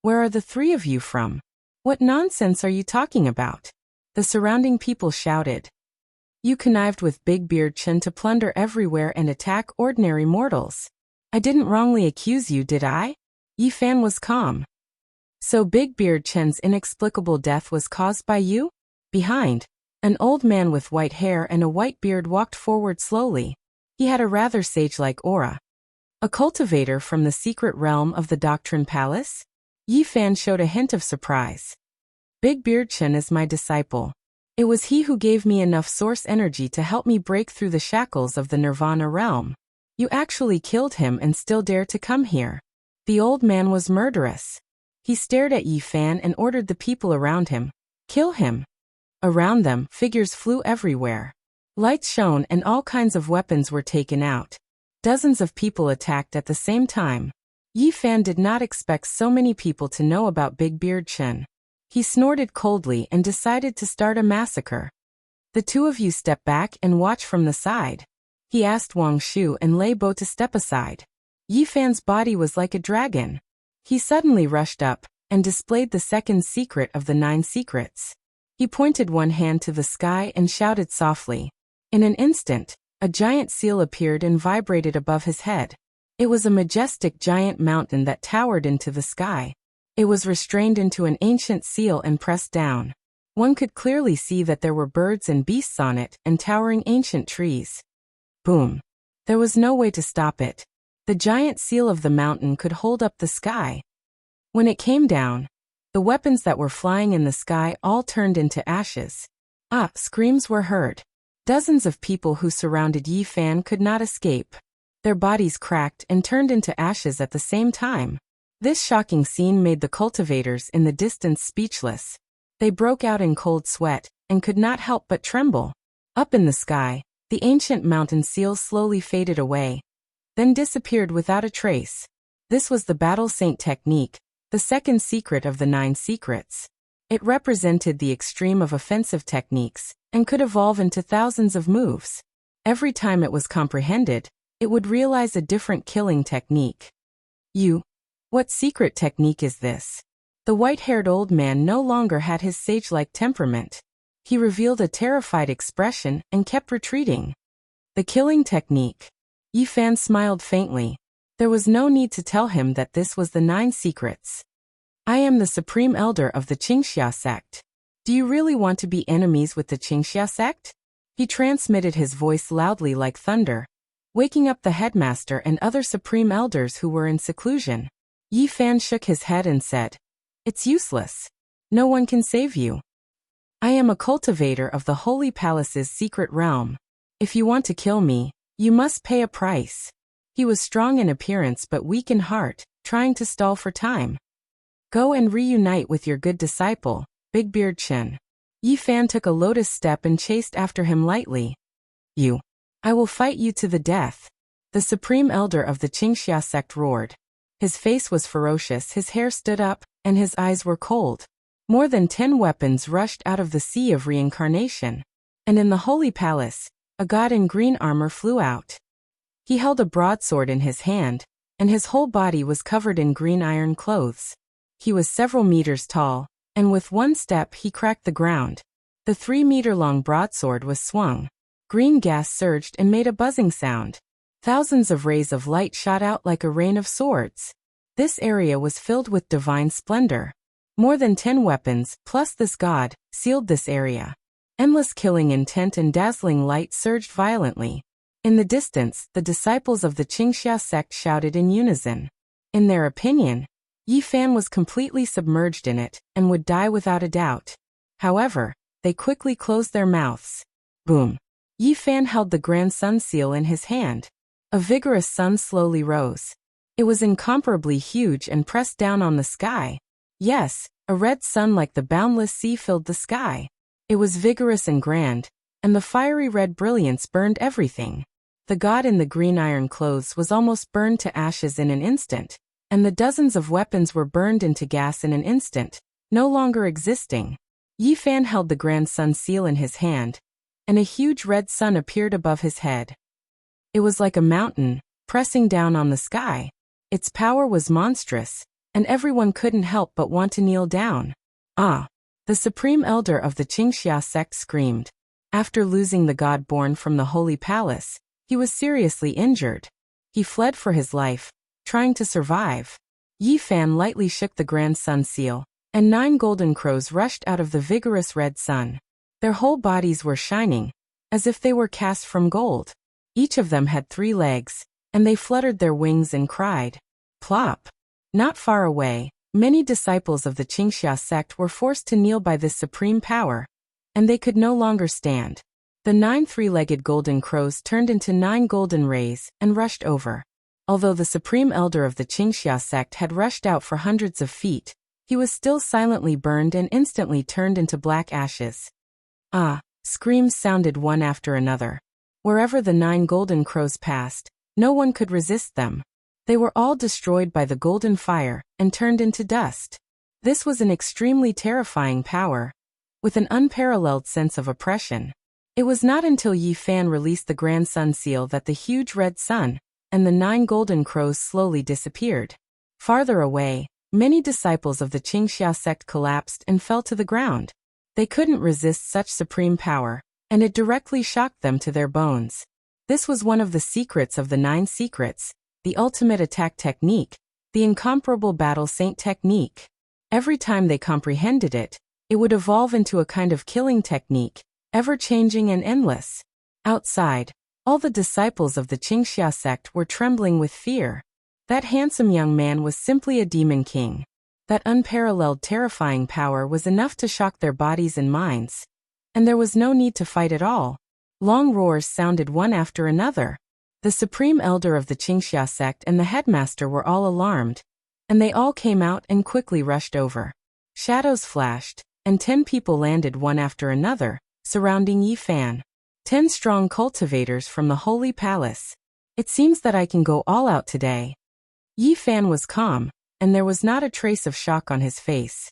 Where are the three of you from? What nonsense are you talking about? The surrounding people shouted. You connived with Big Beard Chen to plunder everywhere and attack ordinary mortals. I didn't wrongly accuse you, did I? Yi Fan was calm. So Big Beard Chen's inexplicable death was caused by you? Behind, an old man with white hair and a white beard walked forward slowly. He had a rather sage-like aura. A cultivator from the secret realm of the Doctrine Palace? Yi Fan showed a hint of surprise. Big Beard Chen is my disciple. It was he who gave me enough source energy to help me break through the shackles of the Nirvana realm. You actually killed him and still dare to come here. The old man was murderous. He stared at Yi Fan and ordered the people around him. Kill him. Around them, figures flew everywhere. Lights shone and all kinds of weapons were taken out. Dozens of people attacked at the same time. Yi Fan did not expect so many people to know about Big Beard Chen. He snorted coldly and decided to start a massacre. The two of you step back and watch from the side. He asked Wang Shu and Lei Bo to step aside. Yi Fan's body was like a dragon. He suddenly rushed up and displayed the second secret of the 9 secrets. He pointed one hand to the sky and shouted softly. In an instant, a giant seal appeared and vibrated above his head. It was a majestic giant mountain that towered into the sky. It was restrained into an ancient seal and pressed down. One could clearly see that there were birds and beasts on it and towering ancient trees. Boom. There was no way to stop it. The giant seal of the mountain could hold up the sky. When it came down, the weapons that were flying in the sky all turned into ashes. Screams were heard. Dozens of people who surrounded Yi Fan could not escape. Their bodies cracked and turned into ashes at the same time. This shocking scene made the cultivators in the distance speechless. They broke out in cold sweat and could not help but tremble. Up in the sky, the ancient mountain seal slowly faded away, then disappeared without a trace. This was the Battle Saint technique, the second secret of the 9 secrets. It represented the extreme of offensive techniques and could evolve into thousands of moves. Every time it was comprehended, it would realize a different killing technique. What secret technique is this? The white-haired old man no longer had his sage-like temperament. He revealed a terrified expression and kept retreating. The killing technique. Yi Fan smiled faintly. There was no need to tell him that this was the 9 secrets. I am the supreme elder of the Qingxia sect. Do you really want to be enemies with the Qingxia sect? He transmitted his voice loudly like thunder, waking up the headmaster and other supreme elders who were in seclusion. Yi Fan shook his head and said, It's useless. No one can save you. I am a cultivator of the Holy Palace's secret realm. If you want to kill me, you must pay a price. He was strong in appearance but weak in heart, trying to stall for time. Go and reunite with your good disciple, Big Beard Chen. Yi Fan took a lotus step and chased after him lightly. I will fight you to the death. The supreme elder of the Qingxia sect roared. His face was ferocious, his hair stood up, and his eyes were cold. More than 10 weapons rushed out of the sea of reincarnation. And in the holy palace, a god in green armor flew out. He held a broadsword in his hand, and his whole body was covered in green iron clothes. He was several meters tall, and with one step he cracked the ground. The 3-meter-long broadsword was swung. Green gas surged and made a buzzing sound. Thousands of rays of light shot out like a rain of swords. This area was filled with divine splendor. More than 10 weapons, plus this god, sealed this area. Endless killing intent and dazzling light surged violently. In the distance, the disciples of the Qingxia sect shouted in unison. In their opinion, Yi Fan was completely submerged in it, and would die without a doubt. However, they quickly closed their mouths. Boom! Yi Fan held the Grand Sun seal in his hand. A vigorous sun slowly rose. It was incomparably huge and pressed down on the sky. Yes, a red sun like the boundless sea filled the sky. It was vigorous and grand, and the fiery red brilliance burned everything. The god in the green iron clothes was almost burned to ashes in an instant, and the dozens of weapons were burned into gas in an instant, no longer existing. Yi Fan held the Grand Sun seal in his hand, and a huge red sun appeared above his head. It was like a mountain, pressing down on the sky. Its power was monstrous, and everyone couldn't help but want to kneel down. Ah! The supreme elder of the Qingxia sect screamed. After losing the god born from the holy palace, he was seriously injured. He fled for his life, trying to survive. Yi Fan lightly shook the Grand Sun seal, and 9 golden crows rushed out of the vigorous red sun. Their whole bodies were shining, as if they were cast from gold. Each of them had 3 legs, and they fluttered their wings and cried. Plop! Not far away, many disciples of the Qingxia sect were forced to kneel by this supreme power, and they could no longer stand. The 9 3-legged golden crows turned into 9 golden rays and rushed over. Although the supreme elder of the Qingxia sect had rushed out for hundreds of feet, he was still silently burned and instantly turned into black ashes. Ah! Screams sounded one after another. Wherever the 9 golden crows passed, no one could resist them. They were all destroyed by the golden fire and turned into dust. This was an extremely terrifying power, with an unparalleled sense of oppression. It was not until Yi Fan released the Grand Sun seal that the huge red sun and the 9 golden crows slowly disappeared. Farther away, many disciples of the Qingxia sect collapsed and fell to the ground. They couldn't resist such supreme power, and it directly shocked them to their bones. This was one of the secrets of the 9 secrets, the ultimate attack technique, the incomparable battle saint technique. Every time they comprehended it, it would evolve into a kind of killing technique, ever-changing and endless. Outside, all the disciples of the Qingxia sect were trembling with fear. That handsome young man was simply a demon king. That unparalleled terrifying power was enough to shock their bodies and minds. And there was no need to fight at all. Long roars sounded one after another. The supreme elder of the Qingxia sect and the headmaster were all alarmed, and they all came out and quickly rushed over. Shadows flashed, and 10 people landed one after another, surrounding Yi Fan. 10 strong cultivators from the holy palace. It seems that I can go all out today. Yi Fan was calm, and there was not a trace of shock on his face.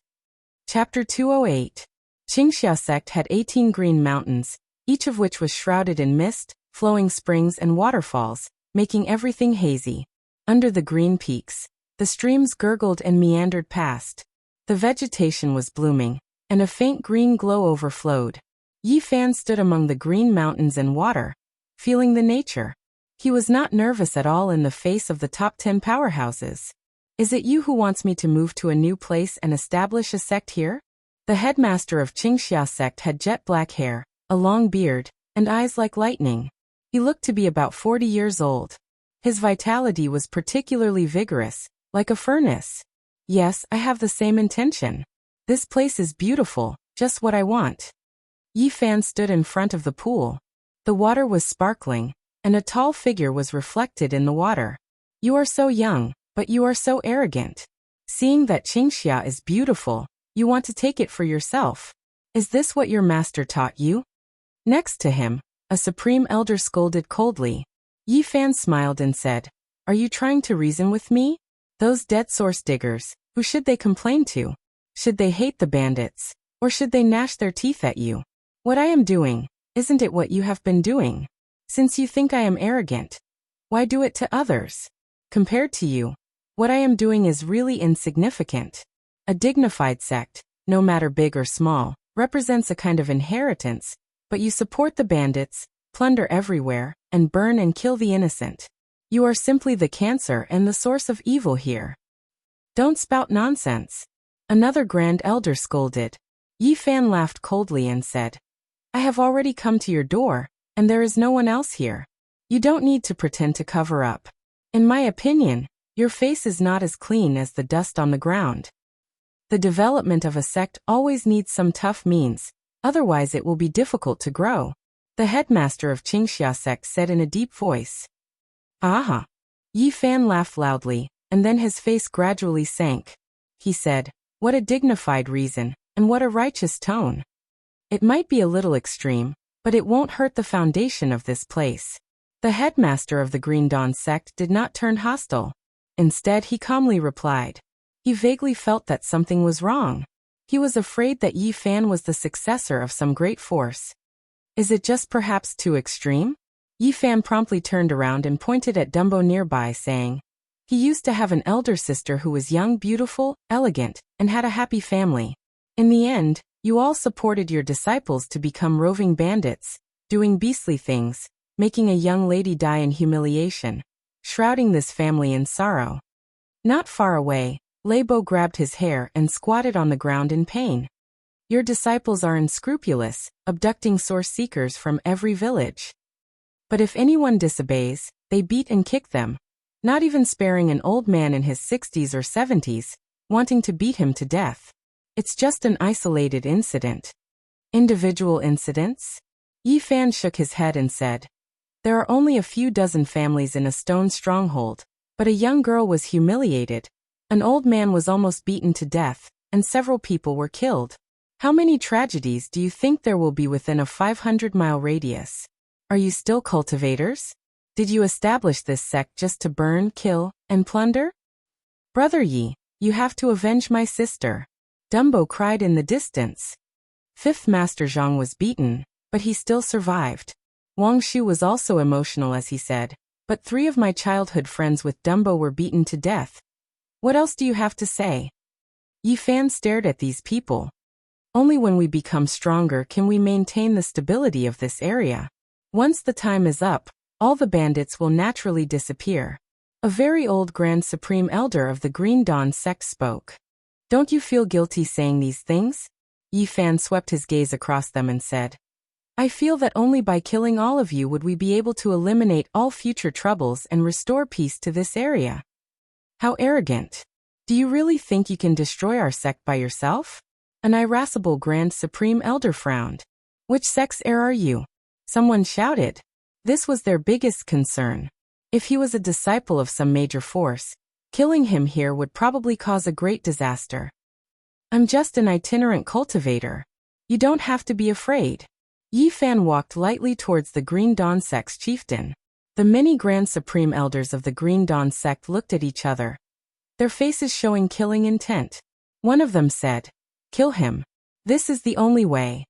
Chapter 208. Qingxia sect had 18 green mountains, each of which was shrouded in mist, flowing springs and waterfalls, making everything hazy. Under the green peaks, the streams gurgled and meandered past. The vegetation was blooming, and a faint green glow overflowed. Yi Fan stood among the green mountains and water, feeling the nature. He was not nervous at all in the face of the top 10 powerhouses. Is it you who wants me to move to a new place and establish a sect here? The headmaster of Qingxia sect had jet black hair, a long beard, and eyes like lightning. He looked to be about 40 years old. His vitality was particularly vigorous, like a furnace. Yes, I have the same intention. This place is beautiful, just what I want. Yi Fan stood in front of the pool. The water was sparkling, and a tall figure was reflected in the water. You are so young, but you are so arrogant. Seeing that Qingxia is beautiful, you want to take it for yourself. Is this what your master taught you? Next to him, a supreme elder scolded coldly. Yi Fan smiled and said, Are you trying to reason with me? Those dead source diggers, who should they complain to? Should they hate the bandits? Or should they gnash their teeth at you? What I am doing, isn't it what you have been doing? Since you think I am arrogant, why do it to others? Compared to you, what I am doing is really insignificant. A dignified sect, no matter big or small, represents a kind of inheritance, but you support the bandits, plunder everywhere, and burn and kill the innocent. You are simply the cancer and the source of evil here. Don't spout nonsense. Another Grand Elder scolded. Yi Fan laughed coldly and said, I have already come to your door, and there is no one else here. You don't need to pretend to cover up. In my opinion, your face is not as clean as the dust on the ground. The development of a sect always needs some tough means, otherwise it will be difficult to grow. The headmaster of Qingxia sect said in a deep voice. Aha! Yi Fan laughed loudly, and then his face gradually sank. He said, what a dignified reason, and what a righteous tone. It might be a little extreme, but it won't hurt the foundation of this place. The headmaster of the Green Dawn sect did not turn hostile. Instead, he calmly replied. He vaguely felt that something was wrong. He was afraid that Yi Fan was the successor of some great force. Is it just perhaps too extreme? Yi Fan promptly turned around and pointed at Dumbo nearby, saying, he used to have an elder sister who was young, beautiful, elegant, and had a happy family. In the end, you all supported your disciples to become roving bandits, doing beastly things, making a young lady die in humiliation, shrouding this family in sorrow. Not far away, Leibo grabbed his hair and squatted on the ground in pain. Your disciples are unscrupulous, abducting source seekers from every village. But if anyone disobeys, they beat and kick them, not even sparing an old man in his 60s or 70s, wanting to beat him to death. It's just an isolated incident. Individual incidents? Yi Fan shook his head and said, there are only a few dozen families in a stone stronghold, but a young girl was humiliated, an old man was almost beaten to death, and several people were killed. How many tragedies do you think there will be within a 500-mile radius? Are you still cultivators? Did you establish this sect just to burn, kill, and plunder? Brother Yi, you have to avenge my sister. Dumbo cried in the distance. Fifth Master Zhang was beaten, but he still survived. Wang Shu was also emotional as he said, but 3 of my childhood friends with Dumbo were beaten to death. What else do you have to say? Yi Fan stared at these people. Only when we become stronger can we maintain the stability of this area. Once the time is up, all the bandits will naturally disappear. A very old Grand Supreme Elder of the Green Dawn sect spoke. Don't you feel guilty saying these things? Yi Fan swept his gaze across them and said, I feel that only by killing all of you would we be able to eliminate all future troubles and restore peace to this area. How arrogant. Do you really think you can destroy our sect by yourself? An irascible Grand Supreme Elder frowned. Which sect's heir are you? Someone shouted. This was their biggest concern. If he was a disciple of some major force, killing him here would probably cause a great disaster. I'm just an itinerant cultivator. You don't have to be afraid. Yi Fan walked lightly towards the Green Dawn sect's chieftain. The many Grand Supreme Elders of the Green Dawn sect looked at each other, their faces showing killing intent. One of them said, kill him. This is the only way.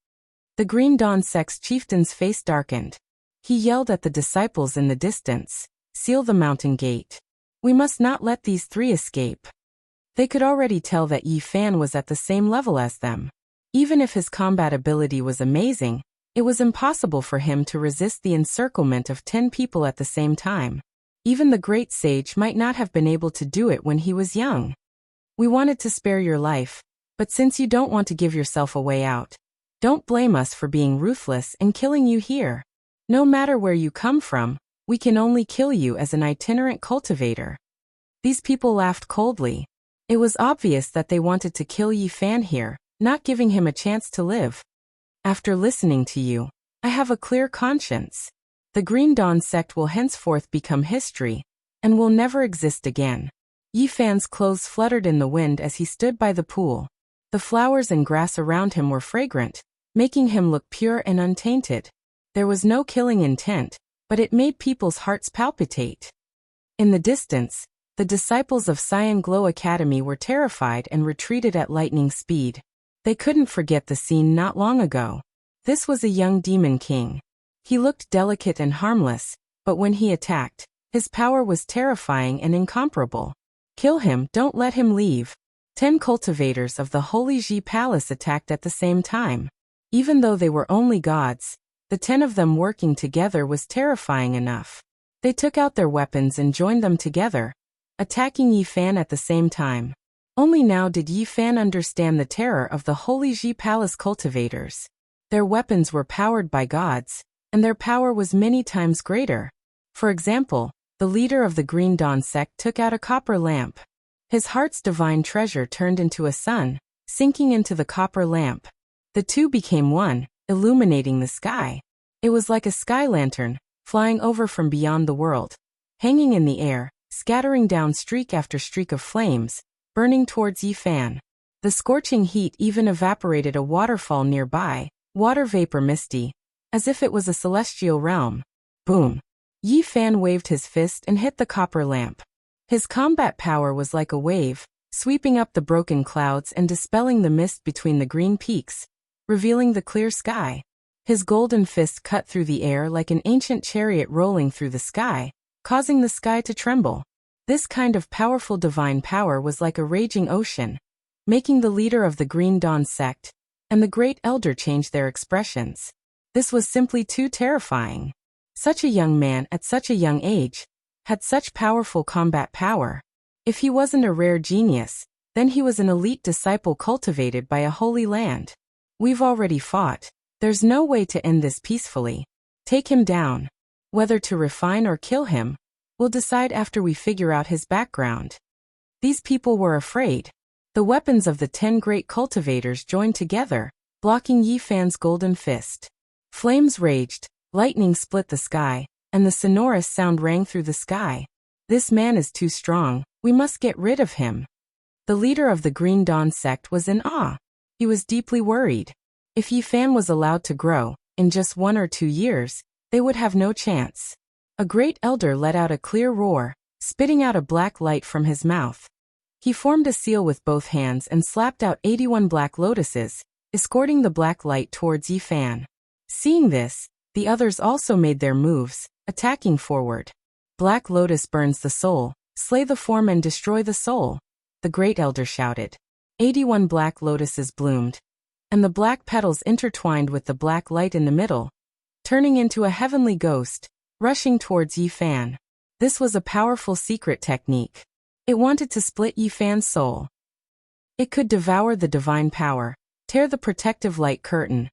The Green Dawn sect's chieftain's face darkened. He yelled at the disciples in the distance, seal the mountain gate. We must not let these 3 escape. They could already tell that Yi Fan was at the same level as them. Even if his combat ability was amazing, it was impossible for him to resist the encirclement of 10 people at the same time. Even the great sage might not have been able to do it when he was young. We wanted to spare your life, but since you don't want to give yourself a way out, don't blame us for being ruthless and killing you here. No matter where you come from, we can only kill you as an itinerant cultivator. These people laughed coldly. It was obvious that they wanted to kill Yi Fan here, not giving him a chance to live. After listening to you, I have a clear conscience. The Green Dawn sect will henceforth become history, and will never exist again. Yi Fan's clothes fluttered in the wind as he stood by the pool. The flowers and grass around him were fragrant, making him look pure and untainted. There was no killing intent, but it made people's hearts palpitate. In the distance, The disciples of Cyan Glow Academy were terrified and retreated at lightning speed. They couldn't forget the scene not long ago. This was a young demon king. He looked delicate and harmless, but when he attacked, his power was terrifying and incomparable. Kill him, don't let him leave. 10 cultivators of the Holy Ji Palace attacked at the same time. Even though they were only gods, the 10 of them working together was terrifying enough. They took out their weapons and joined them together, attacking Yi Fan at the same time. Only now did Yi Fan understand the terror of the Holy Ji Palace cultivators. Their weapons were powered by gods, and their power was many times greater. For example, the leader of the Green Dawn sect took out a copper lamp. His heart's divine treasure turned into a sun, sinking into the copper lamp. The two became one, illuminating the sky. It was like a sky lantern, flying over from beyond the world, hanging in the air, scattering down streak after streak of flames, burning towards Yi Fan. The scorching heat even evaporated a waterfall nearby, water vapor misty, as if it was a celestial realm. Boom! Yi Fan waved his fist and hit the copper lamp. His combat power was like a wave, sweeping up the broken clouds and dispelling the mist between the green peaks, revealing the clear sky. His golden fist cut through the air like an ancient chariot rolling through the sky, causing the sky to tremble. This kind of powerful divine power was like a raging ocean, making the leader of the Green Dawn sect and the Great Elder change their expressions. This was simply too terrifying. Such a young man at such a young age had such powerful combat power. If he wasn't a rare genius, then he was an elite disciple cultivated by a holy land. We've already fought. There's no way to end this peacefully. Take him down. Whether to refine or kill him, we'll decide after we figure out his background. These people were afraid. The weapons of the 10 great cultivators joined together, blocking Yi Fan's golden fist. Flames raged, lightning split the sky, and the sonorous sound rang through the sky. This man is too strong, we must get rid of him. The leader of the Green Dawn sect was in awe. He was deeply worried. If Yi Fan was allowed to grow, in just 1 or 2 years, they would have no chance. A great elder let out a clear roar, spitting out a black light from his mouth. He formed a seal with both hands and slapped out 81 black lotuses, escorting the black light towards Yi Fan. Seeing this, the others also made their moves, attacking forward. Black lotus burns the soul, slay the form and destroy the soul, the great elder shouted. 81 black lotuses bloomed, and the black petals intertwined with the black light in the middle, turning into a heavenly ghost, rushing towards Yi Fan. This was a powerful secret technique. It wanted to split Yi Fan's soul. It could devour the divine power, tear the protective light curtain,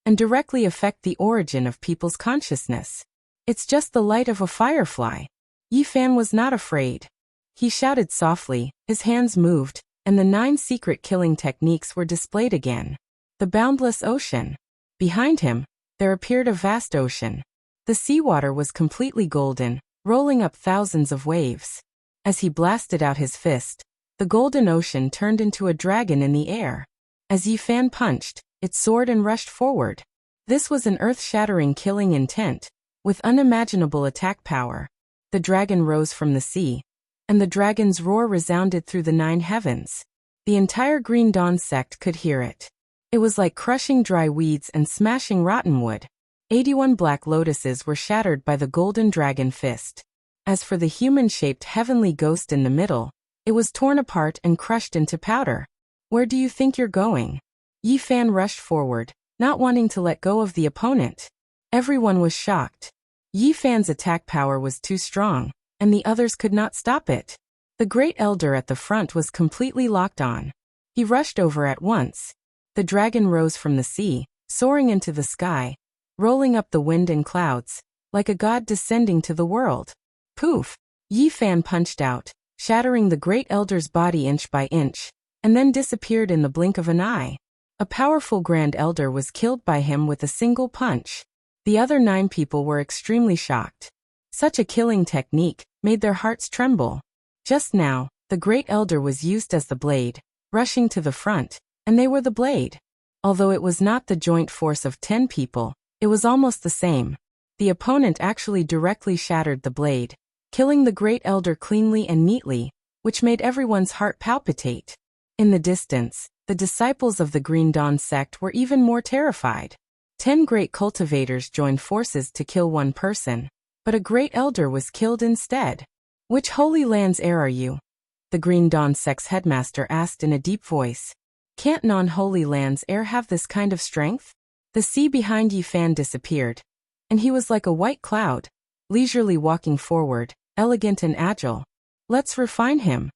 and directly affect the origin of people's consciousness. It's just the light of a firefly. Yi Fan was not afraid. He shouted softly, his hands moved, and the 9 secret killing techniques were displayed again. The boundless ocean. Behind him, there appeared a vast ocean. The seawater was completely golden, rolling up thousands of waves. As he blasted out his fist, the golden ocean turned into a dragon in the air. As Yi Fan punched, it soared and rushed forward. This was an earth-shattering killing intent, with unimaginable attack power. The dragon rose from the sea, and the dragon's roar resounded through the 9 heavens. The entire Green Dawn sect could hear it. It was like crushing dry weeds and smashing rotten wood. 81 black lotuses were shattered by the golden dragon fist. As for the human-shaped heavenly ghost in the middle, it was torn apart and crushed into powder. Where do you think you're going? Yi Fan rushed forward, not wanting to let go of the opponent. Everyone was shocked. Yi Fan's attack power was too strong, and the others could not stop it. The great elder at the front was completely locked on. He rushed over at once. The dragon rose from the sea, soaring into the sky, rolling up the wind and clouds, like a god descending to the world. Poof! Yi Fan punched out, shattering the great elder's body inch by inch, and then disappeared in the blink of an eye. A powerful grand elder was killed by him with a single punch. The other 9 people were extremely shocked. Such a killing technique made their hearts tremble. Just now, the great elder was used as the blade, rushing to the front, and they were the blade. Although it was not the joint force of 10 people, it was almost the same. The opponent actually directly shattered the blade, killing the great elder cleanly and neatly, which made everyone's heart palpitate. In the distance, the disciples of the Green Dawn sect were even more terrified. 10 great cultivators joined forces to kill one person, but a great elder was killed instead. Which Holy Land's heir are you? The Green Dawn sect's headmaster asked in a deep voice. Can't non-Holy Land's heir have this kind of strength? The sea behind Yi Fan disappeared, and he was like a white cloud, leisurely walking forward, elegant and agile. Let's refine him.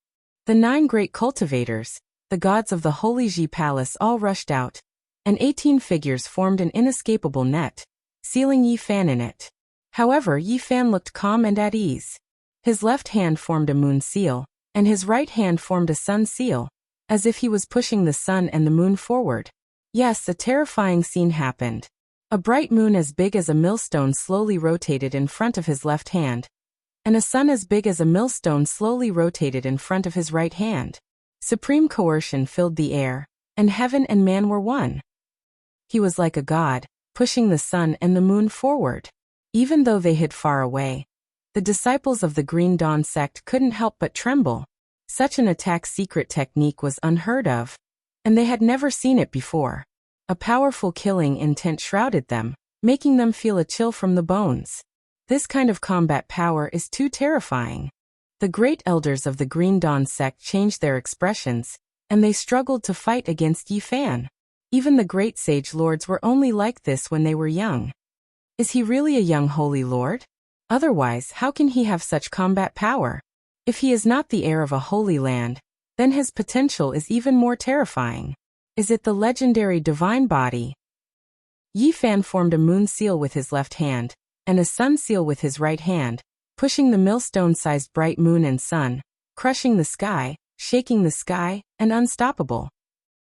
The 9 great cultivators, the gods of the Holy Ji Palace, all rushed out, and 18 figures formed an inescapable net, sealing Yi Fan in it. However, Yi Fan looked calm and at ease. His left hand formed a moon seal, and his right hand formed a sun seal, as if he was pushing the sun and the moon forward. Yes, a terrifying scene happened. A bright moon as big as a millstone slowly rotated in front of his left hand, and a sun as big as a millstone slowly rotated in front of his right hand. Supreme coercion filled the air, and heaven and man were one. He was like a god, pushing the sun and the moon forward. Even though they hid far away, the disciples of the Green Dawn sect couldn't help but tremble. Such an attack secret technique was unheard of, and they had never seen it before. A powerful killing intent shrouded them, making them feel a chill from the bones. This kind of combat power is too terrifying. The great elders of the Green Dawn sect changed their expressions, and they struggled to fight against Yi Fan. Even the great sage lords were only like this when they were young. Is he really a young holy lord? Otherwise, how can he have such combat power? If he is not the heir of a holy land, then his potential is even more terrifying. Is it the legendary divine body? Yi Fan formed a moon seal with his left hand, and a sun seal with his right hand, pushing the millstone-sized bright moon and sun, crushing the sky, shaking the sky, and unstoppable.